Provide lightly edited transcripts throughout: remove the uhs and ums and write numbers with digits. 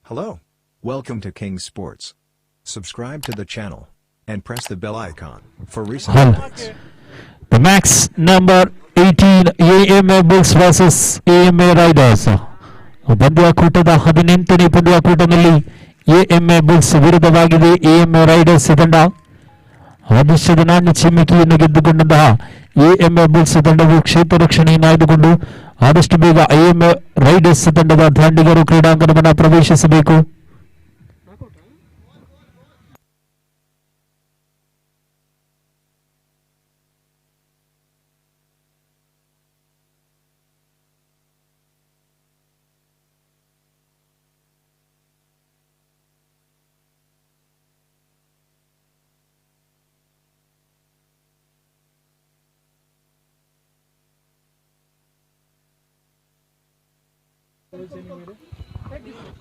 Hello. Welcome to King Sports. Subscribe to the channel and press the bell icon for recent updates. The match number 18 AMA Bulls versus AMA Riders. ಪಂದ್ಯಾಕೂಟದ 18ನೇ ಪಂದ್ಯಾಕೂಟದಲ್ಲಿ AMA Bulls ವಿರುದ್ಧವಾಗಿದೆ AMA Riders ತಂಡ. ಭವಿಷ್ಯದ ನಾಣ್ಯ ಚಿಮ್ಮಿಕೆಯನ್ನು ಗೆದ್ದುಕೊಂಡಂತಹ AMA Bulls ತಂಡವು ಕ್ಷೇತ್ರ ರಕ್ಷಣೆಯನ್ನು ಆಯ್ದುಕೊಂಡು ಆದಷ್ಟು ಬೇಗ AMA Riders ತಂಡದ ದಾಂಡಿಗರು ಕ್ರೀಡಾಂಗಣವನ್ನು ಪ್ರವೇಶಿಸಬೇಕು.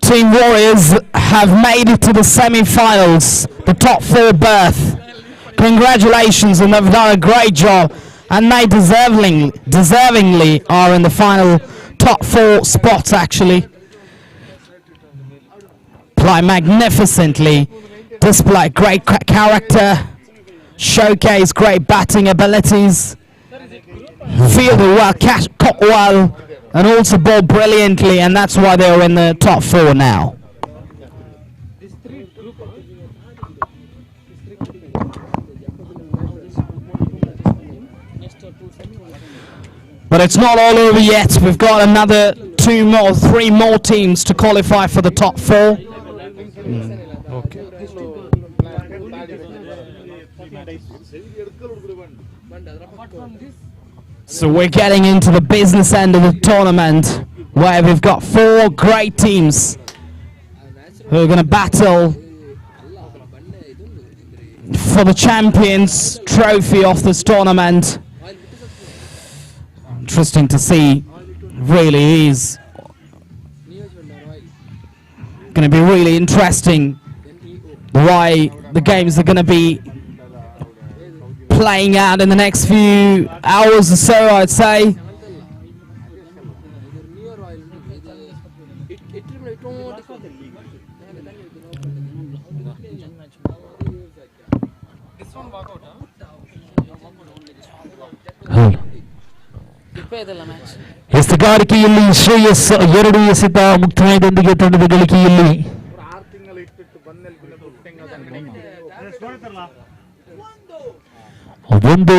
Team Warriors have made it to the semi-finals, the top 4 berth. Congratulations, and they've done a great job, and they deservingly are in the final top 4 spots actually. Play magnificently, display great character, showcase great batting abilities, fielded well, caught well, and also bowl brilliantly, and that's why they're in the top 4 now. But it's not all over yet. We've got another 3 more teams to qualify for the top 4. Okay. So we're getting into the business end of the tournament, where we've got 4 great teams who are going to battle for the Champions Trophy of this tournament. Interesting to see, really is going to be really interesting the way the games are going to be playing out in the next few hours or so, I'd say. ಎಸ್ತಗಾರಿಕೆಯಲ್ಲಿ Shreyas 2 ಎಸೆತ ಮುಕ್ತಾಯದೊಂದಿಗೆ ತಂಡದ ಗಳಿಕೆಯಲ್ಲಿ ಒಂದು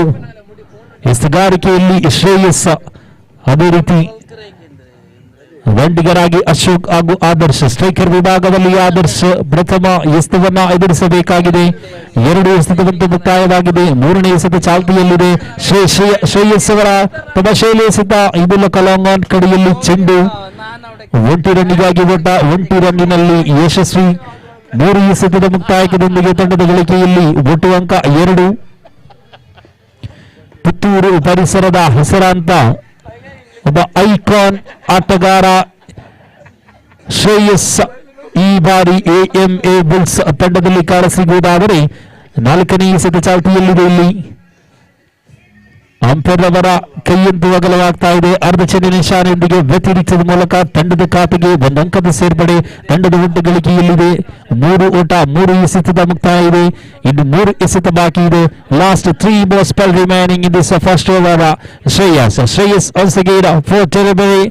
ಎಸ್ತಗಾರಿಕೆಯಲ್ಲಿ ಶ್ರೇಯಸ್, ಅದೇ ರೀತಿ ದಂಡಿಗರಾಗಿ ಅಶೋಕ್ ಹಾಗೂ Adarsh. Striker ವಿಭಾಗದಲ್ಲಿ ಆದರ್ಶ್ ಪ್ರಥಮ ಎಸೆತವನ್ನ ಎದುರಿಸಬೇಕಾಗಿದೆ. 2 ಎಸೆತವಂತೂ ಮುಕ್ತಾಯವಾಗಿದೆ. 3ನೇ ಎಸೆತ ಚಾಲ್ತಿಯಲ್ಲಿದೆ. ಶ್ರೇಯಸ್ ಅವರ ತಮಾಷೆಯಲ್ಲಿ ಎಸೆತ ಇದು ಲಾಂಗ್ ಆನ್ ಕಡೆಯಲ್ಲಿ ಚೆಂಡು 1 ರನ್ನಿಗಾಗಿ ಒಟ್ಟ 1 ರನ್ನಿನಲ್ಲಿ ಯಶಸ್ವಿ. 3 ಎಸೆತದ ಮುಕ್ತಾಯಕದೊಂದಿಗೆ ತಂಡದ ಗಳಿಕೆಯಲ್ಲಿ ಒಟ್ಟು ಅಂಕ 2. ಪುತ್ತೂರು ಪರಿಸರದ ಹೆಸರಾಂತ ಒಬ್ಬ ಐಕಾನ್ ಆಟಗಾರ ಶ್ರೇಯಸ್ ಈ ಬಾರಿ AMA ಬುಲ್ಸ್ ತಂಡದಲ್ಲಿ ಕಾಣಸಿಗುವುದಾದರೆ 4ನೇ ಎಸೆತ ಚಾಲ್ತಿಯಲ್ಲಿದೆ. ಇಲ್ಲಿ ಅಂಪೈರ್ ಅವರ ಕೈಯಂತೂ ಅಗಲವಾಗ್ತಾ ಇದೆ. ಅರ್ಧ ಚೆಂಡಿನ ನಿಶಾನೆಯೊಂದಿಗೆ ವ್ಯತಿರಿಕ್ತದ ಮೂಲಕ ತಂಡದ ಖಾತೆಗೆ 1 ಅಂಕದ ಸೇರ್ಪಡೆ. ತಂಡದ ಒಟ್ಟು ಗಳಿಕೆಯಲ್ಲಿದೆ 3 ಓಟ. 3 ಎಸೆತದ ಮುಕ್ತಾಯ ಇದೆ. ಇನ್ನು 3 ಎಸೆತ ಬಾಕಿ ಇದೆ. Last 3 more spell remaining in this first over. Shreyas once again for territory.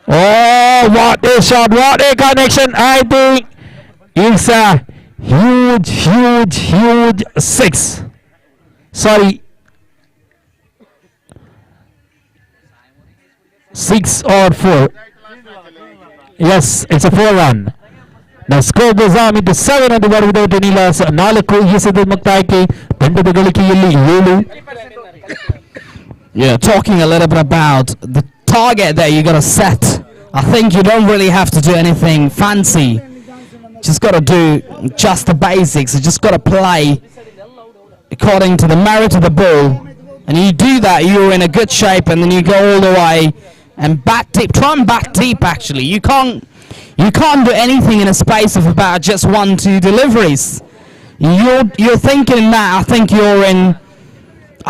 Oh, what a shot, what a connection. I think it's a huge 6. Sorry, 6 or 4. Yes, it's a 4 run. The score goes on into 7 on the board without any loss. 4 ಎಸೆತ ಮುಕ್ತಾಯಕ್ಕೆ ತಂಡದ ಗಳಿಕೆಯಲ್ಲಿ 7. Yeah, talking a little bit about the target that you got to set. I think you don't really have to do anything fancy. Just got to do just the basics. You just got to play according to the merit of the ball, and you do that, you're in a good shape, and then you go all the way and bat deep. Try and bat deep. Actually, you can't do anything in a space of about just 1-2 deliveries. You're thinking that.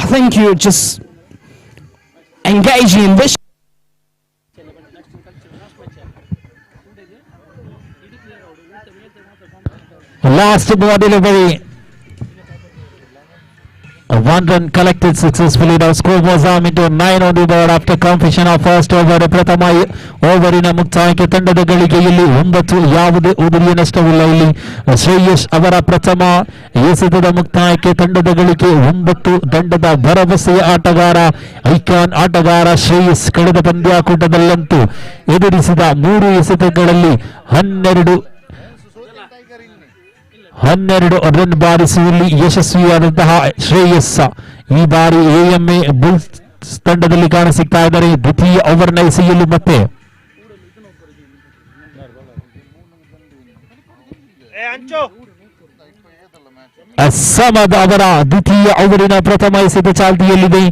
I think you're just engaging in this. Last ball delivery. One run collected successfully. Now score was into 9 on the board after completion of first over. ಪ್ರಥಮ ಓವರಿನ ಮುಕ್ತಾಯಕ್ಕೆ ತಂಡದ ಗಳಿಕೆಯಲ್ಲಿ 9 ಯಾವುದೇ ಉದುರಿಯ ನಷ್ಟವಿಲ್ಲ. ಇಲ್ಲಿ ಶ್ರೇಯಸ್ ಅವರ ಪ್ರಥಮ ಎಸೆತದ ಮುಕ್ತಾಯಕ್ಕೆ ತಂಡದ ಗಳಿಕೆ 9. ತಂಡದ ಭರವಸೆಯ ಆಟಗಾರ ಐಕಾನ್ ಆಟಗಾರ ಶ್ರೇಯಸ್ ಕಳೆದ ಪಂದ್ಯಾಕೂಟದಲ್ಲಂತೂ ಎದುರಿಸಿದ 3 ಎಸೆತಗಳಲ್ಲಿ 12 ರನ್ ಬಾರಿಸುವಲ್ಲಿ ಯಶಸ್ವಿಯಾದಂತಹ ಶ್ರೇಯಸ್ ಈ ಬಾರಿ ಎಎಂಎ ಬುಲ್ಸ್ ತಂಡದಲ್ಲಿ ಕಾಣಸಿಗ್ತಾ ಇದ್ದಾರೆ. ದ್ವಿತೀಯ ಓವರ್ನ ಎಸೆಯಲು ಮತ್ತೆ ಸಮದ್ ಅವರ ದ್ವಿತೀಯ ಓವರಿನ ಪ್ರಥಮ ಎಸೆತ ಚಾಲ್ತಿಯಲ್ಲಿದೆ.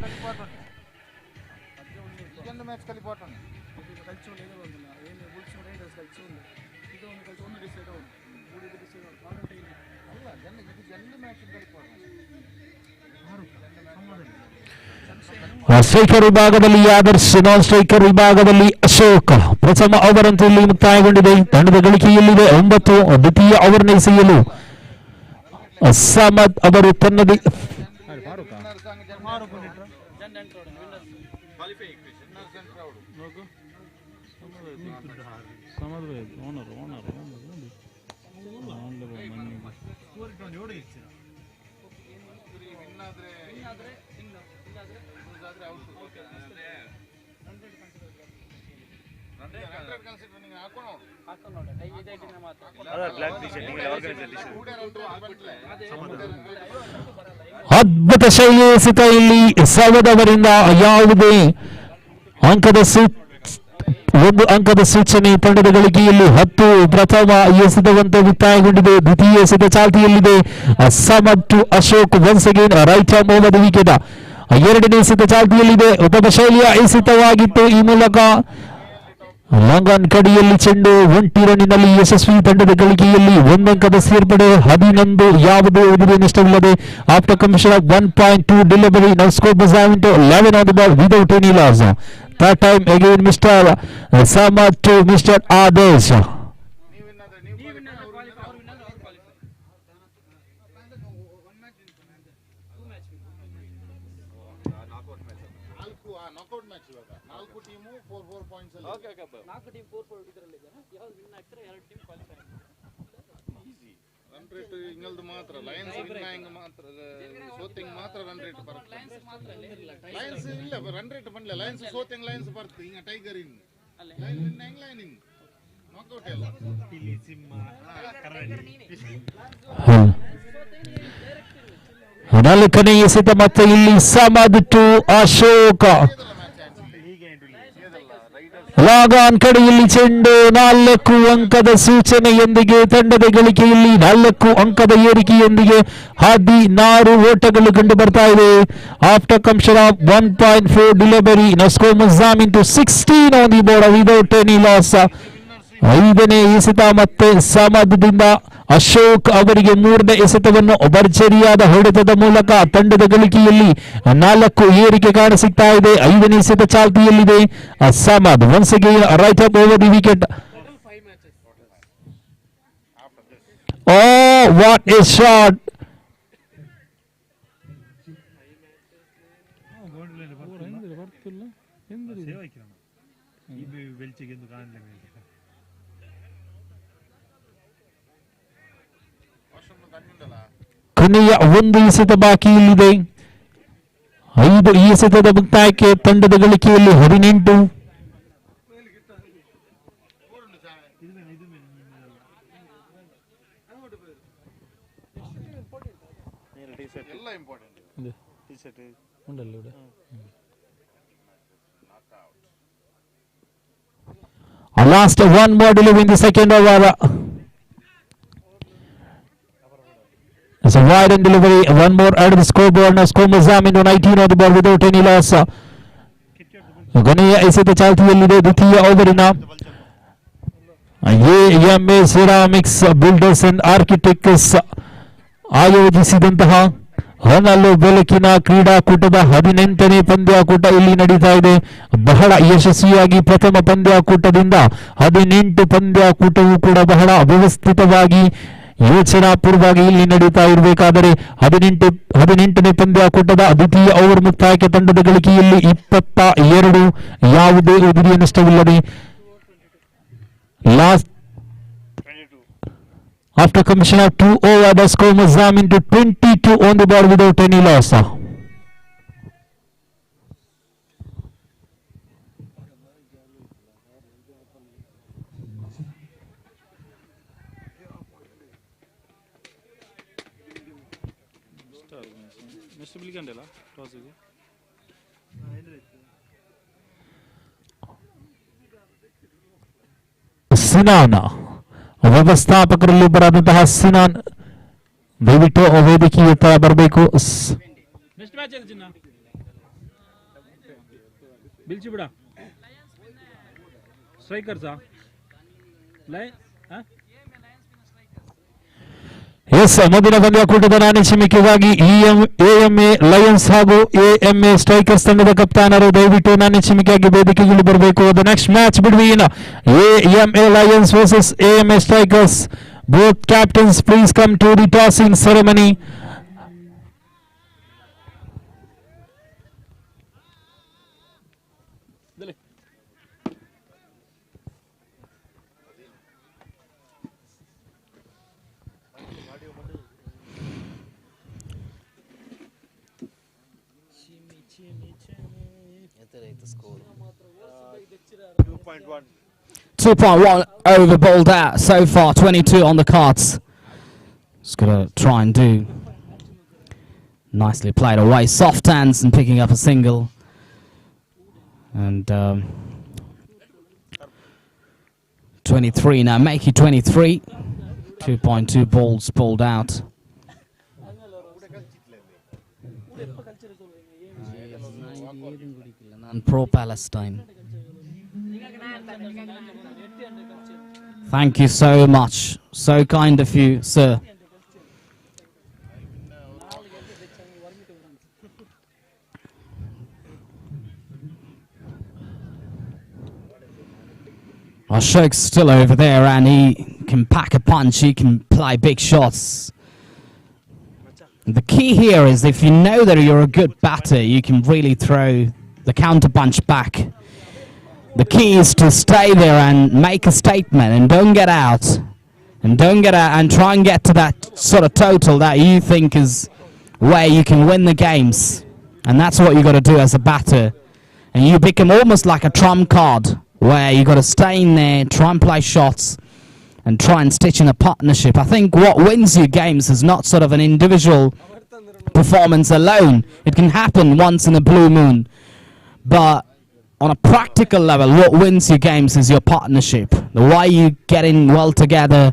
ಸ್ಟ್ರೈಕರ್ ವಿಭಾಗದಲ್ಲಿ ಆದರ್ಶ್, ನಾನ್ ಸ್ಟ್ರೈಕರ್ ವಿಭಾಗದಲ್ಲಿ ಅಶೋಕ್. ಪ್ರಥಮ ಓವರ್ ಅಂತೂ ಇಲ್ಲಿ ಮುಕ್ತಾಯಗೊಂಡಿದೆ. ತಂಡದ ಗಳಿಕೆಯಲ್ಲಿದೆ 9. ದ್ವಿತೀಯ ಓವರ್ನ ಎಸೆಯಲು ಸಮದ್ ಅವರು ತನ್ನದೇ ಅದ್ಭುತ ಶೈಲಿ ಎಸೆತ ಇಲ್ಲಿ ಸಮದವರಿಂದ. ಯಾವುದೇ ಒಂದು ಅಂಕದ ಸೂಚನೆ. ತಂಡದ ಗಳಿಕೆಯಲ್ಲಿ 10. ಪ್ರಥಮ ಎಸೆತವಂತೆ ಮುಕ್ತಾಯಗೊಂಡಿದೆ. ದ್ವಿತೀಯ ಎಸೆತ ಚಾಲ್ತಿಯಲ್ಲಿದೆ. Samad to Ashok once again right arm over the wicket. ಎರಡನೇ ಎಸೆತ ಚಾಲ್ತಿಯಲ್ಲಿದೆ. ಉತ್ತಮ ಶೈಲಿಯ ಎಸೆತವಾಗಿತ್ತು. ಈ ಮೂಲಕ ಲಾಂಗ್ ಆನ್ ಕಡಿಯಲ್ಲಿ ಚೆಂಡು 1 ರನ್ನಿನಲ್ಲಿ ಯಶಸ್ವಿ. ತಂಡದ ಗಳಿಕೆಯಲ್ಲಿ 1 ಅಂಕದ ಸೇರ್ಪಡೆ. 11 ಯಾವುದೇ ಉದುರಿಯ ನಷ್ಟವಿಲ್ಲದೆ. After completion of 1.2 delivery now score was 11 on the ball without any loss. That time again Mr. Samad to Mr. Adesh. ಮಾತ್ರ ಲಯನ್ಸ್ ಮಾತ್ರ ಸೋತಿಂಗ್ ಮಾತ್ರ ರನ್ ರೇಟ್ ಬರುತ್ತೆ. ಲಯನ್ಸ್ ಇಲ್ಲ ರನ್ ರೇಟ್ ಬಂದಿಲ್ಲ. ಲಯನ್ಸ್ ಸೋತಿಂಗ್ ಲಯನ್ಸ್ ಬರುತ್ತೆ. ಈಗ ಟೈಗರ್ ಇನ್ ಲೈನ್ ವಿನ್ ಹೆಂಗ್ ಲೈನ್ ಇನ್ ನಾಕೌಟ್ ಎಲ್ಲ ಇಲ್ಲಿ ಸಿಂಹ ನಾಲ್ಕನೇ ಎಸೆತ ಮತ್ತೆ ಇಲ್ಲಿ Samad to Ashok. Long on ಕಡೆಯಲ್ಲಿ ಚೆಂಡು 4 ಅಂಕದ ಸೂಚನೆಯೊಂದಿಗೆ. ತಂಡದ ಗಳಿಕೆಯಲ್ಲಿ 4 ಅಂಕದ ಏರಿಕೆಯೊಂದಿಗೆ 16 ಓಟಗಳು ಕಂಡು ಬರ್ತಾ ಇದೆ. After completion of 1.4 delivery now score was into 16 on the board without any loss. 5ನೇ ಎಸೆತ ಮತ್ತೆ ಸಮದದಿಂದ ಅಶೋಕ್ ಅವರಿಗೆ 3ನೇ ಎಸೆತವನ್ನು ಭರ್ಜರಿಯಾದ ಹೊಡೆತದ ಮೂಲಕ ತಂಡದ ಗಳಿಕೆಯಲ್ಲಿ 4 ಏರಿಕೆ ಕಾಣಸಿಗ್ತಾ ಇದೆ. 5ನೇ ಎಸೆತ ಚಾಲ್ತಿಯಲ್ಲಿದೆ. Samad once again right up over the wicket. Oh, what a shot! ಕೊನೆಯ 1 ಎಸೆತ ಬಾಕಿ ಇಲ್ಲಿದೆ. 5 ಎಸೆತದ ಮುಕ್ತಾಯಕ್ಕೆ ತಂಡದ ಗಳಿಕೆಯಲ್ಲಿ 18. Last one more delivery in the second over. It's a wide and delivery. One more out of the scoreboard. Now score Mazam into 19 on the ball without any loss. ಕೊನೆಯ ಎಸೆತ ಚಾಲ್ತಿಯಲ್ಲಿದೆ. ದ್ವಿತೀಯ ಓವರಿನ AMA ceramics builders and architects ಆಯೋಜಿಸಿದಂತಹ ಹೊನಲು ಬೆಳಕಿನ ಕ್ರೀಡಾಕೂಟದ 18ನೇ ಪಂದ್ಯಾಕೂಟ ಇಲ್ಲಿ ನಡೀತಾ ಇದೆ. ಬಹಳ ಯಶಸ್ವಿಯಾಗಿ ಪ್ರಥಮ ಪಂದ್ಯಾಕೂಟದಿಂದ 18 ಪಂದ್ಯಾಕೂಟವೂ ಕೂಡ ಬಹಳ ವ್ಯವಸ್ಥಿತವಾಗಿ ಯೋಚನಾಪೂರ್ವವಾಗಿ ಇಲ್ಲಿ ನಡೀತಾ ಇರಬೇಕಾದರೆ 18ನೇ ಪಂದ್ಯಾಕೂಟದ ದ್ವಿತೀಯ ಓವರ್ ಮುಕ್ತಾಯಕ್ಕೆ ತಂಡದ ಗಳಿಕೆಯಲ್ಲಿ 22 ಯಾವುದೇ ಉದಿರಿಯ ನಷ್ಟವಿಲ್ಲದೆ last after completion of 2 over the score was Zamin to 22 on the board without any loss. Sinan ವ್ಯವಸ್ಥಾಪಕರಲ್ಲಿ ಒಬ್ಬರಾದಂತಹ ಸಿನಾನ್ ದಯವಿಟ್ಟು ವೇದಿಕೆಯತ್ತ ಬರಬೇಕು. ಎಸ್, ಮುಂದಿನ ಪಂದ್ಯಾಕೂಟದ ನಾಣ್ಯಚಿಮಿಕೆಗಾಗಿ ಎಎಂಎ ಲಯನ್ಸ್ ಹಾಗೂ ಎಎಂಎ ಸ್ಟ್ರೈಕರ್ಸ್ ತಂಡದ ಕಪ್ತಾನರು ದಯವಿಟ್ಟು ನಾಣ್ಯಚಿಮಿಕೆಯಾಗಿ ವೇದಿಕೆಗಳು ಬರಬೇಕು. The next match between AMA lions versus AMA strikers. Both captains please come to the tossing ceremony. .1 over bowled out so far, 22 on the cards. Just gonna try and do nicely played away, soft hands and picking up a single. And 23 now, make it 23. 2.2 balls bowled out. And pro-Palestine. Thank you so much. So kind of you, sir. Ashok's still over there and he can pack a punch, he can play big shots. The key here is if you know that you're a good batter, you can really throw the counter punch back. The key is to stay there and make a statement and don't get out. And don't get out and try and get to that sort of total that you think is where you can win the games. And that's what you got to do as a batter. And you become almost like a trump card where you got to stay in there, try and play shots and try and stitch in a partnership. I think what wins you games is not sort of an individual performance alone. It can happen once in a blue moon. But on a practical level, what wins your games is your partnership. The way you get in well together,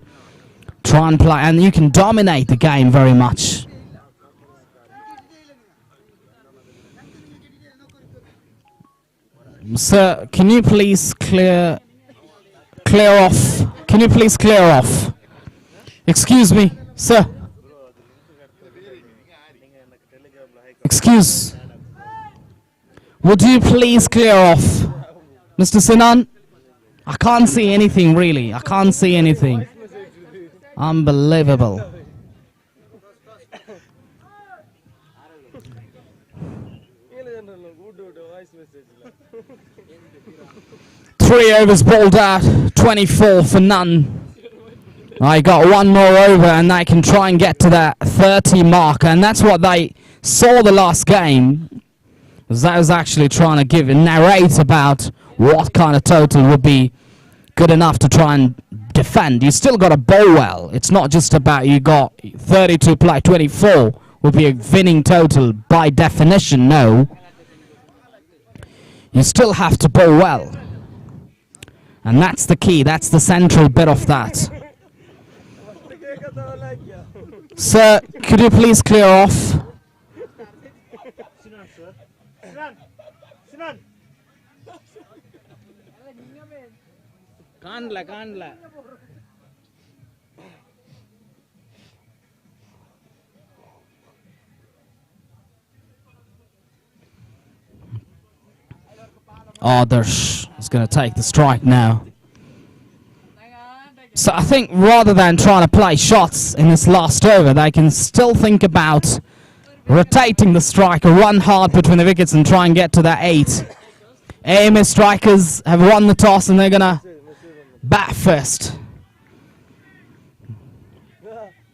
try and play, and you can dominate the game very much. Sir, can you please clear off? Can you please clear off? Excuse me, sir. Excuse. Would you please clear off? Mr. Sinan? I can't see anything really. I can't see anything. Unbelievable. Three overs bowled out, 24 for none. I got one more over and they can try and get to that 30 mark, and that's what they saw the last game. That was actually trying to give and narrate about what kind of total would be good enough to try and defend. You still got to bowl well. It's not just about you got 32 play, 24 would be a winning total by definition, no. You still have to bowl well. And that's the key, that's the central bit of that. Sir, could you please clear off? Kanla. Adarsh is going to take the strike now. So I think rather than trying to play shots in this last over, they can still think about rotating the striker, run hard between the wickets and try and get to that 8. AMA strikers have won the toss and they're going to bat first.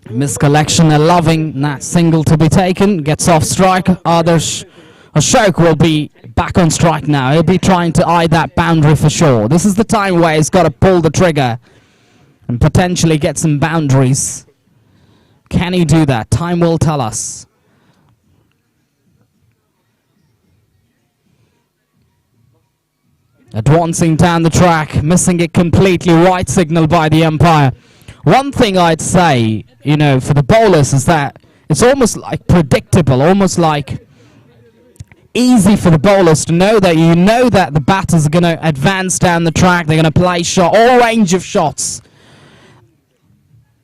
Miscollection, they're loving that single to be taken. Gets off strike. Ashok will be back on strike now. He'll be trying to eye that boundary for sure. This is the time where he's got to pull the trigger and potentially get some boundaries. Can he do that? Time will tell us. Advancing down the track, missing it completely. Right signal by the umpire. One thing I'd say, you know, for the bowlers is that it's almost like predictable, almost like easy for the bowlers to know that you know that the batters are going to advance down the track, they're going to play shot, all range of shots.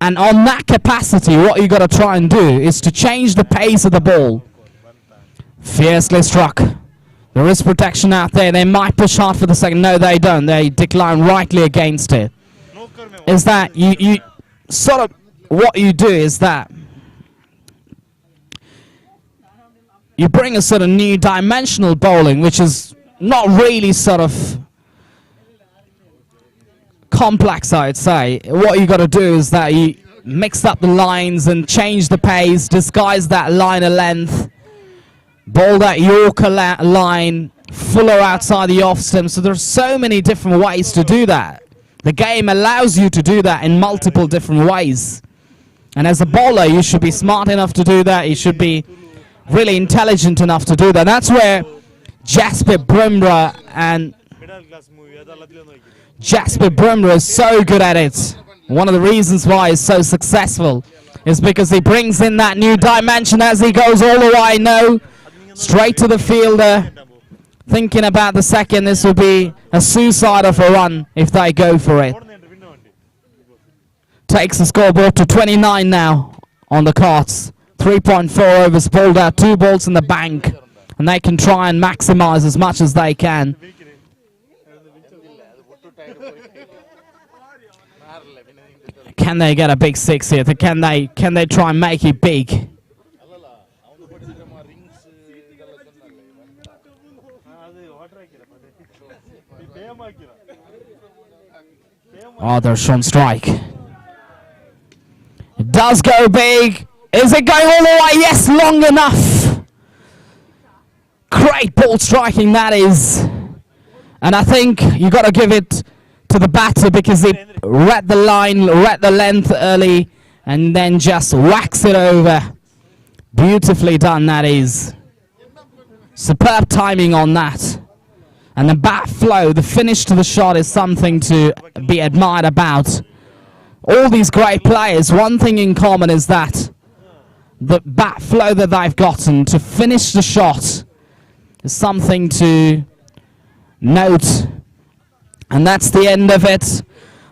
And on that capacity, what you got to try and do is to change the pace of the ball. Fiercely struck. There is protection out there. They might push hard for the second. No, they don't. They decline rightly against it. Is that you sort of, what you do is that you bring a sort of new dimensional bowling, which is not really sort of complex, I'd say. What you got to do is that you mix up the lines and change the pace, disguise that line of length, bowl that Yorker line, fuller outside the off stump. So there's so many different ways to do that. The game allows you to do that in multiple different ways. And as a bowler, you should be smart enough to do that. You should be really intelligent enough to do that. That's where Jasper Bumrah is so good at it. One of the reasons why he's so successful is because he brings in that new dimension as he goes all the way. No, straight to the fielder. Thinking about the second, this will be a suicide of a run if they go for it. Takes the scoreboard to 29 now on the cards. 3.4 overs bowled out, 2 balls in the bank, and they can try and maximize as much as they can. Can they get a big 6 here? Can they try and make it big? Others on strike. It does go big. Is it going all the way? Yes, long enough. Great ball striking that is. And I think you got to give it to the batter because he read the line, read the length early, and then just whacks it over. Beautifully done that is. Superb timing on that. And the bat flow, the finish to the shot is something to be admired about. All these great players, one thing in common is that the bat flow that they've gotten to finish the shot is something to note. And that's the end of it.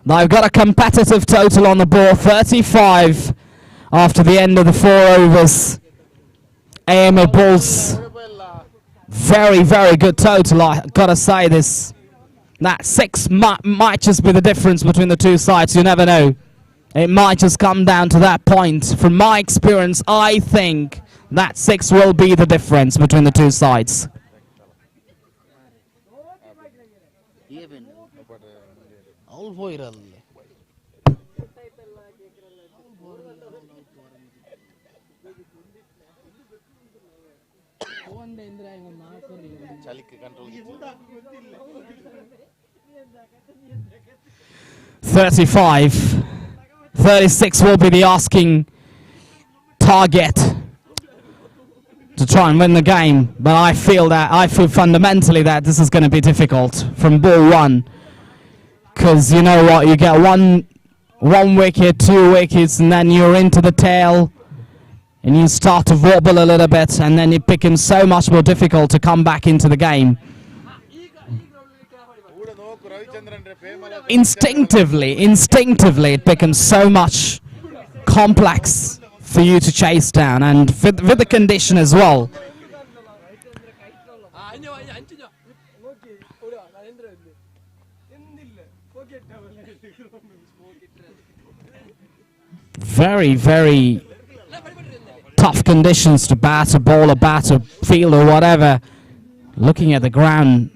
They've got a competitive total on the board, 35 after the end of the 4 overs. AMA Bulls, very, very good total. I gotta say this. That 6 might just be the difference between the two sides. You never know. It might just come down to that point. From my experience, I think that 6 will be the difference between the two sides. $35. 36 will be the asking target to try and win the game, but I feel fundamentally that this is going to be difficult from ball 1, because you know what, you get one wicket, 2 wickets, and then you're into the tail, and you start to wobble a little bit, and then it becomes so much more difficult to come back into the game. Instinctively, it becomes so much complex for you to chase down, and with the condition as well. Very, very tough conditions to bat a ball, or bat a field, or whatever. Looking at the ground,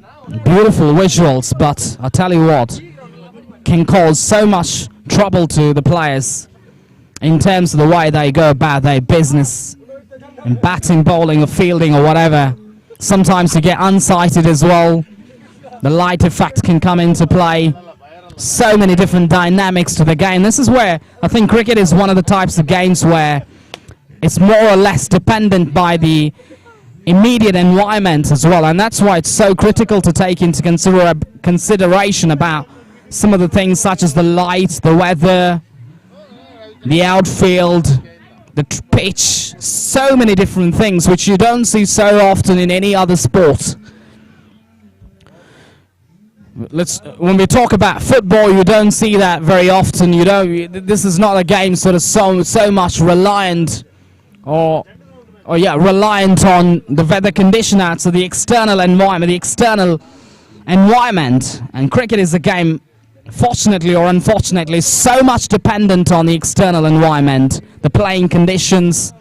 beautiful visuals, but I tell you what, can cause so much trouble to the players in terms of the way they go about their business in batting, bowling, or fielding, or whatever. Sometimes you get unsighted as well. The light effect can come into play. So many different dynamics to the game. This is where I think cricket is one of the types of games where it's more or less dependent by the immediate environment as well, and that's why it's so critical to take into consideration about some of the things such as the light, the weather, the outfield, the pitch, so many different things which you don't see so often in any other sport. When we talk about football, you don't see that very often. This is not a game sort of so much reliant reliant on the weather condition out, so the external environment. And cricket is a game, fortunately or unfortunately, so much dependent on the external environment, the playing conditions,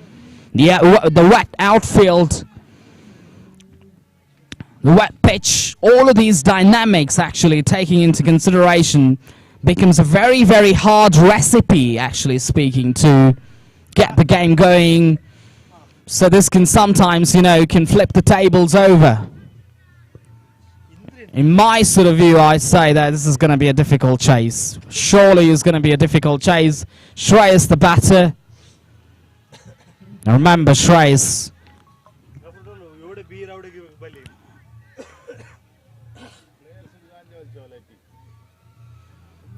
the wet outfield, the wet pitch. All of these dynamics, actually taking into consideration, becomes a very, very hard recipe, actually speaking, to get the game going. So this can sometimes, can flip the tables over. In my sort of view, I say that this is going to be a difficult chase. Surely it's going to be a difficult chase. Shreyas the batter. Now remember, Shreyas.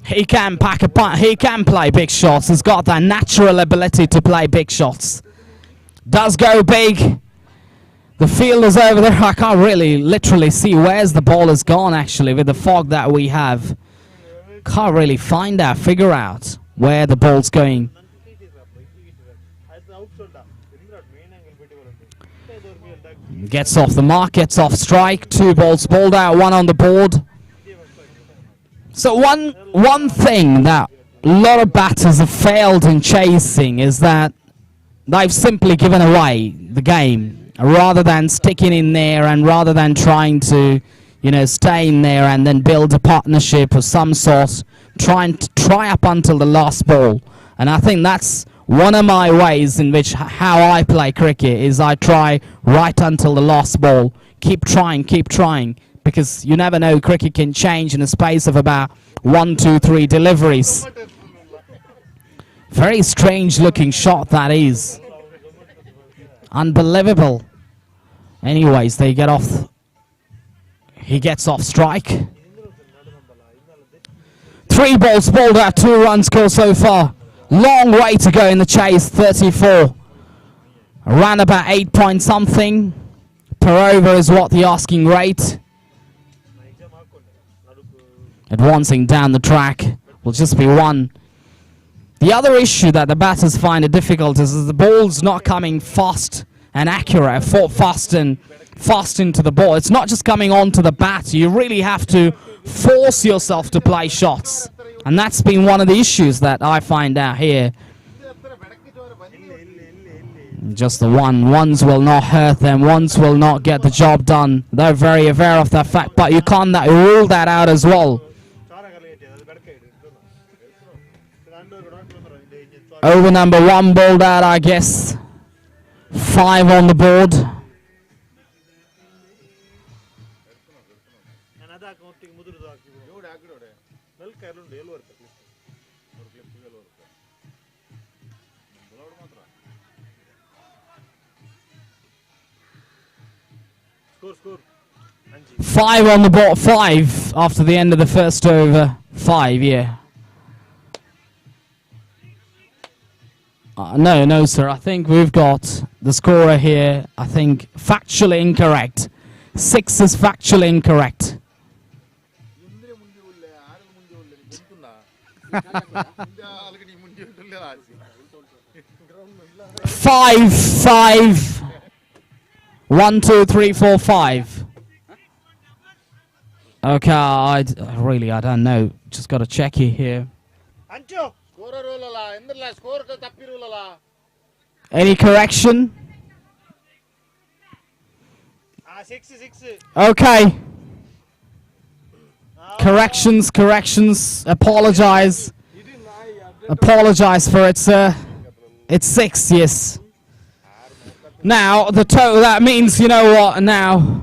He can pack a punt. He can play big shots. He's got that natural ability to play big shots. Does go big. The fielder's over there. I can't really literally see where's the ball has gone, actually, with the fog that we have. Can't really figure out where the ball's going. Gets off the mark, gets off strike. 2 balls bowled out, 1 on the board. So one thing that a lot of batters have failed in chasing is that they've simply given away the game rather than sticking in there, and rather than trying to, stay in there and then build a partnership of some sort, try up until the last ball. And I think that's one of my ways in which how I play cricket is I try right until the last ball. Keep trying, because you never know, cricket can change in a space of about 1, 2, 3 deliveries. Very strange looking shot that is. Unbelievable. Anyways, they get off. He gets off strike. 3 balls bowled out, 2 runs scored so far. Long way to go in the chase, 34. Around about 8 point something per over is what the asking rate. Advancing down the track will just be 1. The other issue that the batters find it difficult is the ball's not coming fast and accurate, fast into the ball. It's not just coming onto the bat. You really have to force yourself to play shots. And that's been one of the issues that I find out here. Just the ones will not hurt them. Ones will not get the job done. They're very aware of that fact, but you can't rule that out as well. Over number 1 bowled out, I guess. 5 on the board. Five on the board. 5 after the end of the first over. 5, yeah. No, sir. I think we've got the scorer here. I think factually incorrect. 6 is factually incorrect. 5. 1, 2, 3, 4, 5. Okay, I don't know. Just got to check it here. Scorer rollala, enderla score ka tappirulala. Any correction? 6. Okay. Corrections. Apologize for it, sir. It's 6, yes. Now, the total, that means, you know what, now,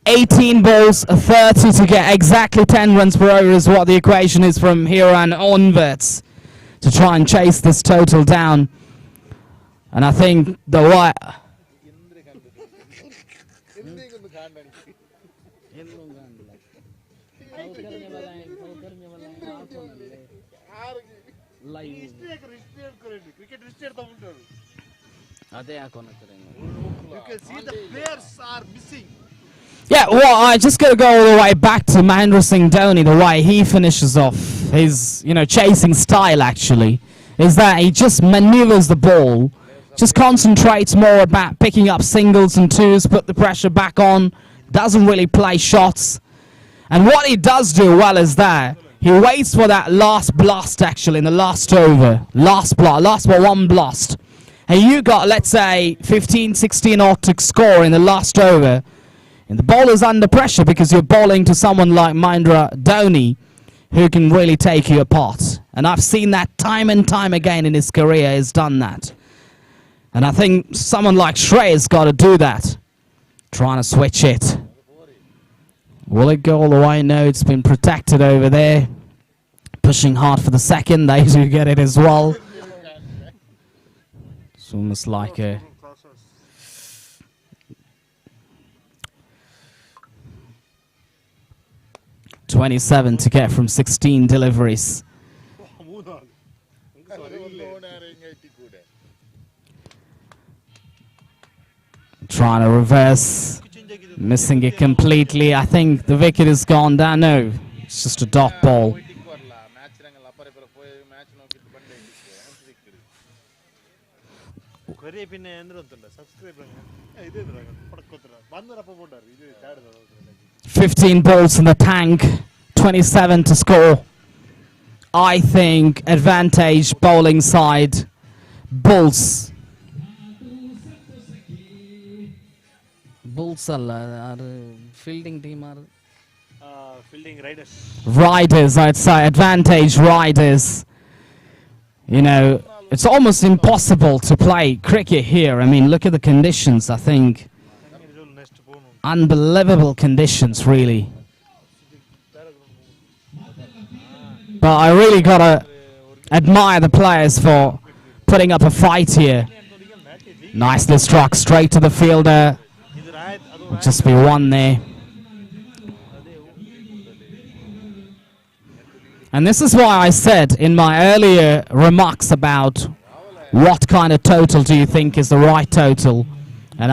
18 balls, 30 to get exactly 10 runs per over is what the equation is from here on onwards to try and chase this total down. And I think the white... You can see the players are missing. Yeah, well, I just got to go all the way back to Mahendra Singh Dhoni, the way he finishes off his, chasing style, actually, is that he just maneuvers the ball, just concentrates more about picking up singles and twos, put the pressure back on, doesn't really play shots. And what he does do well is that he waits for that last blast, actually, in the last over. Last one blast. And you got, let's say, 15, 16 odd to score in the last over. And the bowler's under pressure because you're bowling to someone like Mahendra Dhoni who can really take you apart. And I've seen that time and time again in his career. He's done that. And I think someone like Shrey's got to do that. Trying to switch it. Will it go all the way? No, it's been protected over there. Pushing hard for the second. They do get it as well. It's almost like a... 27 to get from 16 deliveries. Trying to reverse. Missing it completely. I think the wicket has gone down. No, it's just a dot ball. "15 balls in the tank, 27 to score." I think advantage bowling side, Bulls. Bulls are fielding team are Fielding riders. Riders, I'd say advantage riders. It's almost impossible to play cricket here. I mean, look at the conditions. I think unbelievable conditions, really. But I really gotta admire the players for putting up a fight here. Nicely struck straight to the fielder. Just be one there. And this is why I said in my earlier remarks about what kind of total do you think is the right total. And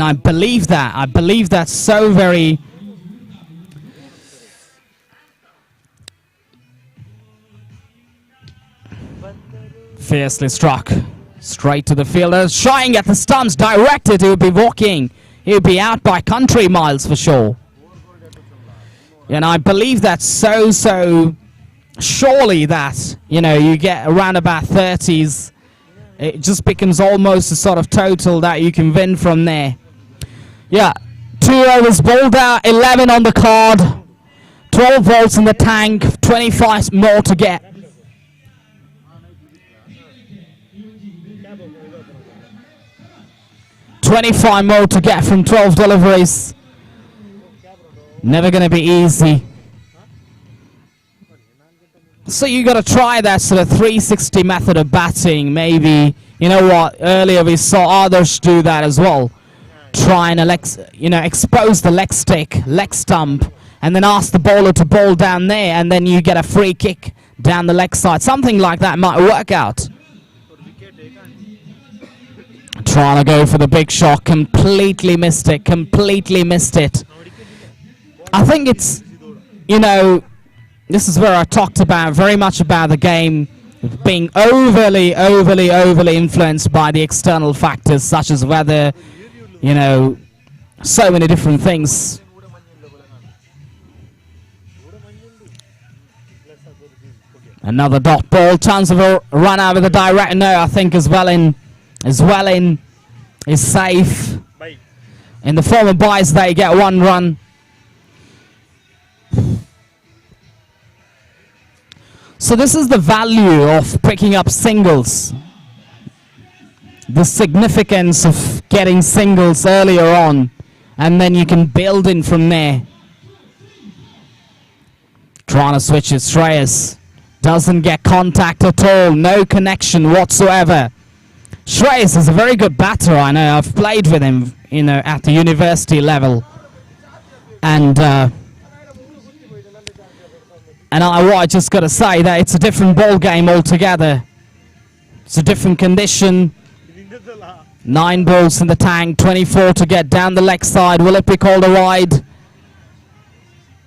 I believe that. I believe that's so very... Fiercely struck. Straight to the fielder. Shying at the stumps. Directed. He would be walking. He would be out by country miles for sure. And I believe that's so surely that, you get around about 30s. It just becomes almost a sort of total that you can win from there. Yeah. 2 overs bowled out. 11 on the card. 12 volts in the tank. 25 more to get. $25 more to get from 12 deliveries. Never going to be easy. So you got to try that sort of 360 method of batting. Maybe, you know what, earlier we saw others do that as well. Try and expose the leg stick, leg stump, and then ask the bowler to bowl down there, and then you get a free kick down the leg side. Something like that might work out. Trying to go for the big shot, completely missed it, I think it's, this is where I talked about very much about the game being overly influenced by the external factors such as weather, so many different things. Another dot ball. Chance of a run out with a direct. No, I think is well in. Is safe. Bye. In the form of buys, they get one run. So this is the value of picking up singles. The significance of getting singles earlier on, and then you can build in from there. Trying to switch it, Shreyas. Doesn't get contact at all, no connection whatsoever. Shreyas is a very good batter, I know. I've played with him, you know, at the university level. And I just got to say that it's a different ball game altogether. It's a different condition. 9 balls in the tank, 24 to get down the leg side. Will it be called a wide?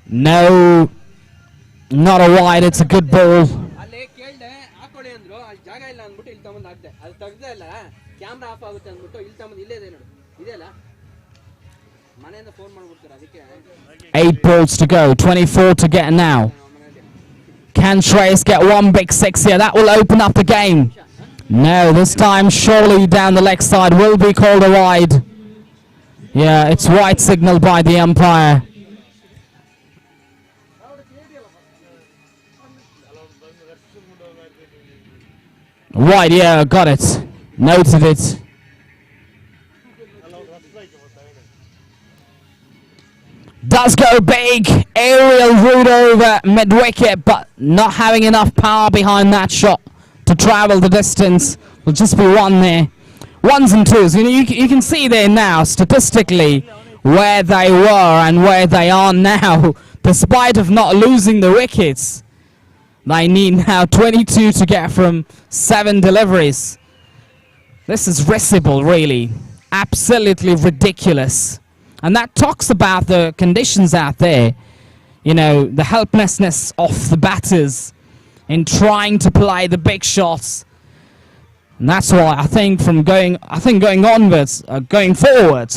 No, not a wide. It's a good ball. Eight balls to go, 24 to get now. Can Shreyas get one big six here? That will open up the game. No, this time surely down the leg side will be called a wide. Yeah, it's wide signal by the umpire. Wide, yeah, got it. Noted it. Does go big. Aerial root over mid-wicket, but not having enough power behind that shot to travel the distance. Will just be one there. Ones and twos. You know, you can see there now, statistically, where they were and where they are now. Despite of not losing the wickets, they need now 22 to get from 7 deliveries. This is risible, really. Absolutely ridiculous. And that talks about the conditions out there. You know, the helplessness of the batters in trying to play the big shots. And that's why I think going forward,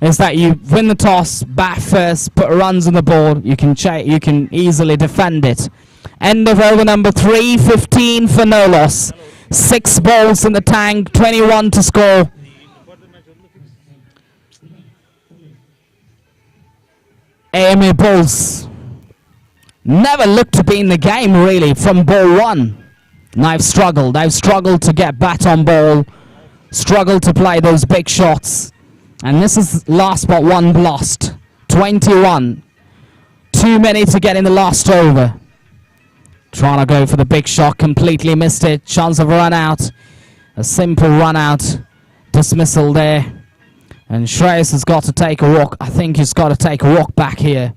is that you win the toss, bat first, put runs on the board, you can easily defend it. End of over number 3, 15 for no loss. 6 balls in the tank, 21 to score. AMA balls never looked to be in the game really from ball 1. And they've struggled to get bat on ball, struggled to play those big shots. And this is last but one lost. 21. Too many to get in the last over. Trying to go for the big shot, completely missed it. Chance of a run out. A simple run out. Dismissal there. And Shreyas has got to take a walk. I think he's got to take a walk back here.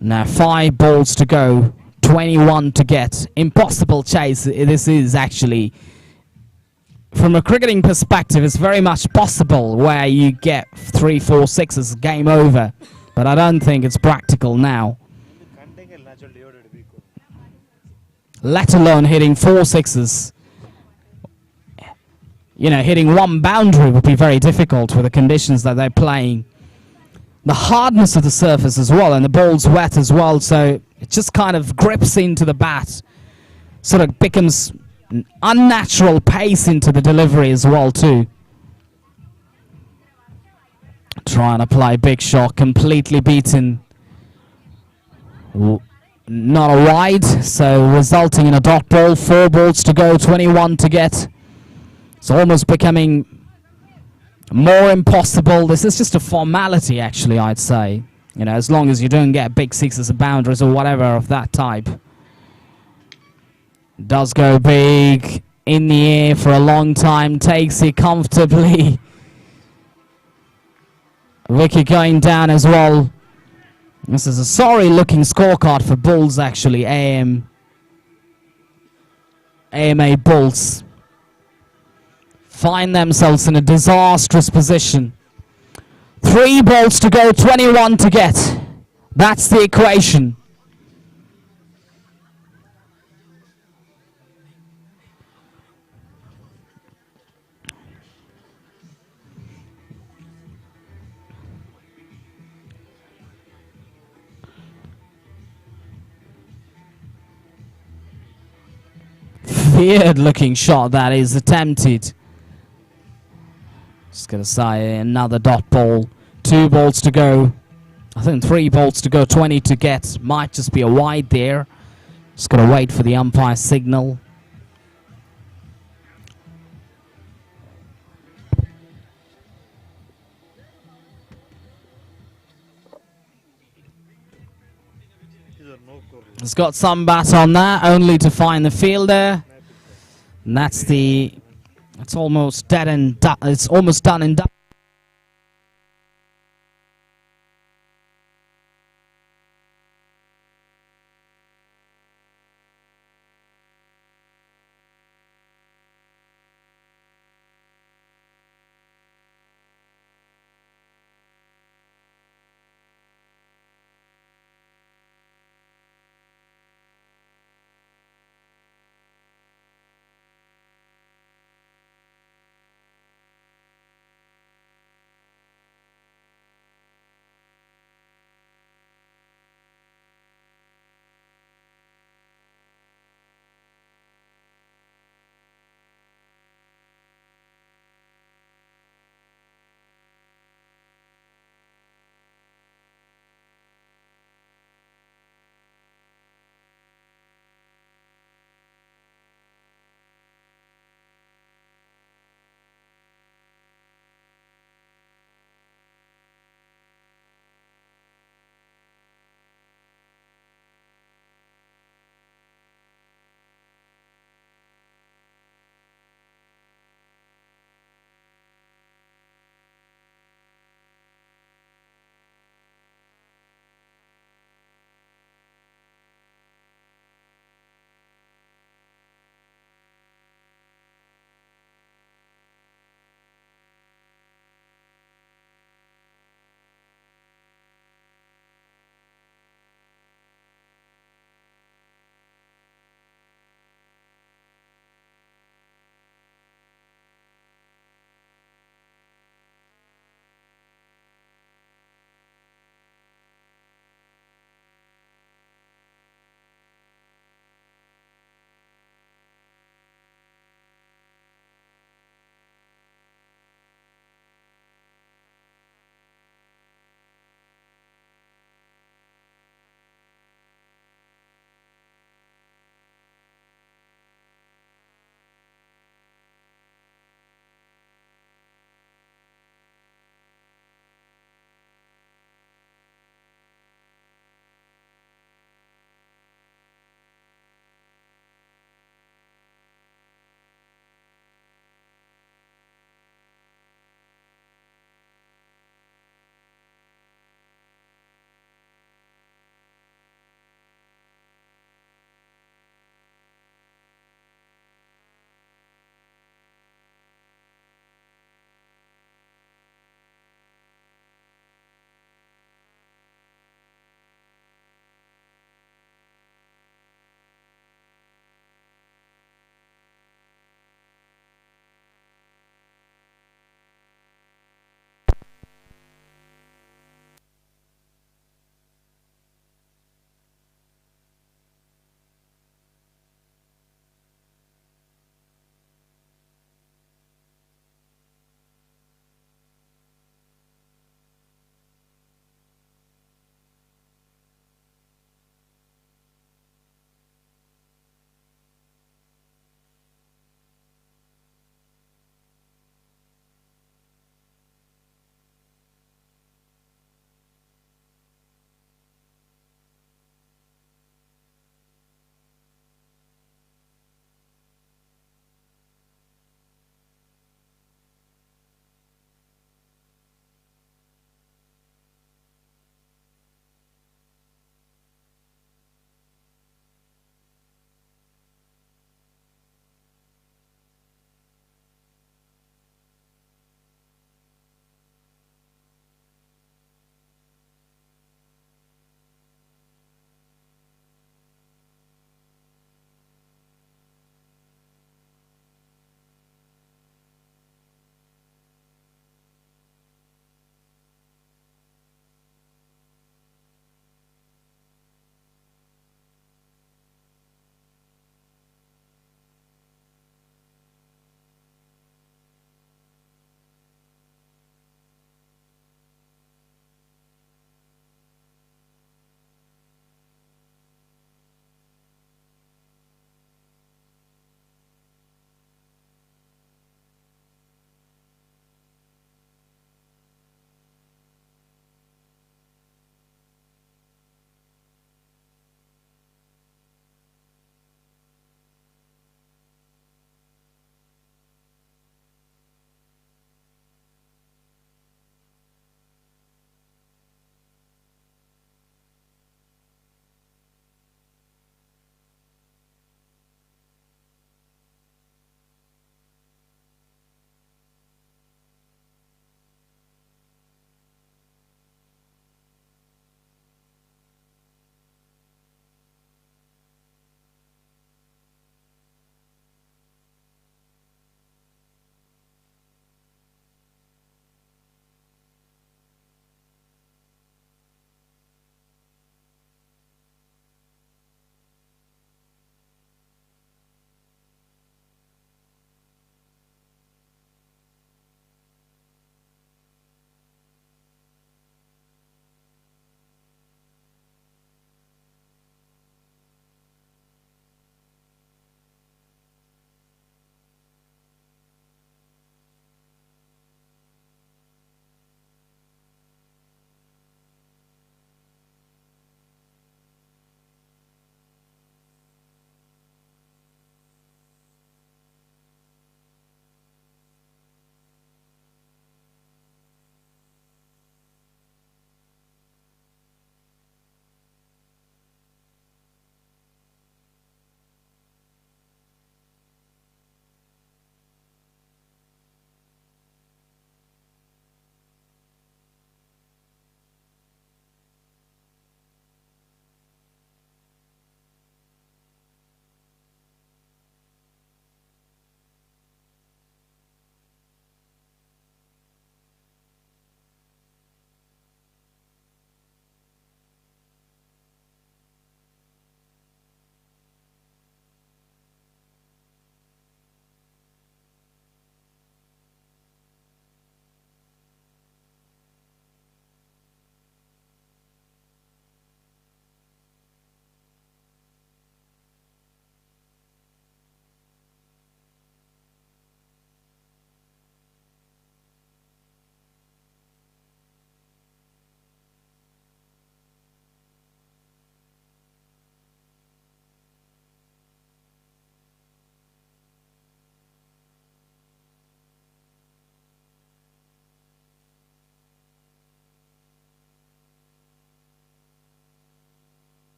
Now 5 balls to go. 21 to get. Impossible chase. This is actually, from a cricketing perspective, it's very much possible where you get 3, 4, 6s, game over. But I don't think it's practical now. Let alone hitting 4 6s. You know, hitting one boundary would be very difficult with the conditions that they're playing. The hardness of the surface as well, and the ball's wet as well, so it just kind of grips into the bat. Sort of becomes unnatural pace into the delivery as well too. Trying to play big shot, completely beaten. Not a wide, so resulting in a dot ball. 4 balls to go, 21 to get. It's almost becoming more impossible. This is just a formality, actually, I'd say. You know, as long as you don't get big 6s or boundaries or whatever of that type. Does go big in the air for a long time, takes it comfortably. Wicket going down as well. This is a sorry looking scorecard for Bulls, actually. AMA Bulls find themselves in a disastrous position. 3 balls to go, 21 to get. That's the equation. weird looking shot that is attempted. Just gonna say another dot ball. 2 balls to go. I think 3 balls to go. 20 to get. Might just be a wide there. Just gonna wait for the umpire signal. He's got some bat on that, only to find the fielder. And that's the. It's almost dead and it's almost done and done.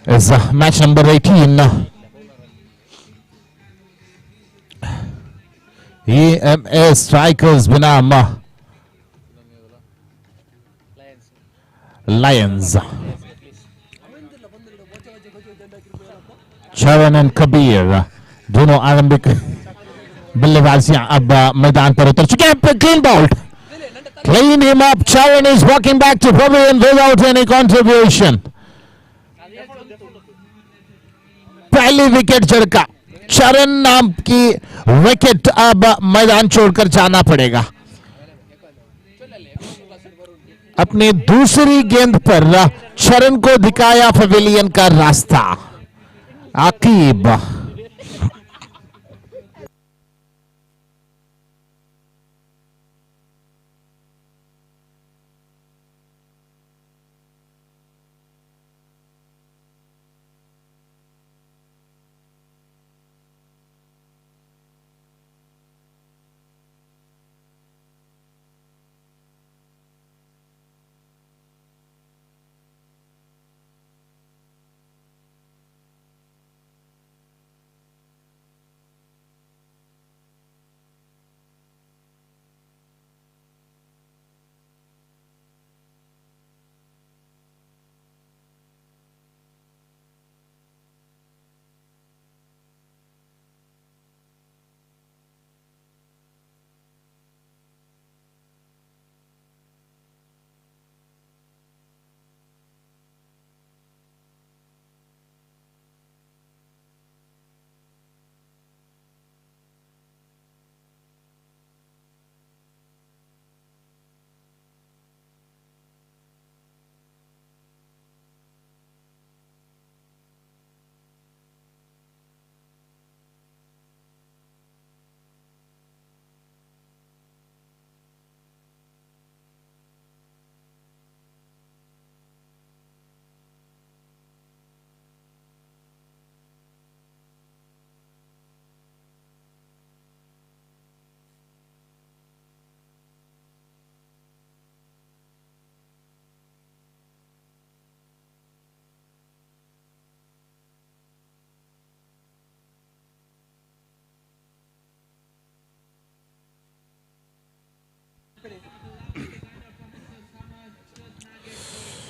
is match number 18. EMA Strikers बनाम Lions. Charan and Kabir दोनों आरंभिक बल्लेबाजियां अब मैदान पर उतर चुके हैं. Clean bowled, clean him up. Charan is walking back to pavilion without any contribution. पहली विकेट झड़का. चरण नाम की विकेट अब मैदान छोड़कर जाना पड़ेगा. अपनी दूसरी गेंद पर चरण को दिखाया पवेलियन का रास्ता. आकिब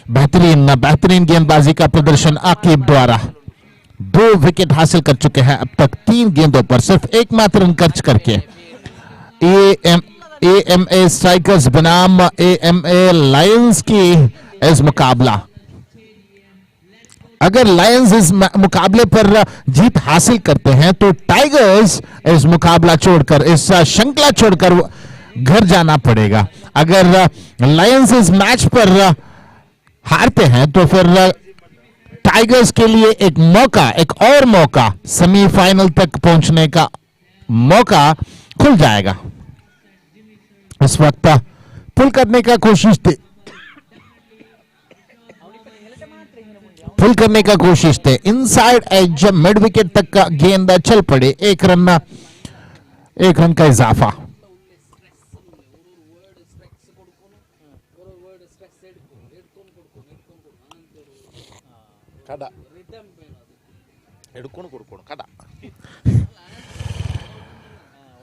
बेहतरीन गेंदबाजी का प्रदर्शन आकिब द्वारा. 2 विकेट हासिल कर चुके हैं अब तक 3 गेंदों पर सिर्फ एकमात्र रन खर्च करके. एएमए स्ट्राइकर्स बनाम एएमए लायंस की इस मुकाबला. अगर लायंस इस मुकाबले पर जीत हासिल करते हैं तो टाइगर्स इस मुकाबला छोड़कर, इस श्रृंखला छोड़कर घर जाना पड़ेगा. अगर लायंस इस मैच पर हारते हैं तो फिर टाइगर्स के लिए एक और मौका सेमीफाइनल तक पहुंचने का मौका खुल जाएगा. इस वक्त पुल करने का कोशिश थे. इनसाइड एज मिड विकेट तक का गेंद चल पड़े. एक रन का इजाफा.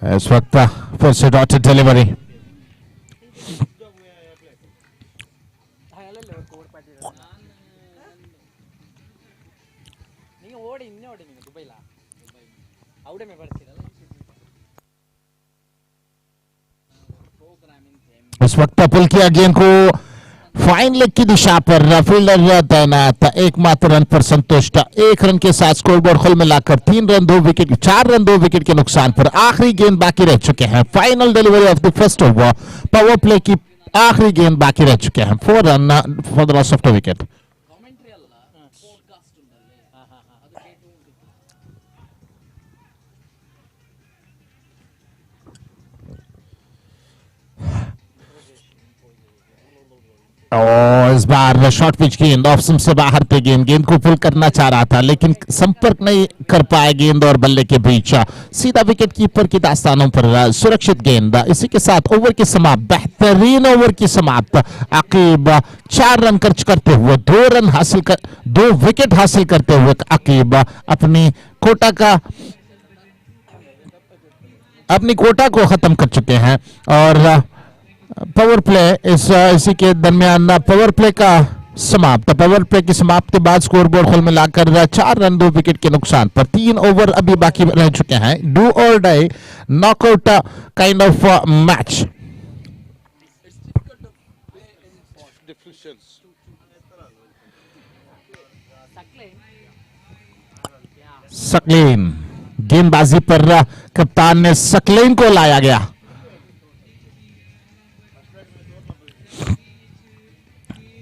इस वक्त फिर से डॉटेड डिलीवरी. इस वक्त पुल किया गेंद को फाइन लेग की दिशा पर फील्डर तैनात. एकमात्र रन पर संतुष्ट. 1 रन के साथ स्कोरबोर्ड कुल मिलाकर 4 रन 2 विकेट के नुकसान पर. आखिरी गेंद बाकी रह चुके हैं. Final delivery of the first over. Power play की आखिरी गेंद बाकी रह चुके हैं. 4 run for the loss of the wicket. और इस बार शॉर्ट पिच गेंद ऑफ स्टंप से बाहर पे गेंद को पुल करना चाह रहा था लेकिन संपर्क नहीं कर पाए गेंद और बल्ले के बीच। सीधा विकेट कीपर की दास्तानों पर सुरक्षित गेंद। इसी के साथ ओवर की समाप्त, बेहतरीन ओवर की समाप्त। अकीब 4 रन खर्च करते हुए 2 विकेट हासिल करते हुए अकीब अपनी कोटा को खत्म कर चुके हैं। और पावर प्ले इसी के दरमियान पावर प्ले की समाप्ति के बाद स्कोर बोर्ड खोल मिलाकर 4 रन 2 विकेट के नुकसान पर 3 ओवर अभी बाकी रह चुके हैं। डू और die knockout kind of match. Saqlain गेंदबाजी पर कप्तान ने सकलेन को लाया गया।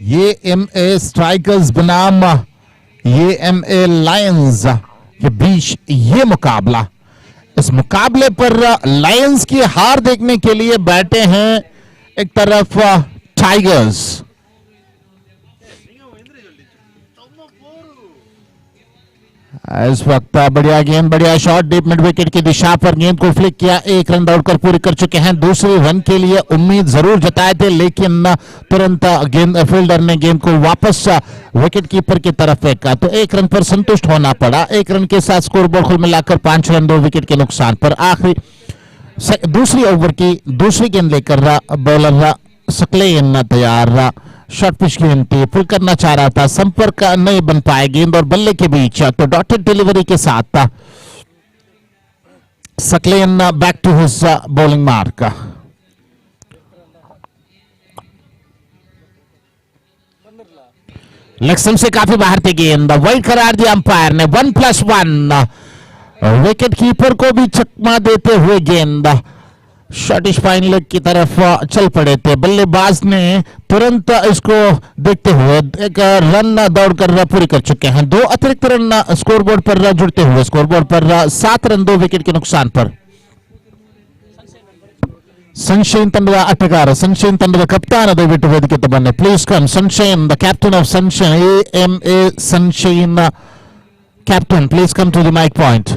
ये एमए स्ट्राइकर्स बनाम ये एमए लायंस के बीच ये मुकाबला। इस मुकाबले पर लायंस की हार देखने के लिए बैठे हैं एक तरफ टाइगर्स। इस वक्त बढ़िया गेंद, बढ़िया शॉट, डीप मिड विकेट की दिशा पर गेंद को फ्लिक किया। 1 रन दौड़कर पूरी कर चुके हैं। दूसरे रन के लिए उम्मीद जरूर जताए थे लेकिन तुरंत फील्डर ने गेंद को वापस विकेट कीपर की तरफ फेंका तो 1 रन पर संतुष्ट होना पड़ा। 1 रन के साथ स्कोर बोर्ड कुल मिलाकर 5 रन 2 विकेट के नुकसान पर। आखिरी दूसरी ओवर की दूसरी गेंद लेकर बॉलर सकलेन तैयार। शॉर्ट पिच गेंद पुल करना चाह रहा था, संपर्क नहीं बन पाए गेंद और बल्ले के बीच। तो डॉटेड डिलीवरी के साथ Saqlain back to his bowling mark. Leg stump से काफी बाहर थी गेंद, वाइड करार दिया अंपायर ने। 1+1 विकेट कीपर को भी चकमा देते हुए गेंद शॉर्ट स्पाइन लेग की तरफ चल पड़े थे। बल्लेबाज ने तुरंत इसको देखते हुए 1 रन दौड़कर पूरी कर चुके हैं। 2 अतिरिक्त रन स्कोरबोर्ड पर जुड़ते हुए स्कोरबोर्ड पर 7 रन 2 विकेट के नुकसान पर। सनशाइन ತಂಡದ ಆಟಗಾರ ಸನ್ಶೈನ್ ತಂಡದ ಕಪ್ತಾನ ದಯವಿಟ್ಟು ವೇದಿಕೆ ಬನ್ನಿ. Please come sunshine, the captain of sunshine, AMA sunshine captain, please come to the mic point.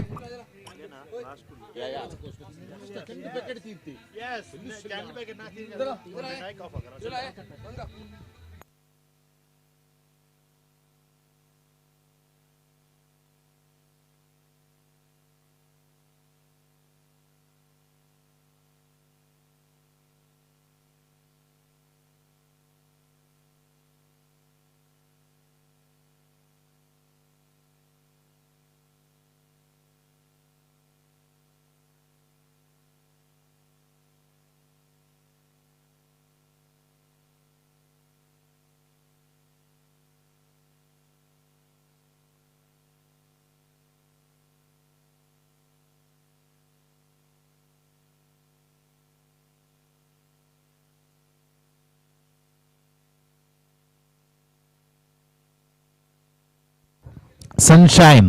Sunshine,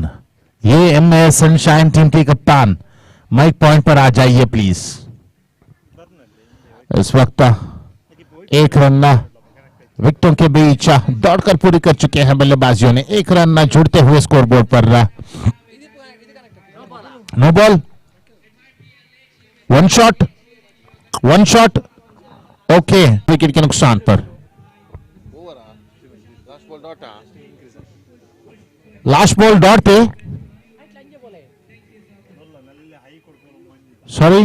ये एमए सनशाइन टीम के कप्तान माइक पॉइंट पर आ जाइए प्लीज. इस वक्त 1 रन विकेटों के बीच दौड़कर पूरी कर चुके हैं बल्लेबाजियों ने. 1 रन जुड़ते हुए स्कोरबोर्ड पर. No ball, 1 shot okay, wicket के नुकसान पर. लास्ट बॉल डॉट पे, sorry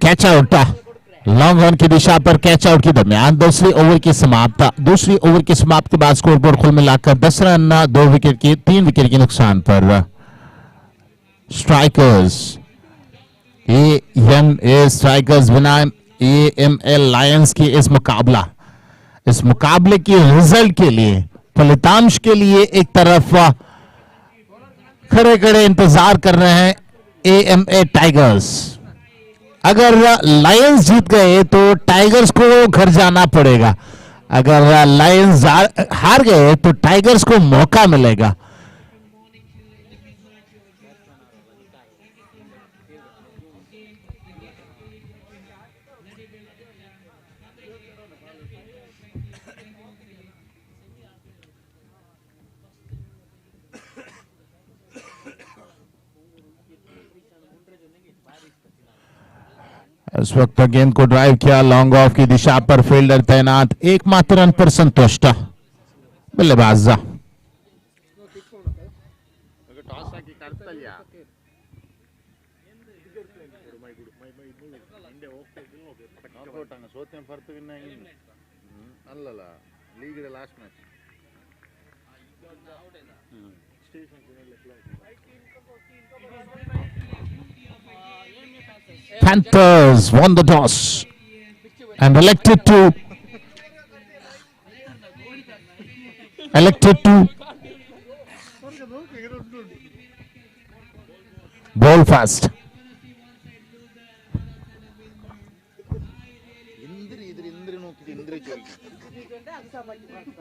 catch out. Long on की दिशा पर कैच आउट के दरमियान दूसरी ओवर की समाप्ति के बाद स्कोरबोर्ड कुल मिलाकर 10 रन 3 विकेट के नुकसान पर स्ट्राइकर्स AMA स्ट्राइकर्स बनाम AML लायंस की इस मुकाबले की रिजल्ट के लिए, फलितांश के लिए एक तरफ खड़े खड़े इंतजार कर रहे हैं AMA टाइगर्स। अगर लायंस जीत गए तो टाइगर्स को घर जाना पड़ेगा, अगर लायंस हार गए तो टाइगर्स को मौका मिलेगा। इस वक्त गेंद को ड्राइव किया, लॉन्ग ऑफ की दिशा पर फील्डर तैनात, एकमात्र रन पर संतुष्ट बल्लेबाज। ಟಾಸ್ ಹಾಕಿ ಕರ್ತಲ್ಯ ಸೋತೆ ಫರ್ತ್ ವಿನ್ ಅಲ್ಲಲ್ಲ league last match Panthers won the toss and elected to bowl fast.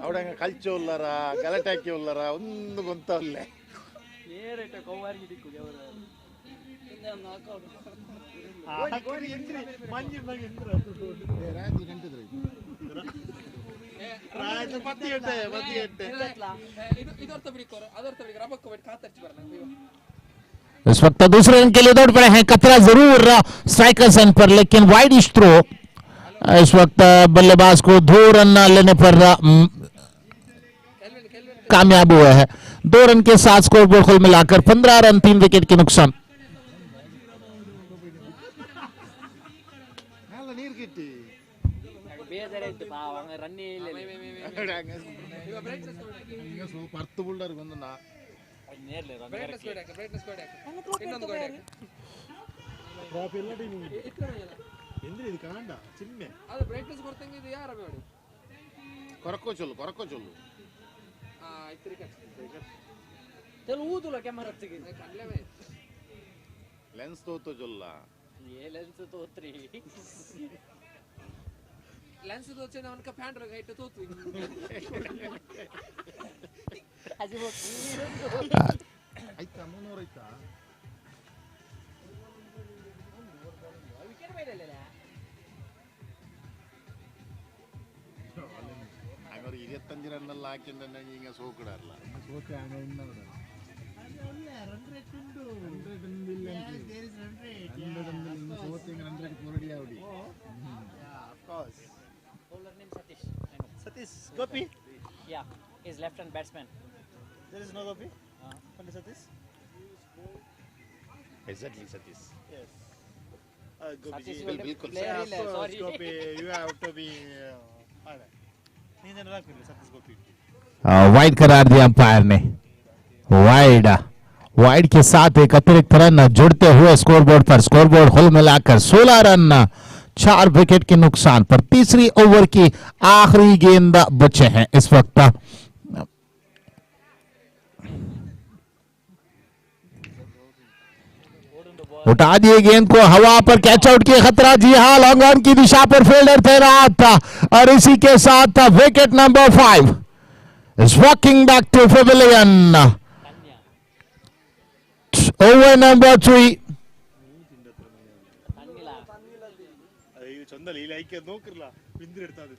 ಅವಡ ಕಲ್ಚೋ ಉಳ್ಳಾರ ಗಲಾಟೆ ಉಳ್ಳಾರ ಒಂದು ಗೊಂತಲ್ಲೇ इस वक्त दूसरे रन के लिए दौड़ पड़े हैं, खतरा जरूर स्ट्राइकर एंड पर, लेकिन वाइड थ्रो। इस वक्त बल्लेबाज को 2 रन लेने पर कामयाब हुआ है। 2 रन के साथ स्कोरबोर्ड कुल मिलाकर 15 रन 3 विकेट के नुकसान। కొరక్కో చొల్లు లెన్స్ తోతో చొల్లా ಲೆನ್ಸ್ ತೋಚೆ ಅವನಕ ಪ್ಯಾಂಟ್ ಗೈಟ್ ತೋತು ಆಯ್ತಾ 300 ಆಯ್ತಾ ಅವರು 25 ರನ್ ಎಲ್ಲ ಹಾಕಿಂದ ಈಗ ಸೋಕಡಲ್ಲ ಸೋತೆ ಆಗ ಇನ್ನವರ ರನ್ ರೇಟ್ ಉಂಟು 100 ಸೋತೆ 100 ಕೊರಡಿ ಆವಡಿ of course Bowler name Satish. Satish Gopi. Yeah, he's left-hand batsman. There is no Gopi. Only Satish. exactly Satish Yes. Gopi. Satish बिल्कुल player ಇಲ್ಲ, sorry. Gopi, you have to be. ನೀನು ಹಾಕಿಲ್ಲ Satish Gopi. Wide करार दिया umpire ने। Wide के साथ एक अतिरिक्त रन जुड़ते हुए स्कोरबोर्ड कुल मिलाकर 16 रन 4 विकेट के नुकसान पर। तीसरी ओवर की आखिरी गेंद बचे हैं इस वक्त। उठा दिए गेंद को हवा पर, कैच आउट की खतरा। जी हां, लॉन्ग ऑन की दिशा पर फील्डर तैनात था और इसी के साथ wicket number 5 is walking back to pavilion. Over number 3. ಚಂದಲ್ಲ ಇಲ್ಲಿ ಐಕೆ ನೋಕ್ರಲ್ಲ ಬಿಂದ್ರ ಇರ್ತಾದೆ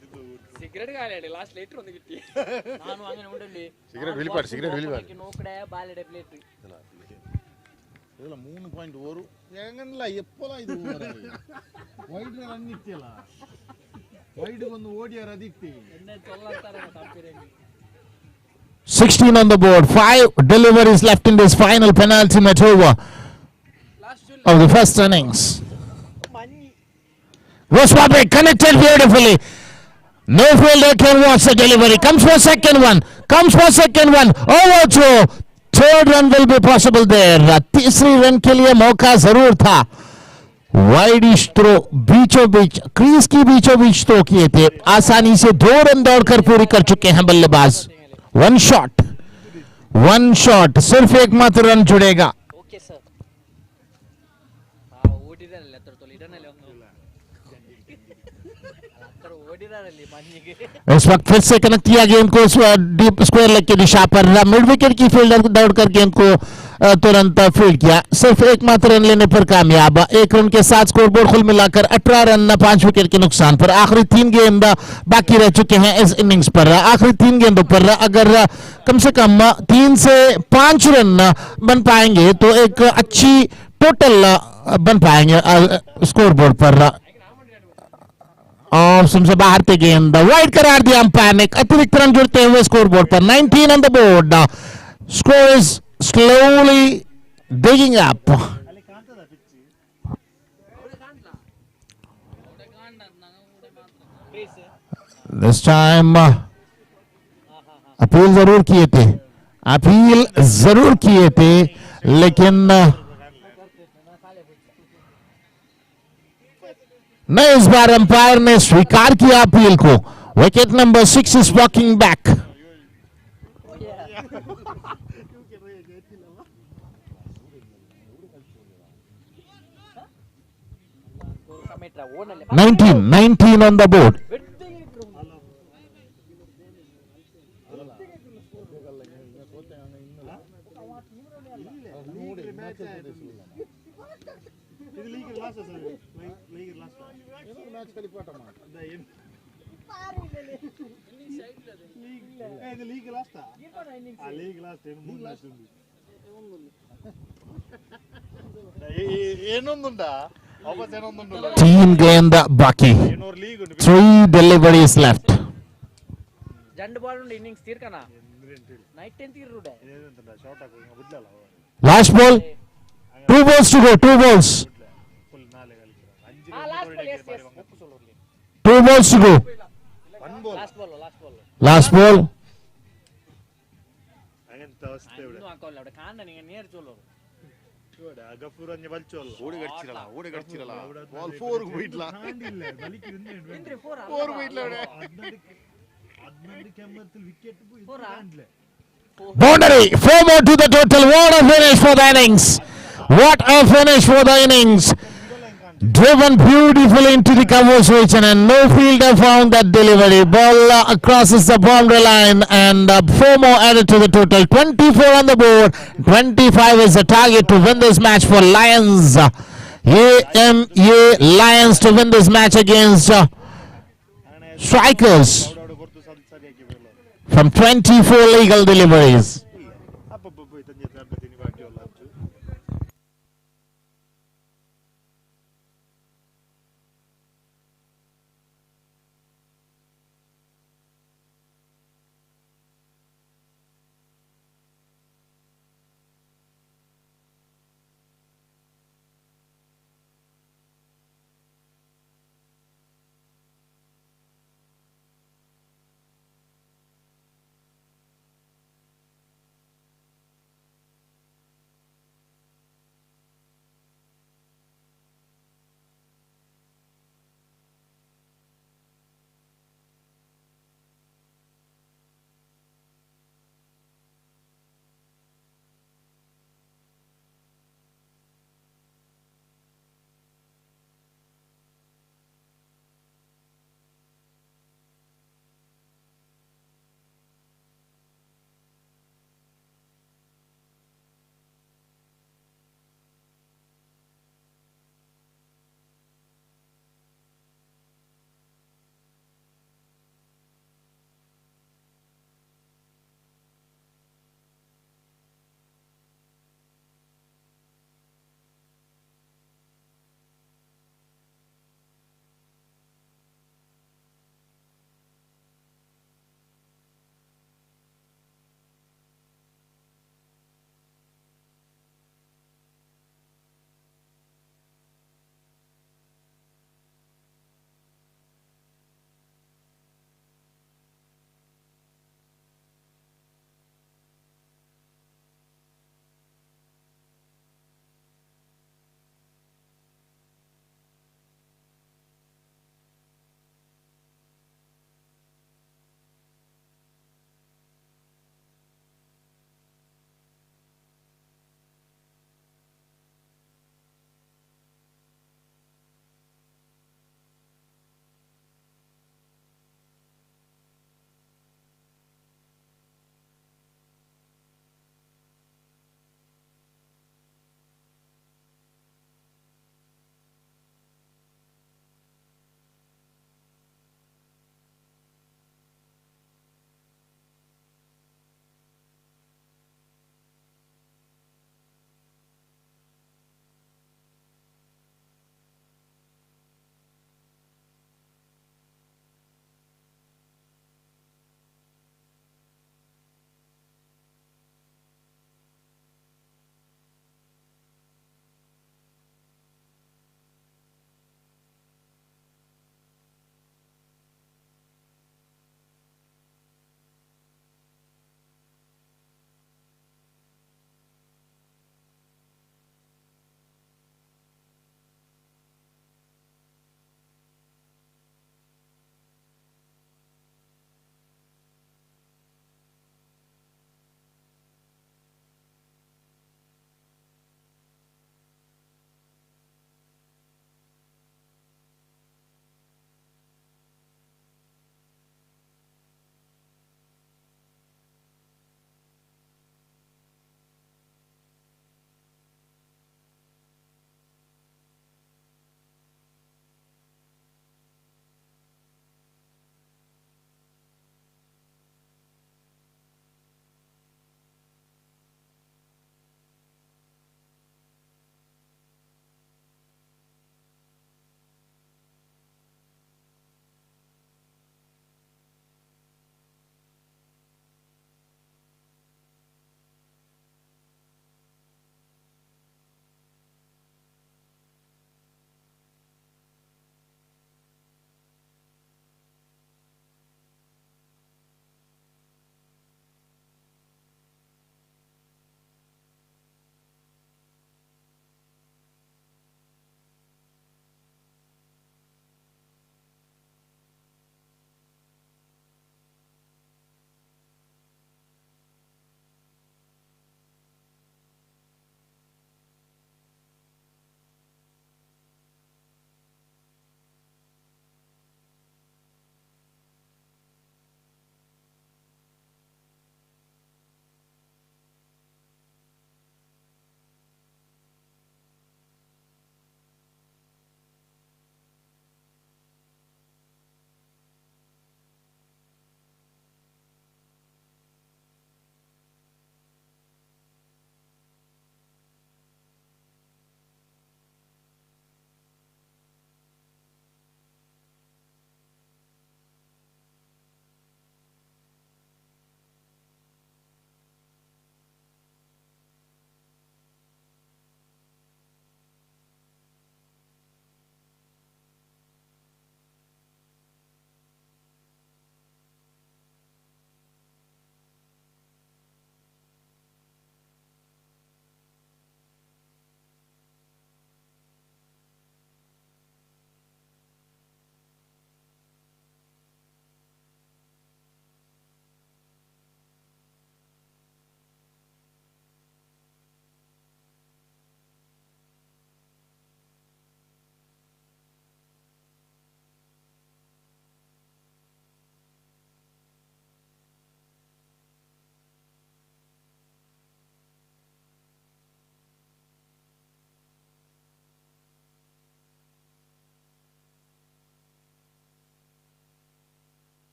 ಸಿಗರೇಟ್ ಗಾಲಿ ಲಾಸ್ಟ್ ಲೀಟರ್ ಒಂದು ಗಿಟ್ಟಿ ನಾನು ಹಂಗೆ ನೋಡಲಿ ಸಿಗರೇಟ್ ವಿಳಿಪಾಡು ನೋಕಡೆ ಬಾಲೆಡೆ ಪ್ಲೇಟ್ ಇದೆಲ್ಲ 3.1 ಹೆಂಗಲ್ಲ ಎಪ್ಪಲ ಇದು ವೈಡ್ ರನ್ ಇತ್ತಿಯಲ್ಲ ವೈಡ್ ಒಂದು ಓಡಿಯಾರ ಅದಿತ್ತಿ ಎಣ್ಣೆ ಚೊಲ್ಲಂತಾರೆ ತಪ್ಪಿರಂಗಿ 16 on the board. 5 deliveries left in this final penultimate over of the first innings. Roswabe connected beautifully. No fielder can watch the delivery. Comes for second one. Comes for second one. Over to third run will be possible there. तीसरी run के लिए मौका जरूर था. Widish throw बीचों बीच crease की बीचों बीच throw किए थे. आसानी से 2 रन दौड़कर पूरी कर चुके हैं बल्लेबाज. वन शॉट सिर्फ एकमात्र रन जुड़ेगा. ಓಕೆ ಸರ್ ಓಡಿದಾರಲ್ಲ ಹತ್ರ ತೊಲಿ ಇಡನಲ್ಲಿ ಒಂದು ಹತ್ರ ಓಡಿದಾರಲ್ಲಿ ಮನೆಗೆ इस वक्त फिर से कनेक्ट किया गेंद को डीप स्क्वायर लेग की दिशा पर. मिड विकेट की फील्डर दौड़कर गेंद को तुरंत फील्ड किया. सिर्फ एकमात्र रन लेने पर कामयाब. 1 रन के साथ स्कोरबोर्ड कुल मिलाकर 18 रन 5 विकेट के नुकसान पर. आखिरी 3 गेंद बाकी रह चुके हैं इस इनिंग्स पर. आखिरी 3 गेंदों पर अगर कम से कम 3 से 5 रन बन पाएंगे तो एक अच्छी टोटल बन पाएंगे स्कोरबोर्ड पर. और सबसे बाहर थे गेंद. वाइड करार दिया अंपायर ने. अतिरिक्त रन जुड़ते हुए स्कोरबोर्ड पर. 19 on the board. Score is slowly digging up. This time appeal जरूर किए थे लेकिन नहीं, इस बार अंपायर ने स्वीकार किया अपील को. Wicket number 6 is walking back. ಸಮೀಟ್ರ ಓನಲ್ಲಿ 19 on the board. ಇದು league last sir. League last match ಕಲಿಪಾಟ ಇದು ಲೀಗ್ ಲಾಸ್ಟ್ ಲೀಗ್ ಲಾಸ್ಟ್ ಏನೊಂದುಂಟಾ ವಾಪಸ್ ಏನೊಂದುಂಟು 3 गेंद बाकी. 3 deliveries left. ಜಂಡ್ ಬಾಲ್ ಉಂಡು ಇನ್ನಿಂಗ್ಸ್ ತೀರ್ಕನ ನೈಟ್ ಟೆನ್ ತೀರ್ರುಡೆ ಶಾರ್ಟ್ ಹಾಕಿ ಬಿಡ್ಲಲ್ಲ. Last ball. 2 balls to go. 2 balls. Full ನಾಲೆ ಕಲಿಸಿರ ಆ ಲಾಸ್ಟ್ ಬಾಲ್ ಎಸ್ ಎಸ್ ಒಪ್ಪು ಸೊಲ್ಲೋರ್ಲಿ 2 balls to go. Last ball Last ball. അങ്ങനത്തെ അവസ്ഥ ഇവിടെ. ಇನ್ನೂ ಹಾಕೋಲ್ಲ ಅವಡೆ ಕಾಂಡ ನಿಂಗೆ ನೇರ್ ಚೋಲೋರು ഇവിടെ ഗഫൂർ അഞ്ഞ വലിച്ചോല്ല ಓಡಿ ಗಡ್ಚಿರಲ್ಲ ಬಾಲ್ 4 ಹೋಯ್ಟ್ಲ താണ്ടില്ല വലിക്കിരുന്നു ಇಂದ್ರಿ 4 4 ಹೋಯ್ಟ್ಲ അവിടെ 11 ಕೆಮ್ಮത്തിൽ ವಿಕೆಟ್ പോയി താണ്ടില്ല. Boundary. 4 more to the total. What a finish for the innings. What a finish for the innings. Driven beautifully into the cover region and no fielder found that delivery. Ball crosses the boundary line and 4 more added to the total. 24 on the board. 25 is the target to win this match for Lions. AMA Lions to win this match against Strikers from 24 legal deliveries. അപ്പൊ പോയി തന്നെ തരത്തിന് ബാക്കിയുള്ള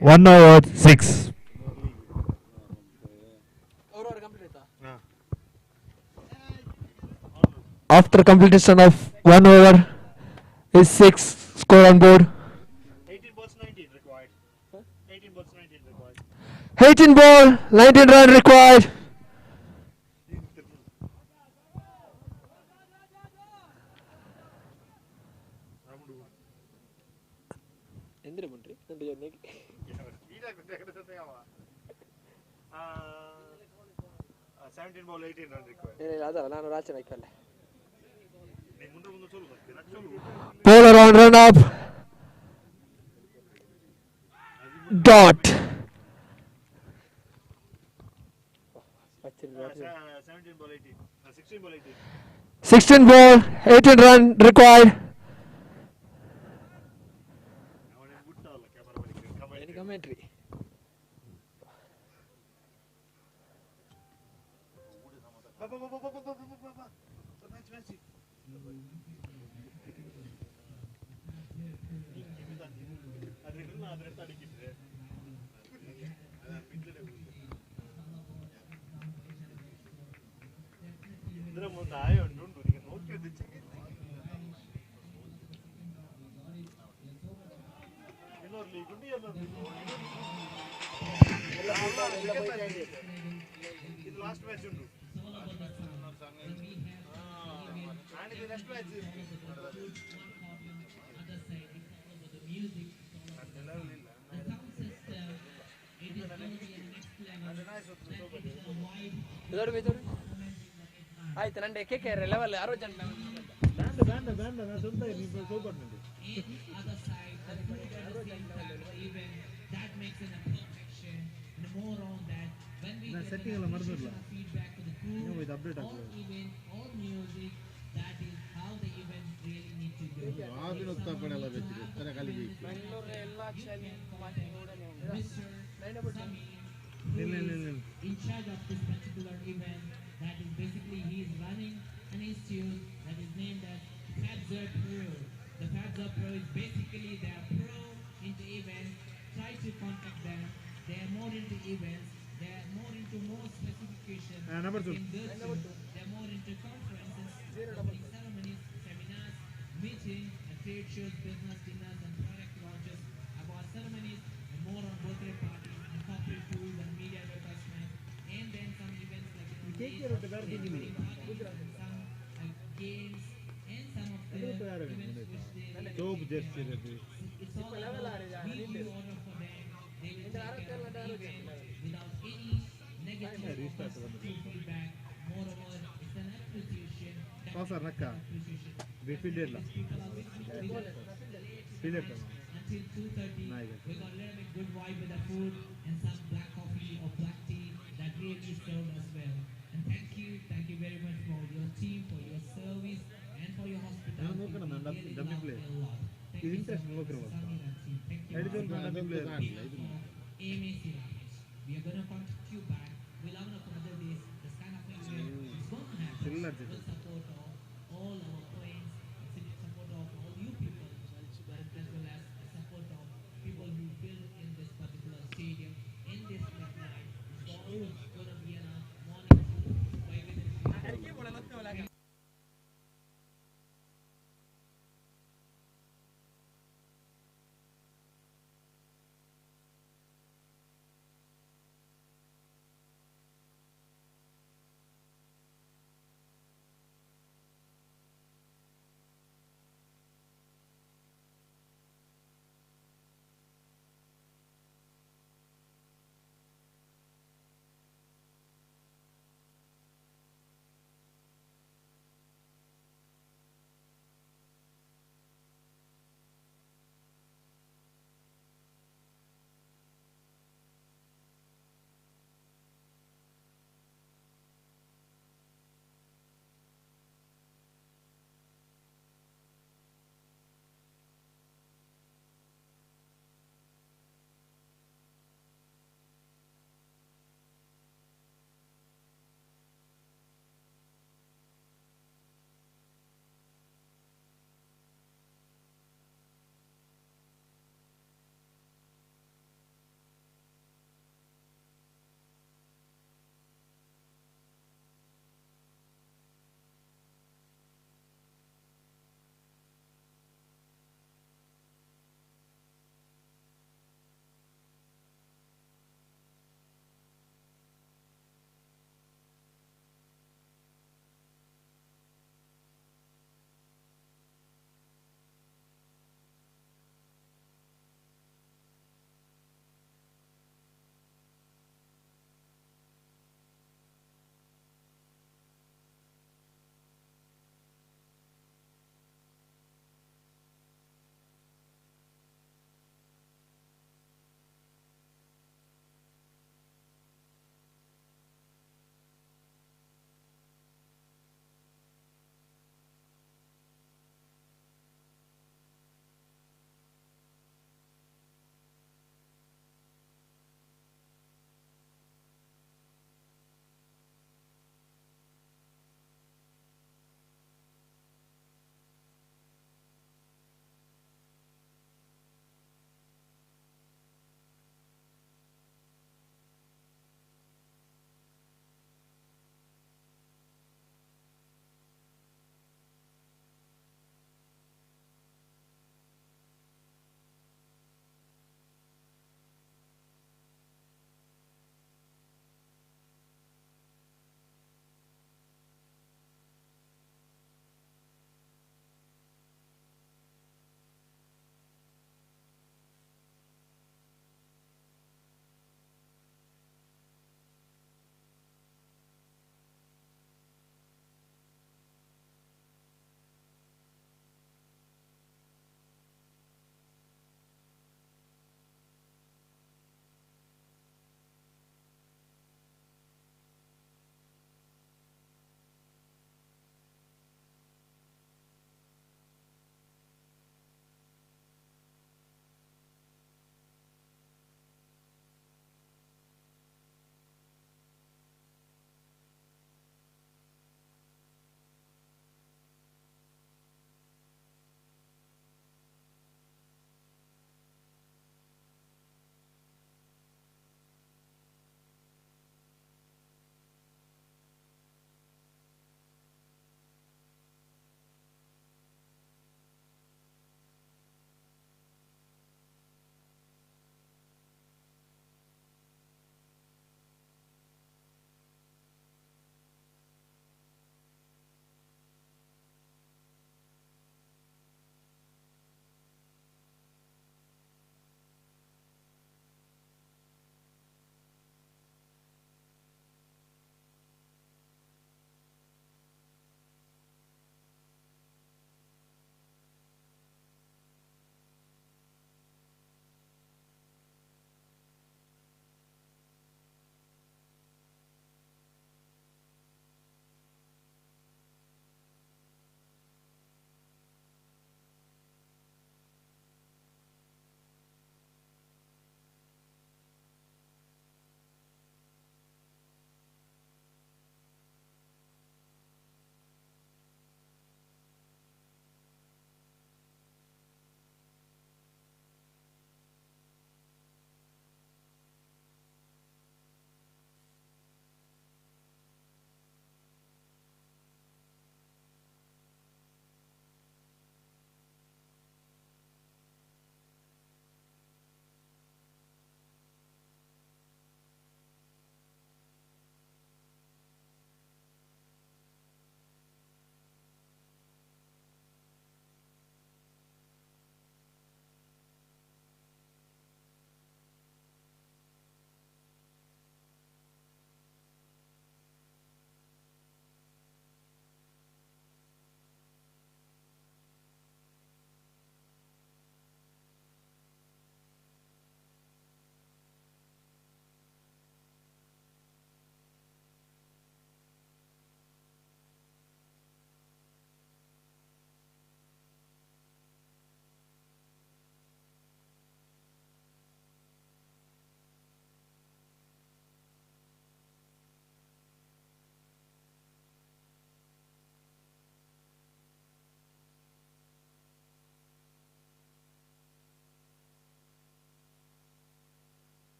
1 over 6. After completion of 1 over is 6 score on board. 18 balls 19 required. 18 balls 19 required. 18 ball, 19 run required. എന്തിനാ മുണ്ടി രണ്ട് ചെന്നൈക്ക് Uh, 17 ball 18 run required. അതല്ല ನಾನು ರಾಚನ ಇಕ್ಕಲ್ಲ Bowler on run up. Dot. 17 ball 18. 16 ball 18. 16 ball, 18 run required. എനിക്ക് കಮೆಂಟ್ರಿ ಇದರ ಮುಂದೆ ಆಯ ಉಂಟು ನಿಮಗೆ ನೋಡ್ತಿದ್ದೆ ಇನ್ನೊರ್ಲಿ ಗುಂಡಿ ಎಲ್ಲ ಇದು ಲಾಸ್ಟ್ ಮ್ಯಾಚ್ ಉಂಟು ನಾನಿದು ನೆಕ್ಸ್ಟ್ ಮ್ಯಾಚ್ ಆಯ್ತು ನಂಡೆ ಕೇಕೆ ಲೆವೆಲ್ 60 ಜನ ಬ್ಯಾಂಡ ನಾನು ಸ್ವಂತ ನೀವು ಸೂಪರ್ ನಂಡಿ ನಾನು ಸೆಟ್ಟಿಂಗ್ ಎಲ್ಲ ಮರೆದಿಲ್ಲ ನೀವು ಇದು ಅಪ್ಡೇಟ್ ಆಗ್ತದೆ ಆದಿನೊತ್ತಪಡೆಲ್ಲ ಬೇಕಿದೆ ತರ ಕಲಿಗೆ ಬೆಂಗಳೂರು ಎಲ್ಲ ಚಾಲಿ ಮಾತಿ ನೋಡನೆ in charge of this particular event. That is basically he is running an institute that is named as Fabzer Pro. The Fabzer Pro is basically they are pro into events. Try to contact them. They are more into events. They are more into more specifications. number two. In those two, they are more into conferences, opening ceremonies, seminars, meetings, trade shows, business dinners, and product launches. About ceremonies, and more on birthday parties, and corporate tools, and media advertisement, and then some events like some games, and some games, and some of the events which they Job jersey it's all about we will order for them. They will take care of the event without any negative or constructive feedback. Moreover, it's an appreciation. Sir, Nakka. People are until 2:30. We got a little bit good vibe with the food and some black coffee or black tea that really served us well. And thank you very much for your team, for your service, and for your hospitality. We really love it a lot. Thank you so much, Samir and team. Thank you. AMAC. We are going to contact you back. We'll have another days. This kind of event is going to happen. With support of all our friends, support of all you people, as well as the support of people who build in this particular stadium, in this midnight. It's all going to be in a morning by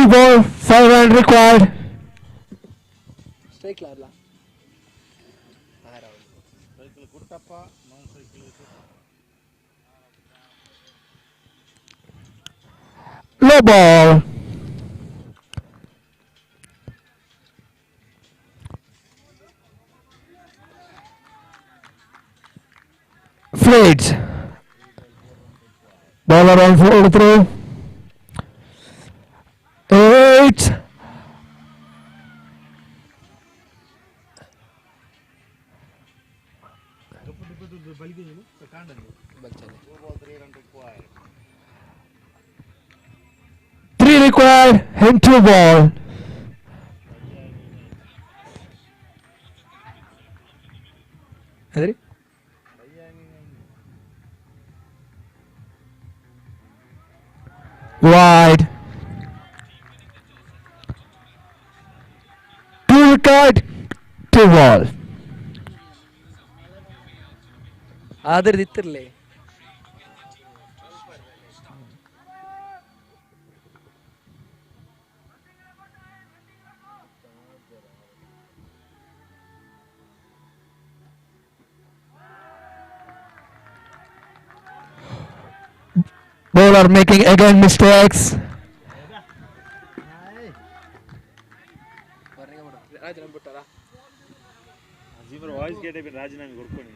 3 ball, 5 run required. Strike ಲಾರ್ಲ cycle Kuttappa ನಾನ್ cycle Low ball. Flight. Ball around for throw. 8. ಬಚ್ಚಲೆ 3 required and 2 ball. ಅದ್ರಿ Wide. 2 required, 2 ball. ಆದ್ರದ್ದು ಇತ್ತಿರ್ಲಿ Bowler making again mistakes. ರಾಜನ ಬಿಟ್ಟಾರ ಅಜೀವರ voice ಕೇಟೇ ರಾಜೀನಾಮೆ ಕೊಡ್ಕೊಂಡು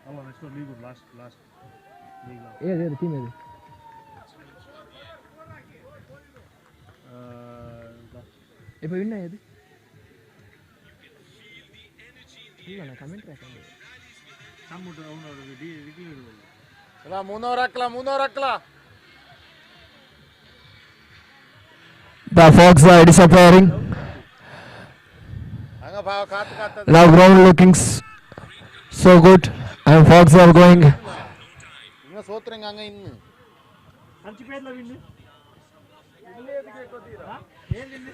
ಅಲ್ಲ next league last ಏದು team ಏದು இப்போ என்ன ஏது ಇಲ್ಲ ನಾ ಕಮೆಂಟ್ ಹಾಕಂಡೆ ಸಮ್ಮುಟ ಅವನೋಡ ವಿಕಿ ಇಡುವಲ್ಲ ಅಲ್ಲ 300 ಹಾಕ್ಲಾ The Fox are disappearing. ಹಂಗ ಭಾವ ಕಾತ್ Now ground looking so good and Fox are going. ಹಿಂಗ ಸೋತ್ರಂಗ ಹಂಗ ಇನ್ನು ಹಂಚಿಪೇರ್ಲ ವಿನ್ನು ಏನ್ win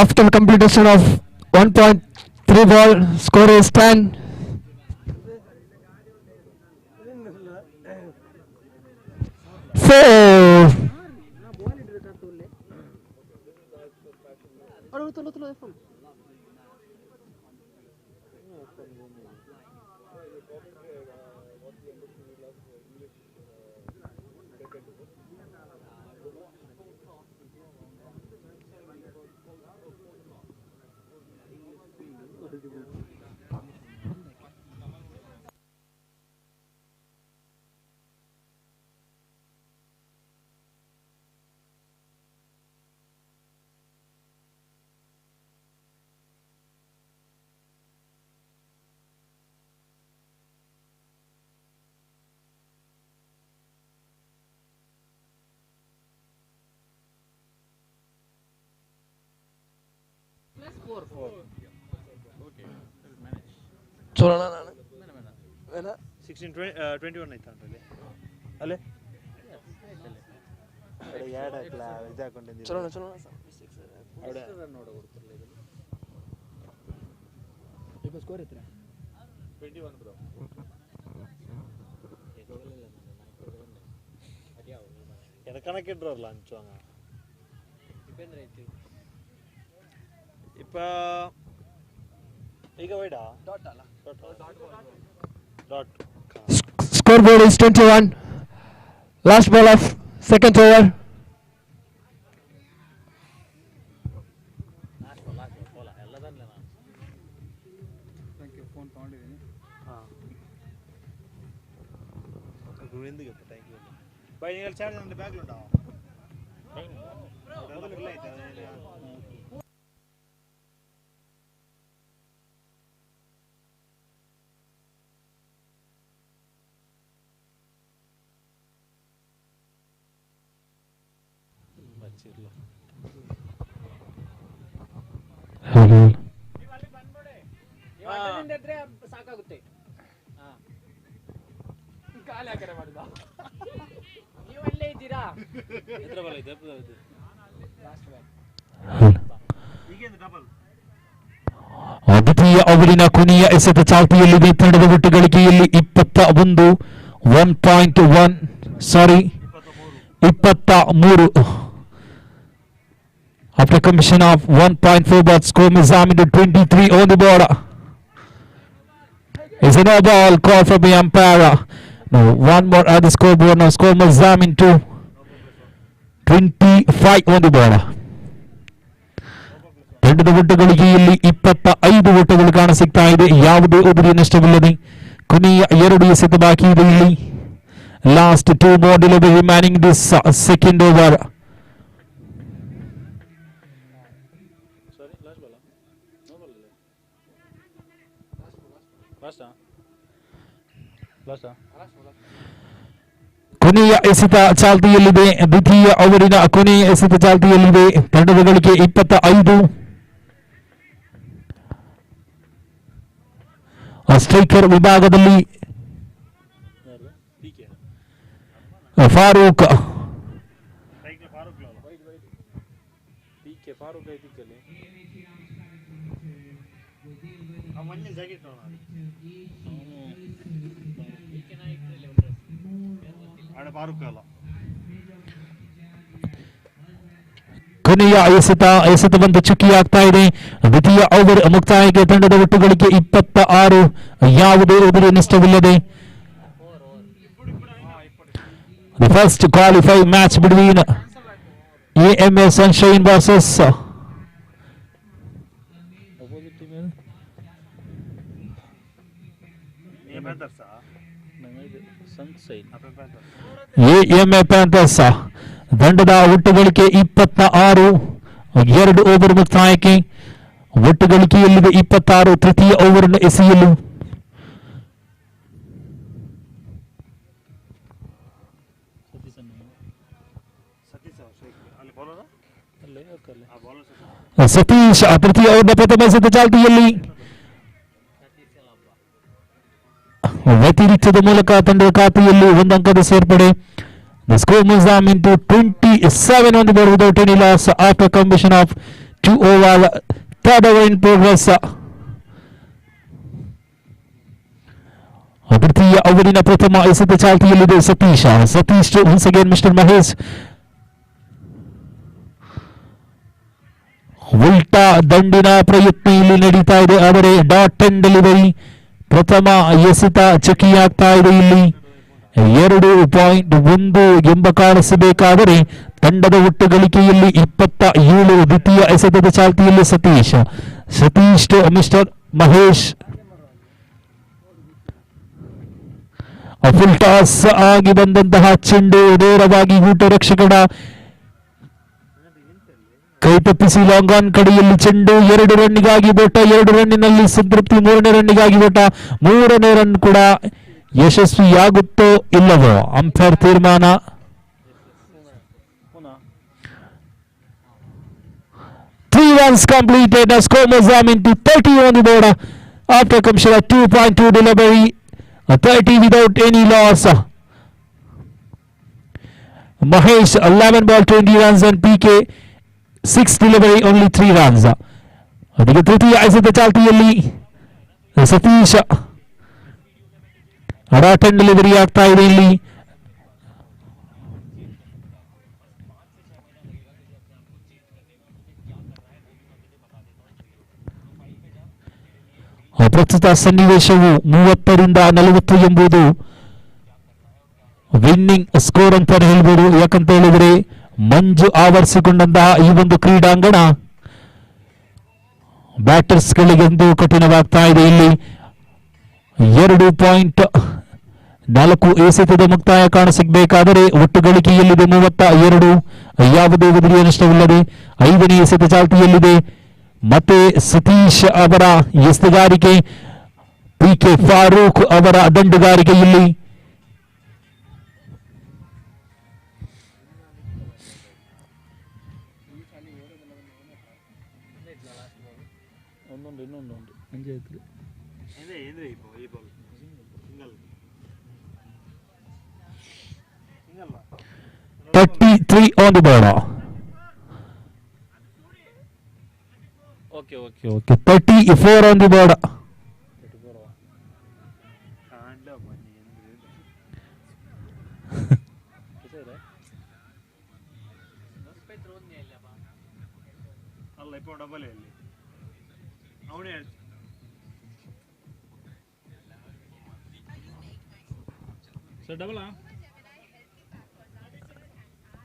After completion of 1.3 ball, score is 10. 4. ಚಲೋಣ ನಾನು 16 21 ಆಯ್ತಾ ಅಂತಲ್ಲಿ ಅಲ್ಲೇ ಎರಡು ಹಾಕ್ಲಾ ಇದು ಹಾಕೊಂಡಿದ್ದೀನಿ ಚಲೋಣ ಚಲೋಣ ಈಗ ಸ್ಕೋರ್ ಐತ್ರಿ 21 ಬ್ರೋ எனக்கணக்கிட்டுறல அனுப்பிச்சுவாங்க இப்போ ಈಗ ವೈಡಾ ಡಾಟ್ ಅಲ್ಲ dot Scoreboard is 21. Last ball of second over. Phone ತಗೊಂಡಿದ್ದೀನಿ ಹಾಂ ಗೋವಿಂದಿಗೆ ಥ್ಯಾಂಕ್ ಯು ಬೈ നിങ്ങൾ ചാർജ് എൻ്റെ ബാഗിലുണ്ടോ ഇല്ല ആയിട്ടാ ಸಾಕಾಗುತ್ತೆ ಕಾಲ ಯಾಕರೆ ಮಾಡಿದ ನೀವು ಅಲ್ಲೇ ಇದ್ದೀರಾ ಎತ್ರ ಬಲ ಇದೆ ಲಾಸ್ಟ್ ಬ್ಯಾಕ್ ಈಗೇನು ಡಬಲ್ ದ್ವಿತೀಯ ಅವರಿನ ಕೊನೆಯ ಎಸೆತ ಚಾಲ್ತಿಯಲ್ಲಿದೆ. ತಂಡದ ಒಟ್ಟು ಗಳಿಕೆಯಲ್ಲಿ 21 1.1 ಸಾರಿ 23. After completion of 1.4 but score Mizam into 23 on the board. Is a no ball call from the umpire. No, one more at the scoreboard. Now score Mizam into 25 on the board. ತಂಡದ ಒಟ್ಟು ಗಳಿಕೆಯಲ್ಲಿ 25 ಓಟಗಳು ಕಾಣಸಿಗ್ತಾ ಇದೆ. ಯಾವುದೇ over ನಷ್ಟವಿಲ್ಲದೆ ಕೊನೆಯ 2 ಎಸೆತ ಬಾಕಿ ಇದೆ ಇಲ್ಲಿ. Last 2 more delivery remaining this second over. ಕೊನೆಯ ಎಸೆತ ಚಾಲ್ತಿಯಲ್ಲಿದೆ. ದ್ವಿತೀಯ ಅವರಿನ ಕೊನೆಯ ಎಸೆತ ಚಾಲ್ತಿಯಲ್ಲಿದೆ. ತಂಡದ ಗಳಿಕೆ 25. ಸ್ಟ್ರೈಕರ್ ವಿಭಾಗದಲ್ಲಿ ಫಾರೂಕ್ ಕೊನೆಯ ಎಸೆತವಂತ ಚುಕ್ಕಿಯಾಗ್ತಾ ಇದೆ. ದ್ವಿತೀಯ ಓವರ್ ಮುಕ್ತಾಯಕ್ಕೆ ತಂಡದ ಒಟ್ಟು ಗಳಿಕೆ 26. ಯಾವುದೇ over ನಷ್ಟವಿಲ್ಲದೆ the first qualified match between AMA Sunshine versus AMA Panthers. ತಂಡದ ಒಟ್ಟು ಗಳಿಕೆ 26. 2 ಓವರ್ ಮುಕ್ತಾಯಕ್ಕೆ ಒಟ್ಟು ಗಳಿಕೆಯಲ್ಲಿದೆ 26. ತೃತೀಯ ಓವರ್ ಅನ್ನು ಎಸೆಯಲು ಸತೀಶ್ ತೃತೀಯ ಓವರ್ನ ಪ್ರಥಮ ಎಸೆತ ಚಾಲ್ತಿಯಲ್ಲಿ ವ್ಯತಿರಿಕ್ತದ ಮೂಲಕ ತಂಡದ ಖಾತೆಯಲ್ಲಿ 1 ಅಂಕದ ಸೇರ್ಪಡೆ. The score moves them into 27 on the board without any loss after completion of 2 over, third over in progress. ತೃತೀಯ ಅವರಿನ ಪ್ರಥಮ ಎಸೆತ ಚಾಲ್ತಿಯಲ್ಲಿದೆ Satish to once again mister Mahesh. ಉಲ್ಟಾ ದಂಡಿನ ಪ್ರಯತ್ನ ಇಲ್ಲಿ ನಡೀತಾ ಇದೆ, ಆದರೆ ಡಾಟ್ ಅಂಡ್ ಡೆಲಿವರಿ ಪ್ರಥಮ ಎಸೆತ ಚಕಿಯಾಗ್ತಾ ಇದೆ. ಇಲ್ಲಿ 2.1 ಎಂಬ ಕಾಣಿಸಬೇಕಾದರೆ ತಂಡದ ಒಟ್ಟು ಗಳಿಕೆಯಲ್ಲಿ 27. ದ್ವಿತೀಯ ಎಸೆತದ ಚಾಲ್ತಿಯಲ್ಲಿ Satish to mister Mahesh. Full toss ಆಗಿ ಬಂದಂತಹ ಚೆಂಡು ನೇರವಾಗಿ ಊಟ ರಕ್ಷಕನ ಕೈ ತಪ್ಪಿಸಿ ಲಾಂಗ್ ಆನ್ ಕಡೆಯಲ್ಲಿ ಚೆಂಡು 2 ರನ್ನಿಗಾಗಿ ಓಟ. 2 ರನ್ನಿನಲ್ಲಿ ಸಂತೃಪ್ತಿ. 3ನೇ ರನ್ನಿಗಾಗಿ ಓಟ. 3ನೇ ರನ್ ಕೂಡ ಯಶಸ್ವಿಯಾಗುತ್ತೋ ಇಲ್ಲವೋ ಅಂಪೈರ್ ತೀರ್ಮಾನ. Three runs completed. Score Mozambique to 30 on the board after Kamshara 2.2 delivery. 30 without any loss. Mahesh 11 ball 20 runs and PK 6 delivery only 3 runs. ಅದಕ್ಕೆ ತೃತೀಯ ಎಸೆತ ಚಾಲ್ತಿಯಲ್ಲಿ ಸತೀಶ್ ಡಾಟ್ ಅಂಡ್ ಡೆಲಿವರಿ ಆಗ್ತಾ ಇದೆ. ಇಲ್ಲಿ ಪ್ರಸ್ತುತ ಸನ್ನಿವೇಶವು 30ರಿಂದ 40 ಎಂಬುದು ವಿನ್ನಿಂಗ್ ಸ್ಕೋರ್ ಅಂತ ಹೇಳ್ಬೋದು. ಯಾಕಂತ ಹೇಳಿದ್ರೆ ಮಂಜು ಆವರಿಸಿಕೊಂಡಂತಹ ಈ ಒಂದು ಕ್ರೀಡಾಂಗಣ ಬ್ಯಾಟರ್ಸ್ಗಳಿಗೆಂದು ಕಠಿಣವಾಗ್ತಾ ಇದೆ. ಇಲ್ಲಿ 2.4 ಎಸೆತದ ಮುಕ್ತಾಯ ಕಾಣಸಿಗಬೇಕಾದರೆ ಒಟ್ಟು ಗಳಿಕೆಯಲ್ಲಿದೆ 32. ಯಾವುದೇ ಬದಲಿಯ ನಷ್ಟವಿಲ್ಲದೆ 5ನೇ ಎಸೆತ ಚಾಲ್ತಿಯಲ್ಲಿದೆ. ಮತ್ತೆ ಸತೀಶ್ ಅವರ ಎಸೆತಗಾರಿಕೆ, PK ಫಾರೂಕ್ ಅವರ ದಂಡುಗಾರಿಕೆ. ಇಲ್ಲಿ $33 on the board. Okay. 34 on the board.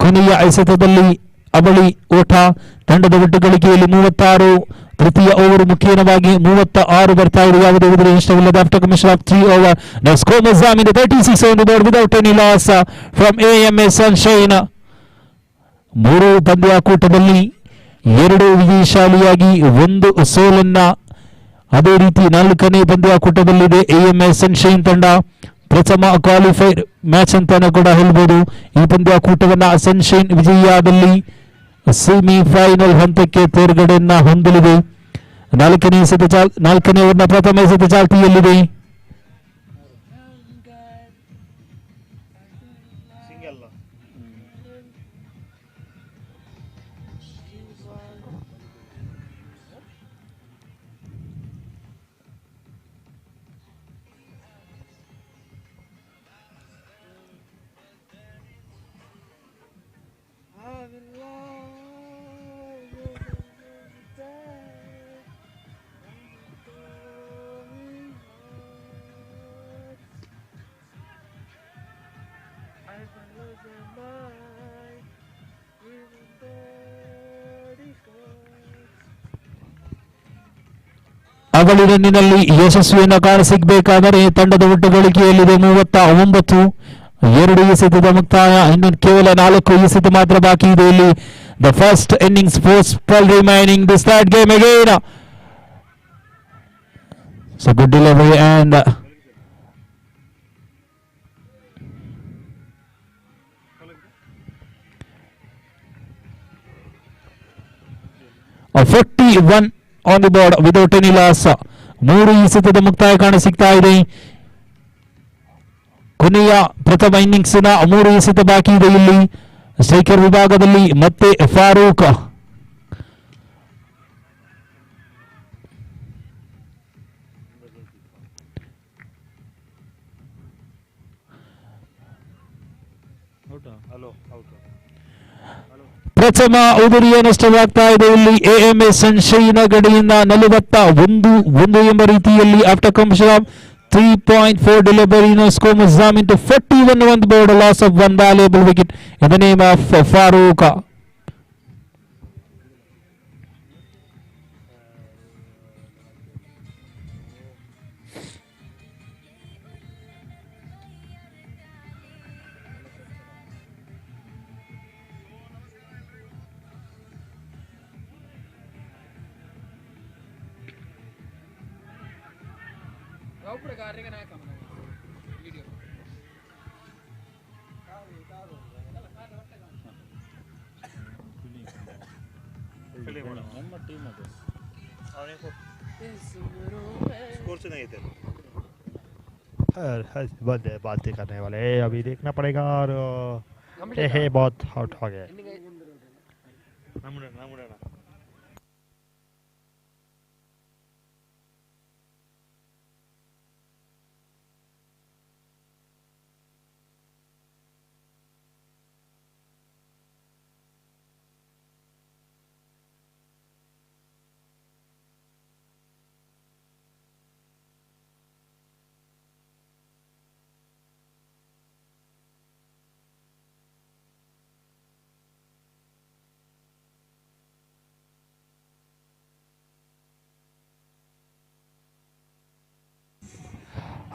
ಕೊನೆಯ ಎಸೆತದಲ್ಲಿ ಅವಳಿ ಓಟ. ತಂಡದ ಒಟ್ಟು ಗಳಿಕೆಯಲ್ಲಿ 36. ತೃತೀಯ ಓವರ್ ಮುಖ್ಯವಾಗಿ 36 ಬರ್ತಾ ಇದೆ. ಯಾವುದೇ ಬದಲಿ ನಷ್ಟವಿಲ್ಲದ after commission of 3 over. Now score Mozambique 36 on the board without any loss from AMA Sunshine. 3 ಪಂದ್ಯಾಕೂಟದಲ್ಲಿ 2 ವಿಜಯಶಾಲಿಯಾಗಿ 1 ಸೋಲನ್ನ, ಅದೇ ರೀತಿ 4ನೇ ಪಂದ್ಯಾಕೂಟದಲ್ಲಿದೆ AMA Sunshine ತಂಡ. ಪ್ರಥಮ ಕ್ವಾಲಿಫೈಡ್ ಮ್ಯಾಚ್ ಅಂತಾನೆ ಕೂಡ ಹೇಳ್ಬೋದು. ಈ ಪಂದ್ಯಾಕೂಟವನ್ನ ಸನ್ಶೈನ್ ವಿಜಯಾದಲ್ಲಿ ಸೆಮಿಫೈನಲ್ ಹಂತಕ್ಕೆ ತೇರ್ಗಡೆಯನ್ನ ಹೊಂದಲಿದೆ. 4ನೇ ಓವರ್ನ ಪ್ರಥಮ ಎಸೆತ ಚಾಲ್ತಿಯಲ್ಲಿದೆ. ಅವಳಿ ರನ್ನಿನಲ್ಲಿ ಯಶಸ್ವಿಯನ್ನು ಕಾಣಸಿಗಬೇಕಾದರೆ ತಂಡದ ಒಟ್ಟು ಗಳಿಕೆಯಲ್ಲಿದೆ 39. 2 ಎಸೆತದ ಮುಕ್ತಾಯ, ಇನ್ನು ಕೇವಲ 4 ಎಸೆತ ಮಾತ್ರ ಬಾಕಿ ಇದೆ. ಇಲ್ಲಿ the first innings 4 spell remaining this third game again. So good delivery and a 41 on the board without any loss. 3 ಎಸೆತದ ಮುಕ್ತಾಯ ಕಾಣಸಿಗ್ತಾ ಇದೆ. ಕೊನೆಯ ಪ್ರಥಮ ಇನ್ನಿಂಗ್ಸ್ನ 3 ಎಸೆತ ಬಾಕಿ ಇದೆ. ಇಲ್ಲಿ ಸ್ಟ್ರೈಕರ್ ವಿಭಾಗದಲ್ಲಿ ಮತ್ತೆ ಫಾರೂಕ್ ಪ್ರಥಮ ಉದುರಿಯ ನಷ್ಟವಾಗ್ತಾ ಇದೆ ಇಲ್ಲಿ ಎಎಂಎ ಸನ್ಶೈನ ಗಡಿಯಿಂದ 41 ಎಂಬ ರೀತಿಯಲ್ಲಿ after completion of 3.4 delivery no score moves Zam into 41 on the board, a loss of one valuable wicket in the name of Farouk. बहुत बातें करने वाले अभी देखना पड़ेगा और हे बहुत आउट हो गया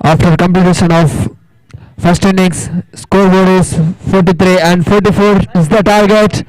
After completion of first innings, scoreboard is 43 and 44 is the target.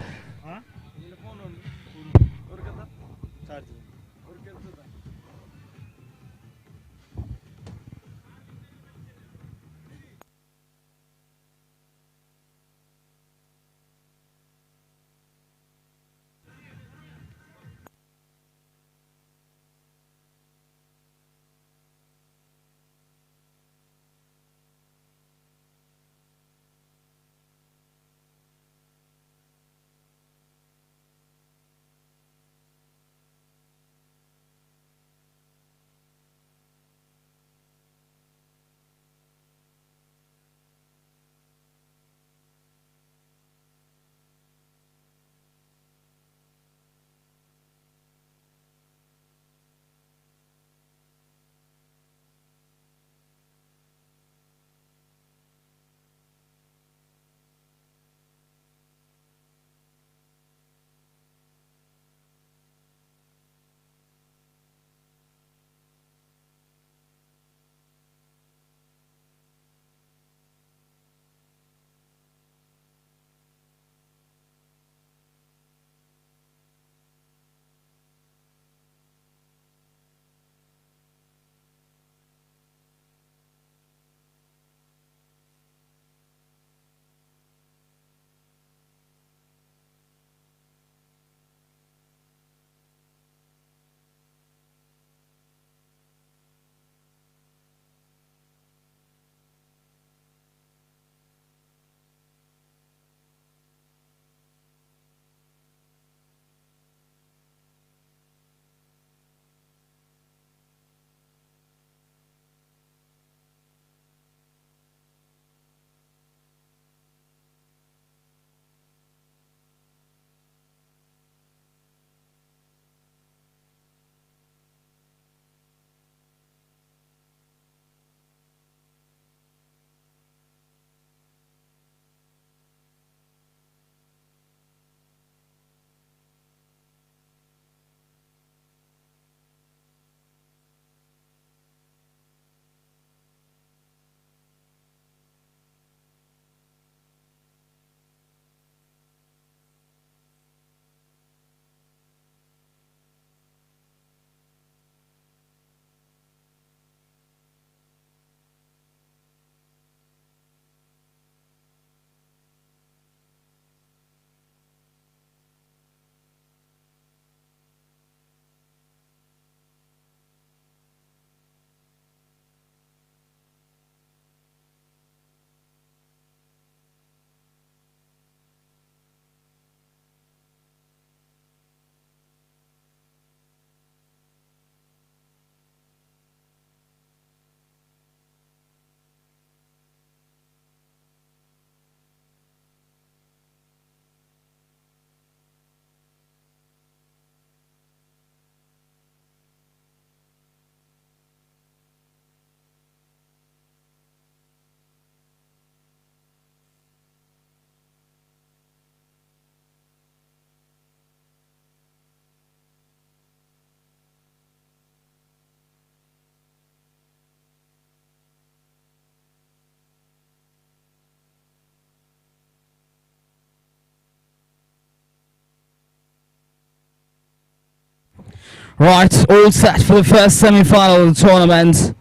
Right, all set for the first semi-final of the tournament.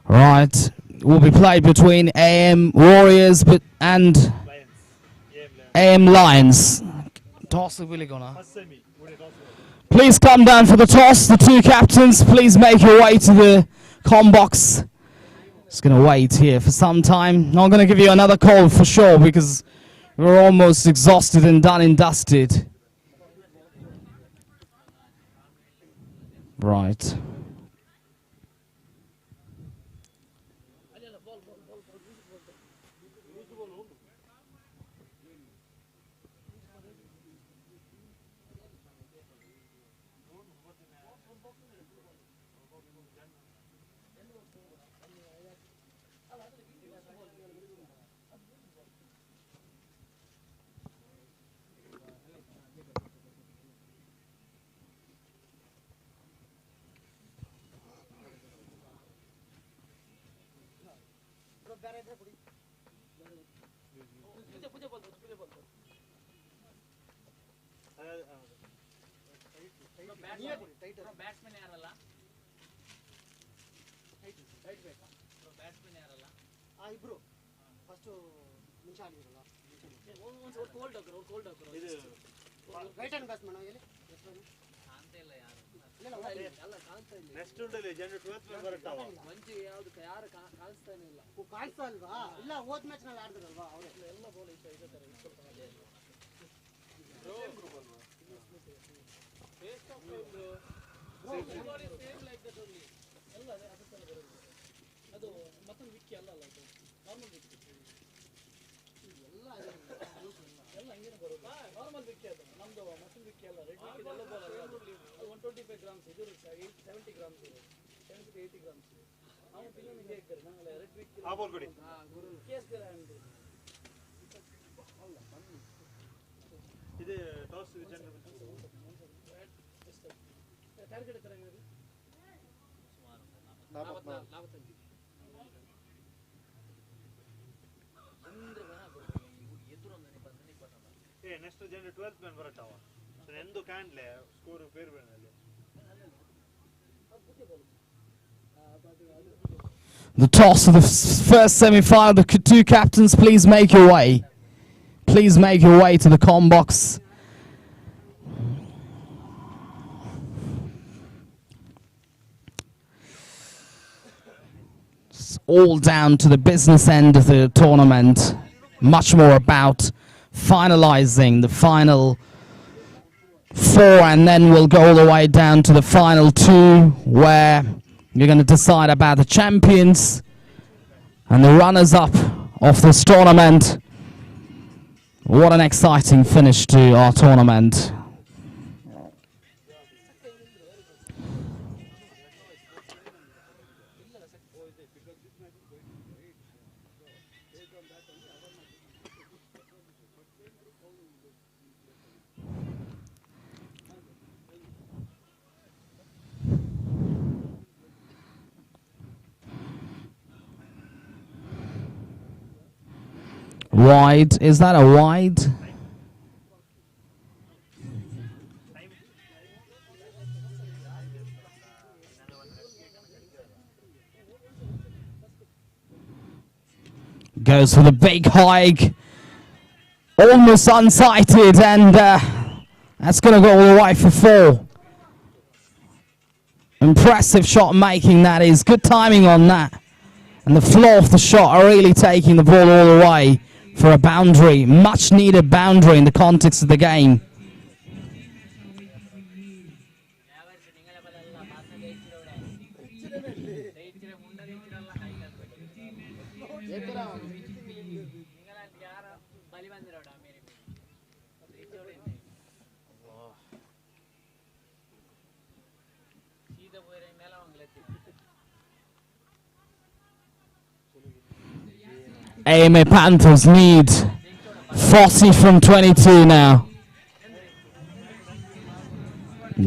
Right, will be played between AM Warriors and AM Lions. Toss is really gonna. Please come down for the toss. The two captains, please make your way to the comm box. Just gonna wait here for some time. Not gonna give you another call for sure because we're almost exhausted and done and dusted. Right. Batsman ಯಾರಲ್ಲ batsman ಯಾರಲ್ಲ ಇಬ್ರು first ನಿಮಿಷ ಆಗಿರಲ್ಲ cold ಹಾಕರು ಇದು right hand batsman ಕಾಣ್ತಾ ಇಲ್ಲ ಯಾರು ಅಲ್ಲ ಕಾಣ್ತಾ ಇಲ್ಲ ನೆಕ್ಸ್ಟ್ ಉಂಟಲ್ಲಿ ಜನರು 12th ಮೆಂಬರ್ ಬರುತ್ತಾವ ಮಂಜು ಯಾವುದು ಯಾರು ಕಾಣಿಸ್ತಾನೆ ಇಲ್ಲ ಕಾಣಿಸ್ತಾ ಇಲ್ವಾ ಇಲ್ಲ ಹೋದ ಮ್ಯಾಚ್ ನಲ್ಲಿ ಆಡಿದ್ರಲ್ವಾ ಅವರು ಎಲ್ಲ ಬೋಲ್ ಇದೇ ತರ ಅದು ಮತ್ತೊಂದು ವಿಕ್ಕಿ ಅಲ್ಲ ಅದು ನಾರ್ಮಲ್ ವಿಕ್ಕಿ ಎಲ್ಲ ಹಂಗೇನೆ ಬರುತ್ತೆ ನಾರ್ಮಲ್ ವಿಕ್ಕಿ ಅದು ನಮ್ದು ಮತ್ತೊಂದು ವಿಕ್ಕಿ ಅಲ್ಲ ರೆಡ್ ವಿಕ್ಕಿ ಎಲ್ಲ ಬಾಲ್ ಅಲ್ಲ ಅದು 125 ಗ್ರಾಮ್ಸ್ ಇದು 70 ಗ್ರಾಮ್ಸ್ ಇದೆ 70 to 80 ಗ್ರಾಮ್ಸ್ ಇದೆ ನಾವು ಪಿಲ್ಲನ್ನು ಹೇಗ್ತಾರೆ ನಂಗೆ ರೆಡ್ ವಿಕ್ಕಿ ಆ ಬಾಲ್ ಕೊಡಿ ಕೇಸ್ ಬೇರೆ ಅಂತೆ ಅಲ್ಲ ಇದು ಟಾಸ್ ಜನರು ಟಾರ್ಗೆಟ್ ತರ ಇದೆ ಸುಮಾರು 45 ನೆಕ್ಸ್ಟ್ ಜನರು 12th ಮೆಂಬರ್ ಬರುತ್ತಾವ ಸೊ ಎಂದು ಕಾಣ್ಲೆ ಸ್ಕೋರ್ ಬೇರೆ ಬೇರೆ The toss of the first semi-final. The two captains, please make your way. Please make your way to the comm box. It's all down to the business end of the tournament. Much more about finalizing the final four, and then we'll go all the way down to the final two, where you're going to decide about the champions and the runners-up of this tournament. What an exciting finish to our tournament. Wide. Is that a wide? Goes for the big hike. Almost unsighted, and that's going to go all the way for 4. Impressive shot making, that is. Good timing on that. And the flow of the shot are really taking the ball all the way for a boundary. Much needed boundary in the context of the game. AMA Panthers need 40 from 22 now.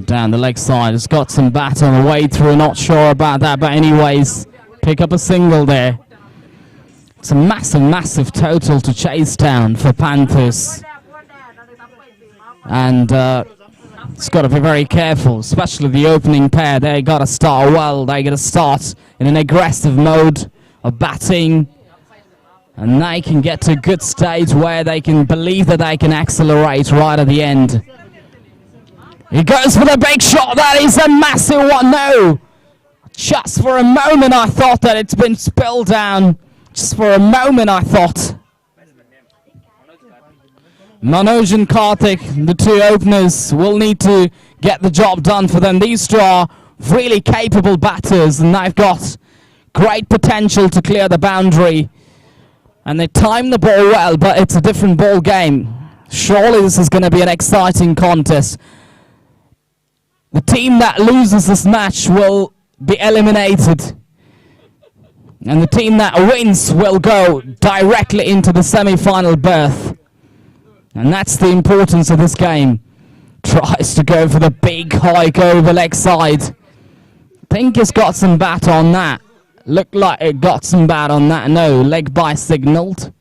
Down the leg side, has got some bat on the way through, not sure about that, but anyways, pick up a single there. It's a massive total to chase down for Panthers. And It's got to be very careful, especially the opening pair. They got to start well. They got to start in an aggressive mode of batting. And they can get to a good stage where they can believe that they can accelerate right at the end. He goes for the big shot. That is a massive one. No. Just for a moment I thought that it's been spilled down. Just for a moment I thought. Manoj and Karthik, the two openers, will need to get the job done for them. These two are really capable batters and they've got great potential to clear the boundary. And they time the ball well, but it's a different ball game. Surely this is going to be an exciting contest. The team that loses this match will be eliminated. And the team that wins will go directly into the semi-final berth. And that's the importance of this game. Tries to go for the big hike over leg side. Think it's got some bat on that. Looked like it got some bat on that. No, leg by signalled.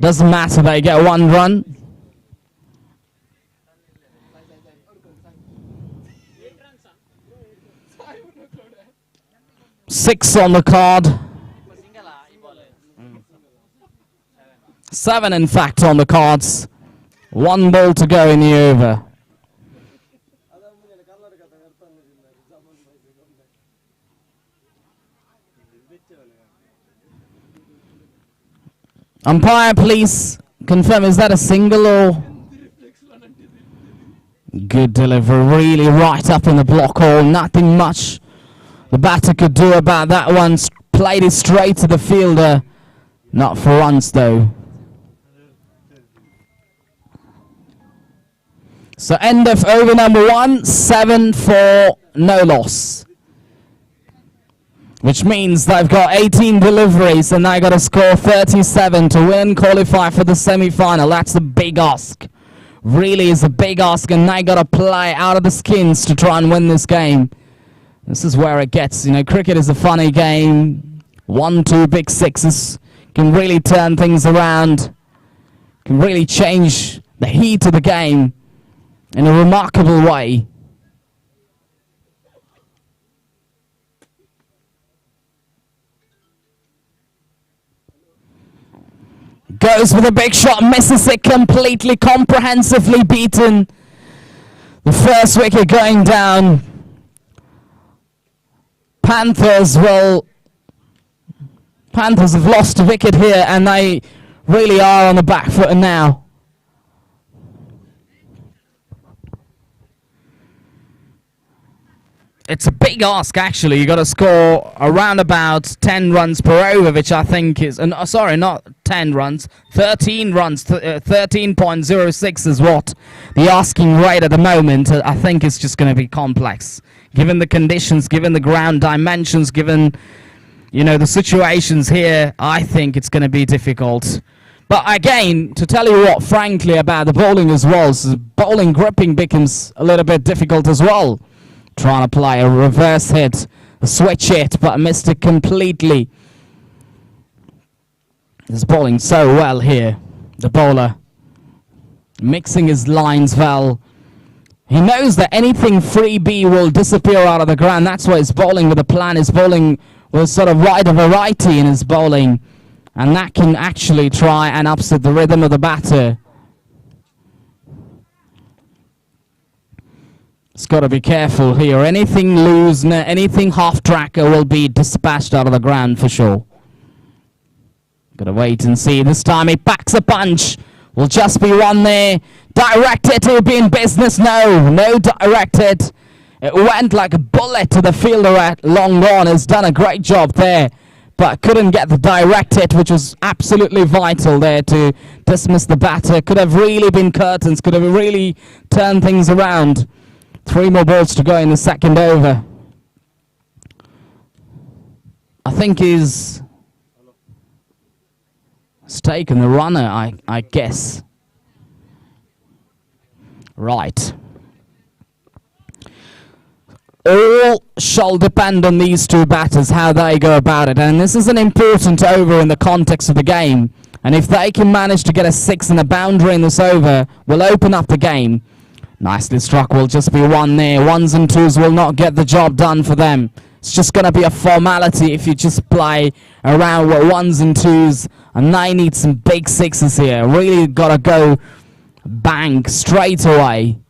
Doesn't matter, they get one run. Six on the card. 7 in fact on the cards. 1 ball to go in the over. Umpire, please confirm, is that a single or? Good delivery, really right up in the block hole. Nothing much the batter could do about that one. Played it straight to the fielder. Not for runs though. So end of over number 1, 7 for no loss. Which means they've got 18 deliveries and they got to score 37 to win and qualify for the semi-final. That's a big ask. Really is a big ask, and they got to play out of the skins to try and win this game. This is where it gets, you know, cricket is a funny game. 1, 2 big sixes can really turn things around, can really change the heat of the game in a remarkable way. Goes with a big shot, misses it completely, comprehensively beaten. The first wicket going down. Panthers have lost a wicket here and they really are on the back foot now. It's a big ask, actually. You got to score around about 10 runs per over, which I think is... sorry, not 10 runs. 13 runs. 13.06 is what the asking rate at the moment. I think it's just going to be complex. Given the conditions, given the ground dimensions, given, you know, the situations here, I think it's going to be difficult. But again, to tell you what, frankly, about the bowling as well, so bowling gripping becomes a little bit difficult as well. Trying to play a reverse hit, a switch hit, but missed it completely. He's bowling so well here, the bowler. Mixing his lines well. He knows that anything freebie will disappear out of the ground. That's why he's bowling with a plan. He's bowling with a sort of wider variety in his bowling. And that can actually try and upset the rhythm of the batter. It's got to be careful here. Anything loose, anything half-tracker will be dispatched out of the ground for sure. Got to wait and see. This time he packs a punch. Will just be one there. Directed, he'll be in business. No directed. It went like a bullet to the fielder at long gone. Has done a great job there, but couldn't get the direct hit, which was absolutely vital there to dismiss the batter. Could have really been curtains. Could have really turned things around. 3 more balls to go in the second over. I think he's taken the runner, I guess. Right. All shall depend on these two batters, how they go about it. And this is an important over in the context of the game. And if they can manage to get a 6 and a boundary in this over, will open up the game. Nicely struck, will just be one there. Ones and twos will not get the job done for them. It's just going to be a formality if you just play around with ones and twos. And they need some big sixes here. Really got to go bang straight away.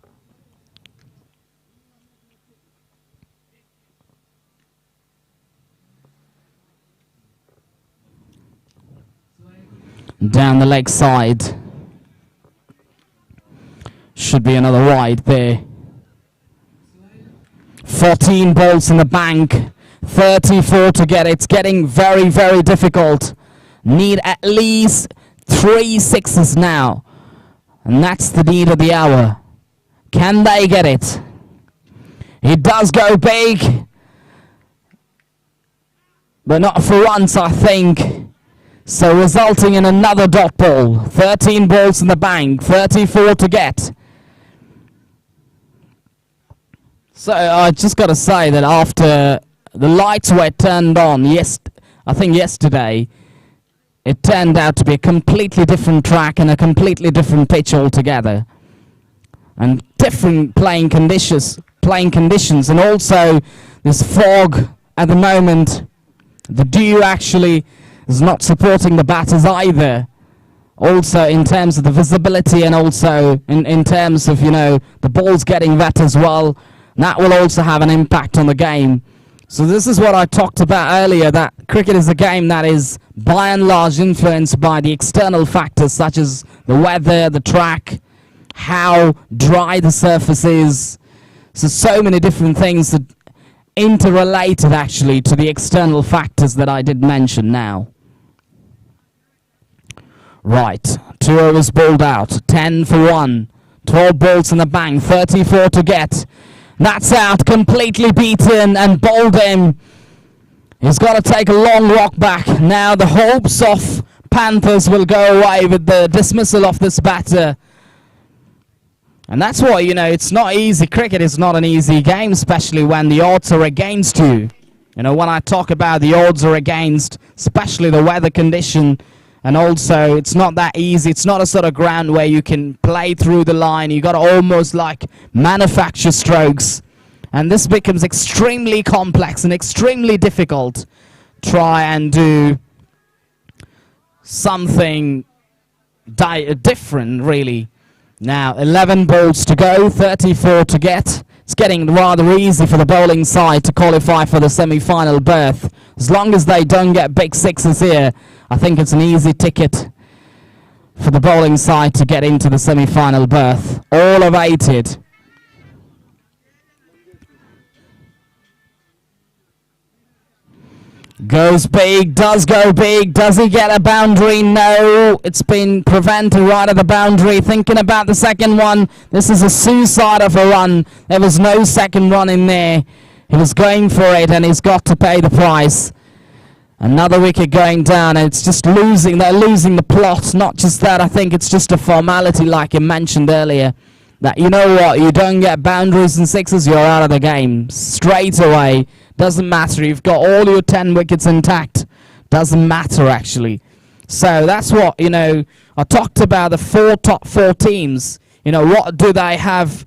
Down the leg side. Should be another wide there. 14 balls in the bank. 34 to get it. It's getting very, very difficult. Need at least 3 sixes now. And that's the need of the hour. Can they get it? He does go big. But not for once, I think. So resulting in another dot ball. 13 balls in the bank. 34 to get. So I just got to say that after the lights were turned on, I think yesterday, it turned out to be a completely different track and a completely different pitch altogether. And different playing conditions, and also this fog at the moment. The dew actually is not supporting the batters either. Also in terms of the visibility and also in terms of, the balls getting wet as well. That will also have an impact on the game. So this is what I talked about earlier, that cricket is a game that is by and large influenced by the external factors such as the weather, the track, how dry the surface is. So many different things that interrelated actually to the external factors that I did mention now. Right, 2 overs bowled out, 10 for 1, 12 balls in the bank, 34 to get. That's out, completely beaten and bowled him. He's got to take a long rock back. Now the hopes of Panthers will go away with the dismissal of this batter. And that's why, it's not easy. Cricket is not an easy game, especially when the odds are against you. When I talk about the odds are against, especially the weather condition, and also it's not that easy. It's not a sort of ground where you can play through the line. You got to almost like manufacture strokes. And this becomes extremely complex and extremely difficult. Try and do something different, really. Now, 11 balls to go, 34 to get. It's getting rather easy for the bowling side to qualify for the semi-final berth. As long as they don't get big sixes here, I think it's an easy ticket for the bowling side to get into the semi-final berth. All awaited. Goes big, does go big, does he get a boundary? No, it's been prevented right at the boundary. Thinking about the second one, this is a suicide of a run. There was no second run in there. He was going for it and he's got to pay the price. Another wicket going down, and it's just losing. They're losing the plot. Not just that, I think it's just a formality like you mentioned earlier. That, you know what, you don't get boundaries and sixes, you're out of the game. Straight away. Doesn't matter. You've got all your 10 wickets intact. Doesn't matter, actually. So that's what, I talked about the top four teams. What do they have?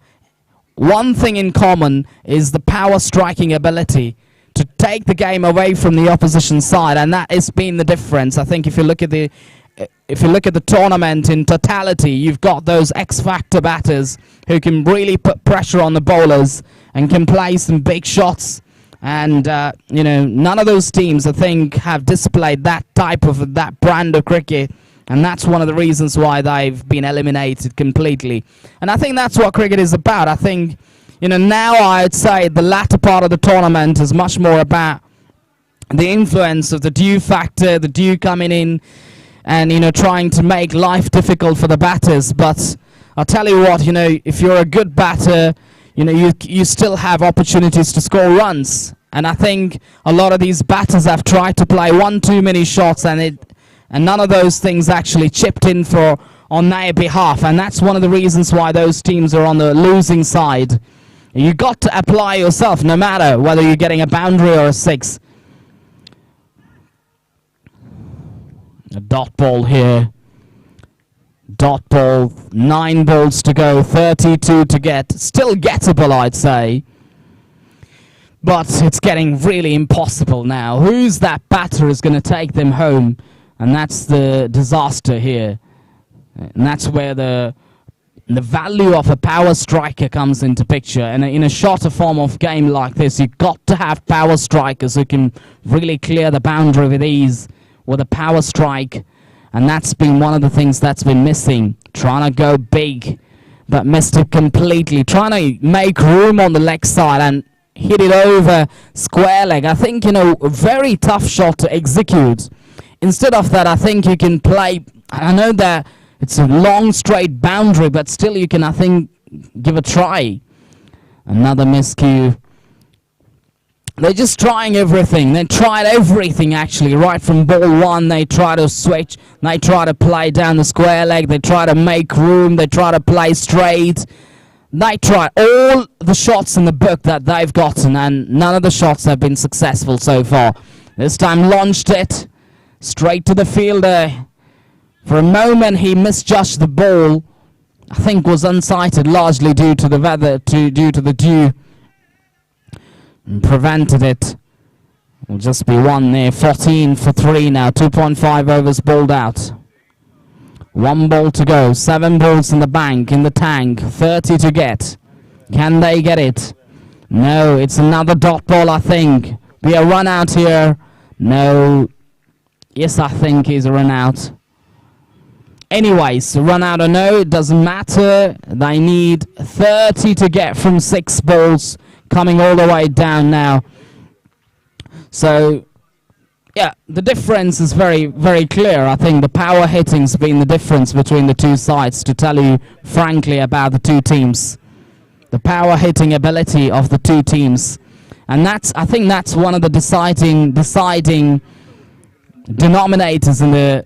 One thing in common is the power striking ability to take the game away from the opposition side, and that has been the difference. I think if you look at the tournament in totality, you've got those X-factor batters who can really put pressure on the bowlers and can play some big shots. And none of those teams, I think, have displayed that brand of cricket, and that's one of the reasons why they've been eliminated completely. And I think that's what cricket is about. I think, now I'd say the latter part of the tournament is much more about the influence of the dew factor, the dew coming in, and trying to make life difficult for the batters. But I'll tell you what, if you're a good batter, you still have opportunities to score runs. And I think a lot of these batters have tried to play one too many shots, and none of those things actually chipped in on their behalf. And that's one of the reasons why those teams are on the losing side. You got to apply yourself, no matter whether you're getting a boundary or a six. A dot ball here. Dot ball, 9 balls to go, 32 to get. Still gettable, I'd say. But it's getting really impossible now. Who's that batter is going to take them home? And that's the disaster here. And that's where the value of a power striker comes into picture. And in a shorter form of game like this, you've got to have power strikers who can really clear the boundary with ease with a power strike. And that's been one of the things that's been missing. Trying to go big, but missed it completely. Trying to make room on the leg side and hit it over square leg. I think, a very tough shot to execute. Instead of that, I think you can play... I know that it's a long, straight boundary, but still you can, I think, give a try. Another miscue. They're just trying everything. They tried everything, actually. Right from ball one, they try to switch. They try to play down the square leg. They try to make room. They try to play straight. They try all the shots in the book that they've gotten, and none of the shots have been successful so far. This time launched it straight to the fielder. For a moment, he misjudged the ball. I think was unsighted, largely due to the weather, due to the dew. And prevented it. Will just be one there. 14 for 3 now. 2.5 overs bowled out. 1 ball to go. 7 balls in the bank, in the tank. 30 to get. Can they get it? No, it's another dot ball, I think. Be a run out here. No. Yes, I think he's a run out. Anyways, run out or no, it doesn't matter. They need 30 to get from 6 balls. Coming all the way down now. So, yeah, the difference is very, very clear. I think the power hitting's been the difference between the two sides, to tell you frankly about the two teams. The power hitting ability of the two teams. And I think that's one of the deciding denominators in the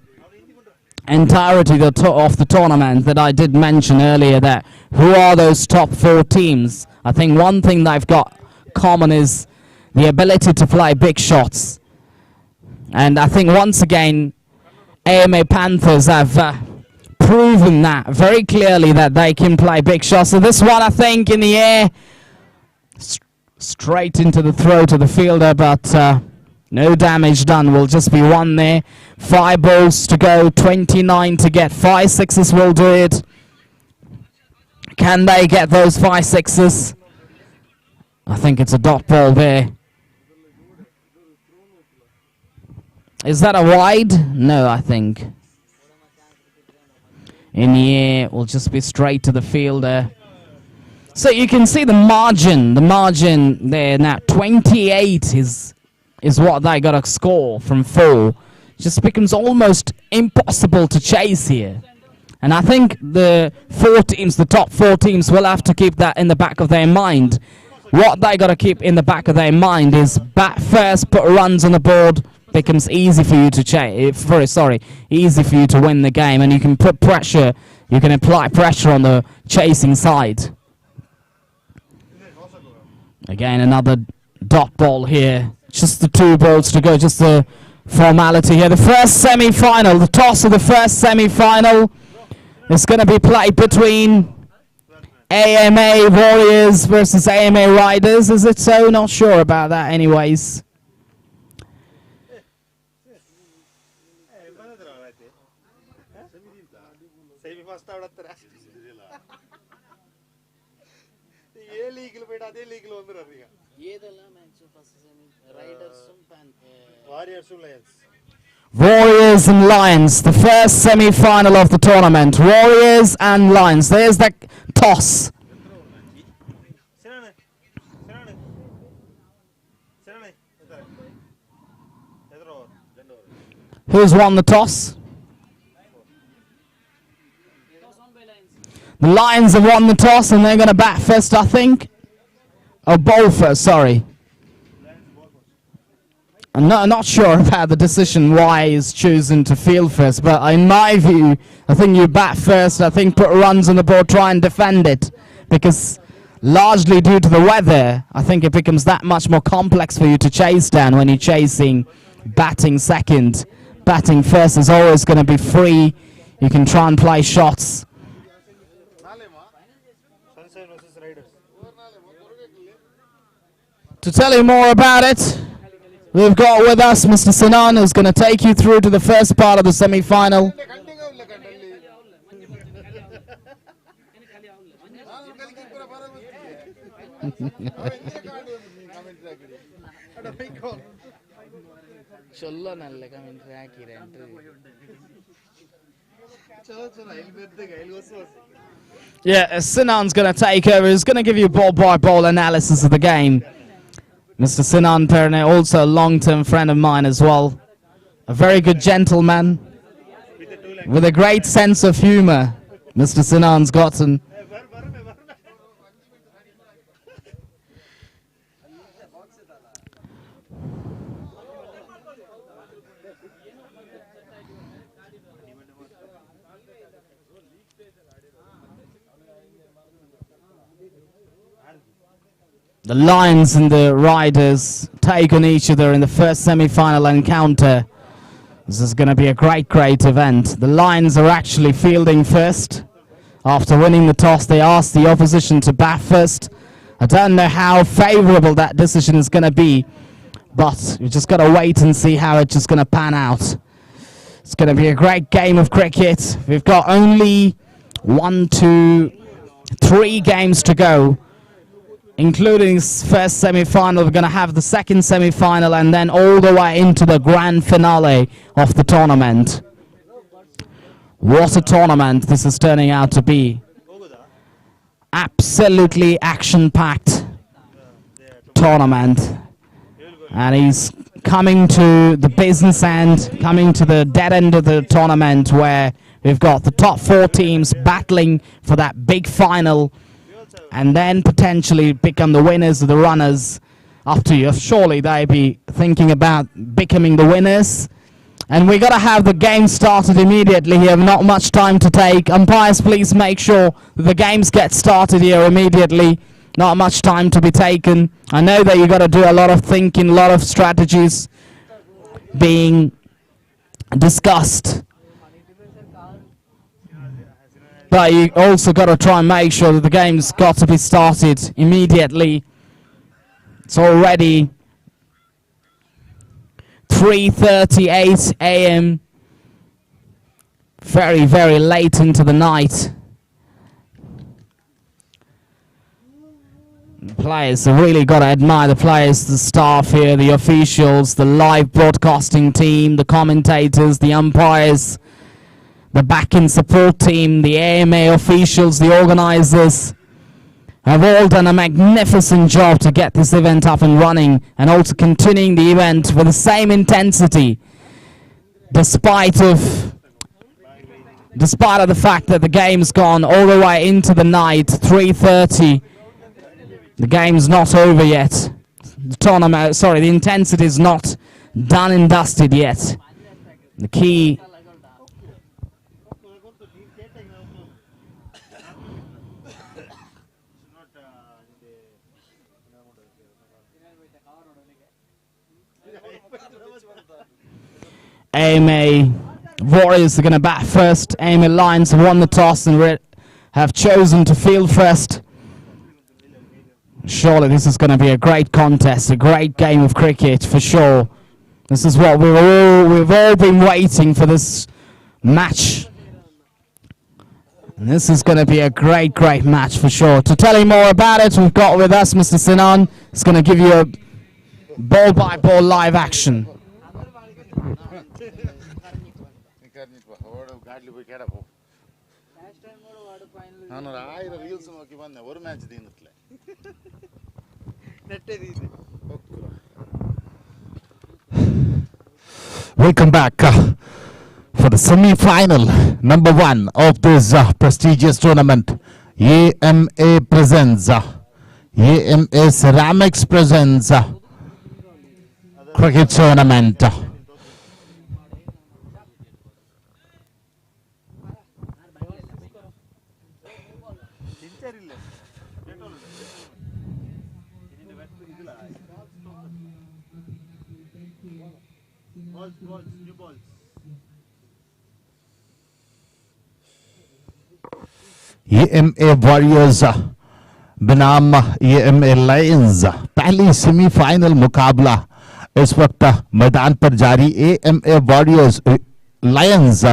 entirety of the tournament that I did mention earlier, that who are those top 4 teams. I think one thing they've got common is the ability to play big shots. And I think once again, AMA Panthers have proven that very clearly, that they can play big shots. So this one, I think, in the air, straight into the throat of the fielder, but no damage done. Will just be 1 there. 5 balls to go, 29 to get. 5 sixes will do it. Can they get those 5 sixes? I think it's a dot ball there. Is that a wide? No, I think. In the air, will just be straight to the fielder. So you can see the margin there now. 28 is what they got to score from 4. Just becomes almost impossible to chase here. And I think the top 4 teams will have to keep that in the back of their mind. What they got to keep in the back of their mind is bat first, put runs on the board, becomes easy for you to easy for you to win the game, and you can put pressure, you can apply pressure on the chasing side. Again, another dot ball here. Just the 2 balls to go, just the formality here. The first semi-final, the toss of the first semi-final is going to be played between AMA Warriors versus AMA Riders. Is it so? Not sure about that anyways. Warriors and Lions, the first semi-final of the tournament. Warriors and Lions. There's the toss. Who's won the toss? The Lions have won the toss, and they're going to bat first, I think. Oh, bowl first, sorry. I'm not sure about the decision why he's choosing to field first, but in my view, I think you bat first. I think put runs on the board, try and defend it, because largely due to the weather, I think it becomes that much more complex for you to chase down when you're chasing batting second. Batting first is always going to be free. You can try and play shots. To tell you more about it, we've got with us Mr. Sinan, who's going to take you through to the first part of the semi-final. Yeah, Sinan's going to take over. He's going to give you ball-by-ball analysis of the game. Mr. Sinan Perne, also a long-term friend of mine as well. A very good gentleman with a great sense of humor. Mr. Sinan's gotten. The Lions and the Riders take on each other in the first semi-final encounter. This is going to be a great event. The Lions are actually fielding first. After winning the toss, they asked the opposition to bat first. I don't know how favourable that decision is going to be, but we just got to wait and see how it's just going to pan out. It's going to be a great game of cricket. We've got only 1, 2, 3 games to go, including this first semi-final. We're going to have the second semi-final and then all the way into the grand finale of the tournament. What a tournament this is turning out to be. Absolutely action-packed tournament. And he's coming to the business end, coming to the dead end of the tournament where we've got the top 4 teams battling for that big final, and then potentially become the winners of the runners. Up to you. Surely they be thinking about becoming the winners. And we got to have the game started immediately here. Not much time to take. Umpires, please make sure that the games get started here immediately. Not much time to be taken. I know that you got to do a lot of thinking, a lot of strategies being discussed. But you also got to try and make sure that the game's got to be started immediately. It's already 3:38 a.m. Very, very late into the night. The players have really got to admire the players, the staff here, the officials, the live broadcasting team, the commentators, the umpires, the back-in support team, the AMA officials, the organisers have all done a magnificent job to get this event up and running, and also continuing the event with the same intensity despite of the fact that the game's gone all the way into the night. 3:30. The game's not over yet. The tournament, sorry, the intensity is not done and dusted yet. The key AMA Warriors are going to bat first. AMA Lions have won the toss and have chosen to field first. Surely this is going to be a great contest, a great game of cricket for sure. This is what we've all been waiting for, this match. And this is going to be a great match for sure. To tell you more about it, we've got with us Mr. Sinan. He's going to give you a ball-by-ball live action. Welcome back for the semi-final number 1 of this prestigious tournament. AMA presents, AMA Ceramics presents cricket tournament. AMA warriors बनाम AMA Lions पहली semifinal मुकाबला इस वक्त मैदान पर जारी। AMA warriors Lions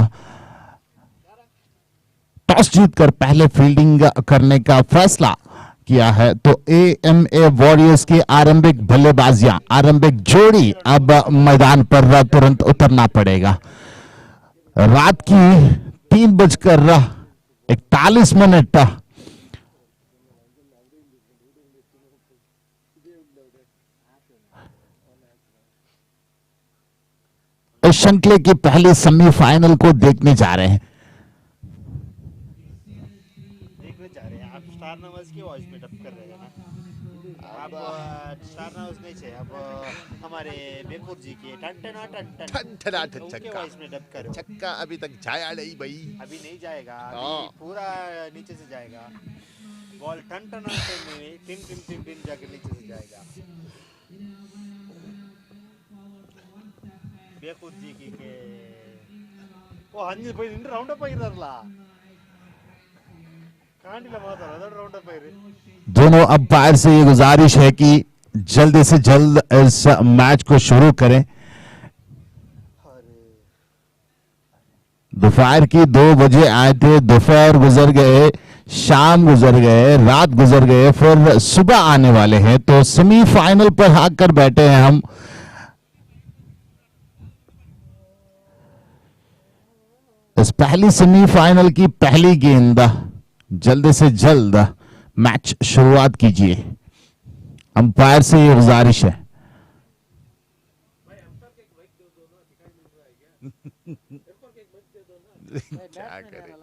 toss जीतकर पहले फील्डिंग करने का फैसला किया है, तो एएमए वॉरियर्स की आरंभिक बल्लेबाजियां, आरंभिक जोड़ी अब मैदान पर तुरंत उतरना पड़ेगा। रात की 3:41 इस श्रृंखला की पहली सेमीफाइनल को देखने जा रहे हैं। आप स्टार नवाज की वॉइस में डब कर रहे हैं ना। अब स्टार नवाज नहीं चाहिए, अब हमारे बेकुर जी के टंटना छक्का वॉइस में डब करो। छक्का अभी तक जाया नहीं भाई, अभी नहीं जाएगा, अभी पूरा नीचे से जाएगा बॉल। टंटना में टिन टिन टिन टिन जाके नीचे से जाएगा। बेकुर जी की के ओ हंजी भाई इन राउंड अप ಆಗಿರಲ್ಲ कांडिला मातारा राउंड अप आइरे। दोनों अंपायर से ये गुजारिश है कि जल्द से जल्द इस मैच को शुरू करें। दोपहर की 2 बजे आए थे, दोपहर गुजर गए, शाम गुजर गए, रात गुजर गए, फिर सुबह आने वाले हैं, तो सेमीफाइनल पर आकर बैठे हैं हम। इस पहली सेमीफाइनल की पहली गेंद, जल्द से जल्द मैच शुरुआत कीजिए। अंपायर से ये गुजारिश है। क्या करे।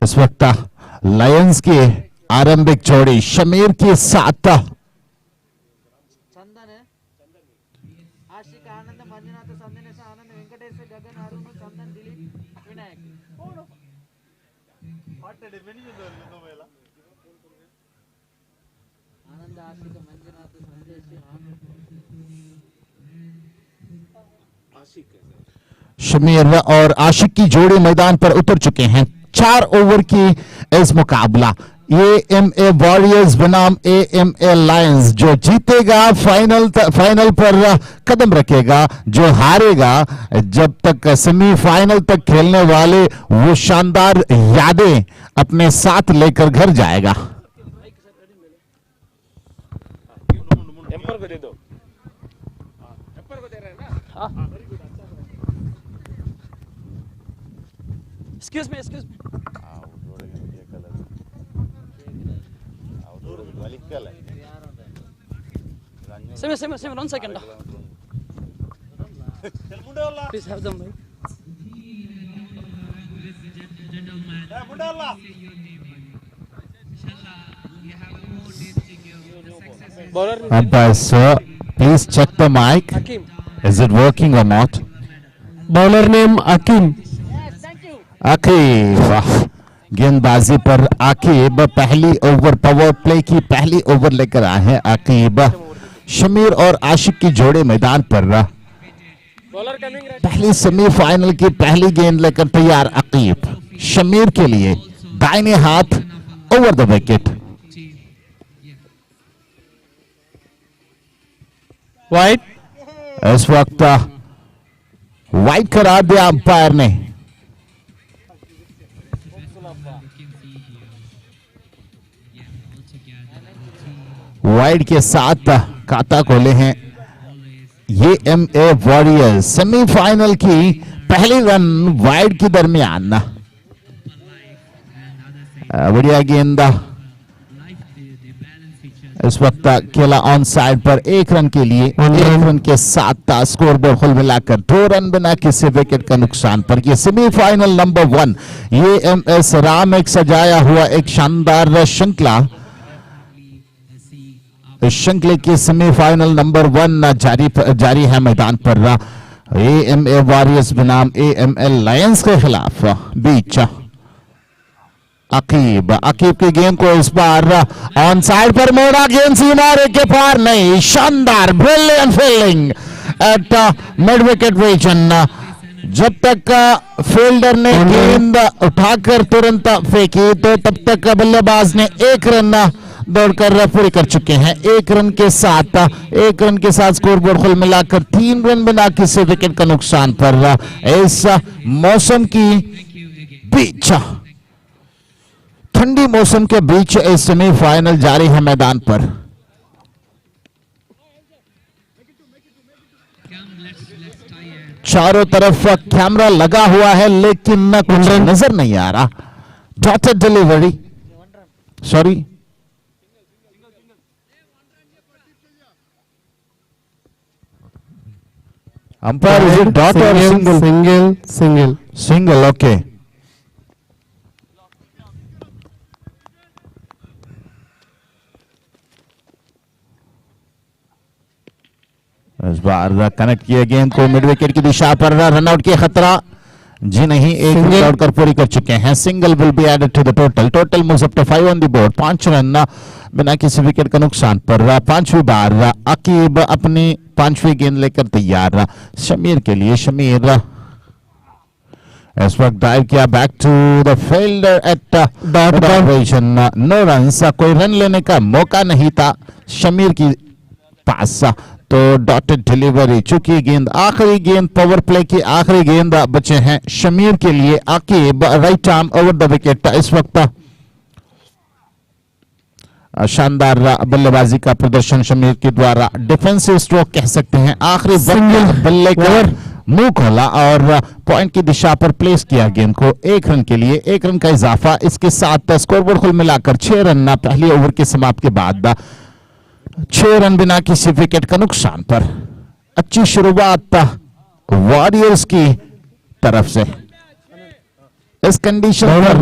इस वक्त लायंस के आरंभिक जोड़ी शमीर के साथ चंदन आशिक आनंद मंजुनाथ संदेश आनंद वेंकटेश गगन अरुण चंदन दिलीप विनायक आनंद आशिक मंजुनाथ संदेश शमीर और आशिक की जोड़ी मैदान पर उतर चुके हैं। 4 ओवर की इस मुकाबला एएमए वॉरियर्स बनाम एएमए लायंस। जो जीतेगा फाइनल पर कदम रखेगा, जो हारेगा जब तक सेमीफाइनल तक खेलने वाले वो शानदार यादें अपने साथ लेकर घर जाएगा। Excuse me. Semi, 1 second. Please have them, bhai. Umpire sir, please check the mic. Hakim. Is it working or not? Bowler name Akeem. Aqib गेंदबाजी पर आकिब पहली ओवर पावर प्ले की पहली ओवर लेकर आए हैं। आकिब शमीर और आशिक की जोड़े मैदान पर पहली सेमीफाइनल की पहली गेंद लेकर तैयार। आकिब शमीर के लिए दाहिने हाथ ओवर द विकेट। वाइड इस वक्त वाइड करार दिया अंपायर ने। वाइड के साथ खाता खोले हैं एएमए वॉरियर्स। सेमीफाइनल की पहली रन वाइड के दरमियान। बढ़िया गेंद। इस वक्त खेला ऑन साइड पर 1 रन के लिए। 1 रन के साथ स्कोर बोर्ड कुल मिलाकर 2 रन बिना किसी विकेट का नुकसान पर। ये सेमीफाइनल नंबर 1 एएमएस राम एक सजाया हुआ एक शानदार श्रृंखला। इस श्रृंखला की सेमीफाइनल नंबर 1 जारी है मैदान पर। एएमए वॉरियर्स बनाम एएमए लायंस के खिलाफ बीच अकीब अकीब की गेंद को इस बार ऑन साइड पर मोड़ा, गेंद सीमारे के पार नहीं, शानदार brilliant fielding at mid wicket region. जब तक फील्डर ने गेंद उठाकर तुरंत फेंकी तो तब तक बल्लेबाज ने एक रन दौड़कर पूरी कर चुके हैं। एक रन के साथ स्कोरबोर्ड कुल मिलाकर 3 रन बिना किसी विकेट का नुकसान पर इस मौसम की बीच, ठंडी मौसम के बीच इस सेमीफाइनल जारी है मैदान पर। चारों तरफ कैमरा लगा हुआ है लेकिन कुछ नजर नहीं आ रहा। Dotted delivery, sorry umpire, is it dot और सिंगल? Single, okay. इस बार कनेक्ट किया गेंद को मिड विकेट की दिशा पर, रनआउट की खतरा जी नहीं, एक रन दौड़कर पूरी कर चुके हैं। Single will be added to the total moves up to 5 on the board. 5 run बिना किसी विकेट का नुकसान पर। पांचवी बार अकीब अपनी 5वीं गेंद लेकर तैयार शमीर के लिए। शमीर इस वक्त डाइव किया back to the fielder at operation, no run, कोई रन लेने का मौका नहीं था शमीर की पास, तो डॉटेड डिलीवरी। चूंकि गेंद आखिरी गेंद, पावर प्ले की आखिरी गेंद बचे हैं शमीर के लिए। Aqib right arm over the wicket. इस वक्त शानदार बल्लेबाजी का प्रदर्शन शमीर के द्वारा, डिफेंसिव स्ट्रोक कह सकते हैं। आखिरी वक्त बल्ले का मुंह खोला और पॉइंट की दिशा पर प्लेस किया गेंद को। 1 रन के लिए 1 रन का इजाफा। इसके साथ स्कोरबोर्ड कुल मिलाकर 6 रन पहली ओवर के समाप्त के बाद। 6 रन बिना किसी विकेट का नुकसान पर। अच्छी शुरुआत वॉरियर्स की तरफ से। इस कंडीशन पर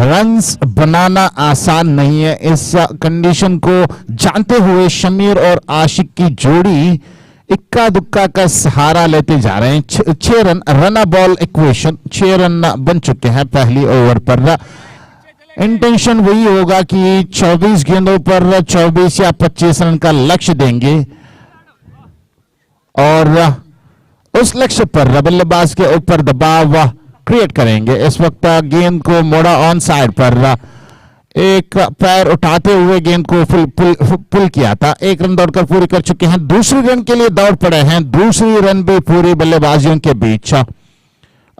रन्स बनाना आसान नहीं है। इस कंडीशन को जानते हुए शमीर और आशिक की जोड़ी इक्का दुक्का का सहारा लेते जा रहे हैं। 6 run, run ball equation, 6 run बन चुके हैं पहली ओवर पर। इंटेंशन वही होगा कि 24 गेंदों पर 24 या 25 रन का लक्ष्य देंगे और उस लक्ष्य पर बल्लेबाज के ऊपर दबाव क्रिएट करेंगे। इस वक्त गेंद को मोड़ा ऑन साइड पर, एक पैर उठाते हुए गेंद को पुल किया था। 1 रन दौड़कर पूरी कर चुके हैं। दूसरी रन के लिए दौड़ पड़े हैं। दूसरी रन भी पूरी बल्लेबाजियों के बीच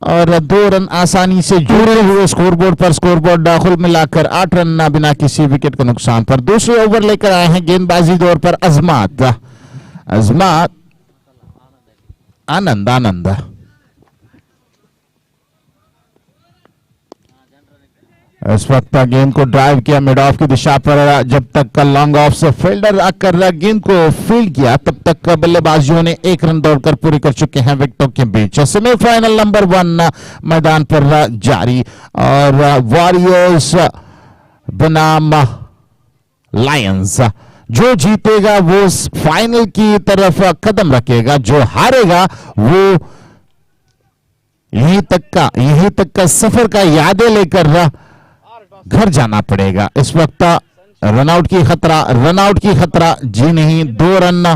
और 2 रन आसानी से जुड़े हुए स्कोरबोर्ड पर। स्कोरबोर्ड कुल मिलाकर 8 रन बिना किसी विकेट के नुकसान पर। दूसरे ओवर लेकर आए हैं गेंदबाजी दौर पर अजमात आनंद। इस वक्त गेंद को ड्राइव किया मिड ऑफ की दिशा पर। जब तक लॉन्ग ऑफ से फील्डर आकर गेंद को फील्ड किया तब तक बल्लेबाजियों ने 1 रन दौड़कर पूरी कर चुके हैं विकेटों के बीच। सेमीफाइनल नंबर 1 मैदान पर जारी और वॉरियर्स बनाम लायंस। जो जीतेगा वो फाइनल की तरफ कदम रखेगा, जो हारेगा वो यहीं तक का सफर का यादें लेकर घर जाना पड़ेगा। इस वक्त रनआउट की खतरा जी नहीं, 2 रन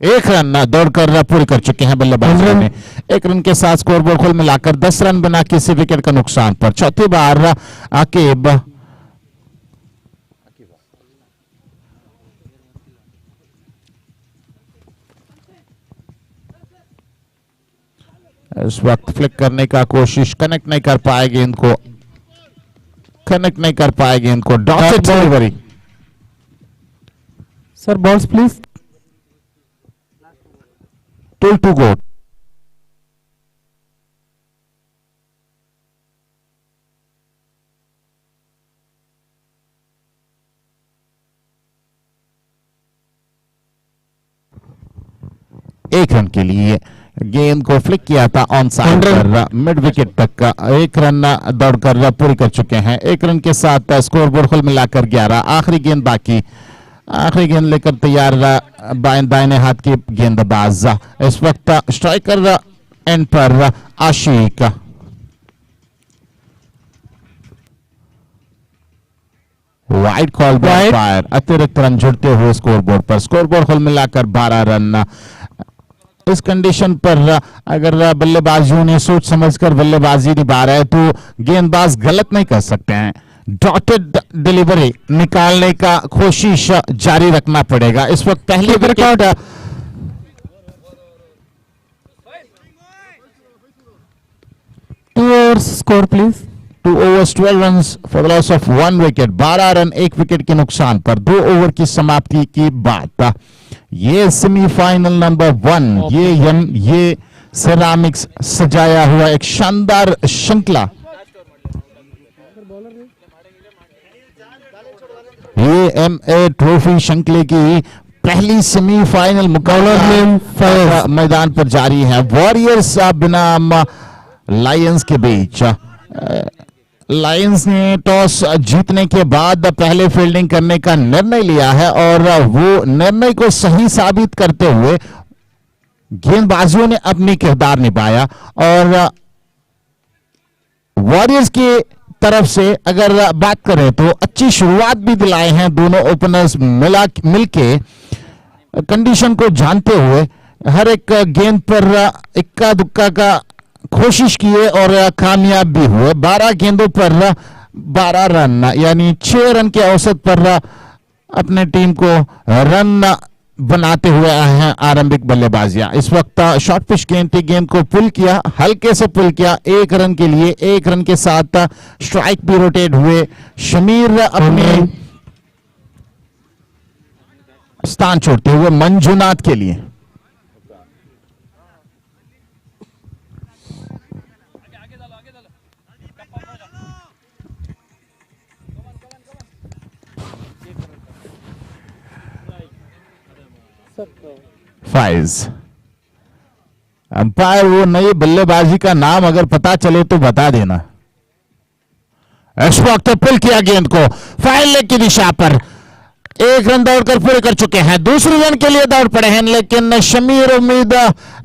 1 रन दौड़कर पूरी कर चुके हैं बल्लेबाजों ने। 1 रन के साथ स्कोरबोर्ड कुल मिलाकर 10 रन बिना किसी विकेट का नुकसान पर। चौथी बार अकीब इस वक्त फ्लिक करने का कोशिश, कनेक्ट नहीं कर पाए गेंद को। Dotted delivery. Sir balls please. 2 to go। एक रन के लिए गेंद को फ्लिक किया था ऑन साइड पर मिड विकेट तक का। 1 रन दौड़कर पूरी कर चुके हैं। 1 रन के साथ स्कोरबोर्ड कुल मिलाकर 11। आखिरी गेंद बाकी, आखिरी गेंद लेकर तैयार दाहिने हाथ की गेंदबाज। इस वक्त स्ट्राइकर एंड पर आशिक। वाइड कॉल बाय फायर, अतिरिक्त रन जुड़ते हुए स्कोरबोर्ड पर। स्कोरबोर्ड कुल मिलाकर 12 रन। इस कंडीशन पर अगर बल्लेबाजियों ने सोच समझकर बल्लेबाजी निभा रहे तो गेंदबाज गलत नहीं कर सकते हैं। डॉटेड डिलीवरी निकालने का कोशिश जारी रखना पड़ेगा। इस वक्त पहली wicket 2 overs score please. 2 overs 12 runs for the loss of 1 wicket। 12 run 1 wicket के नुकसान पर 2 ओवर की समाप्ति की बात। ये सेमीफाइनल नंबर 1, ये सेरामिक्स सजाया हुआ एक शानदार श्रृंखला। ये एमए ट्रॉफी श्रृंखले की पहली सेमीफाइनल मुकाबला मैदान पर जारी है। वॉरियर्स बनाम लायंस के बीच। लायंस ने टॉस जीतने के बाद पहले फील्डिंग करने का निर्णय लिया है और वो निर्णय को सही साबित करते हुए गेंदबाजों ने अपनी किरदार निभाया। और वॉरियर्स की तरफ से अगर बात करें तो अच्छी शुरुआत भी दिलाए हैं दोनों ओपनर्स मिलके, कंडीशन को जानते हुए हर एक गेंद पर इक्का दुक्का का कोशिश किए और कामयाब भी हुए। 12 गेंदों पर 12 रन यानी 6 रन के औसत पर अपने टीम को रन बनाते हुए आए हैं आरंभिक बल्लेबाजियां। इस वक्त शॉर्ट पिच गेंद थी, गेंद को पुल किया, हल्के से पुल किया 1 रन के लिए। 1 रन के साथ स्ट्राइक भी रोटेट हुए। शमीर अपने स्थान छोड़ते हुए मंजुनाथ के लिए। फाइज अंपायर वो नई बल्लेबाजी का नाम अगर पता चले तो बता देना। इस वक्त पुल किया गेंद को फाइल लेग की दिशा पर। 1 रन दौड़कर पूरे कर चुके हैं। दूसरे रन के लिए दौड़ पड़े हैं लेकिन शमीर उम्मीद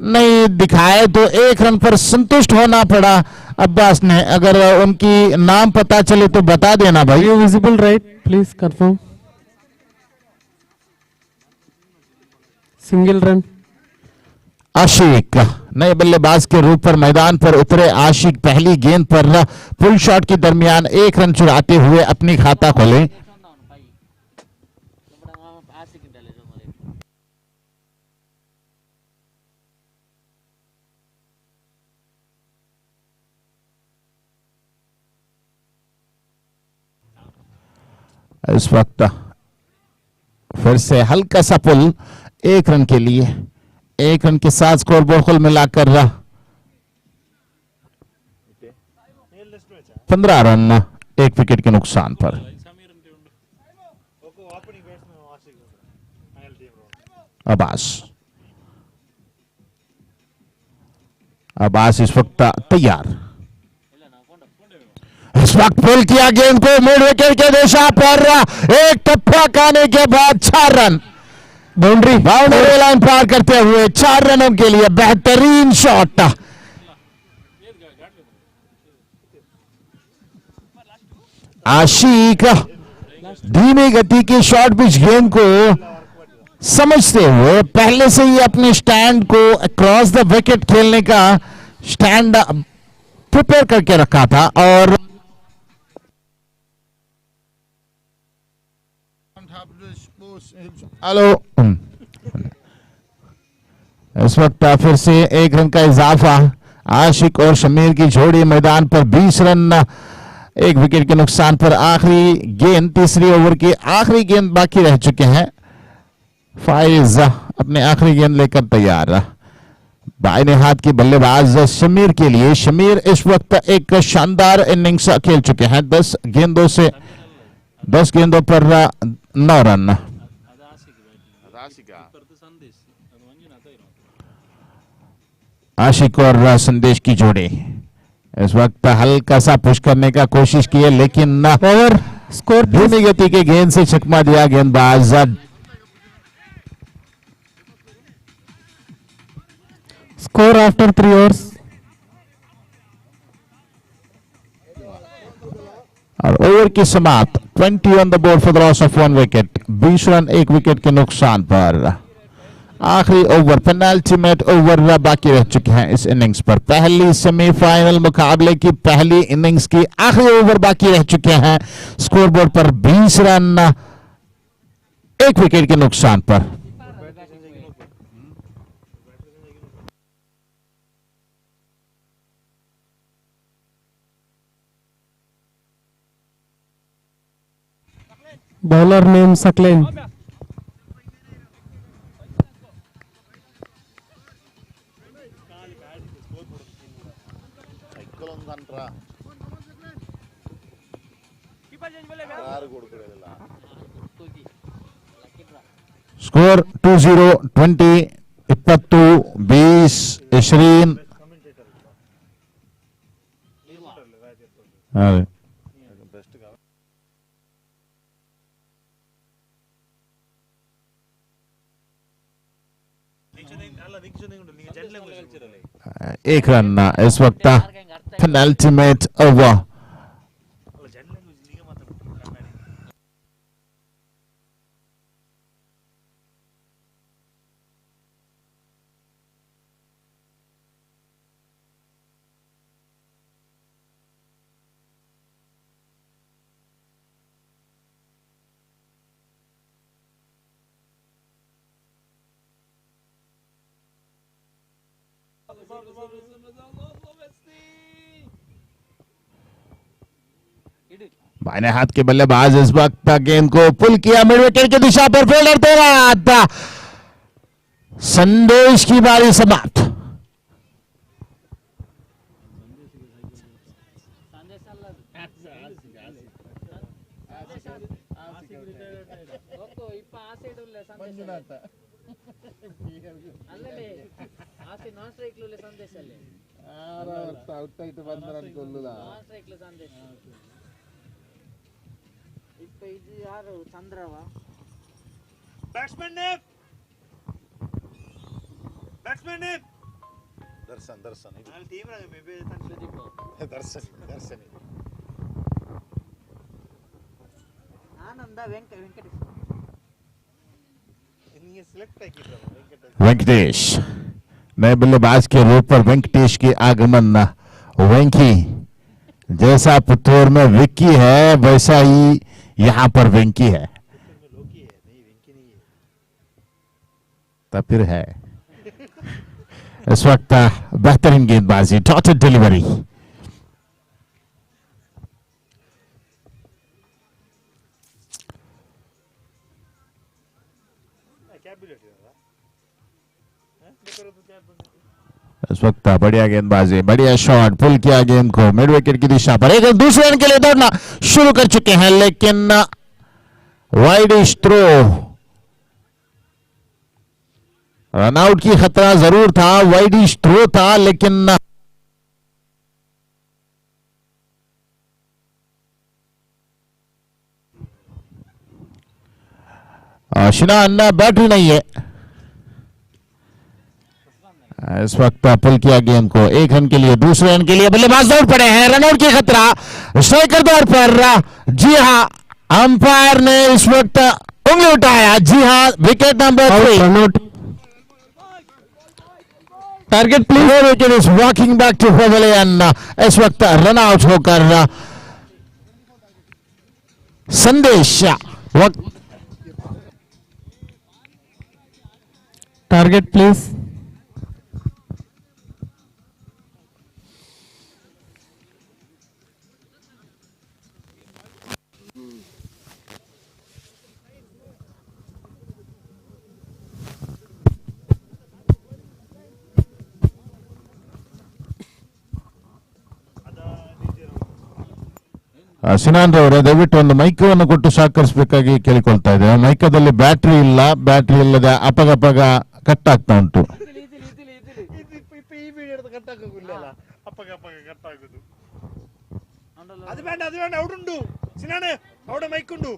नहीं दिखाए तो 1 रन पर संतुष्ट होना पड़ा अब्बास ने। अगर उनकी नाम पता चले तो बता देना भाई। You visible right? Please confirm. Single run. Ashiq नए बल्लेबाज के रूप पर मैदान पर उतरे। आशिक पहली गेंद पर पुल शॉट के दरमियान 1 रन चुराते हुए अपनी खाता खोले। इस वक्त फिर से हल्का सा पुल 1 रन के लिए। 1 रन के साथ स्कोरबोर्ड कुल मिलाकर 15 रन 1 विकेट के नुकसान पर। अब्बास इस वक्त तैयार। इस वक्त पुल किया गेंद को मिड विकेट के दिशा पर। एक टप्पा खाने के बाद 4 रन। बाउंड्री लाइन पार करते हुए 4 रनों के लिए बेहतरीन शॉट। आशिक धीमी गति की शॉर्ट पिच गेंद को समझते हुए पहले से ही अपने स्टैंड को अक्रॉस द विकेट खेलने का स्टैंड प्रिपेयर करके रखा था। और हेलो इस वक्त फिर से 1 रन का इजाफा। आशिक और शमीर की जोड़ी मैदान पर 20 रन 1 विकेट के नुकसान पर। आखिरी गेंद तीसरी ओवर की आखिरी गेंद बाकी रह चुके हैं। फाइज अपने आखिरी गेंद लेकर तैयार। दाहिने हाथ की बल्लेबाज शमीर के लिए। शमीर इस वक्त एक शानदार इनिंग्स खेल चुके हैं। 10 गेंदों पर 9 रन। आशिक और संदेश की जोड़ी इस वक्त हल्का सा पुश करने का कोशिश की है लेकिन ओवर स्कोर धीमी गति के गेंद से चकमा दिया गेंदबाज। Score after 3 overs। और ओवर की समाप्त 20 on the board for the loss of 1 wicket. 20 run 1 wicket के नुकसान पर। आखिरी ओवर पेनल्टीमेट ओवर बाकी रह चुके हैं इस इनिंग्स पर। पहली सेमीफाइनल मुकाबले की पहली इनिंग्स की आखिरी ओवर बाकी रह चुके हैं। स्कोरबोर्ड पर 20 रन 1 विकेट के नुकसान पर। Bowler name Saqlain. स्कोर 2-0 20 22 20 20 एक रन इस वक्त पेनल्टीमेट ओवर। बाएं हाथ के बल्लेबाज इस वक्त गेंद को पुल किया मिड विकेट की दिशा पर। फील्डर तेरा संदेश की बारी समाप्त। बैट्समैन ने दर्शन टीम रंग में दर्शन आनंद वेंकटेश नए बल्लेबाज के रूप पर वेंकटेश के आगमन। वेंकी जैसा पुतौर में विक्की है वैसा ही यहां पर वेंकी है। तब फिर है इस वक्त बेहतरीन गेंदबाजी डॉटेड डिलीवरी। इस वक्त बढ़िया गेंदबाजी बढ़िया शॉट पुल किया गेंद को मिड विकेट की दिशा पर। एक दूसरे रन के लिए दौड़ना शुरू कर चुके हैं लेकिन वाइडिश थ्रो। रनआउट की खतरा जरूर था वाइडिश थ्रो था लेकिन शिनान बैटरी नहीं है। इस वक्त पुल किया गेंद को 1 रन के लिए दूसरे रन के लिए बल्लेबाज दौड़ पड़े हैं। रनआउट की खतरा स्ट्राइकर दौर पर। जी हां अंपायर ने इस वक्त उंगली उठाया। जी हां wicket number 3 run out. Target please. Wicket is walking back to pavilion. इस वक्त रनआउट होकर संदेश टारगेट प्लीज। ಸಿನಾನ್ ಅವರೇ ದಯವಿಟ್ಟು ಒಂದು ಮೈಕವನ್ನು ಕೊಟ್ಟು ಸಹಕರಿಸಬೇಕಾಗಿ ಕೇಳಿಕೊಳ್ತಾ ಇದ್ದೇವೆ. ಮೈಕದಲ್ಲಿ ಬ್ಯಾಟ್ರಿ ಇಲ್ಲ, ಬ್ಯಾಟ್ರಿ ಇಲ್ಲದೆ ಅಪಗಪಗ ಕಟ್ ಆಗ್ತಾ ಉಂಟು. ಅದು ಬೇಡ ಅವಡುಂಡು ಸಿನಾನೆ ಅವಡ ಮೈಕುಂಡು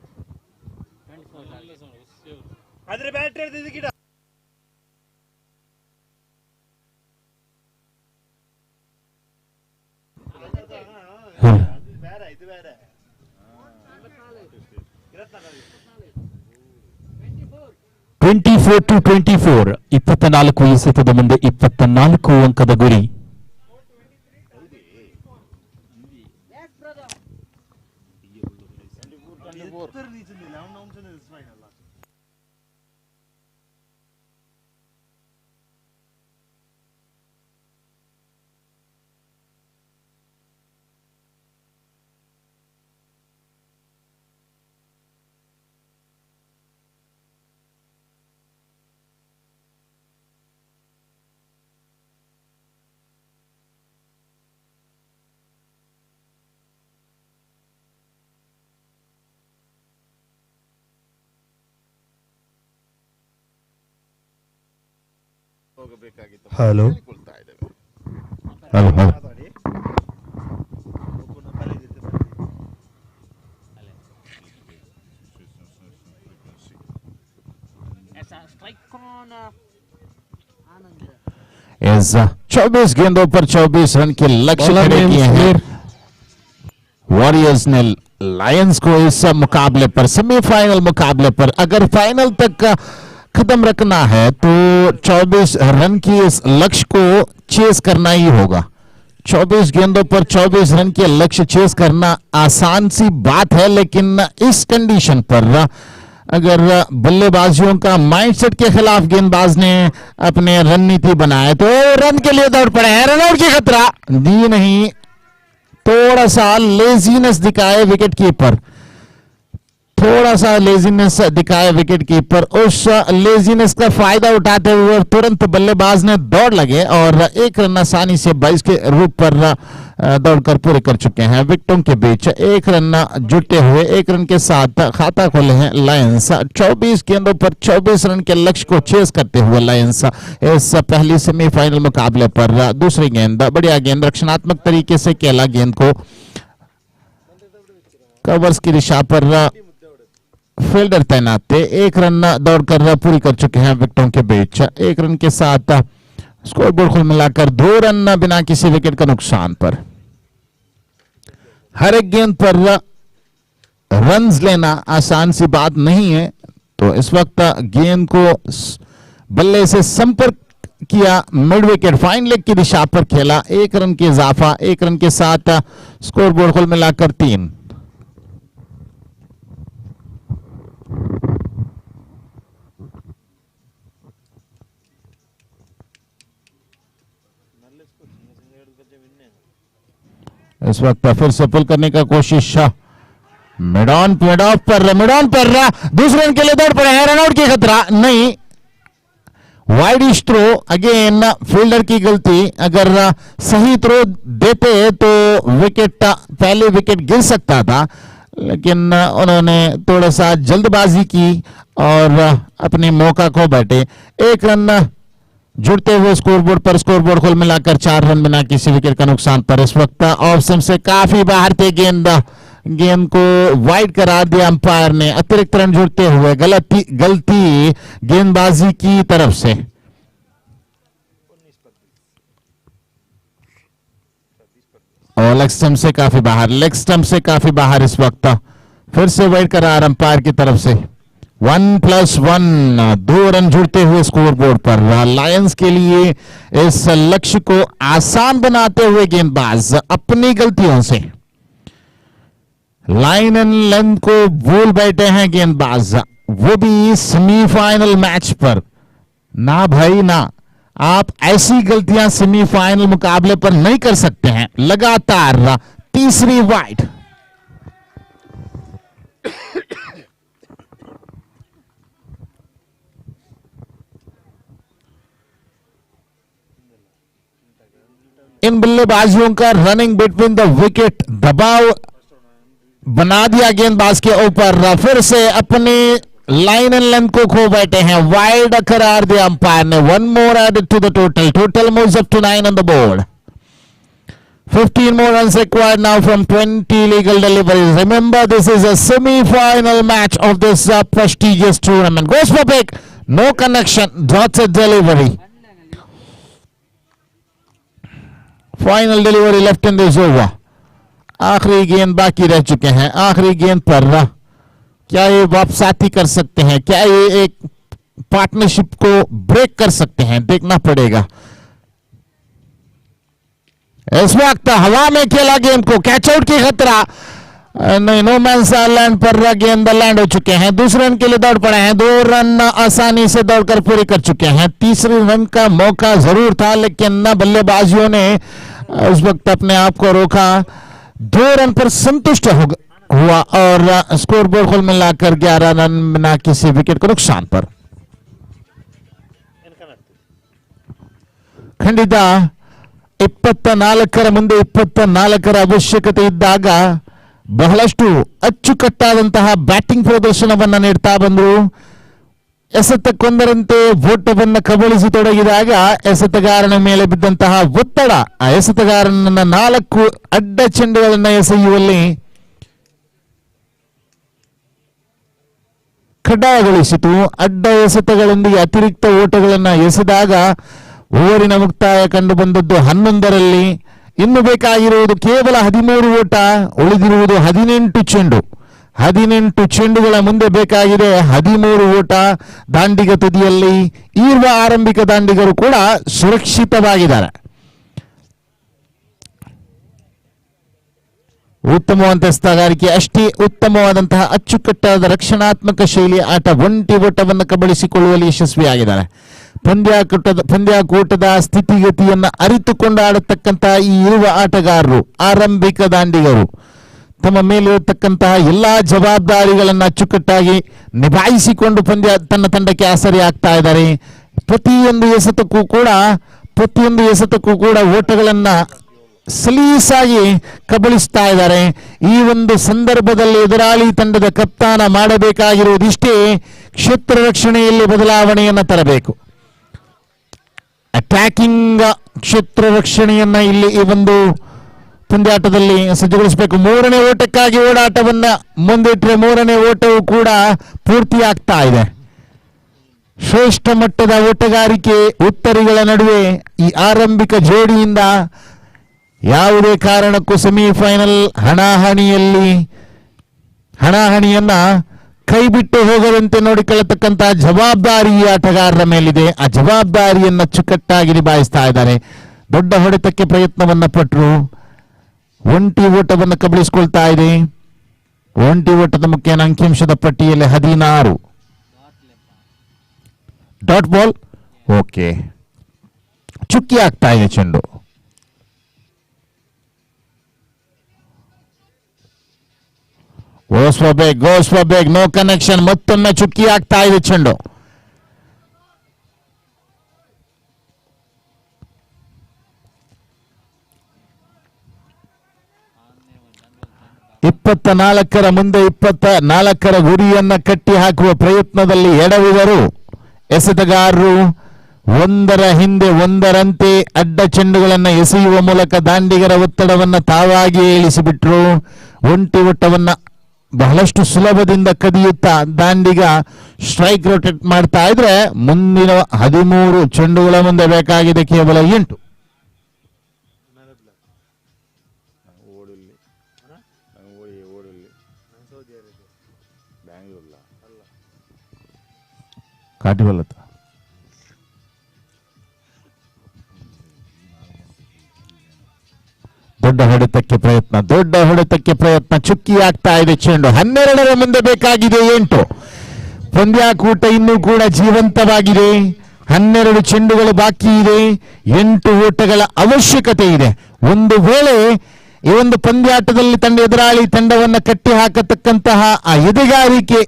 ಆದ್ರೆ ಬ್ಯಾಟ್ರಿ ಇರ್ತಿದ್ದು ಗಿಡ ಬೇರೆ ಇದು ಬೇರೆ 24-24 24 ಎಸೆತದ ಮುಂದೆ 24 ಅಂಕದ ಗುರಿ. ಹೋಗಬೇಕಾಗಿತ್ತು. ಹಲೋ ಕೊಳ್ತಾ ಇದ್ದೇವೆ. ಹಲೋ ಹಲೋ ऐसा 24 गेंदों पर 24 रन के लक्ष्य खड़े किए हैं वॉरियर्स ने लायंस को इस मुकाबले पर, सेमीफाइनल मुकाबले पर अगर फाइनल तक खत्म रखना है तो 24 रन की इस लक्ष्य को चेस करना ही होगा. 24 गेंदों पर 24 रन के लक्ष्य चेस करना आसान सी बात है, लेकिन इस कंडीशन पर अगर बल्लेबाजियों का माइंडसेट के खिलाफ गेंदबाज ने अपने रणनीति बनाए तो रन के लिए दौड़ पड़े हैं. रनआउट की खतरा दी नहीं, थोड़ा सा लेजीनेस दिखाए विकेट कीपर, थोड़ा सा लेजीनेस दिखाए विकेट कीपर. उस लेजीनेस का फायदा उठाते हुए तुरंत बल्लेबाज ने दौड़ लगे और एक रन आसानी से 22 के रूप पर दौड़कर पूरे कर चुके हैं. विकेटों के बीच एक रन जुटे हुए, एक रन के साथ खाता खोले हैं लायंस. 24 गेंदों पर 24 रन के लक्ष्य को चेस करते हुए लायंस इस पहली सेमीफाइनल मुकाबले पर. दूसरी गेंद बढ़िया गेंद, रक्षणात्मक तरीके से खेला गेंद को कवर्स की दिशा पर फील्डर तैनात थे. एक रन दौड़कर पूरी कर चुके हैं विकेटों के बीच. एक रन के साथ स्कोरबोर्ड को मिलाकर 2 रन बिना किसी विकेट का नुकसान पर. हर एक गेंद पर रन्स लेना आसान सी बात नहीं है, तो इस वक्त गेंद को बल्ले से संपर्क किया, मिड विकेट फाइन लेग की दिशा पर खेला. 1 रन के इजाफा, 1 रन के साथ स्कोरबोर्ड को मिलाकर 3. इस वक्त फिर से पुल करने का कोशिश, मिड ऑन पर दूसरे रन के लिए दौड़ पड़े हैं. रनआउट की खतरा नहीं, वाइड थ्रो. अगेन फील्डर की गलती, अगर सही थ्रो देते तो विकेट, पहले विकेट गिर सकता था, लेकिन उन्होंने थोड़ा सा जल्दबाजी की और अपने मौका खो बैठे. 1 रन जुड़ते हुए स्कोरबोर्ड पर, स्कोरबोर्ड को मिलाकर 4 रन बिना किसी विकेट का नुकसान पर. इस वक्त ऑफ स्टंप से काफी बाहर थे गेंद को वाइड करार दिया अंपायर ने. अतिरिक्त रन जुड़ते हुए गलती गेंदबाजी की तरफ से. और लेग स्टंप से काफी बाहर, इस वक्त फिर से वाइड करार अंपायर की तरफ से. 1+1 2 रन जुड़ते हुए स्कोरबोर्ड पर. लायंस के लिए इस लक्ष्य को आसान बनाते हुए गेंदबाज अपनी गलतियों से लाइन एंड लेंथ को भूल बैठे हैं गेंदबाज, वो भी सेमीफाइनल मैच पर. ना भाई ना, आप ऐसी गलतियां सेमीफाइनल मुकाबले पर नहीं कर सकते हैं. लगातार तीसरी वाइड. इन बल्लेबाजियों का रनिंग बिटवीन द विकेट दबाव बना दिया गेंदबाज के ऊपर. फिर से अपनी लाइन एंड लेंथ को खो बैठे हैं. वाइड करार दिया अंपायर ने. 1 more added to the total moves up to 9 on the board. 15 more runs required now from 20 legal deliveries. Remember, this is a semi-final match of this prestigious tournament. Goes for pick, no connection, dots a delivery. Final delivery left in this over. आखिरी गेंद बाकी रह चुके हैं. आखिरी गेंद पर क्या ये वापसाती कर सकते हैं? क्या ये एक पार्टनरशिप को ब्रेक कर सकते हैं, देखना पड़ेगा। इस वक्त हवा में खेला गेंद को, कैच आउट की खतरा नहीं, नो मैंस लैंड पर गेंद लैंड हो चुके हैं। दूसरे रन के लिए दौड़ पड़े हैं, 2 रन आसानी से दौड़कर पूरे कर चुके हैं। तीसरे रन का मौका जरूर था लेकिन बल्लेबाजियों ने उस वक्त अपने आप को रोका। 2 रन पर संतुष्ट हुआ और स्कोर बोर्ड कुल मिलाकर 11 रन बिना किसी विकेट को नुकसान पर। ಖಂಡಿತ 24ರ ಮುಂದೆ 24ರ ಅವಶ್ಯಕತೆ ಇದ್ದಾಗ ಬಹಳಷ್ಟು ಅಚ್ಚುಕಟ್ಟಾದಂತಹ ಬ್ಯಾಟಿಂಗ್ ಪ್ರದರ್ಶನವನ್ನ ನೀಡ್ತಾ ಬಂದರು. ಎಸೆತಕ್ಕೊಂದರಂತೆ ಓಟವನ್ನು ಕಬಳಿಸಿ ತೊಡಗಿದಾಗ ಎಸೆತಗಾರನ ಮೇಲೆ ಬಿದ್ದಂತಹ ಒತ್ತಡ ಆ ಎಸೆತಗಾರನನ್ನ 4 ಅಡ್ಡ ಚೆಂಡುಗಳನ್ನು ಎಸೆಯುವಲ್ಲಿ ಕಡ್ಡಾಯಗೊಳಿಸಿತು. ಅಡ್ಡ ಎಸೆತಗಳೊಂದಿಗೆ ಅತಿರಿಕ್ತ ಓಟಗಳನ್ನು ಎಸೆದಾಗ ಓವರಿನ ಮುಕ್ತಾಯ ಕಂಡು ಬಂದದ್ದು 11ರಲ್ಲಿ. ಇನ್ನು ಬೇಕಾಗಿರುವುದು ಕೇವಲ 13 ಓಟ, ಉಳಿದಿರುವುದು 18 ಚೆಂಡು. 18 ಚೆಂಡುಗಳ ಮುಂದೆ ಬೇಕಾಗಿದೆ 13 ಓಟ. ದಾಂಡಿಗ ತುದಿಯಲ್ಲಿ ಈರ್ವ ಆರಂಭಿಕ ದಾಂಡಿಗರು ಕೂಡ ಸುರಕ್ಷಿತವಾಗಿದ್ದಾರೆ. ಉತ್ತಮವಾದ ಎಸೆತಗಾರಿಕೆ, ಅಷ್ಟೇ ಉತ್ತಮವಾದಂತಹ ಅಚ್ಚುಕಟ್ಟಾದ ರಕ್ಷಣಾತ್ಮಕ ಶೈಲಿ ಆಟ, ಒಂಟಿ ಓಟವನ್ನು ಕಬಳಿಸಿಕೊಳ್ಳುವಲ್ಲಿ ಯಶಸ್ವಿಯಾಗಿದ್ದಾರೆ. ಪಂದ್ಯಾಕೂಟದ ಸ್ಥಿತಿಗತಿಯನ್ನು ಅರಿತುಕೊಂಡು ಆಡತಕ್ಕಂತಹ ಈ ಯುವ ಆಟಗಾರರು, ಆರಂಭಿಕ ದಾಂಡಿಗರು ತಮ್ಮ ಮೇಲಿರತಕ್ಕಂತಹ ಎಲ್ಲಾ ಜವಾಬ್ದಾರಿಗಳನ್ನು ಅಚ್ಚುಕಟ್ಟಾಗಿ ನಿಭಾಯಿಸಿಕೊಂಡು ತನ್ನ ತಂಡಕ್ಕೆ ಆಸರೆ ಆಗ್ತಾ ಇದ್ದಾರೆ. ಪ್ರತಿಯೊಂದು ಎಸೆತಕ್ಕೂ ಕೂಡ ಓಟಗಳನ್ನ ಸಲೀಸಾಗಿ ಕಬಳಿಸ್ತಾ ಇದ್ದಾರೆ. ಈ ಒಂದು ಸಂದರ್ಭದಲ್ಲಿ ಎದುರಾಳಿ ತಂಡದ ಕಪ್ತಾನ ಮಾಡಬೇಕಾಗಿರುವುದಿಷ್ಟೇ, ಕ್ಷೇತ್ರ ರಕ್ಷಣೆಯಲ್ಲಿ ಬದಲಾವಣೆಯನ್ನು ತರಬೇಕು. ಅಟ್ಯಾಕಿಂಗ್ ಕ್ಷೇತ್ರ ರಕ್ಷಣೆಯನ್ನ ಇಲ್ಲಿ ಈ ಒಂದು ಪಂದ್ಯಾಟದಲ್ಲಿ ಸಜ್ಜುಗೊಳಿಸಬೇಕು. 3ನೇ ಓಟಕ್ಕಾಗಿ ಓಡಾಟವನ್ನ ಮುಂದಿಟ್ಟರೆ 3ನೇ ಓಟವು ಕೂಡ ಪೂರ್ತಿಯಾಗ್ತಾ ಇದೆ. ಶ್ರೇಷ್ಠ ಮಟ್ಟದ ಓಟಗಾರಿಕೆ ಉತ್ತರಿಗಳ ನಡುವೆ ಈ ಆರಂಭಿಕ ಜೋಡಿಯಿಂದ ಯಾವುದೇ ಕಾರಣಕ್ಕೂ ಸೆಮಿಫೈನಲ್ ಹಣಾಹಣಿಯನ್ನ ಕೈಬಿಟ್ಟು ಹೋಗದಂತೆ ನೋಡಿಕೊಳ್ಳತಕ್ಕಂತಹ ಜವಾಬ್ದಾರಿ ಆಟಗಾರರ ಮೇಲಿದೆ. ಆ ಜವಾಬ್ದಾರಿಯನ್ನು ಅಚ್ಚುಕಟ್ಟಾಗಿ ನಿಭಾಯಿಸ್ತಾ ಇದ್ದಾರೆ. ದೊಡ್ಡ ಹೊಡೆತಕ್ಕೆ ಪ್ರಯತ್ನವನ್ನ ಪಟ್ಟರು, ಒಂಟಿ ಓಟವನ್ನು ಕಬಳಿಸಿಕೊಳ್ತಾ ಇದೆ. ಒಂಟಿ ಓಟದ ಮುಖ್ಯ ಅಂಕಿಅಂಶದ ಪಟ್ಟಿಯಲ್ಲಿ 16. ಡಾಟ್ ಬಾಲ್, ಓಕೆ, ಚುಕ್ಕಿ ಆಗ್ತಾ ಇದೆ ಚೆಂಡು. ಗೋಸ್ ಫಾರ್ ಬೇಗ್, ನೋ ಕನೆಕ್ಷನ್. ಮತ್ತೊಮ್ಮೆ ಚುಕ್ಕಿ ಆಗ್ತಾ ಇದೆ ಚೆಂಡು. ಇಪ್ಪತ್ತ ಮುಂದೆ 24ರ ಗುರಿಯನ್ನ ಕಟ್ಟಿ ಹಾಕುವ ಪ್ರಯತ್ನದಲ್ಲಿ ಎಡವಿದರು ಎಸೆತಗಾರರು. ಒಂದರ ಹಿಂದೆ ಒಂದರಂತೆ ಅಡ್ಡ ಚೆಂಡುಗಳನ್ನು ಎಸೆಯುವ ಮೂಲಕ ದಾಂಡಿಗರ ಒತ್ತಡವನ್ನು ತಾವಾಗಿಯೇ ಇಳಿಸಿಬಿಟ್ರು. ಒಂಟಿ ಓಟವನ್ನ ಬಹಳಷ್ಟು ಸುಲಭದಿಂದ ಕದಿಯುತ್ತಾ ದಾಂಡಿಗ ಸ್ಟ್ರೈಕ್ ರೊಟೇಟ್ ಮಾಡ್ತಾ ಇದ್ರೆ ಮುಂದಿನ 13 ಚೆಂಡುಗಳ ಮುಂದೆ ಬೇಕಾಗಿದೆ ಕೇವಲ 8. ಕಾಟಿಬಲ್ಲತ್ತ ದೊಡ್ಡ ಹೊಡೆತಕ್ಕೆ ಪ್ರಯತ್ನ, ಚುಕ್ಕಿ ಆಗ್ತಾ ಇದೆ ಚೆಂಡು. 12ರ ಮುಂದೆ ಬೇಕಾಗಿದೆ 8. ಪಂದ್ಯಾಕೂಟ ಇನ್ನೂ ಕೂಡ ಜೀವಂತವಾಗಿದೆ. 12 ಚೆಂಡುಗಳು ಬಾಕಿ ಇದೆ. 8 ಓಟಗಳ ಅವಶ್ಯಕತೆ ಇದೆ. ಒಂದು ವೇಳೆ ಈ ಒಂದು ಪಂದ್ಯಾಟದಲ್ಲಿ ಎದುರಾಳಿ ತಂಡವನ್ನು ಕಟ್ಟಿ ಹಾಕತಕ್ಕಂತಹ ಆ ಎದೆಗಾರಿಕೆ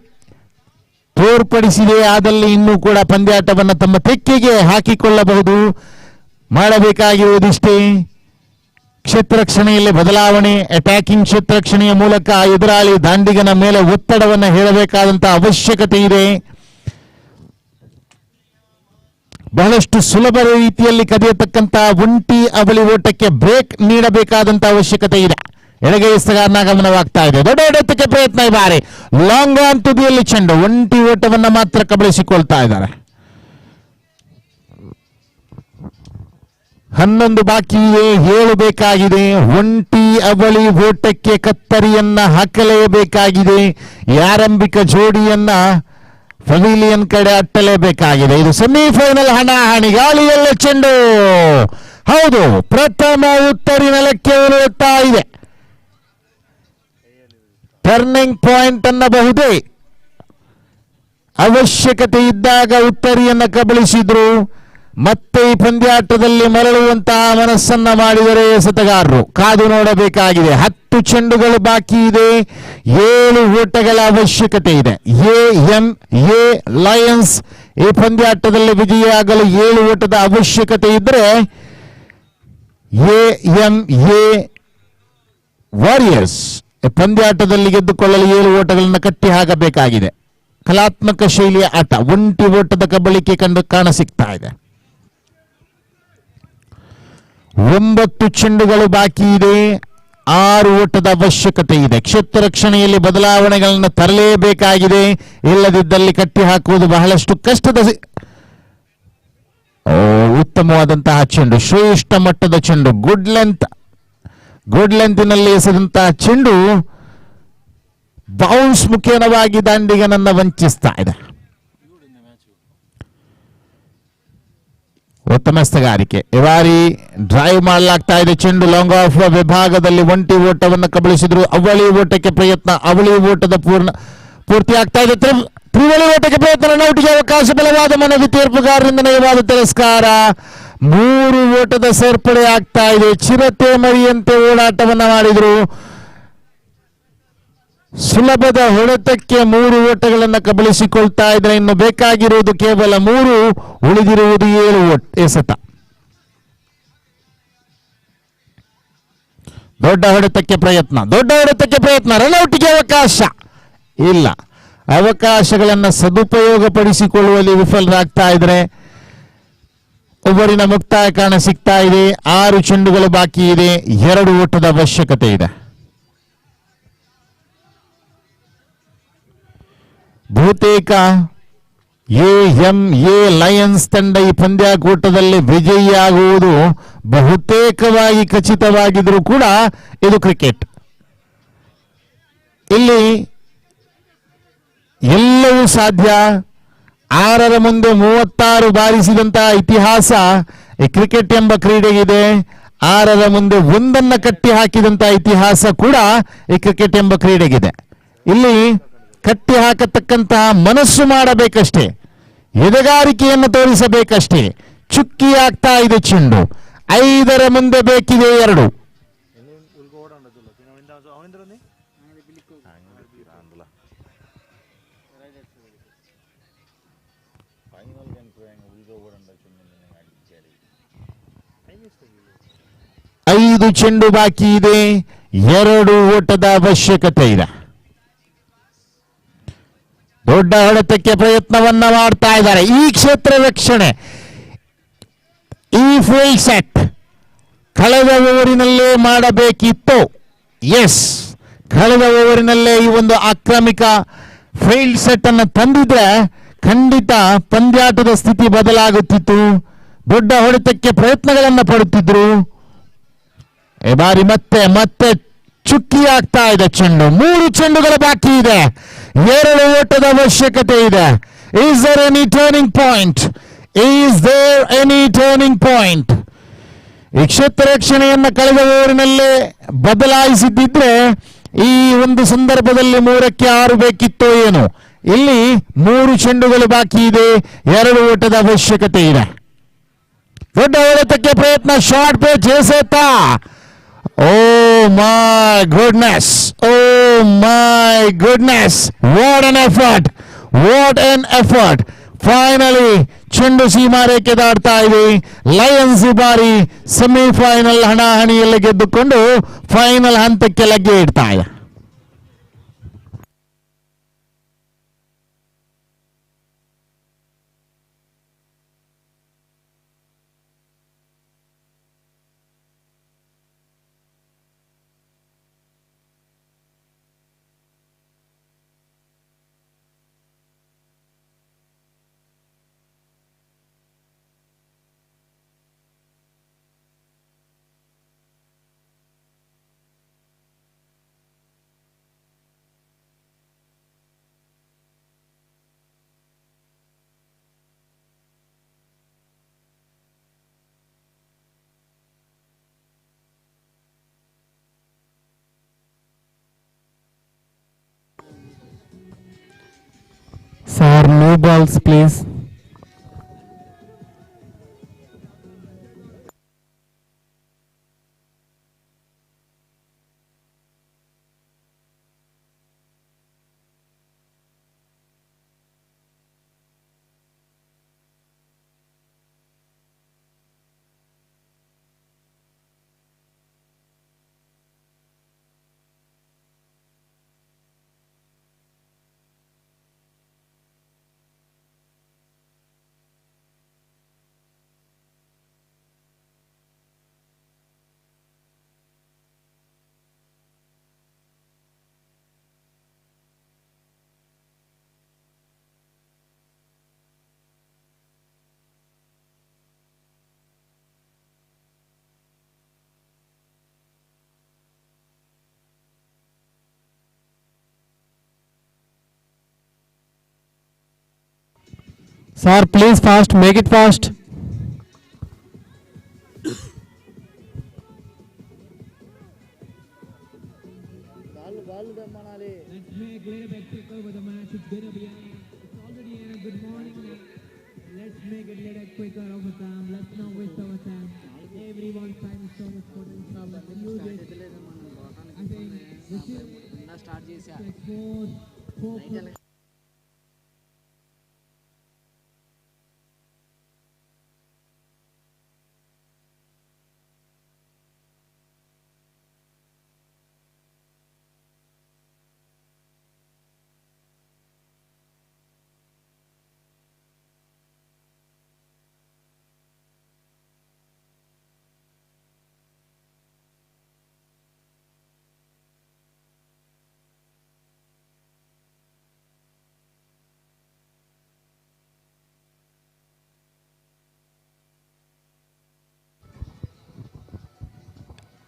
ತೋರ್ಪಡಿಸಿದೆ ಆದಲ್ಲಿ ಇನ್ನೂ ಕೂಡ ಪಂದ್ಯಾಟವನ್ನು ತಮ್ಮ ತೆಕ್ಕೆಗೆ ಹಾಕಿಕೊಳ್ಳಬಹುದು. ಮಾಡಬೇಕಾಗಿರುವುದಿಷ್ಟೇ, ಕ್ಷೇತ್ರ ರಕ್ಷಣೆಯಲ್ಲಿ ಬದಲಾವಣೆ, ಅಟ್ಯಾಕಿಂಗ್ ಕ್ಷೇತ್ರ ರಕ್ಷಣೆಯ ಮೂಲಕ ಎದುರಾಳಿ ದಾಂಡಿಗನ ಮೇಲೆ ಒತ್ತಡವನ್ನು ಹೇರಬೇಕಾದಂತಹ ಅವಶ್ಯಕತೆ ಇದೆ. ಬಹಳಷ್ಟು ಸುಲಭ ರೀತಿಯಲ್ಲಿ ಕದಿಯತಕ್ಕಂತಹ ಒಂಟಿ ಅವಳಿ ಓಟಕ್ಕೆ ಬ್ರೇಕ್ ನೀಡಬೇಕಾದಂತಹ ಅವಶ್ಯಕತೆ ಇದೆ. ಎಡಗೈ ಎಸೆತಗಾರನ ಗಮನವಾಗ್ತಾ ಇದೆ. ದೊಡ್ಡ ಹೊಡೆತಕ್ಕೆ ಪ್ರಯತ್ನ ಈ ಬಾರಿ ಲಾಂಗ್ ಆನ್ ತುದಿಯಲ್ಲಿ ಚೆಂಡು. ಒಂಟಿ ಓಟವನ್ನ ಮಾತ್ರ ಕಬಳಿಸಿಕೊಳ್ತಾ ಇದ್ದಾರೆ. 11 ಬಾಕಿ ಇದೆ, 7 ಬೇಕಾಗಿದೆ. ಒಂಟಿ ಅವಳಿ ಓಟಕ್ಕೆ ಕತ್ತರಿಯನ್ನ ಹಾಕಲೇಬೇಕಾಗಿದೆ. ಈ ಆರಂಭಿಕ ಜೋಡಿಯನ್ನ ಪವಿಲಿಯನ್ ಕಡೆ ಅಟ್ಟಲೇಬೇಕಾಗಿದೆ. ಇದು ಸೆಮಿಫೈನಲ್ ಹಣಾಹಣಿ. ಗಾಳಿಯಲ್ಲ ಚೆಂಡು. ಹೌದು, ಪ್ರಥಮ ಉತ್ತರಿ ನೆಲಕ್ಕೆ ಉರುಳುತ್ತಾ ಇದೆ. ಟರ್ನಿಂಗ್ ಪಾಯಿಂಟ್ ಅನ್ನಬಹುದೇ. ಅವಶ್ಯಕತೆ ಇದ್ದಾಗ ಉತ್ತರಿಯನ್ನ ಕಬಳಿಸಿದ್ರು. ಮತ್ತೆ ಈ ಪಂದ್ಯಾಟದಲ್ಲಿ ಮರಳುವಂತಹ ಮನಸ್ಸನ್ನ ಮಾಡಿದರೆ ಎಸೆತಗಾರರು. ಕಾದು ನೋಡಬೇಕಾಗಿದೆ. 10 ಚೆಂಡುಗಳು ಬಾಕಿ ಇದೆ. 7 ಓಟಗಳ ಅವಶ್ಯಕತೆ ಇದೆ. ಎ ಲಯನ್ಸ್ ಈ ಪಂದ್ಯಾಟದಲ್ಲಿ ವಿಜಯಿಯಾಗಲು 7 ಓಟದ ಅವಶ್ಯಕತೆ ಇದ್ದರೆ ಎ ವಾರಿಯರ್ಸ್ ಪಂದ್ಯಾಟದಲ್ಲಿ ಗೆದ್ದುಕೊಳ್ಳಲು 7 ಓಟಗಳನ್ನು ಕಟ್ಟಿ ಹಾಕಬೇಕಾಗಿದೆ. ಕಲಾತ್ಮಕ ಶೈಲಿಯ ಆಟ. ಒಂಟಿ ಓಟದ ಕಬಳಿಕೆ ಕಾಣಸಿಗ್ತಾ ಇದೆ. 9 ಚೆಂಡುಗಳು ಬಾಕಿ ಇದೆ. 6 ಓಟದ ಅವಶ್ಯಕತೆ ಇದೆ. ಕ್ಷೇತ್ರ ರಕ್ಷಣೆಯಲ್ಲಿ ಬದಲಾವಣೆಗಳನ್ನು ತರಲೇಬೇಕಾಗಿದೆ. ಇಲ್ಲದಿದ್ದಲ್ಲಿ ಕಟ್ಟಿ ಹಾಕುವುದು ಬಹಳಷ್ಟು ಕಷ್ಟದ. ಉತ್ತಮವಾದಂತಹ ಚೆಂಡು, ಶ್ರೇಷ್ಠ ಮಟ್ಟದ ಚೆಂಡು, ಗುಡ್ ಲೆಂತ್ನಲ್ಲಿ ಎಸೆದಂತಹ ಚೆಂಡು ಬೌನ್ಸ್ ಮುಖೇನವಾಗಿ ದಾಂಡಿಗನನ್ನ ವಂಚಿಸ್ತಾ ಇದೆ. ಉತ್ತಮ ಎಸೆತಗಾರಿಕೆ. ಈ ಬಾರಿ ಡ್ರೈವ್ ಮಾಡಲಾಗ್ತಾ ಇದೆ. ಚೆಂಡು ಲಾಂಗ್ ಆಫ್ ವಿಭಾಗದಲ್ಲಿ ಒಂಟಿ ಓಟವನ್ನು ಕಬಳಿಸಿದ್ರು. ಅವಳಿ ಓಟಕ್ಕೆ ಪ್ರಯತ್ನ. ಅವಳಿ ಓಟದ ಪೂರ್ತಿ ಆಗ್ತಾ ಇದೆ. ತ್ರಿವಳಿ ಓಟಕ್ಕೆ ಪ್ರಯತ್ನ. ರನೌಟ್ಗೆ ಅವಕಾಶ. ಬಲವಾದ ಮನವಿ ತೀರ್ಪುಗಾರರಿಂದ ನಯವಾದ ತಿರಸ್ಕಾರ. 3 ಓಟದ ಸೇರ್ಪಡೆ ಆಗ್ತಾ ಇದೆ. ಚಿರತೆ ಮರಿಯಂತೆ ಓಡಾಟವನ್ನ ಮಾಡಿದ್ರು. ಸುಲಭದ ಹೊಡೆತಕ್ಕೆ 3 ಓಟಗಳನ್ನು ಕಬಳಿಸಿಕೊಳ್ತಾ ಇದ್ರೆ. ಇನ್ನು ಬೇಕಾಗಿರುವುದು ಕೇವಲ 3, ಉಳಿದಿರುವುದು 7 ಎಸೆತ. ದೊಡ್ಡ ಹೊಡೆತಕ್ಕೆ ಪ್ರಯತ್ನ. ರನೌಟ್ಗೆ ಅವಕಾಶ ಇಲ್ಲ. ಅವಕಾಶಗಳನ್ನು ಸದುಪಯೋಗಪಡಿಸಿಕೊಳ್ಳುವಲ್ಲಿ ವಿಫಲರಾಗ್ತಾ ಇದ್ರೆ. ಒಬ್ಬರಿನ ಮುಕ್ತಾಯ ಕಾಣ ಸಿಗ್ತಾ ಇದೆ. 6 ಚೆಂಡುಗಳು ಬಾಕಿ ಇದೆ. 2 ಓಟದ ಅವಶ್ಯಕತೆ ಇದೆ. ಬಹುತೇಕ ಎ ಲಯನ್ಸ್ ತಂಡ ಈ ಪಂದ್ಯಾಕೂಟದಲ್ಲಿ ವಿಜಯಿಯಾಗುವುದು ಬಹುತೇಕವಾಗಿ ಖಚಿತವಾಗಿದ್ರೂ ಕೂಡ ಇದು ಕ್ರಿಕೆಟ್. ಇಲ್ಲಿ ಎಲ್ಲವೂ ಸಾಧ್ಯ. 6ರ ಮುಂದೆ 36 ಬಾರಿಸಿದಂತಹ ಇತಿಹಾಸ ಈ ಕ್ರಿಕೆಟ್ ಎಂಬ ಕ್ರೀಡೆಗಿದೆ. 6ರ ಮುಂದೆ 1 ಕಟ್ಟಿ ಹಾಕಿದಂತಹ ಇತಿಹಾಸ ಕೂಡ ಈ ಕ್ರಿಕೆಟ್ ಎಂಬ ಕ್ರೀಡೆಗಿದೆ. ಇಲ್ಲಿ ಕಟ್ಟಿ ಹಾಕತಕ್ಕಂತಹ ಮನಸ್ಸು ಮಾಡಬೇಕಷ್ಟೇ, ಎದೆಗಾರಿಕೆಯನ್ನು ತೋರಿಸಬೇಕಷ್ಟೇ. ಚುಕ್ಕಿ ಆಗ್ತಾ ಇದೆ ಚೆಂಡು. 5ರ ಮುಂದೆ ಬೇಕಿದೆ 2. ಐದು ಚೆಂಡು ಬಾಕಿ ಇದೆ. 2 ಓಟದ ಅವಶ್ಯಕತೆ ಇದೆ. ದೊಡ್ಡ ಹೊಡೆತಕ್ಕೆ ಪ್ರಯತ್ನವನ್ನ ಮಾಡ್ತಾ ಇದ್ದಾರೆ. ಈ ಕ್ಷೇತ್ರ ರಕ್ಷಣೆ, ಈ ಫೀಲ್ಡ್ ಸೆಟ್ ಕಳೆದ ಓವರಿನಲ್ಲೇ ಮಾಡಬೇಕಿತ್ತು. ಎಸ್, ಕಳೆದ ಓವರಿನಲ್ಲೇ ಈ ಒಂದು ಆಕ್ರಮಿಕ ಫೀಲ್ಡ್ ಸೆಟ್ ಅನ್ನು ತಂದಿದ್ರೆ ಖಂಡಿತ ಪಂದ್ಯಾಟದ ಸ್ಥಿತಿ ಬದಲಾಗುತ್ತಿತ್ತು. ದೊಡ್ಡ ಹೊಡೆತಕ್ಕೆ ಪ್ರಯತ್ನಗಳನ್ನು ಪಡುತ್ತಿದ್ರು. ಈ ಬಾರಿ ಮತ್ತೆ ಚುಕ್ಕಿ ಆಗ್ತಾ ಇದೆ ಚೆಂಡು. 3 ಚೆಂಡುಗಳ ಬಾಕಿ ಇದೆ. 2 ಓಟದ ಅವಶ್ಯಕತೆ ಇದೆ. Is there any turning point? ಈ ಕ್ಷೇತ್ರ ರಕ್ಷಣೆಯನ್ನ ಕಳೆದ ಓವರಿನಲ್ಲೇ ಬದಲಾಯಿಸಿದ್ದಿದ್ರೆ ಈ ಒಂದು ಸಂದರ್ಭದಲ್ಲಿ 3ಕ್ಕೆ 6 ಬೇಕಿತ್ತೋ ಏನು. ಇಲ್ಲಿ 3 ಚೆಂಡುಗಳು ಬಾಕಿ ಇದೆ. 2 ಓಟದ ಅವಶ್ಯಕತೆ ಇದೆ. ದೊಡ್ಡ ಹೊಡೆತಕ್ಕೆ ಪ್ರಯತ್ನ. ಶಾರ್ಟ್ ಪಿಚ್ ಎಸೆತ. Oh my goodness. What an effort. Finally ಚೆಂಡು ಸೀಮಾರೇಖೆ ದಾಟ್ತಾ ಇದೆ. ಲಯನ್ಸ್ ಈ ಬಾರಿ ಸೆಮಿಫೈನಲ್ ಹಣಾಹಣಿಯಲ್ಲಿ ಗೆದ್ದುಕೊಂಡು ಫೈನಲ್ ಹಂತಕ್ಕೆ ಲಗ್ಗೆ ಇಡ್ತಾ ಇದೆ. Sir, no balls, please. Sir, please fast, make it fast. Let's make a little bit quicker with the match. It's gonna be it's already in a good morning. Let's make it a little quicker over time. Let's not waste our time. Everyone's time is so much important. So let's use it. I think this is like four.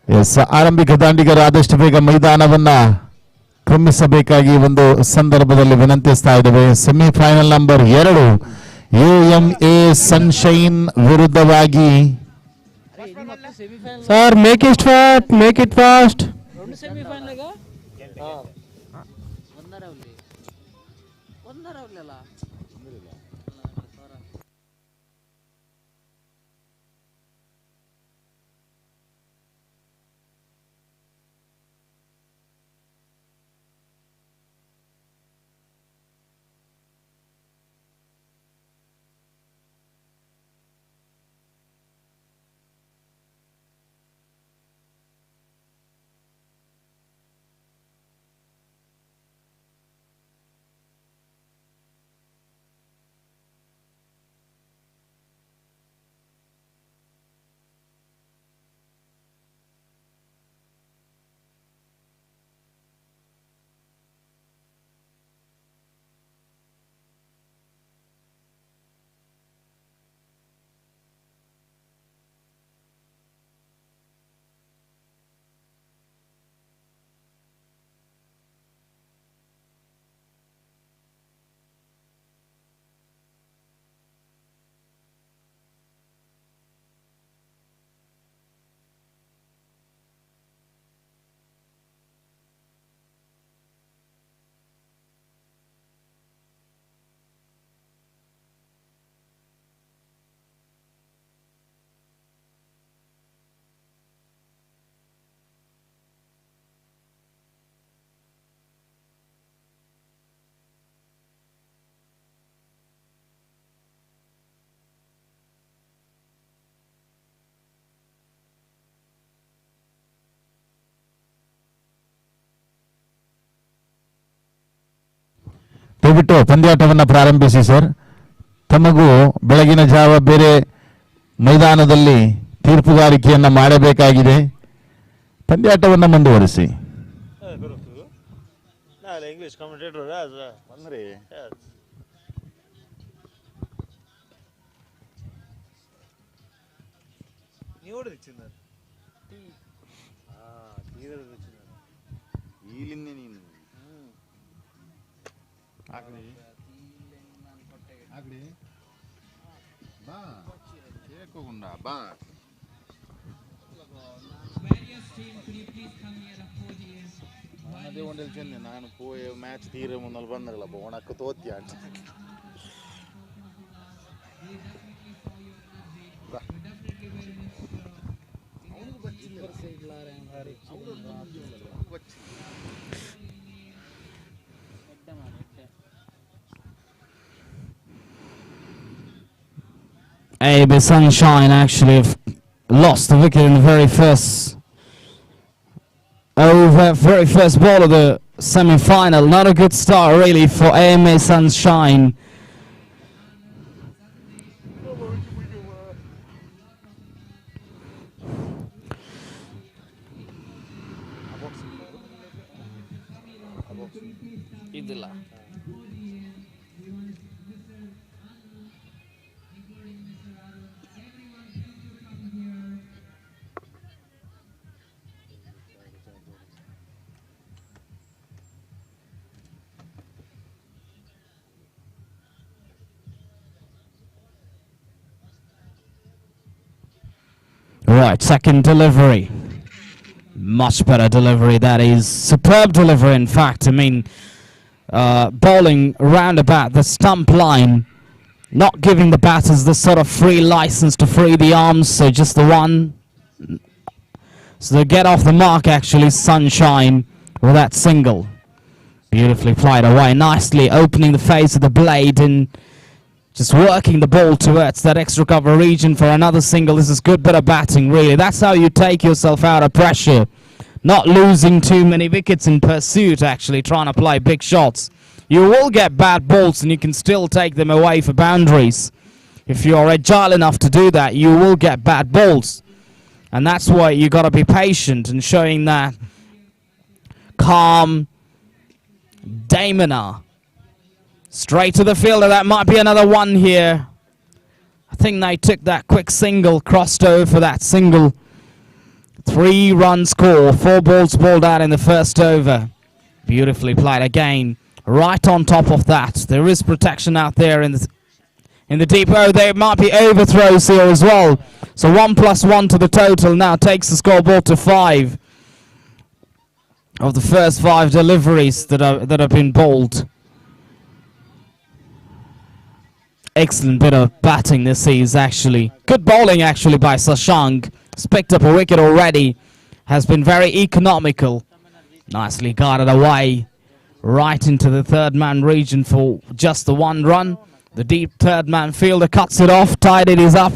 Yes, ಆರಂಭಿಕ ದಾಂಡಿಗರು ಆದಷ್ಟು ಬೇಗ ಮೈದಾನವನ್ನ ಕ್ರಮಿಸಬೇಕಾಗಿ ಒಂದು ಸಂದರ್ಭದಲ್ಲಿ ವಿನಂತಿಸ್ತಾ ಇದ್ದೇವೆ. Semifinal number 2 AMA sunshine ವಿರುದ್ಧವಾಗಿ. Sir, make it fast, make it fast. ದಯವಿಟ್ಟು ಪಂದ್ಯಾಟವನ್ನು ಪ್ರಾರಂಭಿಸಿ ಸರ್. ತಮಗೂ ಬೆಳಗಿನ ಜಾವ ಬೇರೆ ಮೈದಾನದಲ್ಲಿ ತೀರ್ಪುಗಾರಿಕೆಯನ್ನ ಮಾಡಬೇಕಾಗಿದೆ. ಪಂದ್ಯಾಟವನ್ನು ಮುಂದುವರಿಸಿ. ಇಂಗ್ಲಿಷ್ ಕಾಮೆಂಟೇಟರ್ ಬಂದ್ರಿ ನೀವು ಹೊಡೆದಿಚ್ಚಿನ ಈಲಿನ್ನೆ ನೀನು ಆಗಲಿ ಆಗಲಿ ಬಾ ಕೇಳ್ಕೋಗುಂಡ ಬಾ. ಅದೇ ಒಂದಲ್ಲಿ ಚೆಂದ ನಾನು ಪೋಯೆ ಮ್ಯಾಚ್ ತೀರ ಮುಂದಲ್ಲಿ ಬಂದ್ರಲ್ಲ ಒಣಕ್ಕೆ ತೋತ್ಯ ಅಂತ AB Sunshine actually have lost the wicket in the very first ball of the semi-final. Not a good start really for AMA Sunshine. Right, second delivery. Much better delivery, that is. Superb delivery, in fact. I mean, bowling round about the stump line, not giving the batters this sort of free license to free the arms, so just the one. So they get off the mark, actually, Sunshine, with that single. Beautifully played away, nicely opening the face of the blade and just working the ball towards that extra cover region for another single. This is good bit of batting, really. That's how you take yourself out of pressure. Not losing too many wickets in pursuit, actually, trying to play big shots. You will get bad balls and you can still take them away for boundaries. If you're agile enough to do that, you will get bad balls. And that's why you got to be patient and showing that calm demeanor. Straight to the fielder, that might be another one here. I think they took that quick single, crossed over for that single. 3-run score, 4 balls bowled out in the first over. Beautifully played again. Right on top of that, there is protection out there in the deep. Oh, there might be overthrows here as well. So 1+1 to the total now takes the scoreboard to 5 of the first 5 deliveries that have been bowled. Excellent bit of batting this is actually. Good bowling actually by Sashank. He's picked up a wicket already. Has been very economical. Nicely guarded away. Right into the third man region for just the 1 run. The deep third man fielder cuts it off. Tied it is up.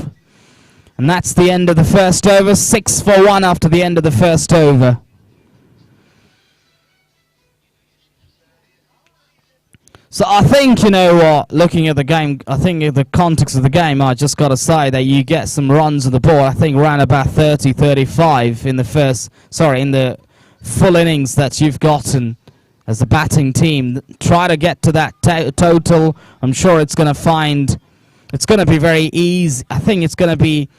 And that's the end of the first over. 6 for 1 after the end of the first over. So I think, you know what, looking at the game, I think in the context of the game, I just got to say that you get some runs of the ball. I think around about 30, 35 in the full innings that you've gotten as a batting team. Try to get to that total. I'm sure it's going to be very easy. I think it's going to be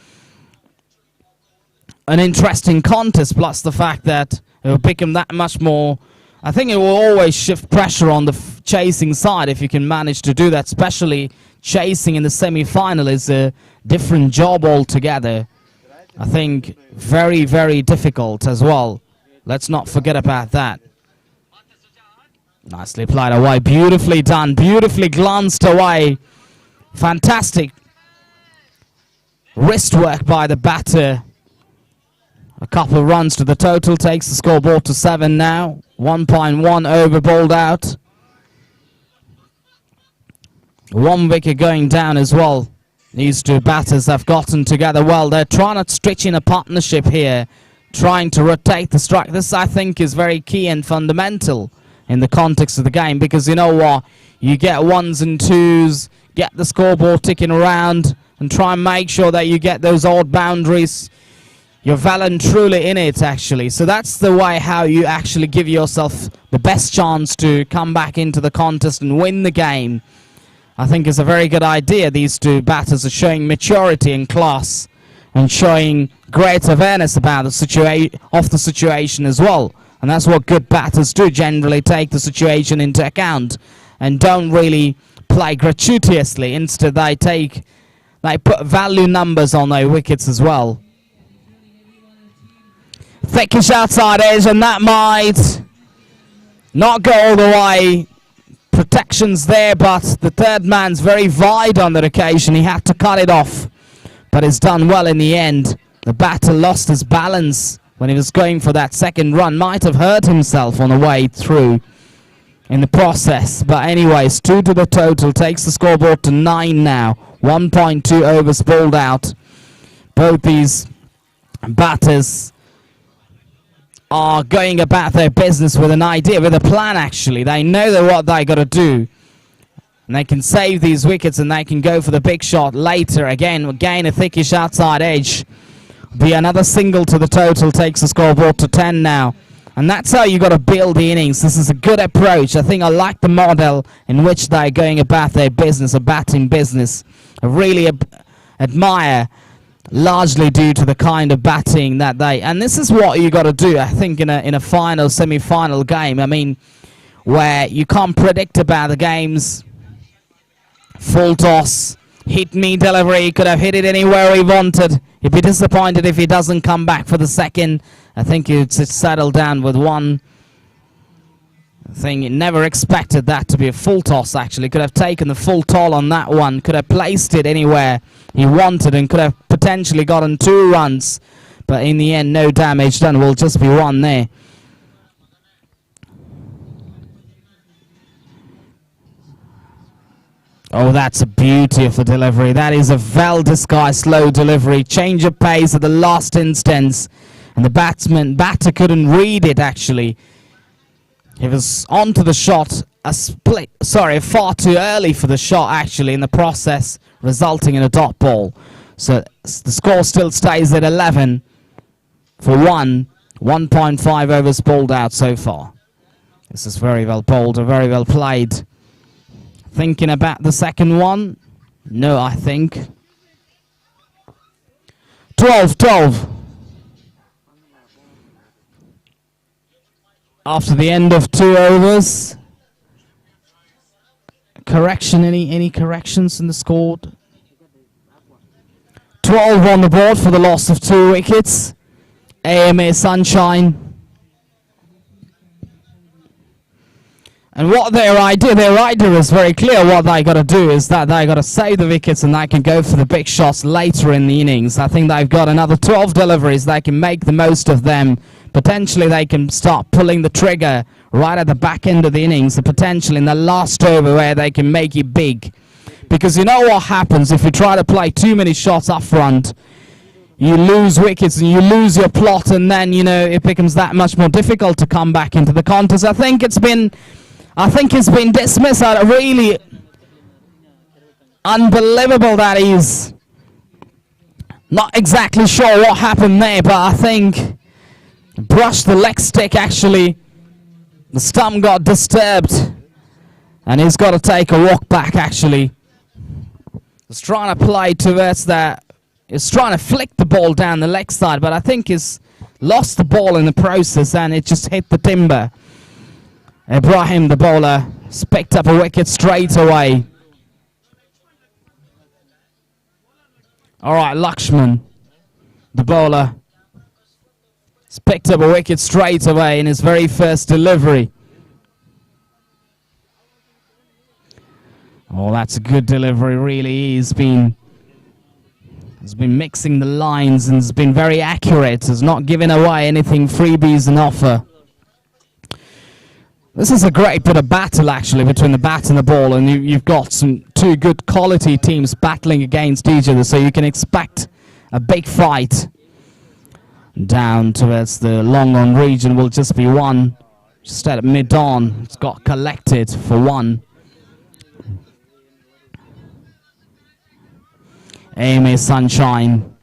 an interesting contest, plus the fact that it will become that much more. I think it will always shift pressure on the chasing side if you can manage to do that, especially chasing in the semi-final is a different job altogether. I think very, very difficult as well. Let's not forget about that. Nicely played away, beautifully done, beautifully glanced away. Fantastic wrist work by the batter. A couple of runs to the total takes the scoreboard to 7 now. 1.1 over bowled out. 1 wicket going down as well. These 2 batters have gotten together well. They're trying to stitch in a partnership here, trying to rotate the strike. This, I think, is very key and fundamental in the context of the game, because you know what? You get 1s and 2s, get the scoreboard ticking around, and try and make sure that you get those odd boundaries. You're well and truly in it, actually. So that's the way how you actually give yourself the best chance to come back into the contest and win the game. I think it's a very good idea. These 2 batters are showing maturity and class and showing great awareness about the situation as well. And that's what good batters do, generally take the situation into account and don't really play gratuitously. Instead, they put value numbers on their wickets as well. Thickish outside edge, and that might not go all the way. Protection's there, but the third man's very wide on that occasion. He had to cut it off, but it's done well in the end. The batter lost his balance when he was going for that second run. Might have hurt himself on the way through in the process. But anyways, 2 to the total, takes the scoreboard to 9 now. 1.2 overs bowled out. Both these batters are going about their business with an idea, with a plan actually. They know what they got to do. And they can save these wickets and they can go for the big shot later. Again a thickish outside edge. Be another single to the total, takes the scoreboard to 10 now. And that's how you got to build the innings. This is a good approach. I think I like the model in which they're going about their business, a batting business. I really admire, largely due to the kind of batting that they... And this is what you got to do, I think, in a final, semi-final game. I mean, where you can't predict about the games. Full toss, hit me delivery, could have hit it anywhere he wanted. He'd be disappointed if he doesn't come back for the second. I think it's settled down with one. I think he never expected that to be a full toss actually. Could have taken the full toll on that one. Could have placed it anywhere he wanted and could have potentially gotten 2 runs. But in the end, no damage done. Will just be 1 there. Oh, that's a beauty of the delivery. That is a well-disguised slow delivery. Change of pace at the last instance. And the batter couldn't read it, actually. He was onto the shot, far too early for the shot, actually, in the process, resulting in a dot ball. So the score still stays at 11 for 1. 1.5 overs bowled out so far. This is very well bowled, very well played. Thinking about the second one? No, I think. 12. After the end of 2 overs. Correction, any corrections in the score? 12 on the board for the loss of 2 wickets. AMA Sunshine. And what their idea is very clear. What they got to do is that they got to save the wickets and they can go for the big shots later in the innings. I think they've got another 12 deliveries. They can make the most of them. Potentially they can start pulling the trigger right at the back end of the innings. The potential in the last over where they can make it big. Because you know what happens if you try to play too many shots up front. You lose wickets and you lose your plot, and then, you know, it becomes that much more difficult to come back into the contest. I think it's been dismissed. Really unbelievable that he's not exactly sure what happened there, but I think brushed the leg stick actually. The stump got disturbed and he's got to take a walk back actually. He's trying to play towards that. He's trying to flick the ball down the leg side, but I think he's lost the ball in the process and it just hit the timber. Ibrahim, the bowler, has picked up a wicket straight away. All right, Lakshman, the bowler, has picked up a wicket straight away in his very first delivery. Oh, that's a good delivery, really. He's been mixing the lines and has been very accurate. Has not given away anything freebies and offer. This is a great bit of battle, actually, between the bat and the ball, and you've got 2 good quality teams battling against each other, so you can expect a big fight. Down towards the long-on region will just be 1. Just at mid-on, it's got collected for 1. AMA Sunshine.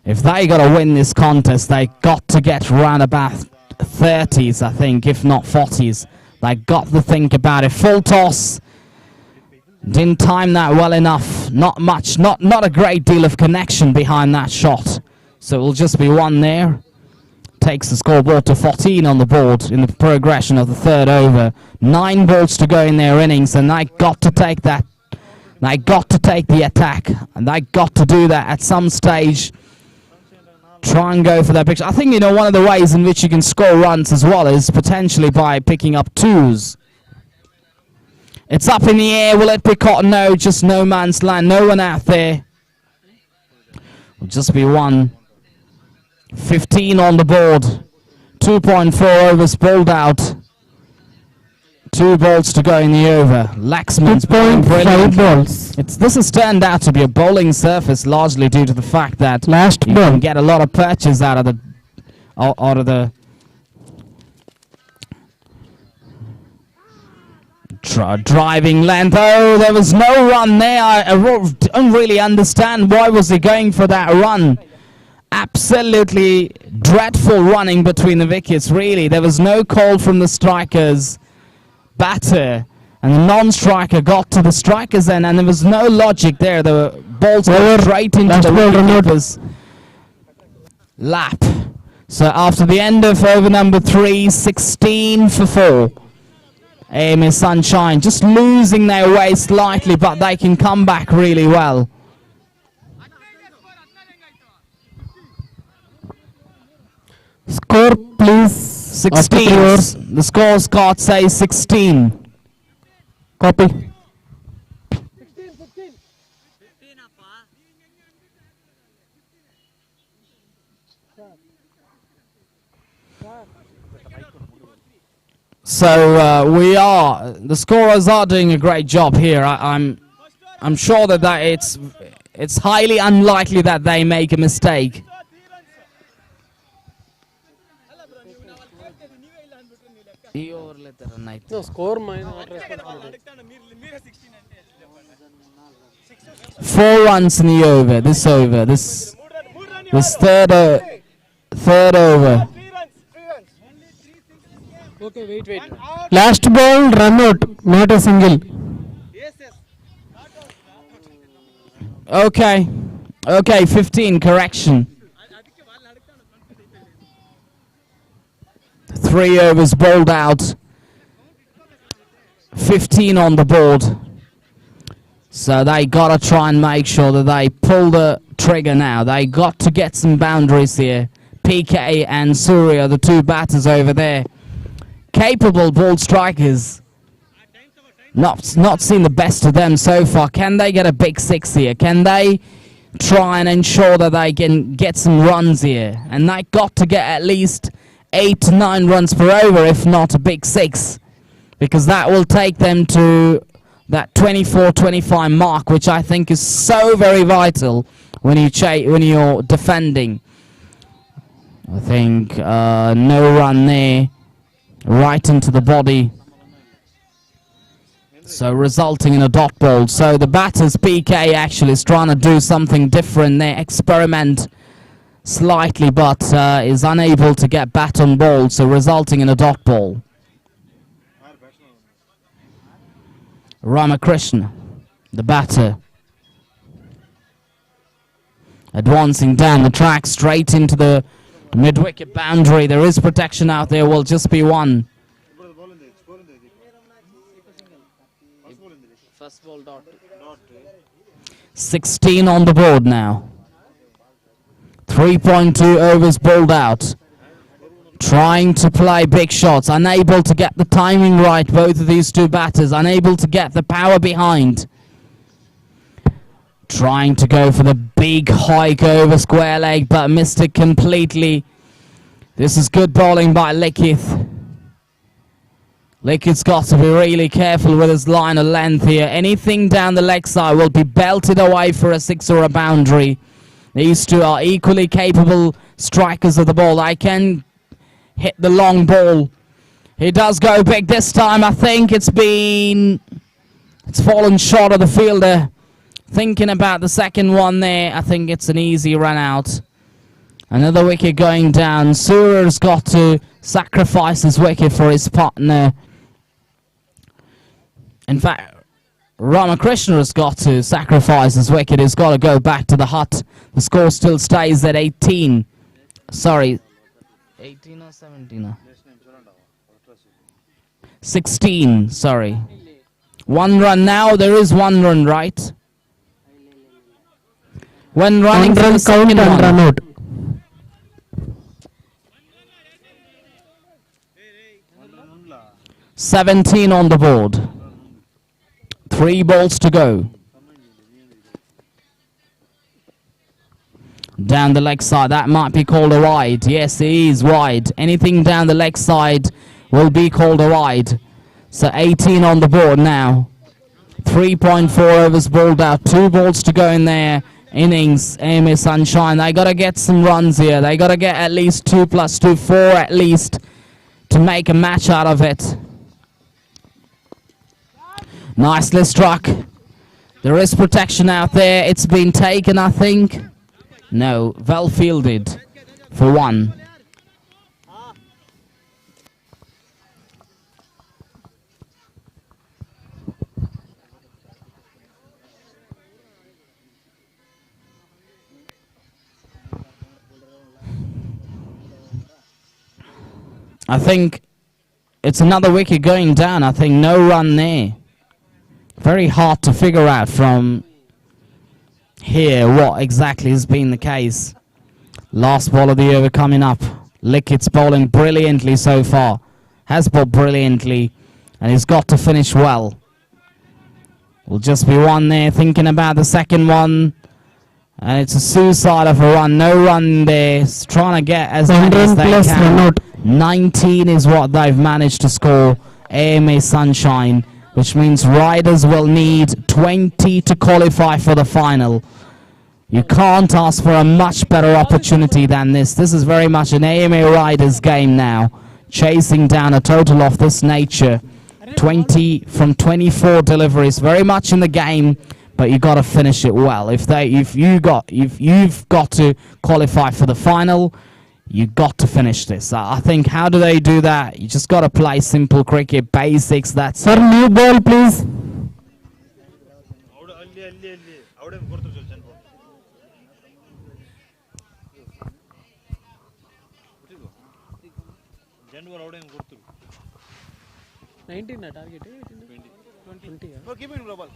If they got to win this contest, they got to get round about 30s, I think, if not 40s. They got to think about it. Full toss. Didn't time that well enough. Not much, not a great deal of connection behind that shot. So it will just be 1 there. Takes the scoreboard to 14 on the board in the progression of the 3rd over. 9 balls to go in their innings, and they got to take that. They got to take the attack, and they got to do that at some stage. Try and go for that picture. I think, you know, one of the ways in which you can score runs as well is potentially by picking up 2s. It's up in the air. Will it be caught? No, just no man's land. No one out there. Will just be 1. 15 on the board. 2.4 overs bowled out. 2 balls to go in the over. Laxman's bowling 2.5 brilliantly. balls. This has turned out to be a bowling surface largely due to the fact that Last you ball. can get a lot of perches out of the driving length. Oh, there was no run there. I don't really understand why was he going for that run. Absolutely dreadful running between the wickets, really. There was no call from the strikers batter, and the non-striker got to the strikers end, and there was no logic there. The balls went straight into the wicketkeeper's lap. So after the end of over number 3, 16 for 4. AMA Sunshine just losing their way slightly, but they can come back really well. Score, please. 16. The score card says 16. Copy. So the scorers are doing a great job here. I'm sure that it's highly unlikely that they make a mistake. No, score my not responsibility. 4 runs in the over. This third over. Okay, wait. Last ball, run out, not a single. Okay, 15, correction. 3 overs bowled out. 15 on the board. So they gotta try and make sure that they pull the trigger now. They got to get some boundaries here. PK and Surya, the 2 batters over there. Capable ball strikers. Not seen the best of them so far. Can they get a big 6 here? Can they try and ensure that they can get some runs here? And they got to get at least 8 to 9 runs per over, if not a big 6. Because that will take them to that 24-25 mark, which I think is so very vital when you're defending. I think no run there. Right into the body. So resulting in a dot ball. So the batter's PK actually is trying to do something different there, experiment slightly, but is unable to get bat on ball, so resulting in a dot ball. Ramakrishna, the batter, advancing down the track straight into the mid-wicket boundary. There is protection out there, will just be 1. First ball dot. 16 on the board now. 3.2 overs bowled out. Trying to play big shots, unable to get the timing right, both of these 2 batters, unable to get the power behind. Trying to go for the big hike over square leg, but missed it completely. This is good bowling by Likith. Likith's got to be really careful with his line of length here. Anything down the leg side will be belted away for a 6 or a boundary. These 2 are equally capable strikers of the ball. They can hit the long ball. He does go big this time. I think it's fallen short of the fielder. Thinking about the second one there, I think it's an easy run out. Another wicket going down. Surya's got to sacrifice his wicket for his partner. In fact, Ramakrishna has got to sacrifice his wicket. He's got to go back to the hut. The score still stays at 18. Sorry. 18 or 17? 16, sorry. 1 run now. There is 1 run, right? When running for the second one. Run out. 17 on the board. 3 balls to go. down the leg side. That might be called a wide. Yes, it is wide. Anything down the leg side will be called a wide. So 18 on the board now. 3.4 overs bowled out. 2 balls to go in their innings. AMA Sunshine. They got to get some runs here. They got to get at least 2 + 2, 4 at least to make a match out of it. Nicely struck. There is protection out there. It's been taken, I think. No, well fielded for 1. I think it's another wicket going down. I think no run there. Very hard to figure out from here what exactly has been the case. Last ball of the over coming up. Lickett's bowling brilliantly so far. Has bowled brilliantly. And he's got to finish well. Will just be 1 there. Thinking about the second one. And it's a suicide of a run. No run there. It's trying to get as many as they can. 19 is what they've managed to score. AMA Sunshine. Which means riders will need 20 to qualify for the final. You can't ask for a much better opportunity than this. This is very much an AMA riders game now. Chasing down a total of this nature. 20 from 24 deliveries. Very much in the game, but you got to finish it well. If you've got to qualify for the final, you got to finish this. I think, how do they do that? You just got to play simple cricket, basics. That's Sir, new ball, please. target 20. No, keep it global.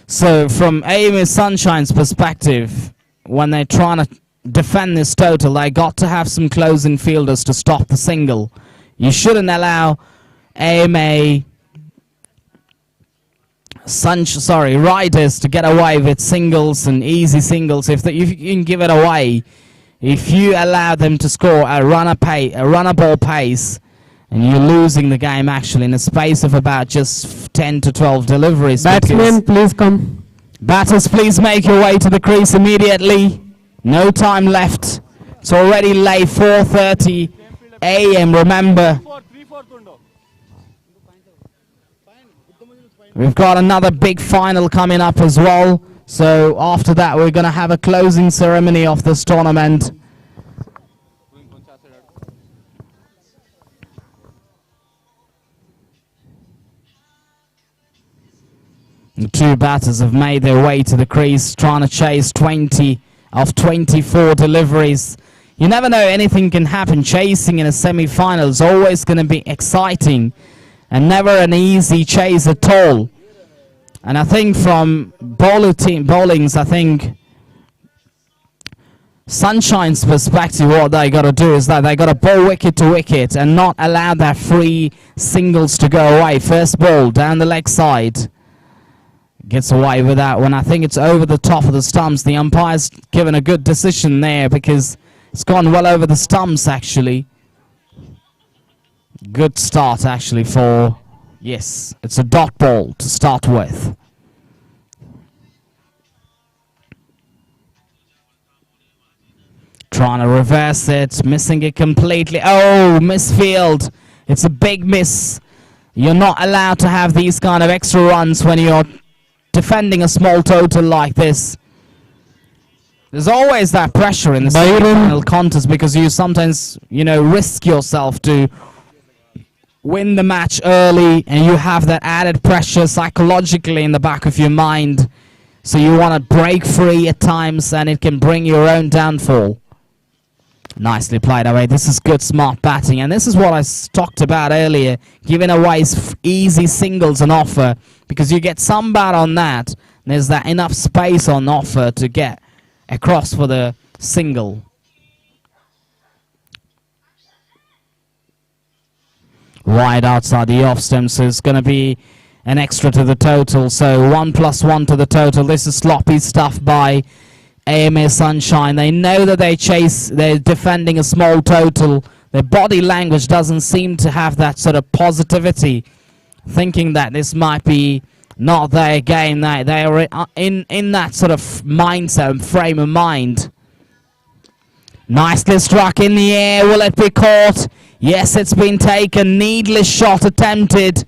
So from AMA Sunshine's perspective, when they're trying to defend this total, they got to have some closing fielders to stop the single. You shouldn't allow AMA riders to get away with singles and easy singles. If you can give it away, if you allow them to score a runner ball pace, and you're losing the game actually in a space of about just 10 to 12 deliveries. Batsmen, please come. Batters, please make your way to the crease immediately. No time left. It's already late, 4:30 a.m. Remember, we've got another big final coming up as well. So after that, we're going to have a closing ceremony of this tournament. The 2 batters have made their way to the crease, trying to chase 20 of 24 deliveries. You never know, anything can happen. Chasing in a semi-final is always going to be exciting and never an easy chase at all. And I think from bowling's, I think Sunshine's perspective, what they got to do is that they got to bowl wicket to wicket and not allow their free singles to go away. First ball down the leg side. Gets away with that one. I think it's over the top of the stumps. The umpire's given a good decision there because it's gone well over the stumps actually. Good start actually for, yes, it's a dot ball to start with. Trying to reverse it, missing it completely. Oh, misfield. It's a big miss. You're not allowed to have these kind of extra runs when you're defending a small total like this. There's always that pressure in the semi-final contest because you sometimes, risk yourself to win the match early and you have that added pressure psychologically in the back of your mind. So you want to break free at times and it can bring your own downfall. Nicely played away. This is good, smart batting. And this is what I talked about earlier. Giving away easy singles on offer. Because you get some bat on that. There's that enough space on offer to get across for the single. Wide outside the off stump. So it's going to be an extra to the total. So 1+1 to the total. This is sloppy stuff by AMA Sunshine. They know that they're defending a small total. Their body language doesn't seem to have that sort of positivity, thinking that this might be not their game. They are in that sort of mindset, frame of mind. Nicely struck in the air. Will it be caught? Yes, it's been taken. Needless shot attempted.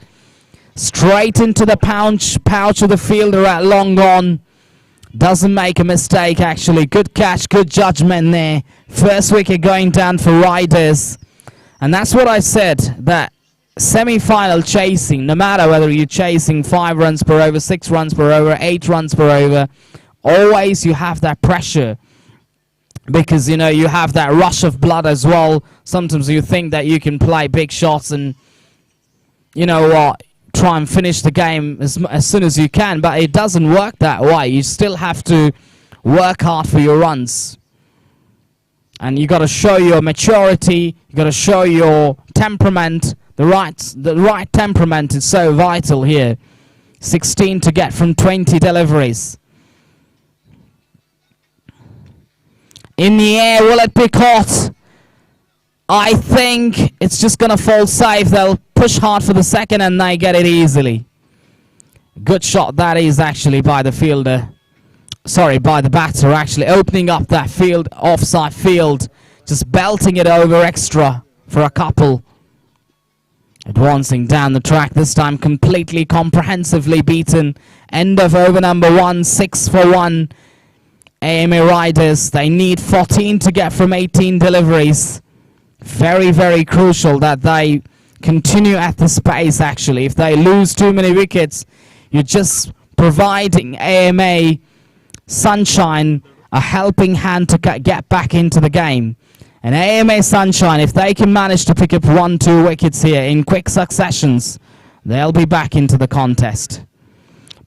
Straight into the pouch of the fielder at long on. Doesn't make a mistake, actually. Good catch, good judgment there. First wicket going down for Riders. And that's what I said, that semi-final chasing, no matter whether you're chasing 5 runs per over, 6 runs per over, 8 runs per over, always you have that pressure. Because, you know, you have that rush of blood as well. Sometimes you think that you can play big shots and, you know what, try and finish the game as soon as you can. But it doesn't work that way. You still have to work hard for your runs. And you got to show your maturity. You got to show your temperament. The right temperament is so vital here. 16 to get from 20 deliveries. In the air, will it be caught? I think it's just going to fall safe. They'll push hard for the second and they get it easily. Good shot that is actually by the fielder. Sorry, by the batter, actually opening up that field, offside field. Just belting it over extra for a couple. Advancing down the track, this time completely comprehensively beaten. End of over number 1, 6 for 1. AMA Riders, they need 14 to get from 18 deliveries. Very, very crucial that they continue at this pace, actually. If they lose too many wickets, you're just providing AMA Sunshine a helping hand to get back into the game. And AMA Sunshine, if they can manage to pick up 1-2 wickets here in quick successions, they'll be back into the contest.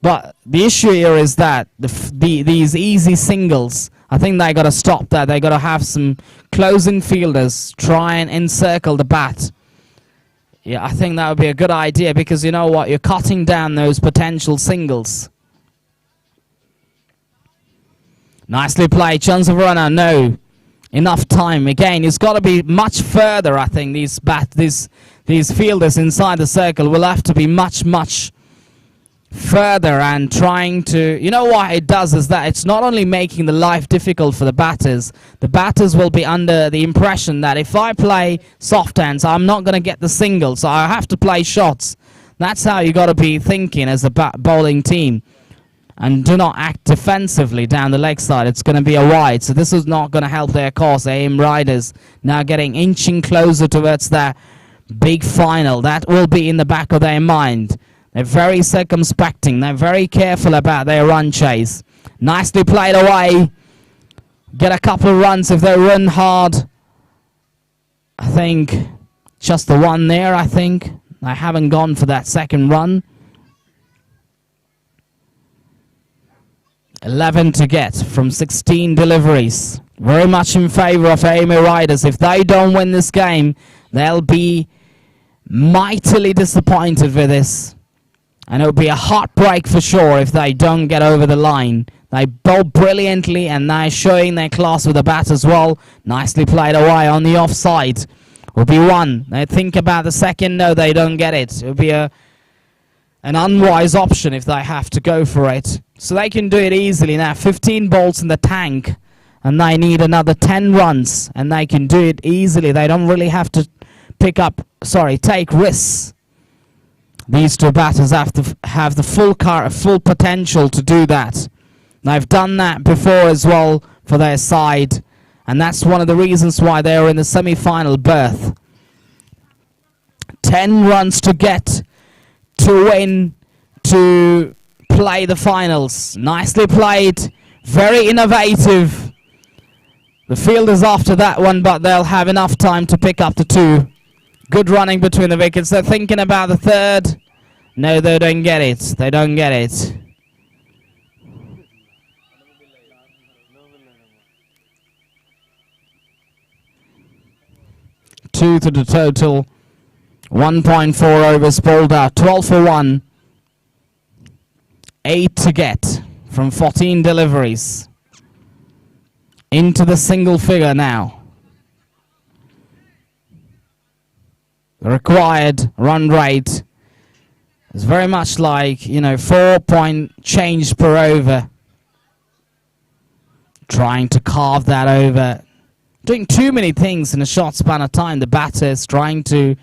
But the issue here is that these easy singles, I think they got to stop that. They got to have some closing fielders try and encircle the bat. Yeah, I think that would be a good idea because you know what? You're cutting down those potential singles. Nicely played. Chance of a runner. No. Enough time. Again, it's got to be much further, I think. These fielders inside the circle will have to be much further and trying to, you know what it does is that it's not only making the life difficult for the batters will be under the impression that if I play soft hands, I'm not going to get the single, so I have to play shots. That's how you got to be thinking as a bowling team. And do not act defensively down the leg side. It's going to be a wide, so this is not going to help their cause. AM Riders now getting inching closer towards that big final. That will be in the back of their mind. They're very circumspecting. They're very careful about their run chase. Nicely played away. Get a couple of runs if they run hard. I think just the one there, I think. They haven't gone for that second run. 11 to get from 16 deliveries. Very much in favor of AMA Riders. If they don't win this game, they'll be mightily disappointed with this. And it'll be a heartbreak for sure if they don't get over the line. They bowl brilliantly and they're showing their class with the bat as well. Nicely played away on the offside. Will be one. They think about the second. No, they don't get it. It'll be an unwise option if they have to go for it. So they can do it easily now. 15 balls in the tank. And they need another 10 runs. And they can do it easily. They don't really have to take risks. These two batters have the full potential to do that. They've done that before as well for their side. And that's one of the reasons why they're in the semi-final berth. 10 runs to get to win, to play the finals. Nicely played. Very innovative. The fielders after that one, but they'll have enough time to pick up the 2. Good running between the wickets. They're thinking about the 3rd. No, they don't get it. They don't get it. 2 to the total. 1.4 overs bowled out. 12 for 1. 8 to get from 14 deliveries. Into the single figure now. The required run rate is very much like, 4-point change per over. Trying to carve that over. Doing too many things in a short span of time. The batter is trying to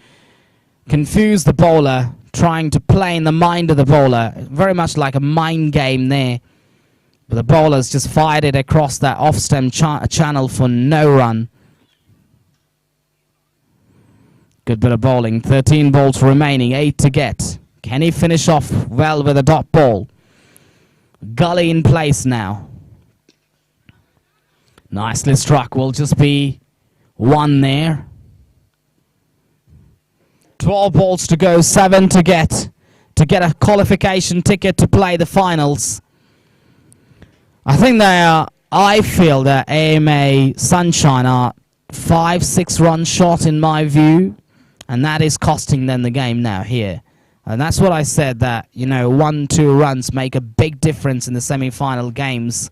confuse the bowler, trying to play in the mind of the bowler. Very much like a mind game there. But the bowler's just fired it across that off-stem channel for no run. Good bit of bowling. 13 balls remaining, 8 to get. Can he finish off well with a dot ball? Gully in place now. Nicely struck. Will just be 1 there. 12 balls to go, 7 to get a qualification ticket to play the finals. I feel that AMA Sunshine are 5-6 runs short in my view, and that is costing them the game now here. And that's what I said, that 1-2 runs make a big difference in the semi-final games.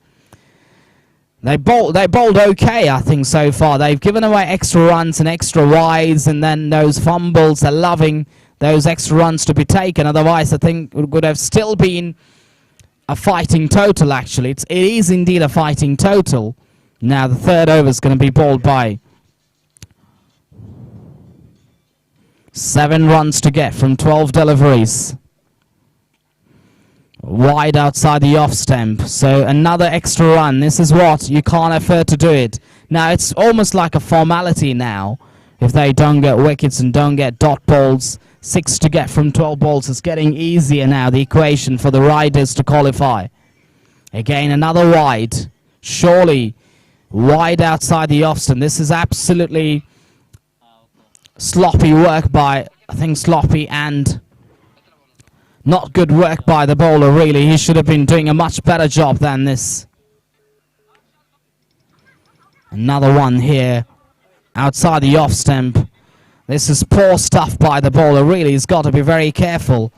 They bowled okay, I think, so far. They've given away extra runs and extra wides, and then those fumbles are loving those extra runs to be taken. Otherwise, I think it would have still been a fighting total, actually. It is indeed a fighting total. Now, the third over is going to be bowled by 7 runs to get from 12 deliveries. Wide outside the off stump, so another extra run. This is what you can't afford to do it. Now it's almost like a formality now. If they don't get wickets and don't get dot balls, 6 to get from 12 balls is getting easier now, the equation for the riders to qualify. Again, another wide. Surely wide outside the off stump. This is absolutely sloppy work by, I think, Sloppy, and not good work by the bowler, really. He should have been doing a much better job than this. Another one here outside the off stump. This is poor stuff by the bowler, really. He's got to be very careful.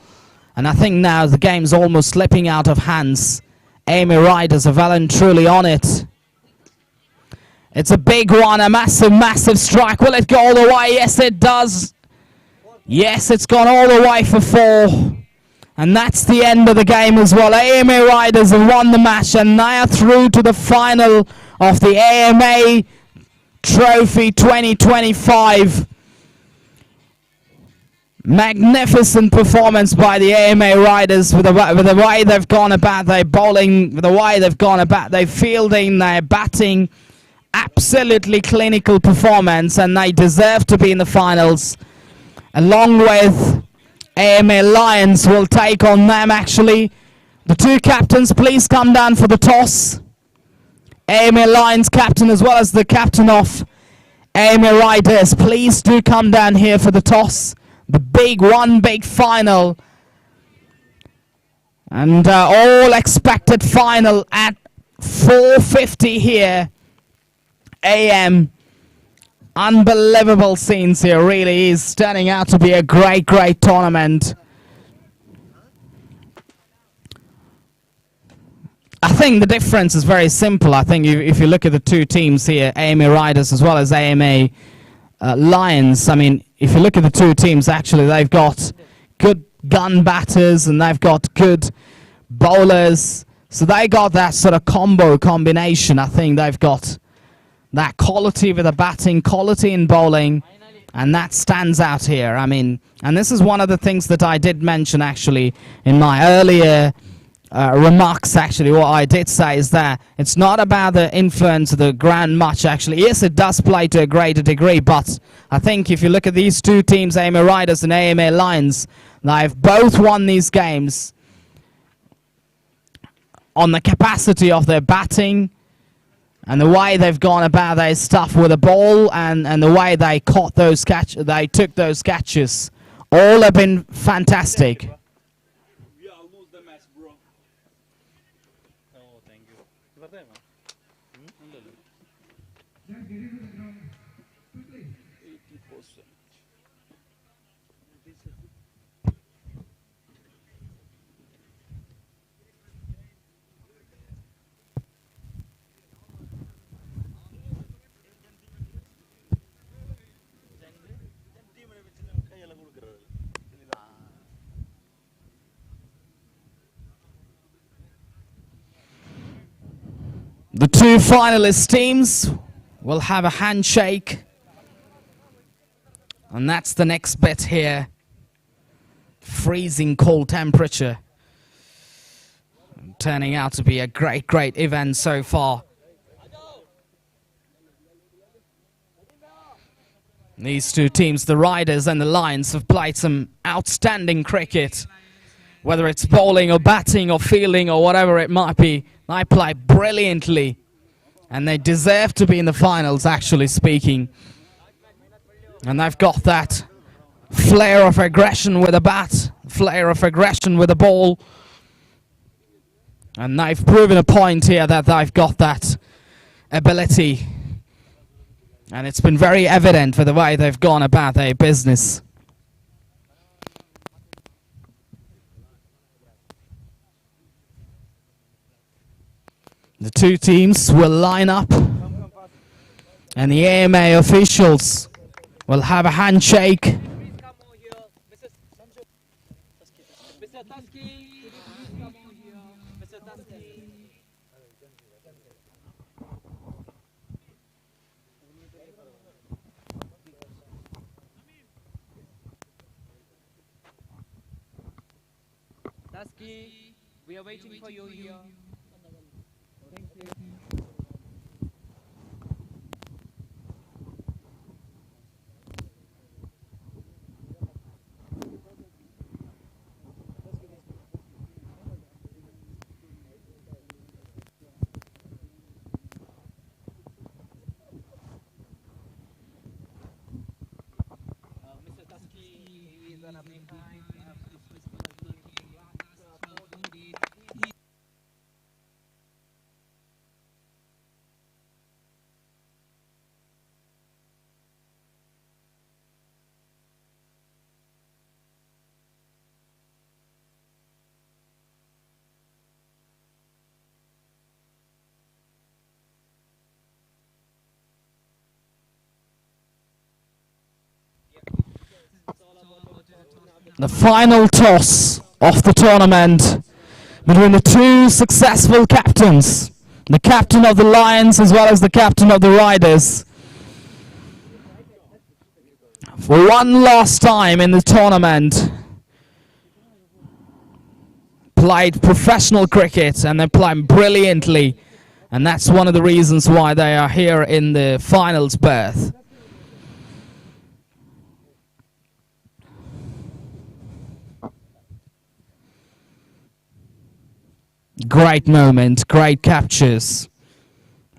And I think now the game's almost slipping out of hands. Amy Riders are well and truly on it. It's a big one, a massive, massive strike. Will it go all the way? Yes, it does. Yes, it's gone all the way for 4. And that's the end of the game as well. AMA Riders have won the match, and they are through to the final of the AMA Trophy 2025. Magnificent performance by the AMA Riders with the way they've gone about their bowling, with the way they've gone about their fielding, their batting. Absolutely clinical performance, and they deserve to be in the finals, along with AMA Lions will take on them, actually. The 2 captains, please come down for the toss. AMA Lions captain as well as the captain of AMA Riders, please do come down here for the toss. The big final. And all expected final at 4:50 here AM. Unbelievable scenes here, really is turning out to be a great tournament. I think the difference is very simple. I think if you look at the 2 teams here, AMA Riders as well as AMA Lions, I mean, if you look at the 2 teams, actually they've got good gun batters and they've got good bowlers. So they got that sort of combination. I think they've got that quality with the batting, quality in bowling, and that stands out here. I mean, and this is one of the things that I did mention, actually, in my earlier remarks, actually. What I did say is that it's not about the influence of the ground much, actually. Yes, it does play to a greater degree, but I think if you look at these 2 teams, AMA Riders and AMA Lions, they've both won these games on the capacity of their batting, and the way they've gone about their stuff with the ball, and the way they caught those they took those catches, all have been fantastic. We almost the match, bro. Oh, thank you. The two finalist teams will have a handshake. And that's the next bit here. Freezing cold temperature. Turning out to be a great, great event so far. These two teams, the Riders and the Lions, have played some outstanding cricket. Whether it's bowling or batting or fielding or whatever it might be, they play brilliantly. And they deserve to be in the finals, actually speaking. And they've got that flair of aggression with a bat, flair of aggression with a ball. And they've proven a point here that they've got that ability. And it's been very evident for the way they've gone about their business. The two teams will line up. And the AMA officials will have a handshake. We are waiting for you here. Thank you. Mr. Tusky is gonna be fine. The final toss of the tournament between the two successful captains, the captain of the Lions as well as the captain of the Riders. For one last time in the tournament, played professional cricket and they played brilliantly, and that's one of the reasons why they are here in the finals berth. Great moment, great captures.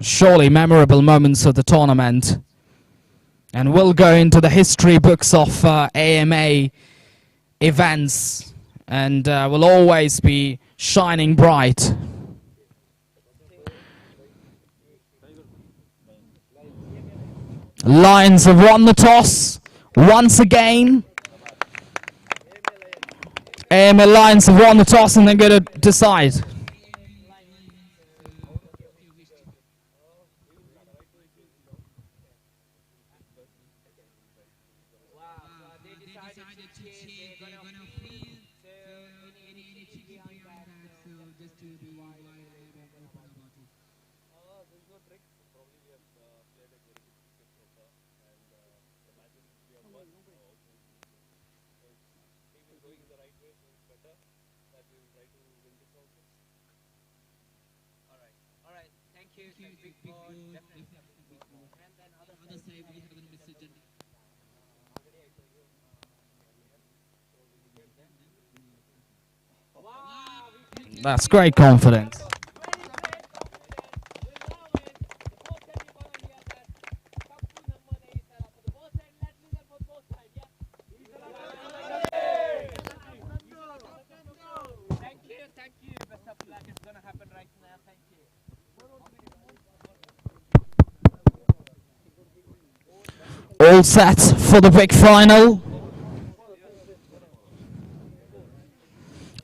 Surely memorable moments of the tournament. And will go into the history books of AMA events. And will always be shining bright. Lions have won the toss once again. AMA Lions have won the toss and they're going to decide. That's great confidence. Thank you. Best of luck. It's gonna happen right now. Thank you. All set for the big final.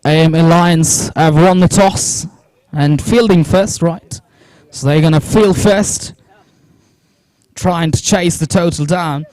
AMA Lions have won the toss and fielding first, right? So they're going to field first, trying to chase the total down.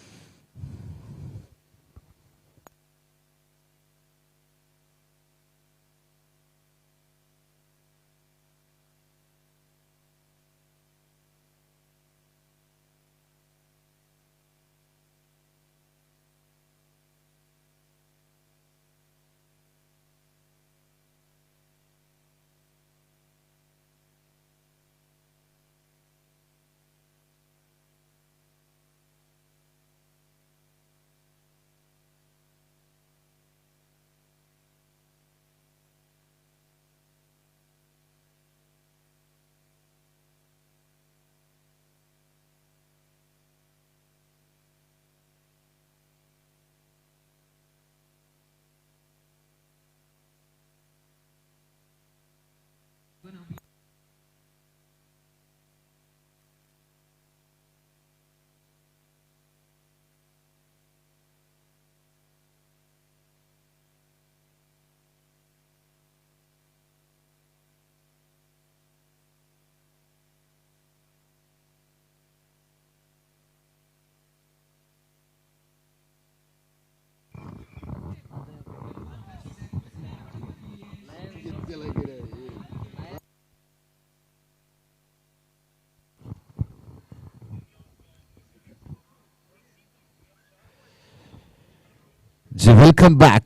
Welcome back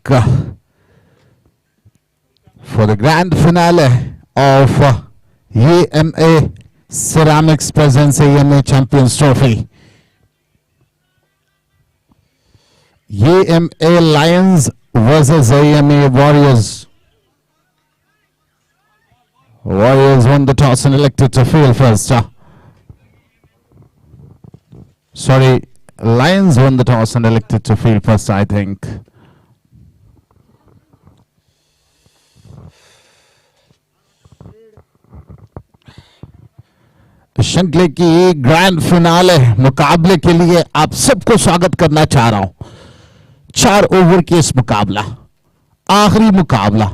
for the grand finale of AMA Ceramics Presents AMA Champions Trophy. AMA Lions versus AMA Warriors. Warriors won the toss and elected to field first. Sorry, Lions won the toss and elected to field first, I think. श्रृंखले की grand finale मुकाबले के लिए आप सबको स्वागत करना चाह रहा हूं। 4 ओवर के इस मुकाबला, आखिरी मुकाबला,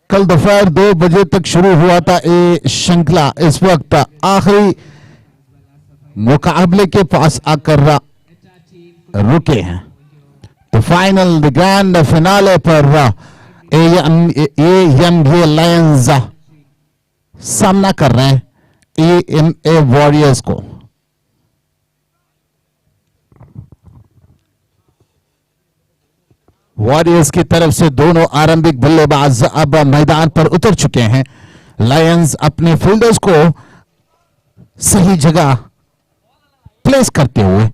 कल दोपहर 2 बजे तक शुरू हुआ था ये श्रृंखला, इस वक्त आखिरी मुकाबले के पास आकर रुके हैं। तो फाइनल द ग्रैंड फिनाले पर AMA लायंस सामना कर रहे हैं AMA वॉरियर्स को। वॉरियर्स की तरफ से दोनों आरंभिक बल्लेबाज अब मैदान पर उतर चुके हैं। लायंस अपने फील्डर्स को सही जगह प्लेस करते हुए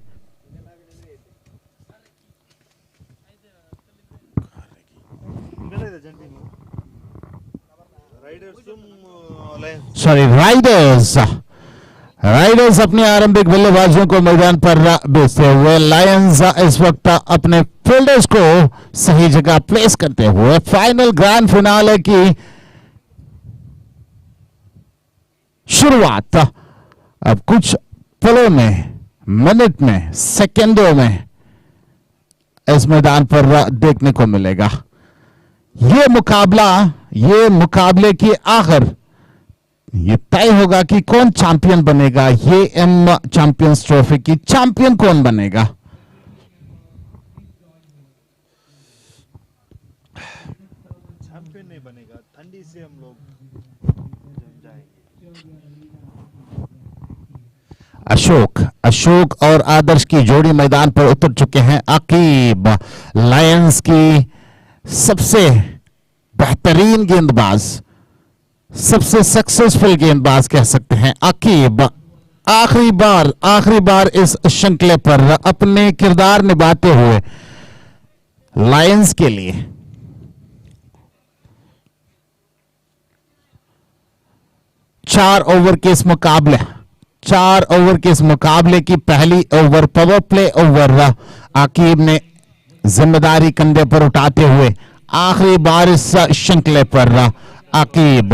राइडर्स अपने आरंभिक बल्लेबाजों को मैदान पर भेजते हुए लायंस इस वक्त अपने फील्डर्स को सही जगह प्लेस करते हुए फाइनल ग्रैंड फिनाले की शुरुआत अब कुछ पलों में, मिनट में, सेकंडों में इस मैदान पर देखने को मिलेगा। ये मुकाबले की आखिर ये तय होगा कि कौन चैंपियन बनेगा। ये चैंपियंस ट्रॉफी की चैंपियन कौन बनेगा। चैंपियन नहीं बनेगा, ठंडी से हम लोग अशोक और आदर्श की जोड़ी मैदान पर उतर चुके हैं। अकीब लायंस की सबसे बेहतरीन गेंदबाज, सबसे सक्सेसफुल गेंदबाज कह सकते हैं। अकीब आखिरी बार इस श्रृंखले पर अपने किरदार निभाते हुए लायंस के लिए चार ओवर के इस मुकाबले की पहली over power play over Aqib ने जिम्मेदारी कंधे पर उठाते हुए आखिरी बार इस श्रृंखले पर अकीब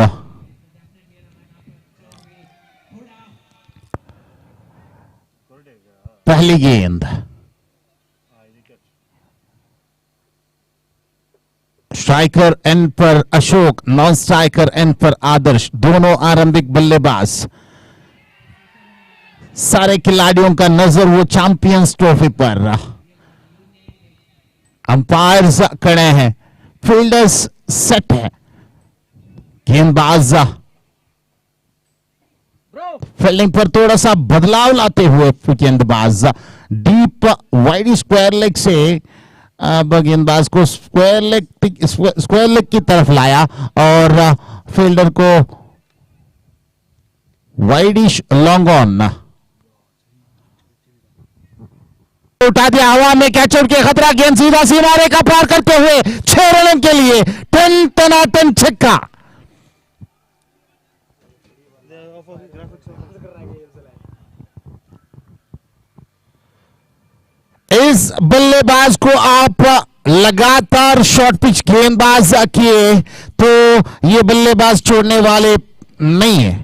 पहली गेंद, स्ट्राइकर एंड पर अशोक, नॉन स्ट्राइकर एंड पर आदर्श, दोनों आरंभिक बल्लेबाज। सारे खिलाड़ियों का नजर वो चैंपियंस ट्रॉफी पर। अंपायर्स खड़े हैं, फील्डर्स सेट है, गेंदबाज फील्डिंग पर थोड़ा सा बदलाव लाते हुए गेंदबाज डीप वाइड स्क्वायर लेग से अब गेंदबाज को स्क्वायर लेग की तरफ लाया और फील्डर को वाइडिश लॉन्ग ऑन उठा दिया हवा में, कैचआउट के खतरा, गेंद सीधा सीमा रेखा पार करते हुए 6 रन के लिए टन छक्का। इस बल्लेबाज को आप लगातार शॉर्ट पिच गेंदबाज किए तो ये बल्लेबाज छोड़ने वाले नहीं है।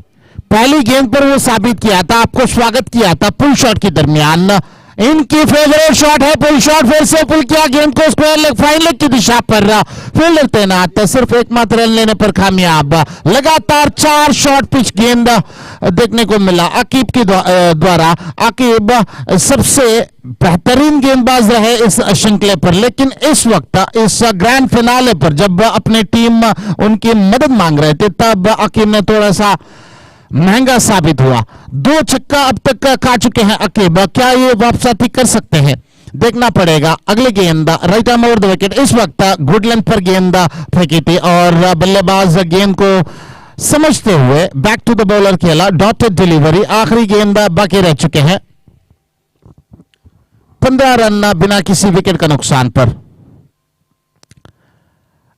पहली गेंद पर वो साबित किया था, आपको स्वागत किया था पुल शॉट के दरमियान। इनकी फेवरेट शॉट है पुल शॉट, फिर से पुल किया गेंद को स्क्वायर लेग फाइन लेग की दिशा पर, फील्डर तैनात, सिर्फ एकमात्र रन लेने पर कामयाब। लगातार 4 शॉर्ट पिच गेंद देखने को मिला अकीब के द्वारा। अकीब सबसे बेहतरीन गेंदबाज रहे इस श्रृंखले पर, लेकिन इस वक्त इस ग्रैंड फिनाले पर जब अपनी टीम उनकी मदद मांग रहे थे तब अकीब ने थोड़ा सा महंगा साबित हुआ। 2 छक्का अब तक खा चुके हैं अकीब, क्या ये वापसी कर सकते हैं? देखना पड़ेगा। अगली गेंद right arm over the wicket, इस वक्त गुड लेंथ पर गेंद फेंकी थी और बल्लेबाज गेंद को समझते हुए बैक टू द बॉलर खेला, डॉटेड डिलीवरी। आखिरी गेंद बाकी रह चुके हैं, 15 रन बिना किसी विकेट का नुकसान पर।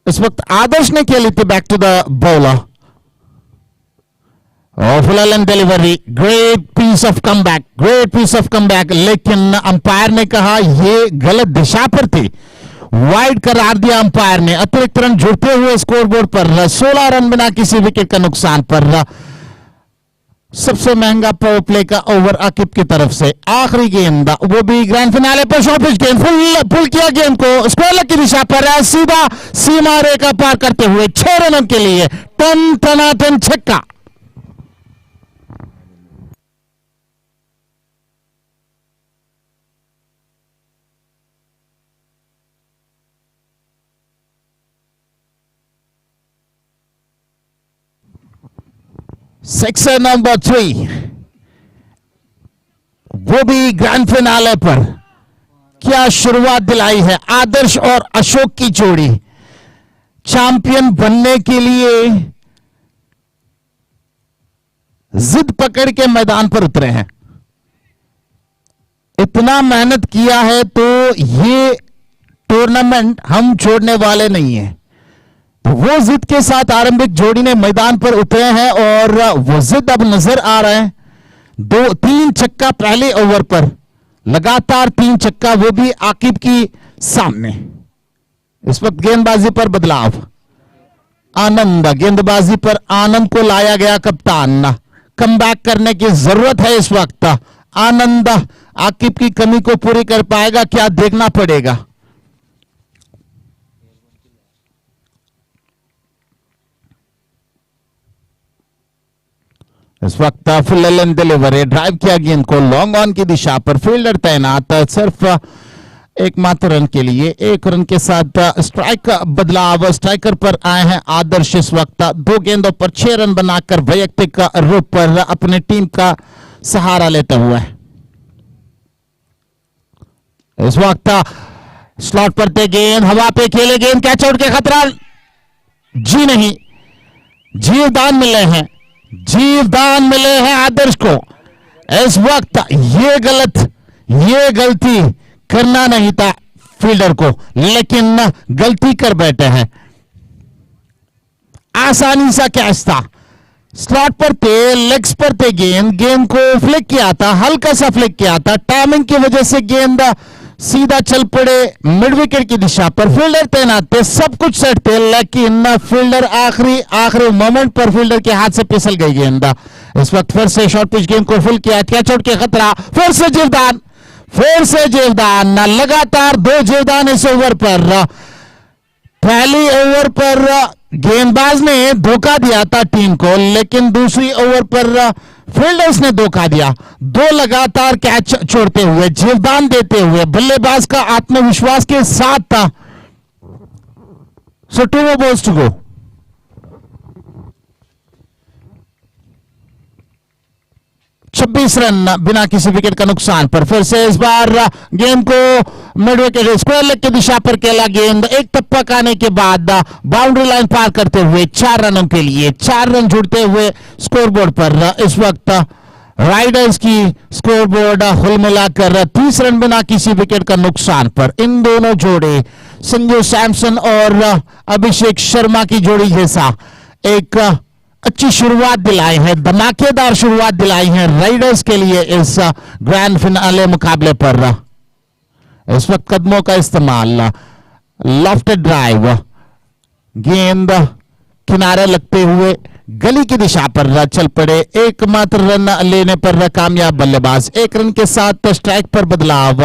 इस वक्त आदर्श ने खेली थी back to the bowler, full and delivery, great piece of comeback, great piece of comeback. लेकिन अंपायर ने कहा यह गलत दिशा पर थी, वाइड करार दिया अंपायर ने। अतिरिक्त रन जुड़ते हुए स्कोरबोर्ड पर 16 रन बिना किसी विकेट का नुकसान पर। सबसे महंगा पावर प्ले का ओवर आकिब की तरफ से। आखिरी गेंद, वो भी ग्रैंड फिनाले पर शॉर्ट पिच गेंद, पुल किया गेंद को स्क्वायर की दिशा पर, सीधा सीमा रेखा पार करते हुए 6 रनों के लिए टन टनाटन छक्का। सेक्शन नंबर 3, वो भी ग्रैंड फिनाले पर। क्या शुरुआत दिलाई है आदर्श और अशोक की जोड़ी, चैंपियन बनने के लिए जिद पकड़ के मैदान पर उतरे हैं। इतना मेहनत किया है तो ये टूर्नामेंट हम छोड़ने वाले नहीं है। तो वो जिद के साथ आरंभिक जोड़ी ने मैदान पर उतरे हैं और वो जिद अब नजर आ रहा है। 2-3 छक्का पहले ओवर पर, लगातार 3 छक्का, वो भी आकिब की सामने। इस वक्त गेंदबाजी पर बदलाव, आनंद, गेंदबाजी पर आनंद को लाया गया कप्तान। कमबैक करने की जरूरत है इस वक्त। आनंद आकिब की कमी को पूरी कर पाएगा क्या, देखना पड़ेगा। इस वक्त फुल लेंथ डिलीवरी, ड्राइव किया गेंद को लॉन्ग ऑन की दिशा पर, फील्डर तैनात, सिर्फ एकमात्र रन के लिए। 1 रन के साथ स्ट्राइक बदलाव, स्ट्राइकर पर आए हैं आदर्श। इस वक्त 2 गेंदों पर 6 रन बनाकर वैयक्तिक रूप पर अपने टीम का सहारा लेते हुए। इस वक्त स्लॉट पर थे गेंद, हवा पे खेले गेंद, कैच आउट के खतरा, जी नहीं, जीवदान मिले हैं, जीवदान मिले हैं आदर्श को। इस वक्त ये गलती करना नहीं था फील्डर को, लेकिन गलती कर बैठे हैं। आसानी सा कैच था, स्लॉट पर थे, लेग्स पर थे गेंद को फ्लिक किया था, हल्का सा फ्लिक किया था। टाइमिंग की वजह से गेंद सीधा चल पड़े मिड विकेट की दिशा पर। फील्डर तैनात थे, सब कुछ सेट थे, लेकिन फील्डर आखिरी मोमेंट पर फील्डर के हाथ से फिसल गई गेंद। इस वक्त फिर से शॉर्ट पिच गेंद को फुल किया, कैच आउट के खतरा, फिर से जीवदान, लगातार 2 जीवदान इस ओवर पर। पहली ओवर पर गेंदबाज ने धोखा दिया था टीम को, लेकिन दूसरी ओवर पर फील्डर्स ने धोखा दिया। 2 लगातार कैच छोड़ते हुए, जीवदान देते हुए, बल्लेबाज का आत्मविश्वास के साथ था। सो 2 more balls to go। 26 run बिना किसी विकेट का नुकसान पर। फिर से इस बार गेंद को मिड विकेट स्क्वायर लेग की दिशा पर खेला गेंद, एक टप्पा खाने के बाद बाउंड्री लाइन पार करते हुए 4 रनों के लिए 4 रन जुड़ते हुए स्कोरबोर्ड पर। इस वक्त राइडर्स की स्कोरबोर्ड कुल मिलाकर 30 रन बिना किसी विकेट का नुकसान पर। इन दोनों जोड़े, संजू सैमसन और अभिषेक शर्मा की जोड़ी जैसा एक अच्छी शुरुआत दिलाई है, धमाकेदार शुरुआत दिलाई है राइडर्स के लिए इस ग्रैंड फिनाले मुकाबले पर। इस वक्त कदमों का इस्तेमाल, लॉफ्टेड ड्राइव, गेंद किनारे लगते हुए गली की दिशा पर चल पड़े, एकमात्र रन लेने पर कामयाब बल्लेबाज। 1 रन के साथ स्ट्राइक पर बदलाव,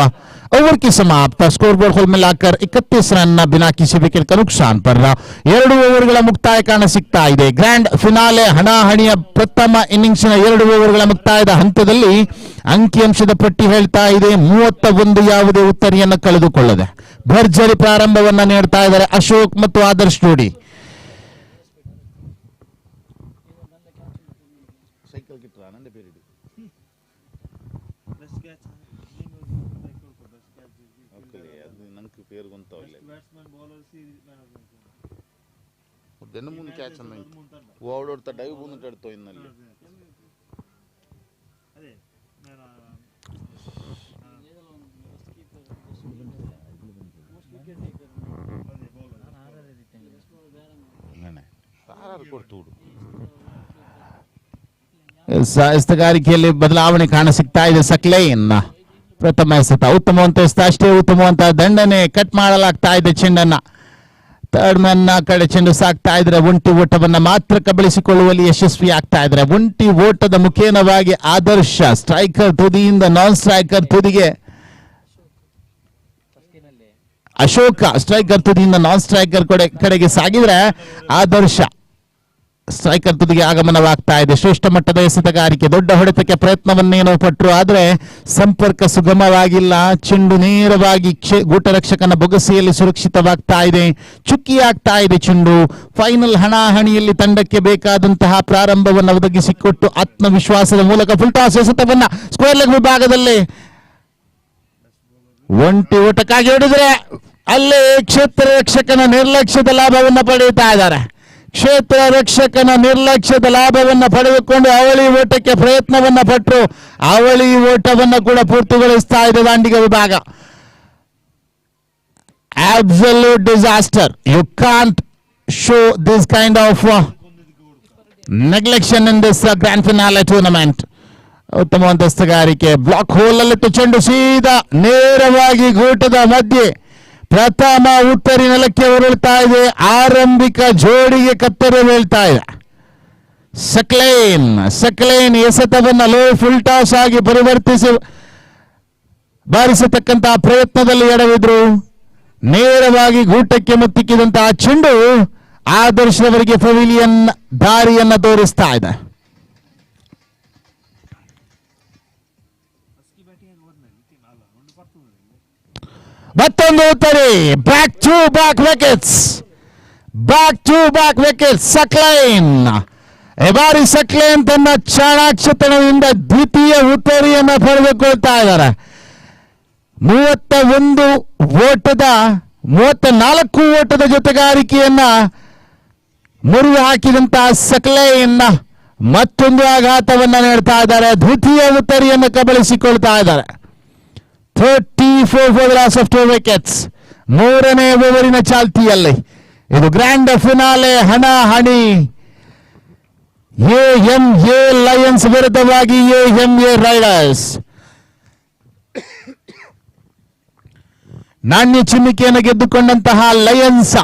ओवर की समाप्त। स्कोरबोर्ड कुल मिलाकर 31 रन बिना किसी विकेट का नुकसान पर। 2 ಓವರ್ಗಳ ಮುಕ್ತಾಯ ಸಿಗ್ತಾ ಇದೆ ಗ್ರ್ಯಾಂಡ್ ಫಿನಾಲೆ ಹಣಾಹಣಿಯ ಪ್ರಥಮ ಇನ್ನಿಂಗ್ಸ್ನ 2 ಓವರ್ಗಳ ಮುಕ್ತಾಯದ ಹಂತದಲ್ಲಿ ಅಂಕಿಅಂಶದ ಪಟ್ಟಿ ಹೇಳ್ತಾ ಇದೆ 31 ಯಾವುದೇ ಉತ್ತರಿಯನ್ನು ಕಳೆದುಕೊಳ್ಳದೆ ಭರ್ಜರಿ ಪ್ರಾರಂಭವನ್ನ ನೀಡ್ತಾ ಇದ್ದಾರೆ ಅಶೋಕ್ ಮತ್ತು ಆದರ್ಶ್ ಜೋಡಿ. ಇದನ್ನು ಮುಂದೆ ಕ್ಯಾಚ್ ಅನ್ನ ಓಡೋಡ್ತಾ ಡೈವ್ ಬಂದು ಇಡ್ತೋ ಇನ್ನಲ್ಲಿ ಅದೇ ಕೊಡ್ತು ಎಸೆತಗಾರಿಕೆಯಲ್ಲಿ ಬದಲಾವಣೆ ಕಾಣಸಿಗ್ತಾ ಇದೆ. ಸಕ್ಲೇನ್ ಪ್ರಥಮ ಎಸೆತ ಉತ್ತಮವಂತ ಎಸೆತ, ಅಷ್ಟೇ ಉತ್ತಮವಂತ ದಂಡನೆ. ಕಟ್ ಮಾಡಲಾಗ್ತಾ ಇದೆ ಚೆಂಡನ್ನ. ಥರ್ಡ್ ಮ್ಯಾನ್ ಕಡೆ ಚೆಂಡು ಸಾಕ್ತಾ ಇದ್ರೆ ಒಂಟಿ ಓಟವನ್ನ ಮಾತ್ರ ಕಬಳಿಸಿಕೊಳ್ಳುವಲ್ಲಿ ಯಶಸ್ವಿ ಆಗ್ತಾ ಇದ್ರೆ. ಒಂಟಿ ಓಟದ ಮುಖೇನವಾಗಿ ಆದರ್ಶ ಸ್ಟ್ರೈಕರ್ ತುದಿಯಿಂದ ನಾನ್ ಸ್ಟ್ರೈಕರ್ ತುದಿಗೆ, ಅಶೋಕ ಸ್ಟ್ರೈಕರ್ ತುದಿಯಿಂದ ನಾನ್ ಸ್ಟ್ರೈಕರ್ ಕಡೆಗೆ ಸಾಗಿದ್ರೆ ಆದರ್ಶ ಸ್ಟ್ರೈಕರ್ ತುದಿಗೆ ಆಗಮನವಾಗ್ತಾ ಇದೆ. ಶ್ರೇಷ್ಠ ಮಟ್ಟದ ಎಸೆತಗಾರಿಕೆ. ದೊಡ್ಡ ಹೊಡೆತಕ್ಕೆ ಪ್ರಯತ್ನವನ್ನೇನೋ ಪಟ್ಟರು, ಆದರೆ ಸಂಪರ್ಕ ಸುಗಮವಾಗಿಲ್ಲ. ಚೆಂಡು ನೇರವಾಗಿ ಗೂಟರಕ್ಷಕನ ಬೊಗಸೆಯಲ್ಲಿ ಸುರಕ್ಷಿತವಾಗ್ತಾ ಇದೆ. ಚುಕ್ಕಿಯಾಗ್ತಾ ಇದೆ ಚೆಂಡು. ಫೈನಲ್ ಹಣಾಹಣಿಯಲ್ಲಿ ತಂಡಕ್ಕೆ ಬೇಕಾದಂತಹ ಪ್ರಾರಂಭವನ್ನು ಒದಗಿಸಿಕೊಟ್ಟು ಆತ್ಮವಿಶ್ವಾಸದ ಮೂಲಕ ಫುಲ್ ಟಾಸ್ ಎಸೆತವನ್ನ ಸ್ಕ್ವೇರ್ ಲೆಗ್ ವಿಭಾಗದಲ್ಲಿ ಒಂಟಿ ಓಟಕ್ಕಾಗಿ ಹೊಡೆದರೆ ಅಲ್ಲಿ ಕ್ಷೇತ್ರ ರಕ್ಷಕನ ನಿರ್ಲಕ್ಷ್ಯದ ಲಾಭವನ್ನು ಪಡೆಯುತ್ತಾ ಇದ್ದಾರೆ. ಕ್ಷೇತ್ರ ರಕ್ಷಕನ ನಿರ್ಲಕ್ಷ್ಯದ ಲಾಭವನ್ನು ಪಡೆದುಕೊಂಡು ಅವಳಿ ಓಟಕ್ಕೆ ಪ್ರಯತ್ನವನ್ನ ಪಟ್ಟರು. ಅವಳಿ ಓಟವನ್ನು ಕೂಡ ಪೂರ್ತಿಗೊಳಿಸ್ತಾ ಇದೆ ದಾಂಡಿಗ ವಿಭಾಗ. Absolute disaster. You can't show this kind of neglection in this grand finale tournament. ಉತ್ತಮ ಅಂತಸ್ತುಗಾರಿಕೆ. ಬ್ಲಾಕ್ ಹೋಲ್ ಅಲ್ಲಿತ್ತು ಚೆಂಡು ಸೀದಾ ನೇರವಾಗಿ ಗೂಟದ ಮಧ್ಯೆ ಪ್ರಥಮ ಉತ್ತರಿ ನೆಲಕ್ಕೆ ಉರುಳ್ತಾ ಇದೆ. ಆರಂಭಿಕ ಜೋಡಿಗೆ ಕತ್ತರಿ ಬೀಳ್ತಾ ಇದೆ. ಸಕ್ಲೇನ್ ಎಸೆತವನ್ನ ಲೋ ಫುಲ್ ಟಾಸ್ ಆಗಿ ಪರಿವರ್ತಿಸಿ ಬಾರಿಸತಕ್ಕಂತಹ ಪ್ರಯತ್ನದಲ್ಲಿ ಎಡವಿದ್ರು. ನೇರವಾಗಿ ಗೂಟಕ್ಕೆ ಮುತ್ತಿಕ್ಕಿದಂತಹ ಚೆಂಡು ಆದರ್ಶದವರಿಗೆ ಪವಿಲಿಯನ್ ದಾರಿಯನ್ನ ತೋರಿಸ್ತಾ ಇದೆ. ಮತ್ತೊಂದು ಉತ್ತರಿ. Back to back wickets. Saqlain ಈ ಬಾರಿ ಸಕ್ಲೇನ್ ತನ್ನ ಚಾಣಾಕ್ಷತನದಿಂದ ದ್ವಿತೀಯ ಉತ್ತರಿಯನ್ನ ಪಡೆದುಕೊಳ್ತಾ ಇದ್ದಾರೆ. 34 ಓಟದ ಜೊತೆಗಾರಿಕೆಯನ್ನ ಮುರಿದು ಹಾಕಿದಂತಹ ಸಕ್ಲೇನ್ ಮತ್ತೊಂದು ಆಘಾತವನ್ನ ನೀಡ್ತಾ ಇದ್ದಾರೆ. ದ್ವಿತೀಯ ಉತ್ತರಿಯನ್ನು ಕಬಳಿಸಿಕೊಳ್ತಾ ಇದ್ದಾರೆ. 34 for the loss of 2 wickets. ಮೂರನೇ ಓವರಿನ ಚಾಲ್ತಿಯಲ್ಲಿ ಇದು ಗ್ರ್ಯಾಂಡ್ ಫಿನಾಲೆ ಹಣಾಹಣಿ. ಎಎಂಎ ಲಯನ್ಸ್ ವಿರುದ್ಧವಾಗಿ ಎಎಂಎ ರೈಡರ್ಸ್. ನಾಣ್ಯ ಚಿಮ್ಮಿಕೆಯನ್ನು ಗೆದ್ದುಕೊಂಡಂತಹ ಲಯನ್ಸ್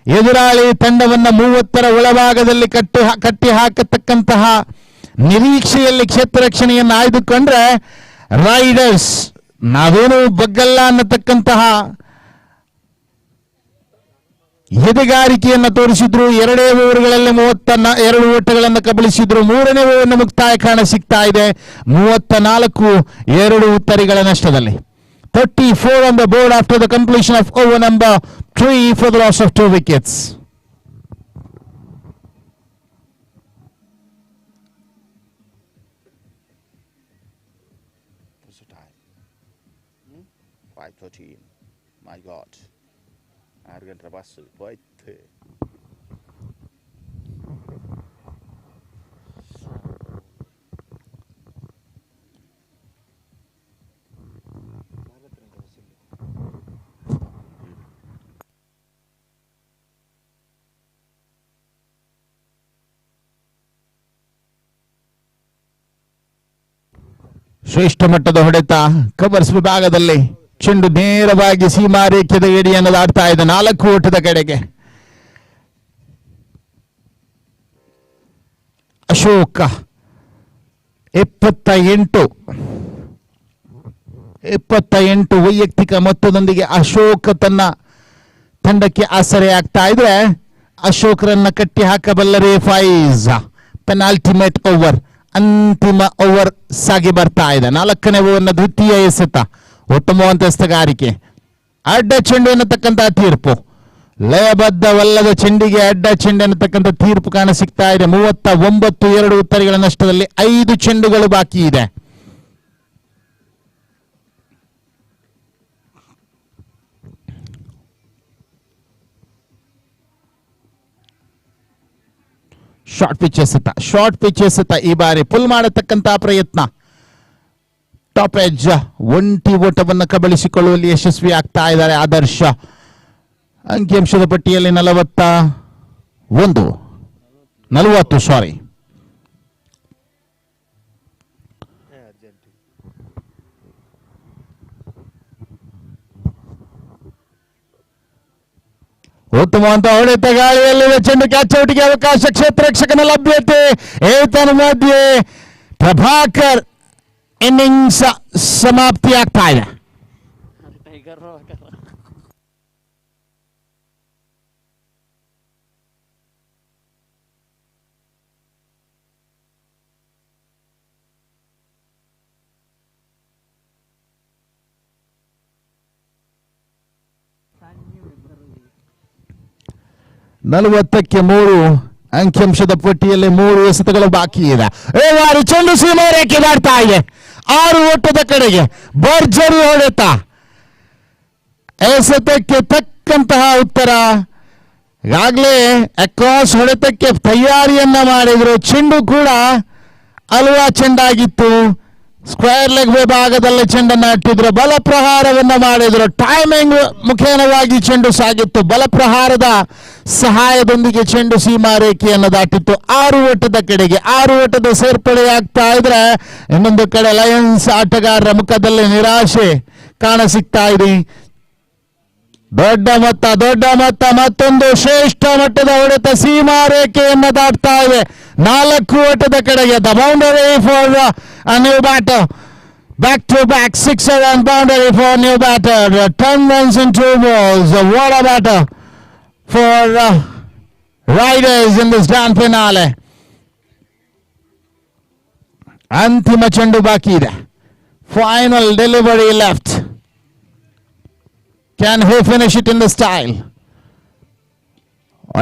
ಎದುರಾಳಿ ತಂಡವನ್ನ 30ರ ಒಳಭಾಗದಲ್ಲಿ ಕಟ್ಟಿ ಹಾಕತಕ್ಕಂತಹ ನಿರೀಕ್ಷೆಯಲ್ಲಿ ಕ್ಷೇತ್ರ ರಕ್ಷಣೆಯನ್ನು ಆಯ್ದುಕೊಂಡ್ರೆ ರೈಡರ್ಸ್ ನಾವೇನು ಬಗ್ಗಲ್ಲ ಅನ್ನತಕ್ಕಂತಹ ಎದೆಗಾರಿಕೆಯನ್ನು ತೋರಿಸಿದ್ರು. 2 ಓವರ್ಗಳಲ್ಲಿ 32 ಓಟಗಳನ್ನು ಕಬಳಿಸಿದ್ರು. 3ನೇ ಓವರ್ನ ಮುಕ್ತಾಯ ಕಾಣ ಸಿಗ್ತಾ ಇದೆ 34 ಉತ್ತರಿಗಳ ನಷ್ಟದಲ್ಲಿ. 34 on the board after the completion of over number 3 for the loss of 2 wickets. What's the time? 5:13. My God. 6 ಗಂಟೆ ಬಸ್ ಹೋಯ್ತು. ಶ್ರೇಷ್ಠ ಮಟ್ಟದ ಹೊಡೆತ. ಕವರ್ಸ್ ವಿಭಾಗದಲ್ಲಿ ಚೆಂಡು ನೇರವಾಗಿ ಸೀಮಾರೇಖೆದ ಗಡಿಯನ್ನು ದಾಟ್ತಾ ಇದೆ 4 ಓಟದ ಕಡೆಗೆ. ಅಶೋಕ 28 ವೈಯಕ್ತಿಕ ಮೊತ್ತದೊಂದಿಗೆ ಅಶೋಕ್ ತನ್ನ ತಂಡಕ್ಕೆ ಆಸರೆ ಆಗ್ತಾ ಇದ್ರೆ ಅಶೋಕ್ರನ್ನ ಕಟ್ಟಿ ಹಾಕಬಲ್ಲರೇ ಫೈಜ್. ಪೆನಾಲ್ಟಿಮೇಟ್ ಓವರ್, ಅಂತಿಮ ಓವರ್ ಸಾಗಿ ಬರ್ತಾ ಇದೆ. 4ನೇ ಓವರ್ನ ದ್ವಿತೀಯ ಎಸೆತ. ಉತ್ತಮವಂತ ಎಸೆತಗಾರಿಕೆ. ಅಡ್ಡ ಚೆಂಡು ಎನ್ನತಕ್ಕಂತಹ ತೀರ್ಪು. ಲಯಬದ್ಧವಲ್ಲದ ಚೆಂಡಿಗೆ ಅಡ್ಡ ಚೆಂಡು ಎನ್ನತಕ್ಕಂಥ ತೀರ್ಪು ಕಾಣ ಸಿಗ್ತಾ ಇದೆ. 39 2 ಉತ್ತರಿಗಳ ನಷ್ಟದಲ್ಲಿ 5 ಚೆಂಡುಗಳು ಬಾಕಿ ಇದೆ. ಶಾರ್ಟ್ ಪಿಚ್ ಎಸೆತ ಈ ಬಾರಿ ಪುಲ್ ಮಾಡತಕ್ಕಂತ ಪ್ರಯತ್ನ. ಟಾಪ್ ಎಡ್ಜ್ ಒಂಟಿ ಓಟವನ್ನು ಕಬಳಿಸಿಕೊಳ್ಳುವಲ್ಲಿ ಯಶಸ್ವಿ ಆಗ್ತಾ ಇದ್ದಾರೆ ಆದರ್ಶ. ಅಂಕಿಅಂಶದ ಪಟ್ಟಿಯಲ್ಲಿ 40 ಸಾರಿ. ಉತ್ತಮವಂತ ಹೊಡೆತ ಗಾಳಿಯಲ್ಲಿದೆ ಚೆಂಡು ಕ್ಯಾಚ್ ಔಟ್ಗೆ ಅವಕಾಶ. ಕ್ಷೇತ್ರ ರಕ್ಷಕನ ಲಭ್ಯತೆ. ಏತನ ಮಧ್ಯೆ ಪ್ರಭಾಕರ್ ಇನ್ನಿಂಗ್ಸ್ ಸಮಾಪ್ತಿ ಆಗ್ತಾ ಇದೆ. ನಲವತ್ತಕ್ಕೆ 3 ಅಂಕಿಅಂಶದ ಪಟ್ಟಿಯಲ್ಲಿ 3 ಎಸೆತಗಳು ಬಾಕಿ ಇದೆ. ಚೆಂಡು ಸೀಮಾ ರೇಖೆ ದಾಟ್ತಾ ಇದೆ. 6 ಓಟದ ಕಡೆಗೆ ಭರ್ಜರಿ ಹೊಡೆತ. ಎಸೆತಕ್ಕೆ ತಕ್ಕಂತಹ ಉತ್ತರ. ಈಗಾಗಲೇ ಅಕ್ರಾಸ್ ಹೊಡೆತಕ್ಕೆ ತಯಾರಿಯನ್ನ ಮಾಡಿದ್ರು. ಚೆಂಡು ಕೂಡ ಅಲ್ವಾ ಚೆಂಡಾಗಿತ್ತು. ಸ್ಕ್ವೇರ್ ಲೆಗ್ ವಿಭಾಗದಲ್ಲಿ ಚೆಂಡನ್ನು ಅಟ್ಟಿದ್ರು. ಬಲ ಪ್ರಹಾರವನ್ನ ಮಾಡಿದ್ರು. ಟೈಮಿಂಗ್ ಮುಖೇನವಾಗಿ ಚೆಂಡು ಸಾಗಿತ್ತು. ಬಲ ಪ್ರಹಾರದ ಸಹಾಯದೊಂದಿಗೆ ಚೆಂಡು ಸೀಮಾ ರೇಖೆಯನ್ನು ದಾಟಿತ್ತು. 6 ಓಟದ ಕಡೆಗೆ 6 ಓಟದ ಸೇರ್ಪಡೆಯಾಗ್ತಾ ಇದ್ರೆ ಇನ್ನೊಂದು ಕಡೆ ಲಯನ್ಸ್ ಆಟಗಾರರ ಮುಖದಲ್ಲಿ ನಿರಾಶೆ ಕಾಣಸಿಗ್ತಾ ಇದೆ. ದೊಡ್ಡ ಮೊತ್ತ ಮತ್ತೊಂದು ಶ್ರೇಷ್ಠ ಮಟ್ಟದ ಹೊಡೆತ ಸೀಮಾ ರೇಖೆಯನ್ನು ದಾಟ್ತಾ ಇದೆ. 4 ಓಟದ ಕಡೆಗೆ the boundary for new batter. Back to back 6-run boundary for new batter. 10 runs in 2 balls. What a batter for riders in this grand finale. ಅಂತಿಮ ಚೆಂಡು ಬಾಕಿ ಇದೆ. Final delivery left. Can he finish it in the style?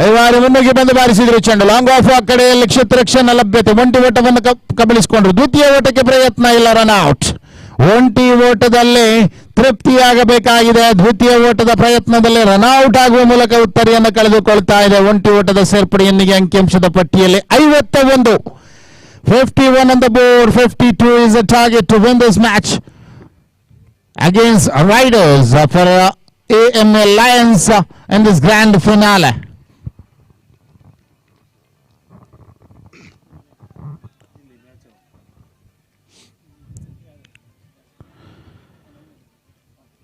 ಐವಾರು ಮುನ್ನುಗ್ಗಿ ಬಂದು ಬಾರಿಸಿದ್ರು ಚೆಂಡು. Long of ಆ ಕಡೆಯಲ್ಲಿ ಕ್ಷೇತ್ರ ರಕ್ಷಣಾ ಲಭ್ಯತೆ. ಒಂಟಿ ಓಟವನ್ನು ಕಬಳಿಸಿಕೊಂಡ್ರು. ದ್ವಿತೀಯ ಓಟಕ್ಕೆ ಪ್ರಯತ್ನ ಇಲ್ಲ. Run out. ಒಂಟಿ ಓಟದಲ್ಲಿ ತೃಪ್ತಿಯಾಗಬೇಕಾಗಿದೆ. ದ್ವಿತೀಯ ಓಟದ ಪ್ರಯತ್ನದಲ್ಲಿ ರನ್ ಔಟ್ ಆಗುವ ಮೂಲಕ ಉತ್ತರಿಯನ್ನು ಕಳೆದುಕೊಳ್ತಾ ಇದೆ. ಒಂಟಿ ಓಟದ ಸೇರ್ಪಡೆಯೊಂದಿಗೆ ಅಂಕಿಅಂಶದ ಪಟ್ಟಿಯಲ್ಲಿ 51. 51 on the board. 52 is the target to win this match against Riders for AMA Lions in this grand finale.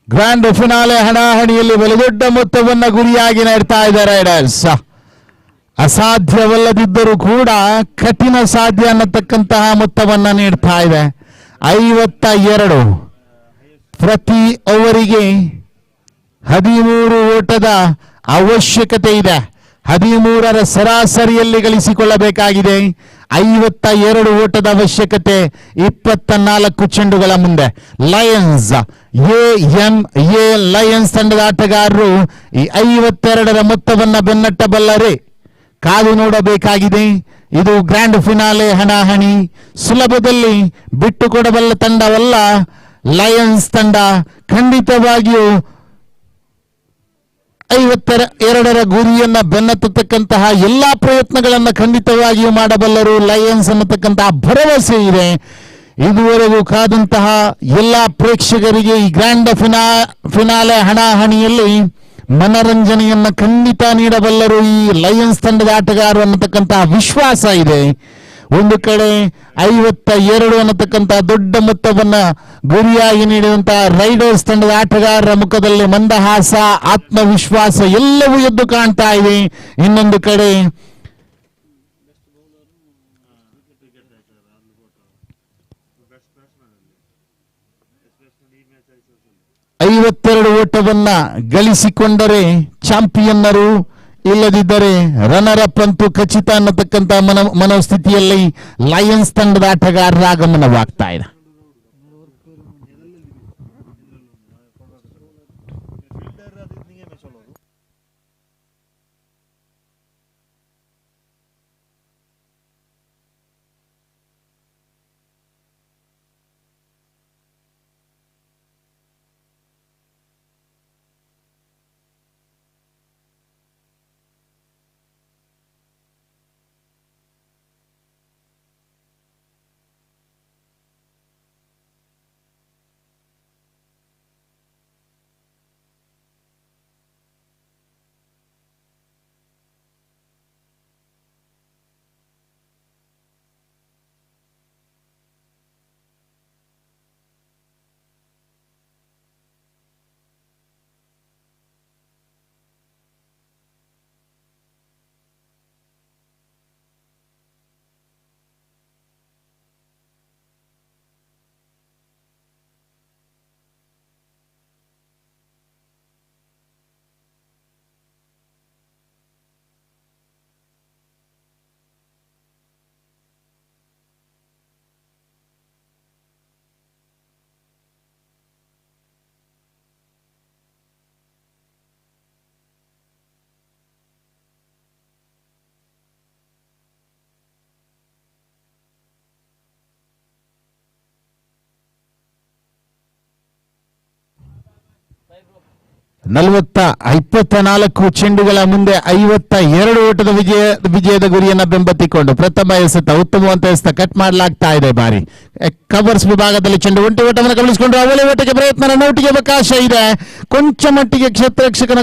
Grand finale ಹಣಾಹಣಿಯಲ್ಲಿ ಬಲುದೊಡ್ಡ ಮೊತ್ತವನ್ನು ಗುರಿಯಾಗಿ ನೀಡ್ತಾ ಇದ್ದಾರೆ ರೈಡರ್ಸ್. ಅಸಾಧ್ಯವಲ್ಲದಿದ್ದರೂ ಕೂಡ ಕಠಿಣ ಸಾಧ್ಯ ಅನ್ನತಕ್ಕಂತಹ ಮೊತ್ತವನ್ನು ನೀಡ್ತಾ ಇದೆ. 52. ಪ್ರತಿ ಓವರಿಗೆ 13 ಓಟದ ಅವಶ್ಯಕತೆ ಇದೆ. 13ರ ಸರಾಸರಿಯಲ್ಲಿ ಗಳಿಸಿಕೊಳ್ಳಬೇಕಾಗಿದೆ. 52 ಓಟದ ಅವಶ್ಯಕತೆ 24 ಚೆಂಡುಗಳ ಮುಂದೆ. ಲಯನ್ಸ್ ಎ ಲಯನ್ಸ್ ತಂಡದ ಆಟಗಾರರು ಈ 52ರ ಮೊತ್ತವನ್ನು ಬೆನ್ನಟ್ಟಬಲ್ಲರೇ? ಕಾದು ನೋಡಬೇಕಾಗಿದೆ. ಇದು ಗ್ರ್ಯಾಂಡ್ ಫಿನಾಲೆ ಹಣಾಹಣಿ. ಸುಲಭದಲ್ಲಿ ಬಿಟ್ಟುಕೊಡಬಲ್ಲ ತಂಡವಲ್ಲ ಲಯನ್ಸ್ ತಂಡ. ಖಂಡಿತವಾಗಿಯೂ 52ರ ಗುರಿಯನ್ನ ಬೆನ್ನತ್ತಕ್ಕಂತಹ ಎಲ್ಲಾ ಪ್ರಯತ್ನಗಳನ್ನು ಖಂಡಿತವಾಗಿಯೂ ಮಾಡಬಲ್ಲರು ಲಯನ್ಸ್ ಅನ್ನತಕ್ಕಂತಹ ಭರವಸೆ ಇದೆ. ಇದುವರೆಗೂ ಕಾದಂತಹ ಎಲ್ಲಾ ಪ್ರೇಕ್ಷಕರಿಗೆ ಈ ಗ್ರ್ಯಾಂಡ್ ಫಿನಾಲೆ ಹಣಾಹಣಿಯಲ್ಲಿ ಮನರಂಜನೆಯನ್ನ ಖಂಡಿತ ನೀಡಬಲ್ಲರು ಈ ಲಯನ್ಸ್ ತಂಡದ ಆಟಗಾರರು ಅನ್ನತಕ್ಕಂತಹ ವಿಶ್ವಾಸ ಇದೆ. ಒಂದು ಕಡೆ 52 ಅನ್ನತಕ್ಕಂತಹ ದೊಡ್ಡ ಮೊತ್ತವನ್ನ ಗುರಿಯಾಗಿ ನೀಡಿದಂತಹ ರೈಡರ್ಸ್ ತಂಡದ ಆಟಗಾರರ ಮುಖದಲ್ಲಿ ಮಂದಹಾಸ, ಆತ್ಮವಿಶ್ವಾಸ ಎಲ್ಲವೂ ಎದ್ದು ಕಾಣ್ತಾ ಇದೆ. ಇನ್ನೊಂದು ಕಡೆ 52 ಓಟವನ್ನ ಗಳಿಸಿಕೊಂಡರೆ ಚಾಂಪಿಯನ್ನರು, ಇಲ್ಲದಿದ್ದರೆ ರನ್ನರ್ ಅಪ್ ಅಂತೂ ಖಚಿತ ಅನ್ನತಕ್ಕಂಥ ಮನೋಸ್ಥಿತಿಯಲ್ಲಿ ಲಯನ್ಸ್ ತಂಡದ ಆಟಗಾರರ ಆಗಮನವಾಗ್ತಾ ಇದೆ. 24 ಚೆಂಡುಗಳ ಮುಂದೆ 52 ಓಟದ ವಿಜಯದ ಗುರಿಯನ್ನು ಬೆಂಬತ್ತಿಕೊಂಡು ಪ್ರಥಮ ಎಸೆತ ಉತ್ತಮವಂತ ಎಸೆತ ಕಟ್ ಮಾಡಲಾಗ್ತಾ ಇದೆ. ಬಾರಿ ಕವರ್ಸ್ ವಿಭಾಗದಲ್ಲಿ ಚೆಂಡು ಒಂಟಿ ಓಟವನ್ನು ಗಮನಿಸಿಕೊಂಡು ಅವಳಿ ಓಟಕ್ಕೆ ಪ್ರಯತ್ನ, ರನ್ಔಟ್ಗೆ ಅವಕಾಶ ಇದೆ. ಕೊಂಚ ಮಟ್ಟಿಗೆ ಕ್ಷೇತ್ರರಕ್ಷಕನ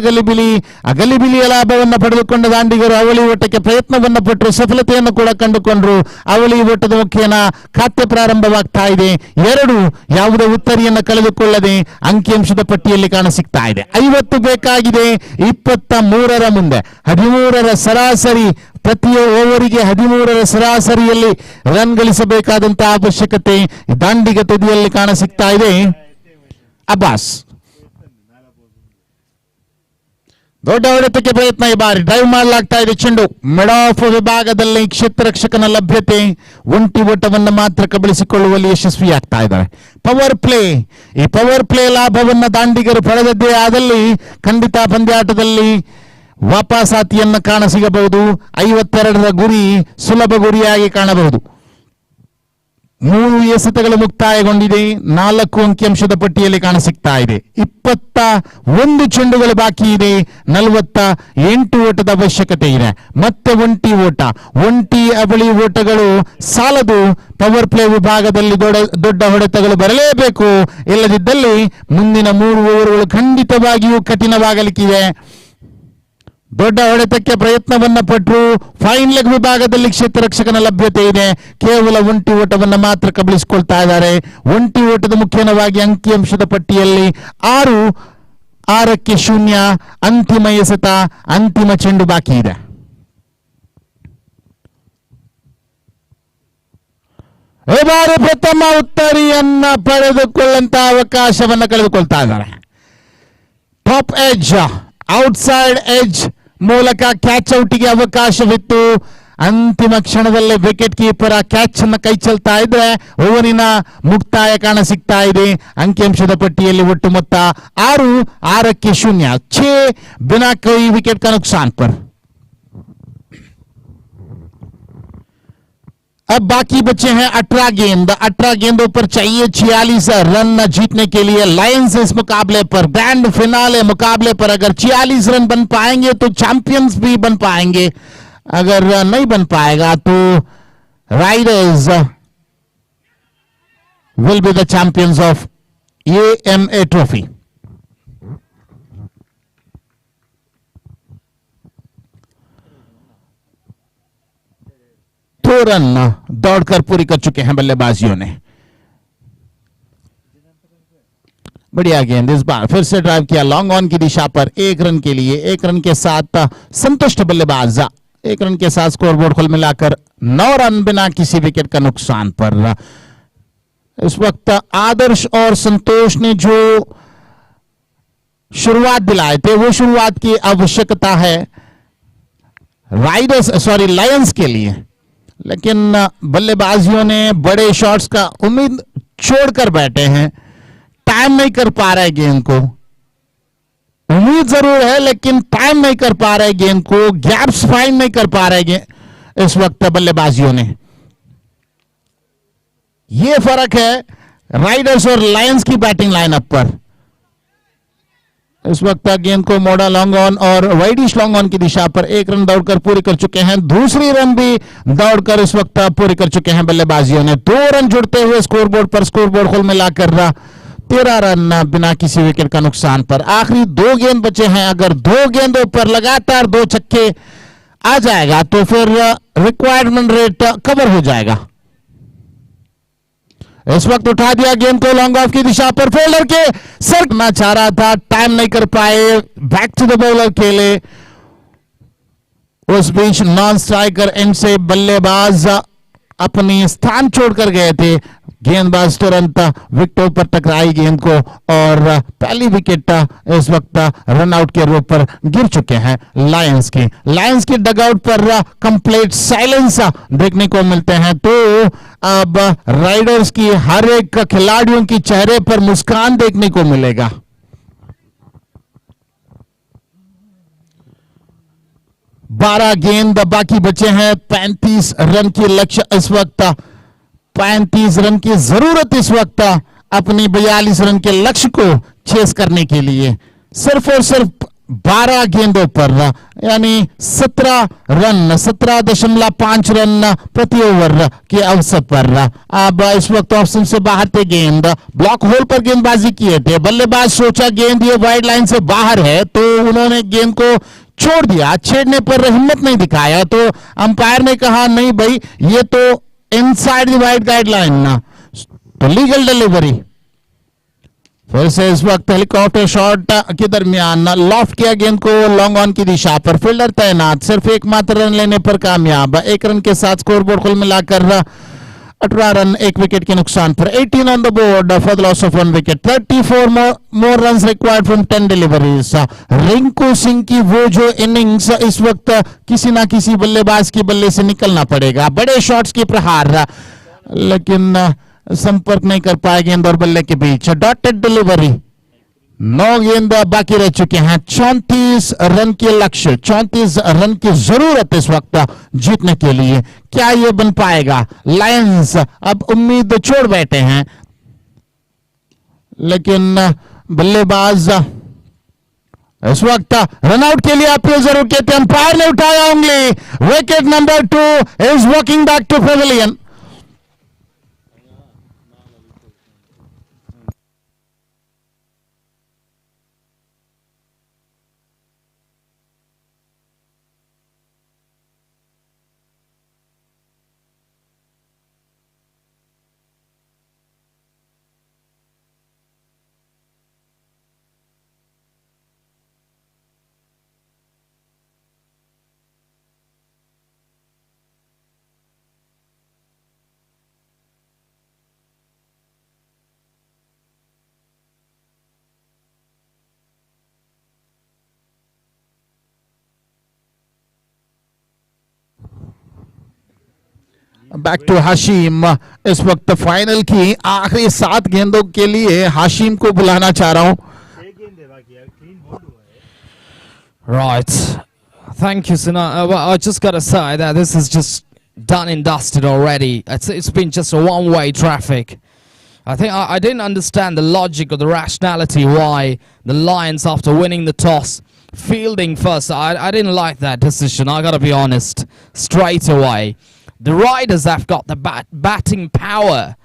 ಗಲಿಬಿಲಿಯ ಲಾಭವನ್ನು ಪಡೆದುಕೊಂಡ ದಾಂಡಿಗರು ಅವಳಿ ಓಟಕ್ಕೆ ಪ್ರಯತ್ನವನ್ನು ಪಟ್ಟರು, ಸಫಲತೆಯನ್ನು ಕೂಡ ಕಂಡುಕೊಂಡ್ರು. ಅವಳಿ ಓಟದ ಮುಖೇನ ಖಾತೆ ಪ್ರಾರಂಭವಾಗ್ತಾ ಇದೆ. 2 ಯಾವುದೇ ಉತ್ತರಿಯನ್ನು ಕಳೆದುಕೊಳ್ಳದೆ ಅಂಕಿಅಂಶದ ಪಟ್ಟಿಯಲ್ಲಿ ಕಾಣಸಿಗ್ತಾ ಇದೆ. 50 ಬೇಕಾಗಿದೆ 23ರ ಮುಂದೆ. 13ರ ಸರಾಸರಿ, ಪ್ರತಿ ಓವರಿಗೆ 13ರ ಸರಾಸರಿಯಲ್ಲಿ ರನ್ ಗಳಿಸಬೇಕಾದಂತಹ ಅವಶ್ಯಕತೆ ದಾಂಡಿಗ ತುದಿಯಲ್ಲಿ ಕಾಣಸಿಗ್ತಾ ಇದೆ. ಅಬ್ಬಾಸ್ ದೊಡ್ಡ ಹೊಡೆತಕ್ಕೆ ಪ್ರಯತ್ನ, ಈ ಬಾರಿ ಡ್ರೈವ್ ಮಾಡಲಾಗ್ತಾ ಇದೆ ಚೆಂಡು. ಮಿಡ್ ಆಫ್ ವಿಭಾಗದಲ್ಲಿ ಕ್ಷೇತ್ರರಕ್ಷಕನ ಲಭ್ಯತೆ, ಒಂಟಿ ಓಟವನ್ನು ಮಾತ್ರ ಕಬಳಿಸಿಕೊಳ್ಳುವಲ್ಲಿ ಯಶಸ್ವಿಯಾಗ್ತಾ ಇದ್ದಾರೆ. ಪವರ್ ಪ್ಲೇ, ಈ ಪವರ್ ಪ್ಲೇ ಲಾಭವನ್ನು ದಾಂಡಿಗರು ಪಡೆದದ್ದೇ ಆದಲ್ಲಿ ಖಂಡಿತ ಪಂದ್ಯಾಟದಲ್ಲಿ ವಾಪಸಾತಿಯನ್ನು ಕಾಣಸಿಗಬಹುದು. 52ರ ಗುರಿ ಸುಲಭ ಗುರಿಯಾಗಿ ಕಾಣಬಹುದು. 3 ಎಸೆತಗಳು ಮುಕ್ತಾಯಗೊಂಡಿದೆ. 4 ಅಂಕಿಅಂಶದ ಪಟ್ಟಿಯಲ್ಲಿ ಕಾಣಸಿಗ್ತಾ ಇದೆ. 21 ಚೆಂಡುಗಳು ಬಾಕಿ ಇದೆ. 48 ಓಟದ ಅವಶ್ಯಕತೆ ಇದೆ. ಮತ್ತೆ ಒಂಟಿ ಅವಳಿ ಓಟಗಳು ಸಾಲದು. ಪವರ್ ಪ್ಲೇ ವಿಭಾಗದಲ್ಲಿ ದೊಡ್ಡ ಹೊಡೆತಗಳು ಬರಲೇಬೇಕು. ಇಲ್ಲದಿದ್ದಲ್ಲಿ ಮುಂದಿನ 3 ಓವರ್ಗಳು ಖಂಡಿತವಾಗಿಯೂ ಕಠಿಣವಾಗಲಿಕ್ಕಿದೆ. ದೊಡ್ಡ ಹೊಡೆತಕ್ಕೆ ಪ್ರಯತ್ನವನ್ನ ಪಟ್ಟರು. ಫೈನ್ ಲೆಗ್ ವಿಭಾಗದಲ್ಲಿ ಕ್ಷೇತ್ರರಕ್ಷಕನ ಲಭ್ಯತೆ ಇದೆ. ಕೇವಲ ಒಂಟಿ ಓಟವನ್ನು ಮಾತ್ರ ಕಬಳಿಸಿಕೊಳ್ತಾ ಇದ್ದಾರೆ. ಒಂಟಿ ಓಟದ ಮುಖೇನವಾಗಿ ಅಂಕಿಅಂಶದ ಪಟ್ಟಿಯಲ್ಲಿ 6ಕ್ಕೆ 0 ಅಂತಿಮ ಎಸೆತ, ಅಂತಿಮ ಚೆಂಡು ಬಾಕಿ ಇದೆ. ಈ ಬಾರಿ ಪ್ರಥಮ ಉತ್ತರಿಯನ್ನ ಪಡೆದುಕೊಳ್ಳುವಂತ ಅವಕಾಶವನ್ನು ಕಳೆದುಕೊಳ್ತಾ ಇದ್ದಾರೆ. ಟಾಪ್ ಎಡ್ಜ್, ಔಟ್ಸೈಡ್ ಎಡ್ಜ್ ಮೂಲಕ ಕ್ಯಾಚ್ ಔಟ್ಗೆ ಅವಕಾಶವಿತ್ತು. ಅಂತಿಮ ಕ್ಷಣದಲ್ಲೇ ವಿಕೆಟ್ ಕೀಪರ್ ಆ ಕ್ಯಾಚ್ ಅನ್ನು ಕೈ ಚೆಲ್ತಾ ಇದ್ರೆ ಓವರಿನ ಮುಕ್ತಾಯ ಕಾಣಸಿಗ್ತಾ ಇದೆ. ಅಂಕಿಅಂಶದ ಪಟ್ಟಿಯಲ್ಲಿ ಒಟ್ಟು ಮೊತ್ತ 6ಕ್ಕೆ 0. 6 बिना कोई विकेट का नुकसान पर. अब बाकी बचे हैं 18 गेंद. 18 गेंदों पर चाहिए 46 रन जीतने के लिए. लायंस इस मुकाबले पर, ग्रैंड फिनाले मुकाबले पर अगर 46 रन बन पाएंगे तो चैंपियंस भी बन पाएंगे. अगर नहीं बन पाएगा तो Riders will be the champions of AMA trophy. दो रन दौड़कर पूरी कर चुके हैं बल्लेबाजियों ने. बढ़िया गेंद इस बार फिर से ड्राइव किया लॉन्ग ऑन की दिशा पर. 1 रन के लिए, 1 रन के साथ संतुष्ट बल्लेबाज. 1 रन के साथ स्कोरबोर्ड कुल मिलाकर 9 रन बिना किसी विकेट का नुकसान पर. इस वक्त आदर्श और संतोष ने जो शुरुआत दिलाए थे वो शुरुआत की आवश्यकता है लायंस के लिए. लेकिन बल्लेबाजियों ने बड़े शॉट्स का उम्मीद छोड़कर बैठे हैं. टाइम नहीं कर पा रहे गेंद को. उम्मीद जरूर है लेकिन टाइम नहीं कर पा रहे गेंद को. गैप्स फाइंड नहीं कर पा रहे इस वक्त बल्लेबाजियों ने. यह फर्क है राइडर्स और लायंस की बैटिंग लाइनअप पर. इस वक्त गेंद को मोड़ा लॉन्ग ऑन और वाइडिश लॉन्ग ऑन की दिशा पर. 1 रन दौड़कर पूरी कर चुके हैं. दूसरी रन भी दौड़कर इस वक्त पूरी कर चुके हैं बल्लेबाजियों ने. 2 रन जुड़ते हुए स्कोरबोर्ड पर. स्कोरबोर्ड कुल मिलाकर 13 रन बिना किसी विकेट का नुकसान पर. आखिरी 2 गेंद बचे हैं. अगर 2 गेंदों पर लगातार 2 छक्के आ जाएगा तो फिर रिक्वायरमेंट रेट कवर हो जाएगा. इस वक्त उठा दिया गेंद को लॉन्ग ऑफ की दिशा पर. फील्डर के सर करना चाह रहा था, टाइम नहीं कर पाए. बैक टू द बॉलर खेले. उस बीच नॉन स्ट्राइकर एंड से बल्लेबाज अपनी स्थान छोड़कर गए थे. गेंदबाज तुरंत विकेटों पर टकराई गेंद को और पहली विकेट इस वक्त रन आउट के रूप पर गिर चुके हैं लायंस की डगआउट पर कंप्लीट साइलेंस देखने को मिलते हैं. तो अब राइडर्स की हर एक खिलाड़ियों की चेहरे पर मुस्कान देखने को मिलेगा. बारह गेंद बाकी बचे हैं. 35 रन की लक्ष्य इस वक्त, 35 रन की जरूरत इस वक्त अपनी 42 रन के लक्ष्य को चेस करने के लिए. सिर्फ और सिर्फ 12 गेंदों पर यानी 17 रन 17.5 रन प्रति ओवर के अवसर पर अब इस वक्त ऑप्शन से बाहर थे गेंद, ब्लॉक होल पर गेंदबाजी किए थे, बल्लेबाज सोचा गेंद ये वाइड लाइन से बाहर है तो उन्होंने गेंद को छोड़ दिया, छेड़ने पर हिम्मत नहीं दिखाया तो अंपायर ने कहा नहीं भाई ये तो इनसाइड द वाइड गाइडलाइन ना, तो लीगल डिलीवरी। फिर से इस वक्त हेलीकॉप्टर शॉट के दरमियान लॉफ्ट किया गेंद को लॉन्ग ऑन की दिशा पर, फील्डर तैनात, सिर्फ एकमात्र रन लेने पर कामयाब, 1 रन के साथ स्कोरबोर्ड कुल मिलाकर 18 रन 1 विकेट के नुकसान पर, 18 on the board for the loss of 1 wicket, 34 more runs required from 10 deliveries. Rinku Singh की वो जो इनिंग्स इस वक्त किसी ना किसी बल्लेबाज के बल्ले से निकलना पड़ेगा, बड़े शॉट्स के प्रहार लेकिन संपर्क नहीं कर पाए गेंद और बल्ले के बीच, डॉटेड डिलीवरी, 9 गेंद बाकी रह चुके हैं, 34 रन के लक्ष्य, 34 रन की जरूरत इस वक्त जीतने के लिए, क्या ये बन पाएगा? लायंस अब उम्मीद छोड़ बैठे हैं लेकिन बल्लेबाज इस वक्त रनआउट के लिए अपील जरूर कहते हैं, अंपायर ने उठाया उंगली, wicket number 2 is walking back to pavilion. Back to Hashim, इस वक्त फाइनल की आखिरी 7 गेंदों के लिए हाशिम को बुलाना चाह रहा हूं। Right. Thank you, Sina. Well, I just got to say that this is just done and dusted already. It's been just a one-way traffic. I think I didn't understand the logic or the rationality why the Lions, after winning the toss, fielding first. I didn't like that decision. I got to be honest, straight away. The Riders have got the batting power,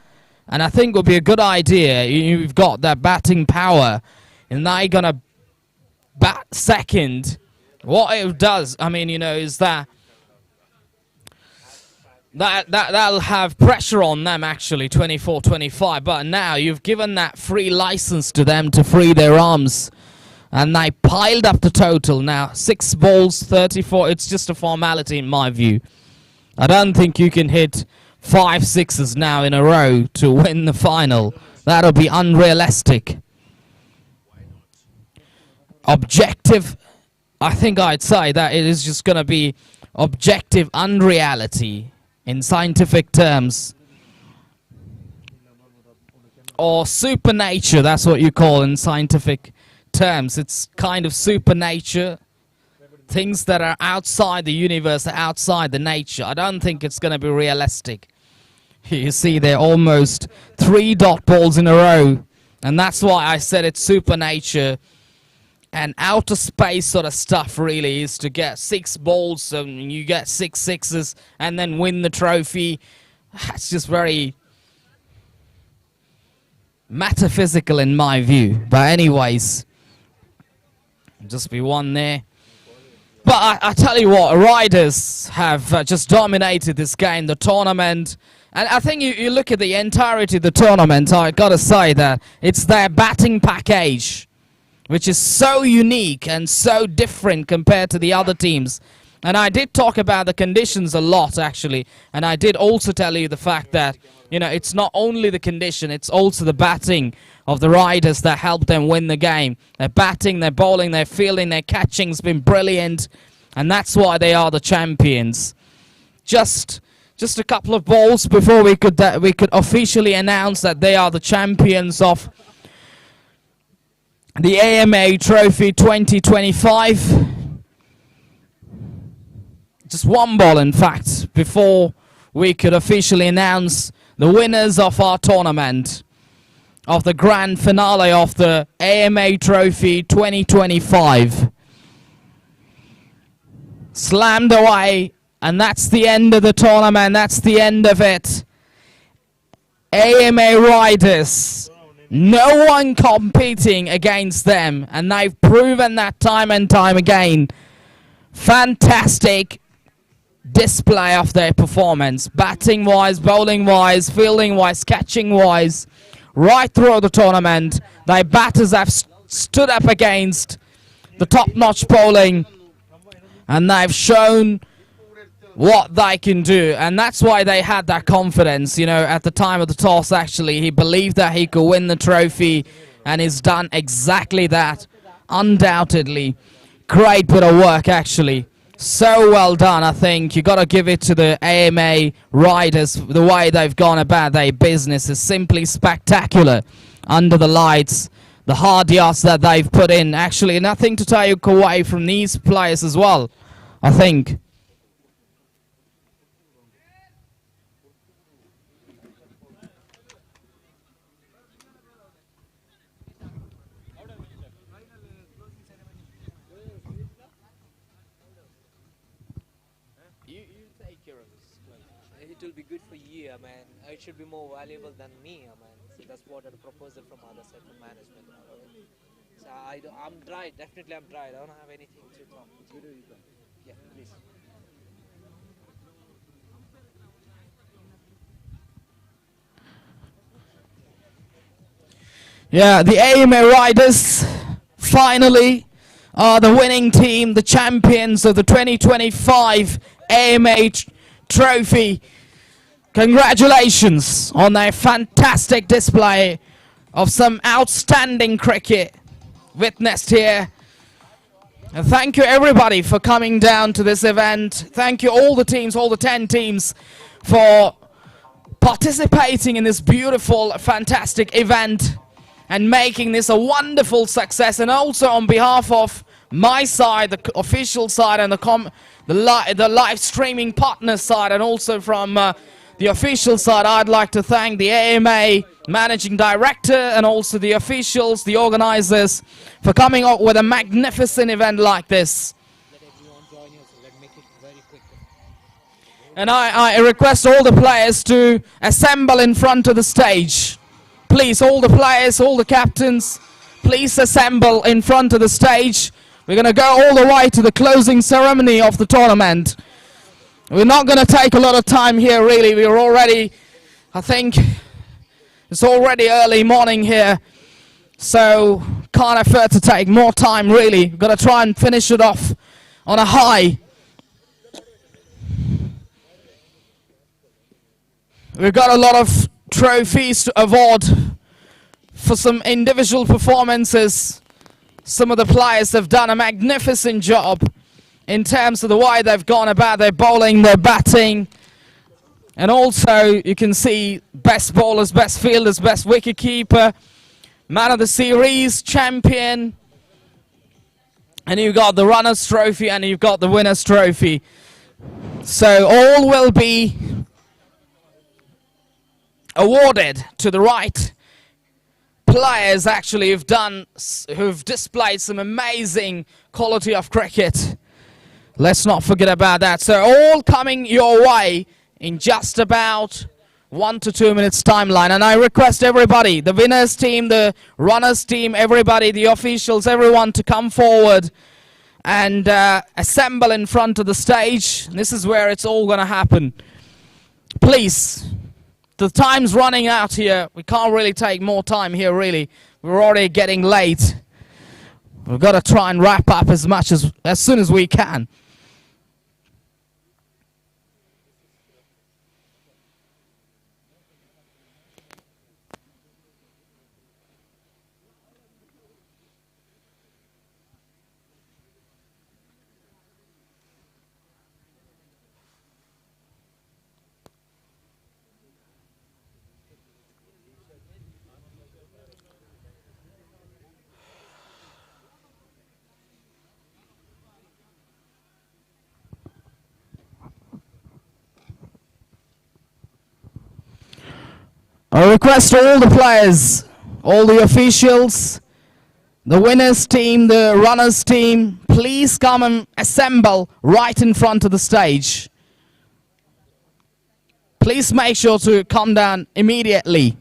and I think it would be a good idea. You've got that batting power, and now you're gonna bat second. What it does, I mean, you know, is that'll have pressure on them actually, 24-25. But now you've given that free license to them to free their arms, and they piled up the total now. 6 balls, 34. It's just a formality in my view. I don't think you can hit 5 sixes now in a row to win the final. That'll be unrealistic. Objective, I think I'd say that it is just going to be objective unreality in scientific terms. Or supernature, that's what you call in scientific terms. It's kind of supernature. Things that are outside the universe, outside the nature. I don't think it's going to be realistic. You see, they're almost 3 dot balls in a row. And that's why I said it's supernature. And outer space sort of stuff really is to get 6 balls and you get 6 sixes and then win the trophy. It's just very metaphysical in my view. But anyways, just be one there. But I tell you what, Riders have just dominated this game, the tournament. And I think you look at the entirety of the tournament, I got to say that it's their batting package, which is so unique and so different compared to the other teams. And I did talk about the conditions a lot, actually. And I did also tell you the fact that, you know, it's not only the condition, it's also the batting of the Riders that helped them win the game. Their batting, their bowling, their fielding, their catching's been brilliant. And that's why they are the champions. Just a couple of balls before we could officially announce that they are the champions of the AMA Trophy 2025. Just one ball, in fact, before we could officially announce the winners of our tournament. of the grand finale of the AMA Trophy 2025. Slammed away, and that's the end of the tournament. That's the end of it. AMA riders, no one competing against them, and they've proven that time and time again. Fantastic display of their performance, batting wise, bowling wise, fielding wise, catching wise, right through the tournament. Their batters have stood up against the top-notch bowling, and they've shown what they can do, and that's why they had that confidence. You know, at the time of the toss, actually, he believed that he could win the trophy, and he's done exactly that, undoubtedly. Great bit of work, actually. So well done, I think. You got to give it to the AMA riders. The way they've gone about their business is simply spectacular. Under the lights, the hard yards that they've put in. Actually, nothing to take away from these players as well, I think. It will be good for you, man. It should be more valuable than me, man. So that's what a proposal from other side from management. So I'm dry. Definitely, I'm dry. I don't have anything to talk. Yeah, please. Yeah, the AMA Riders finally are the winning team, the champions of the 2025 AMA Trophy. Congratulations on their fantastic display of some outstanding cricket witnessed here. And thank you everybody for coming down to this event. Thank you all the teams, all the 10 teams, for participating in this beautiful, fantastic event and making this a wonderful success. And also on behalf of my side, the official side, and the live streaming partner side, and also from the official side, I'd like to thank the AMA Managing Director and also the officials, the organizers, for coming up with a magnificent event like this. And I request all the players to assemble in front of the stage. Please, all the players, all the captains, please assemble in front of the stage. We're going to go all the way to the closing ceremony of the tournament. We're not going to take a lot of time here, really. We're already, I think, it's already early morning here. So, can't afford to take more time, really. We've got to try and finish it off on a high. We've got a lot of trophies to award for some individual performances. Some of the players have done a magnificent job in terms of the way they've gone about their bowling, their batting. And also, you can see best bowlers, best fielders, best wicketkeeper, man of the series, champion. And you've got the runner's trophy and you've got the winner's trophy. So all will be awarded to the right players, actually, who've displayed some amazing quality of cricket. Let's not forget about that. So all coming your way in just about 1 to 2 minutes timeline. And I request everybody, the winners team, the runners team, everybody, the officials, everyone to come forward and assemble in front of the stage. This is where it's all going to happen. Please. The time's running out here. We can't really take more time here, really. We're already getting late. We've got to try and wrap up as soon as we can. I request all the players All the officials, the winners team, the runners team, please come and assemble right in front of the stage. Please make sure to come down immediately.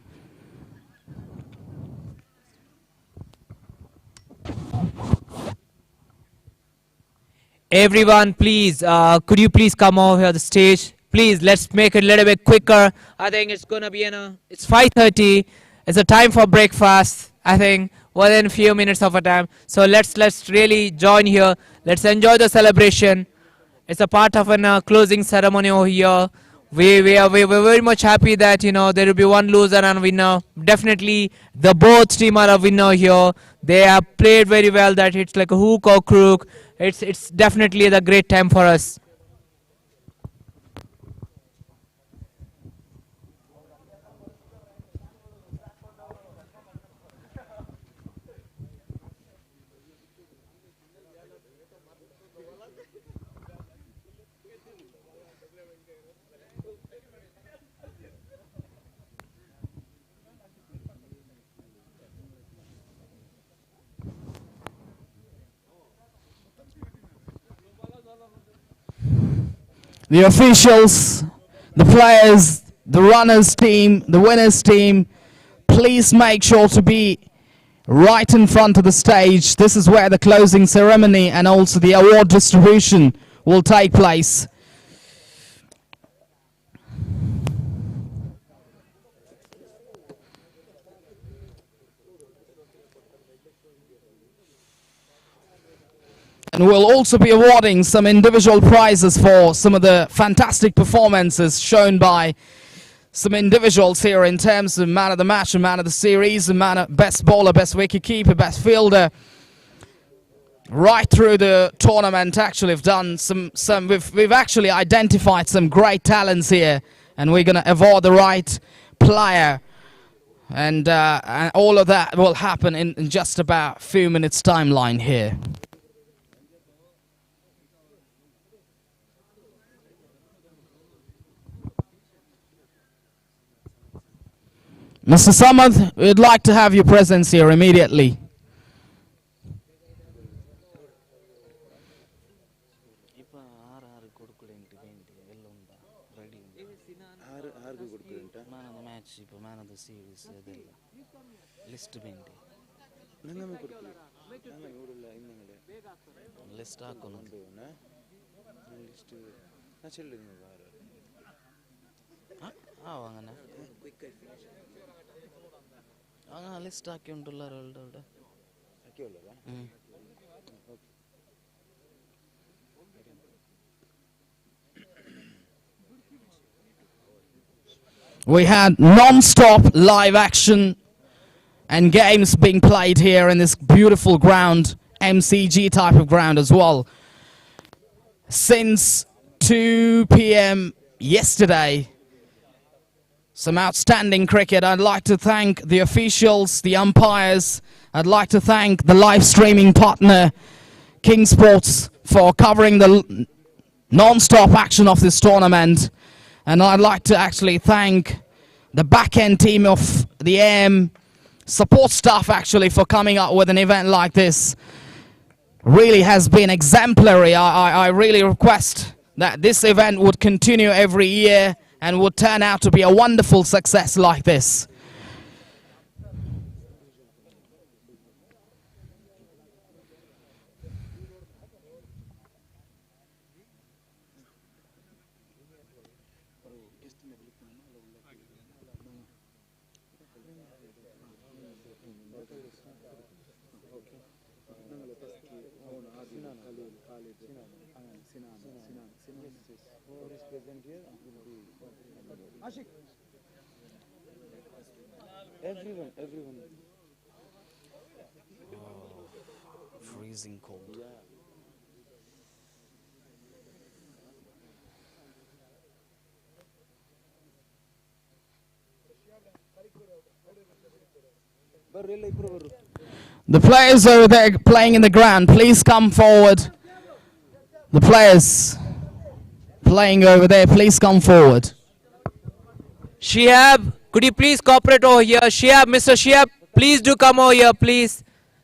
Everyone, please, could you please come over here the stage? Please, let's make it a little bit quicker. I think it's gonna be, it's 5:30. It's a time for breakfast. I think within a few minutes of a time. So let's really join here. Let's enjoy the celebration. It's a part of a closing ceremony over here. We're very much happy that there will be one loser and winner. Definitely, the both team are a winner here. They have played very well. That it's like a hook or crook. It's definitely the great time for us. The officials, the players, the runners team, the winners team, please make sure to be right in front of the stage. This is where the closing ceremony and also the award distribution will take place. And we'll also be awarding some individual prizes for some of the fantastic performances shown by some individuals here in terms of man of the match and man of the series and best bowler, best wicket keeper, best fielder. Right through the tournament, actually, we've actually identified some great talents here, and we're going to award the right player. And all of that will happen in just about a few minutes timeline here. Mr. Samad, we'd like to have your presence here immediately. We had non-stop live action and games being played here in this beautiful ground, MCG type of ground as well. Since 2 p.m. yesterday, some outstanding cricket. I'd like to thank the officials, the umpires. I'd like to thank the live streaming partner, King Sports, for covering the non-stop action of this tournament. And I'd like to actually thank the back-end team of the AM support staff actually for coming up with an event like this. Really has been exemplary. I really request that this event would continue every year and would turn out to be a wonderful success like this. Everyone. Oh, freezing cold. The players over there playing in the ground, please come forward. The players playing over there, please come forward. Shihab, could you please cooperate over here? Shihab, Mr. Shihab, Please do come over here, please.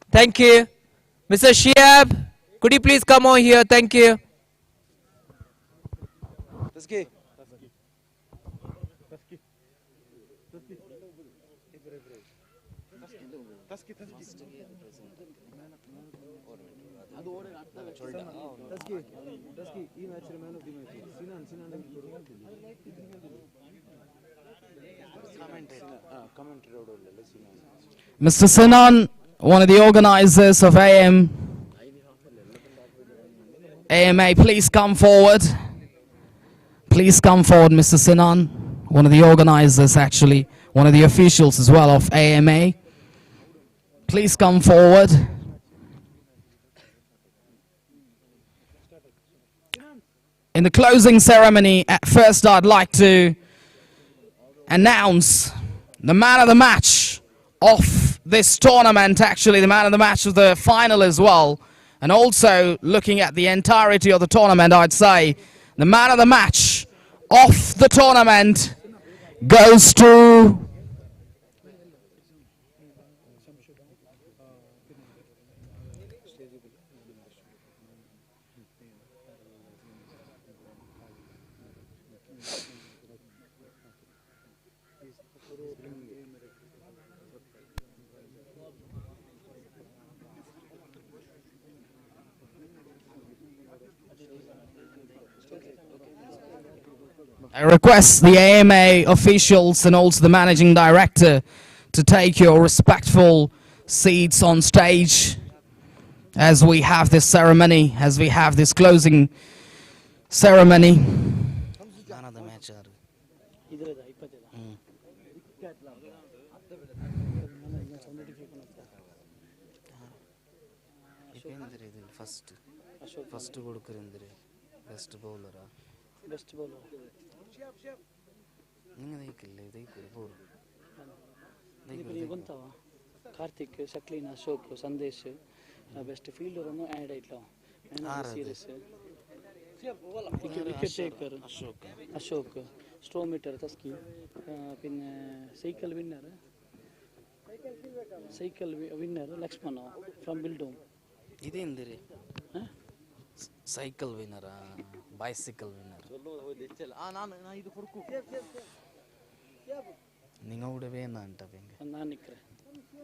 Thank you. Mr. Shiab, could you please come over here? Thank you. Mr. Sinan, one of the organizers of AMA, please come forward. Please come forward, Mr. Sinan, one of the organizers actually, one of the officials as well of AMA. Please come forward. In the closing ceremony, at first I'd like to announce the man of the match of this tournament, actually the man of the match of the final as well. And also looking at the entirety of the tournament, I'd say the man of the match of the tournament goes to I request the AMA officials and also the managing director to take your respectful seats on stage as we have this ceremony, as we have this closing ceremony. First കൊടുക്കരുന്നില്ലേ best ബൗളറാ best bowler നിങ്ങൾ ಗೊತ್ತವ Karthik Saqlain Ashok Sandesh best fielder ಅನ್ನು ಆ್ಯಡ್ ಆಯ್ತಲ್ಲ series wicket taker Ashok ಸ್ಟ್ರೋ ಮೀಟರ್ ತಸ್ಕಿ പിന്നെ ಸೈಕಲ್ ವಿನ್ನರ್ ಲಕ್ಷ್ಮಣ ಫ್ರಮ್ ಬಿಲ್ಡೋಮ್ ಇದೇಂದಿರಿ ಸೈಕಲ್ ವಿನ್ನರ ಬೈಸಿಕಲ್ ವಿನ್ನರ್ ಇದು ಕೊಡ್ಕು നിങ്ങൾ ഇവിടെ വേണ്ട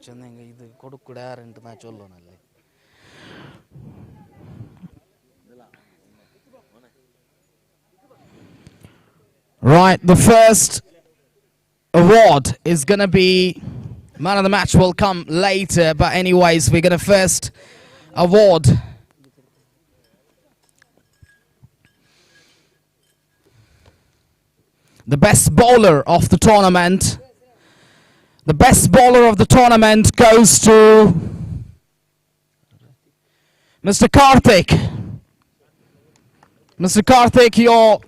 ചെന്നെങ്ക ഇത് കൊടുക്കൂടാറുണ്ട് നാ ചൊല്ലണല്ലേ. Right, the first award is going to be, man of the match will come later, but anyways, we're going to first award the best bowler of the tournament. The best bowler of the tournament goes to Mr. Karthik. Mr. Karthik, you're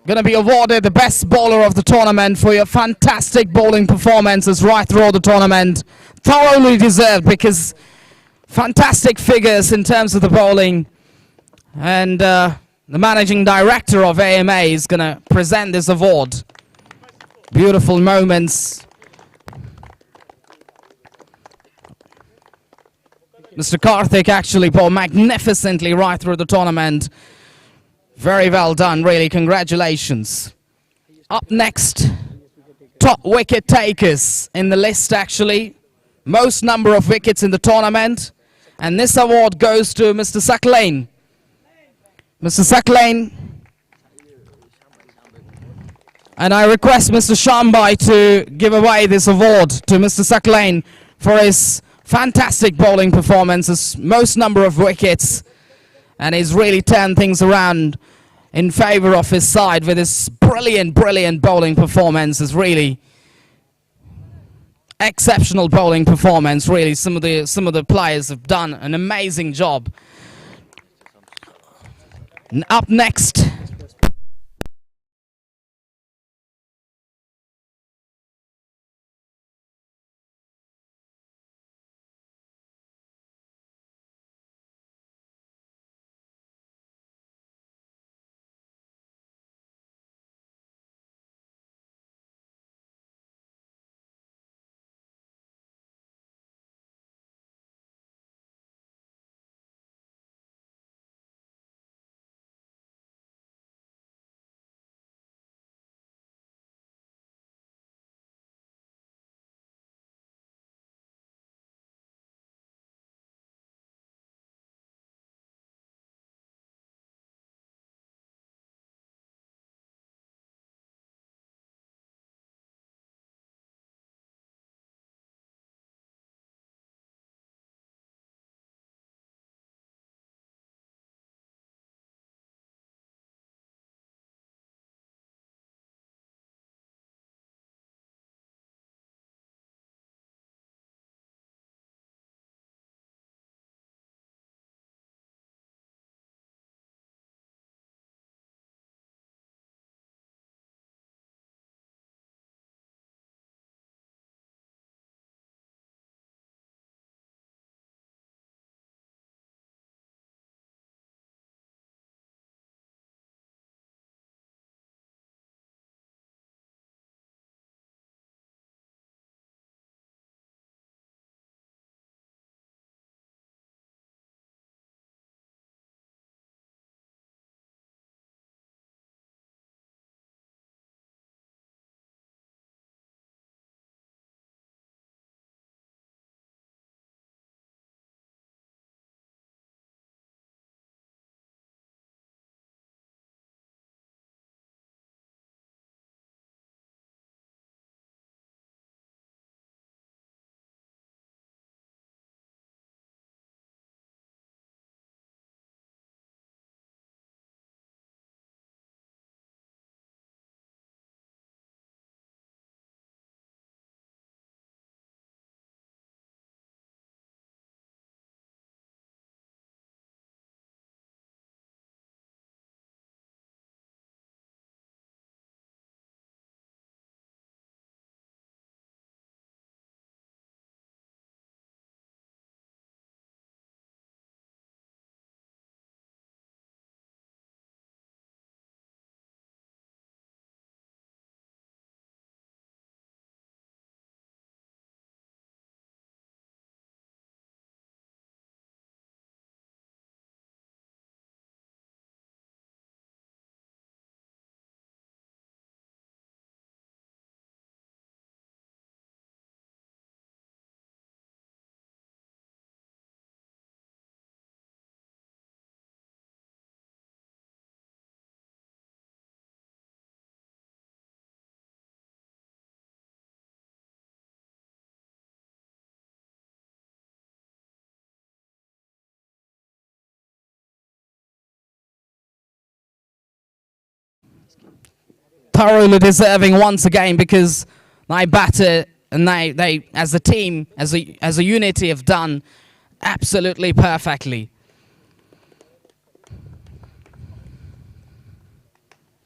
going to be awarded the best bowler of the tournament for your fantastic bowling performances right throughout the tournament. Thoroughly deserved, because fantastic figures in terms of the bowling. And the managing director of AMA is going to present this award. Beautiful moments. Mr. Karthik actually bowled magnificently right through the tournament. Very well done, really. Congratulations. Up next, top wicket takers in the list, actually. Most number of wickets in the tournament. And this award goes to Mr. Saklain. Mr. Saklain. And I request Mr. Shambai to give away this award to Mr. Saklain for his fantastic bowling performances, most number of wickets, and he's really turned things around in favor of his side with his brilliant bowling performances. Really exceptional bowling performance. Really, some of the players have done an amazing job. Up next, thoroughly deserving once again, because they batted and they as a team, as a unity, have done absolutely perfectly.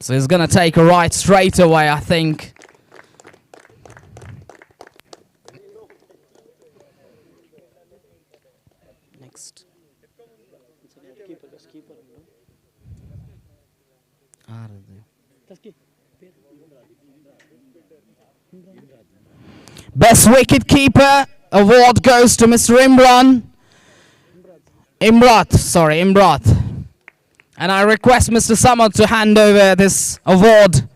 So he's going to take a right straight away, I think. Next. Keeper, just keeper. Best wicket keeper award goes to Mr. Imrat. And I request Mr. Samad to hand over this award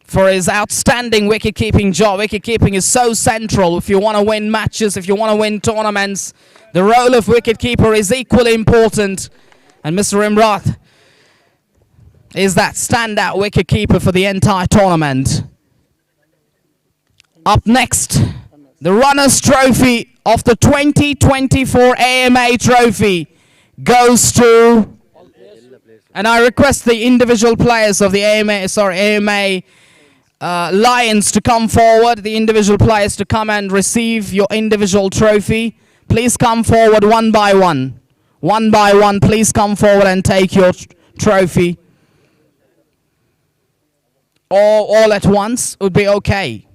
for his outstanding wicket-keeping job. Wicket-keeping is so central if you want to win matches, if you want to win tournaments. The role of wicket-keeper is equally important. And Mr. Imrat is that standout wicket-keeper for the entire tournament. Up next, the Runners' Trophy of the 2024 AMA Trophy goes to, and I request the individual players of the AMA Lions to come forward, the individual players to come and receive your individual trophy. Please come forward one by one. One by one, please come forward and take your trophy. Or all at once would be okay.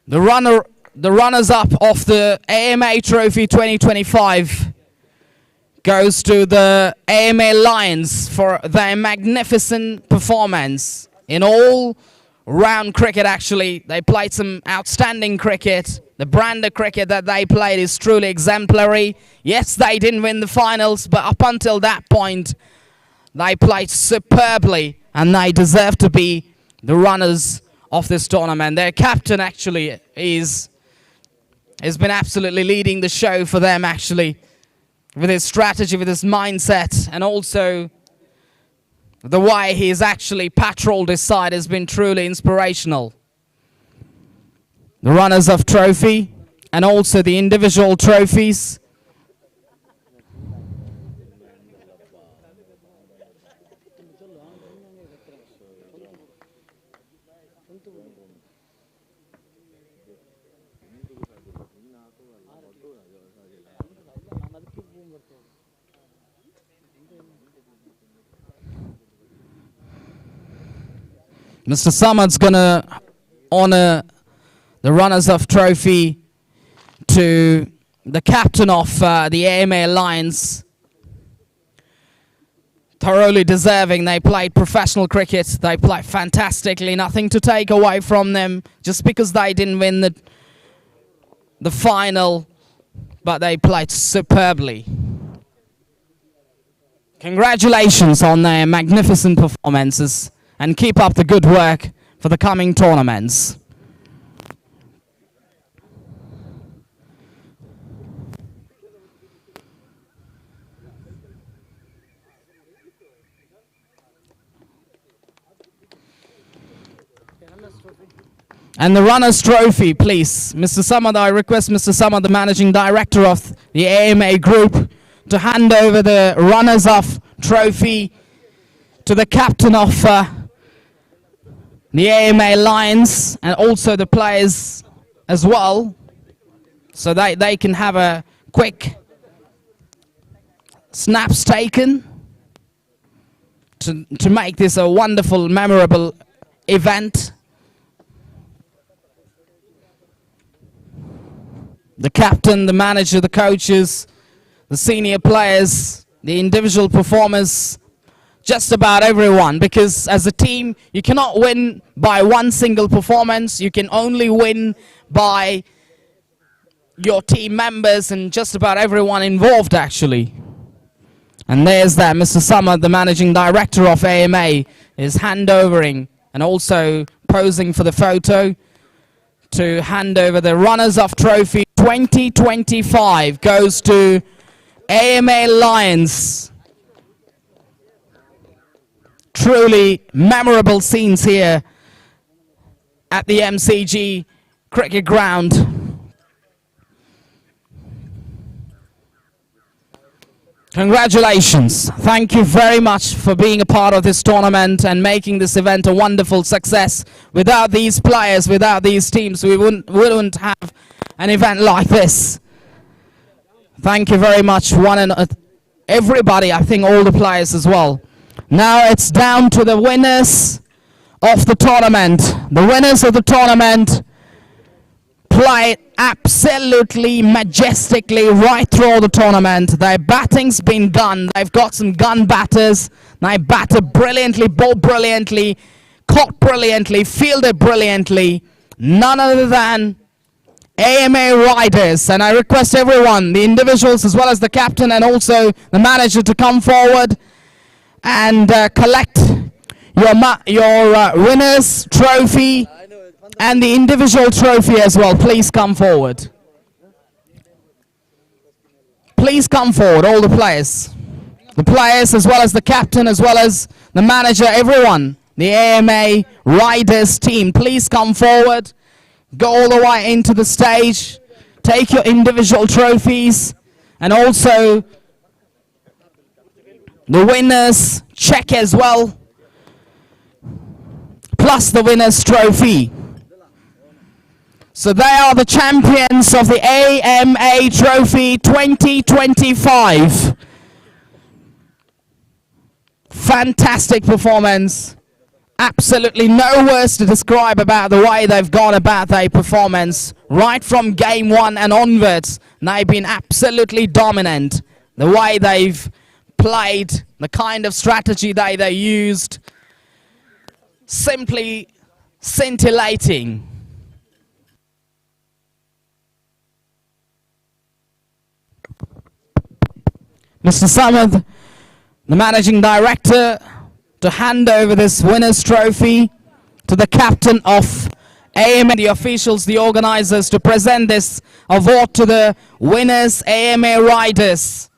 The runners-up of the AMA Trophy 2025 goes to the AMA Lions for their magnificent performance in all round cricket. Actually, they played some outstanding cricket. The brand of cricket that they played is truly exemplary. Yes, they didn't win the finals, but up until that point, they played superbly, and they deserve to be the runners of this tournament. Their captain actually has been absolutely leading the show for them, actually, with his strategy, with his mindset, and also the way he's actually patrolled his side has been truly inspirational. The runners-up trophy and also the individual trophies. Mr. Samad's gonna honor the runners-up trophy to the captain of the AMA Lions. Thoroughly deserving. They played professional cricket. They played fantastically. Nothing to take away from them just because they didn't win the final, but they played superbly. Congratulations on their magnificent performances, and keep up the good work for the coming tournaments. And the Runners' Trophy, please. Mr. Samad, I request Mr. Samad, the Managing Director of the AMA Group, to hand over the Runners-Up Trophy to the captain of the AMA Lions, and also the players as well, so they can have a quick snaps taken to make this a wonderful, memorable event. The captain, the manager, the coaches, the senior players, the individual performers, just about everyone, because as a team, you cannot win by one single performance. You can only win by your team members and just about everyone involved, actually. And there's that Mr. Samad, the Managing Director of AMA, is handovering and also posing for the photo to hand over the Runners-Up Trophy 2025 goes to AMA Lions. Truly memorable scenes here at the MCG cricket ground. Congratulations. Thank you very much for being a part of this tournament and making this event a wonderful success. Without these players, without these teams, we wouldn't have an event like this. Thank you very much, everybody, I think all the players as well. Now it's down to the winners of the tournament. The winners of the tournament played absolutely majestically right through the tournament. Their batting's been done. They've got some gun batters. They batted brilliantly, bowled brilliantly, caught brilliantly, fielded brilliantly. None other than AMA Riders. And I request everyone, the individuals as well as the captain and also the manager, to come forward and collect your winners trophy and the individual trophy as well. Please come forward. Please come forward, all the players. The players as well as the captain as well as the manager, everyone. The AMA Riders team, please come forward. Go all the way into the stage. Take your individual trophies and also the winners check as well, plus the winners trophy. So they are the champions of the AMA Trophy 2025. Fantastic performance. Absolutely no words to describe about the way they've gone about their performance. Right from game one and onwards, they've been absolutely dominant. The way they've played, the kind of strategy they used, simply scintillating. Mr. Samad, the managing director, to hand over this winner's trophy to the captain of AMA, the officials, the organizers, to present this award to the winners, AMA Riders.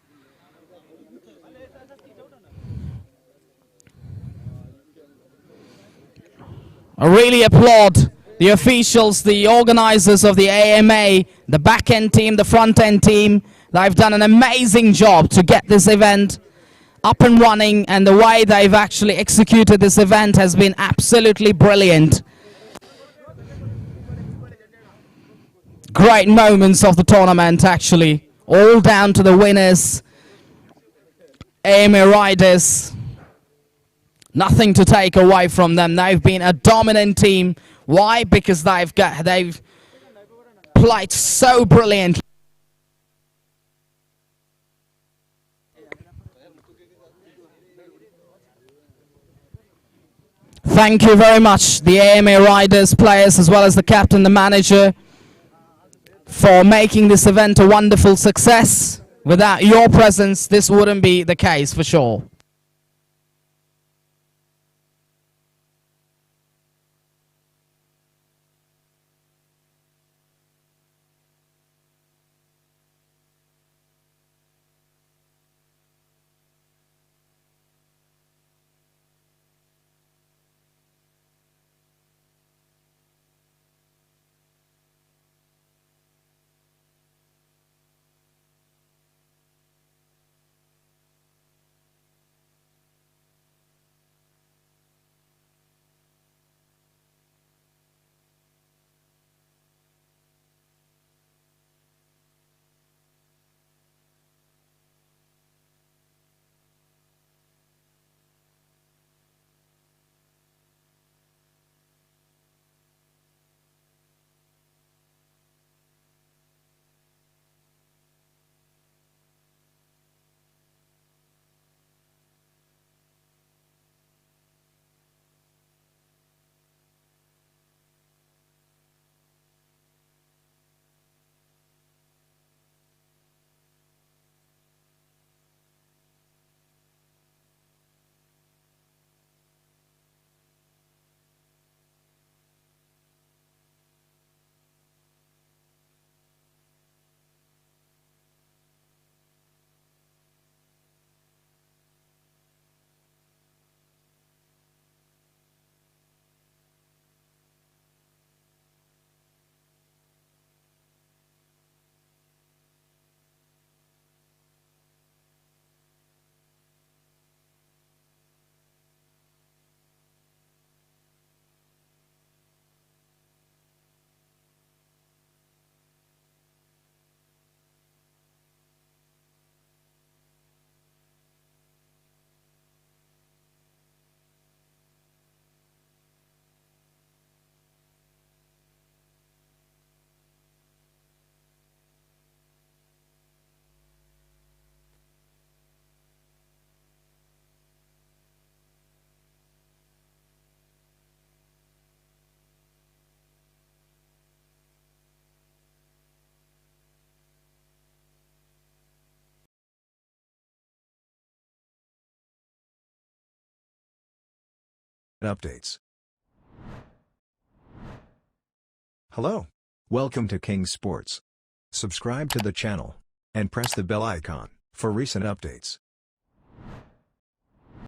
I really applaud the officials, the organizers of the AMA, the back-end team, the front-end team. They've done an amazing job to get this event up and running, and the way they've actually executed this event has been absolutely brilliant. Great moments of the tournament, actually, all down to the winners, AMA Riders. Nothing to take away from them. They've been a dominant team. Why? Because they've played so brilliantly. Thank you very much, the AMA Riders players as well as the captain, the manager, for making this event a wonderful success. Without your presence, this wouldn't be the case for sure. updates. Hello. Welcome to King Sports. Subscribe to the channel and press the bell icon for recent updates.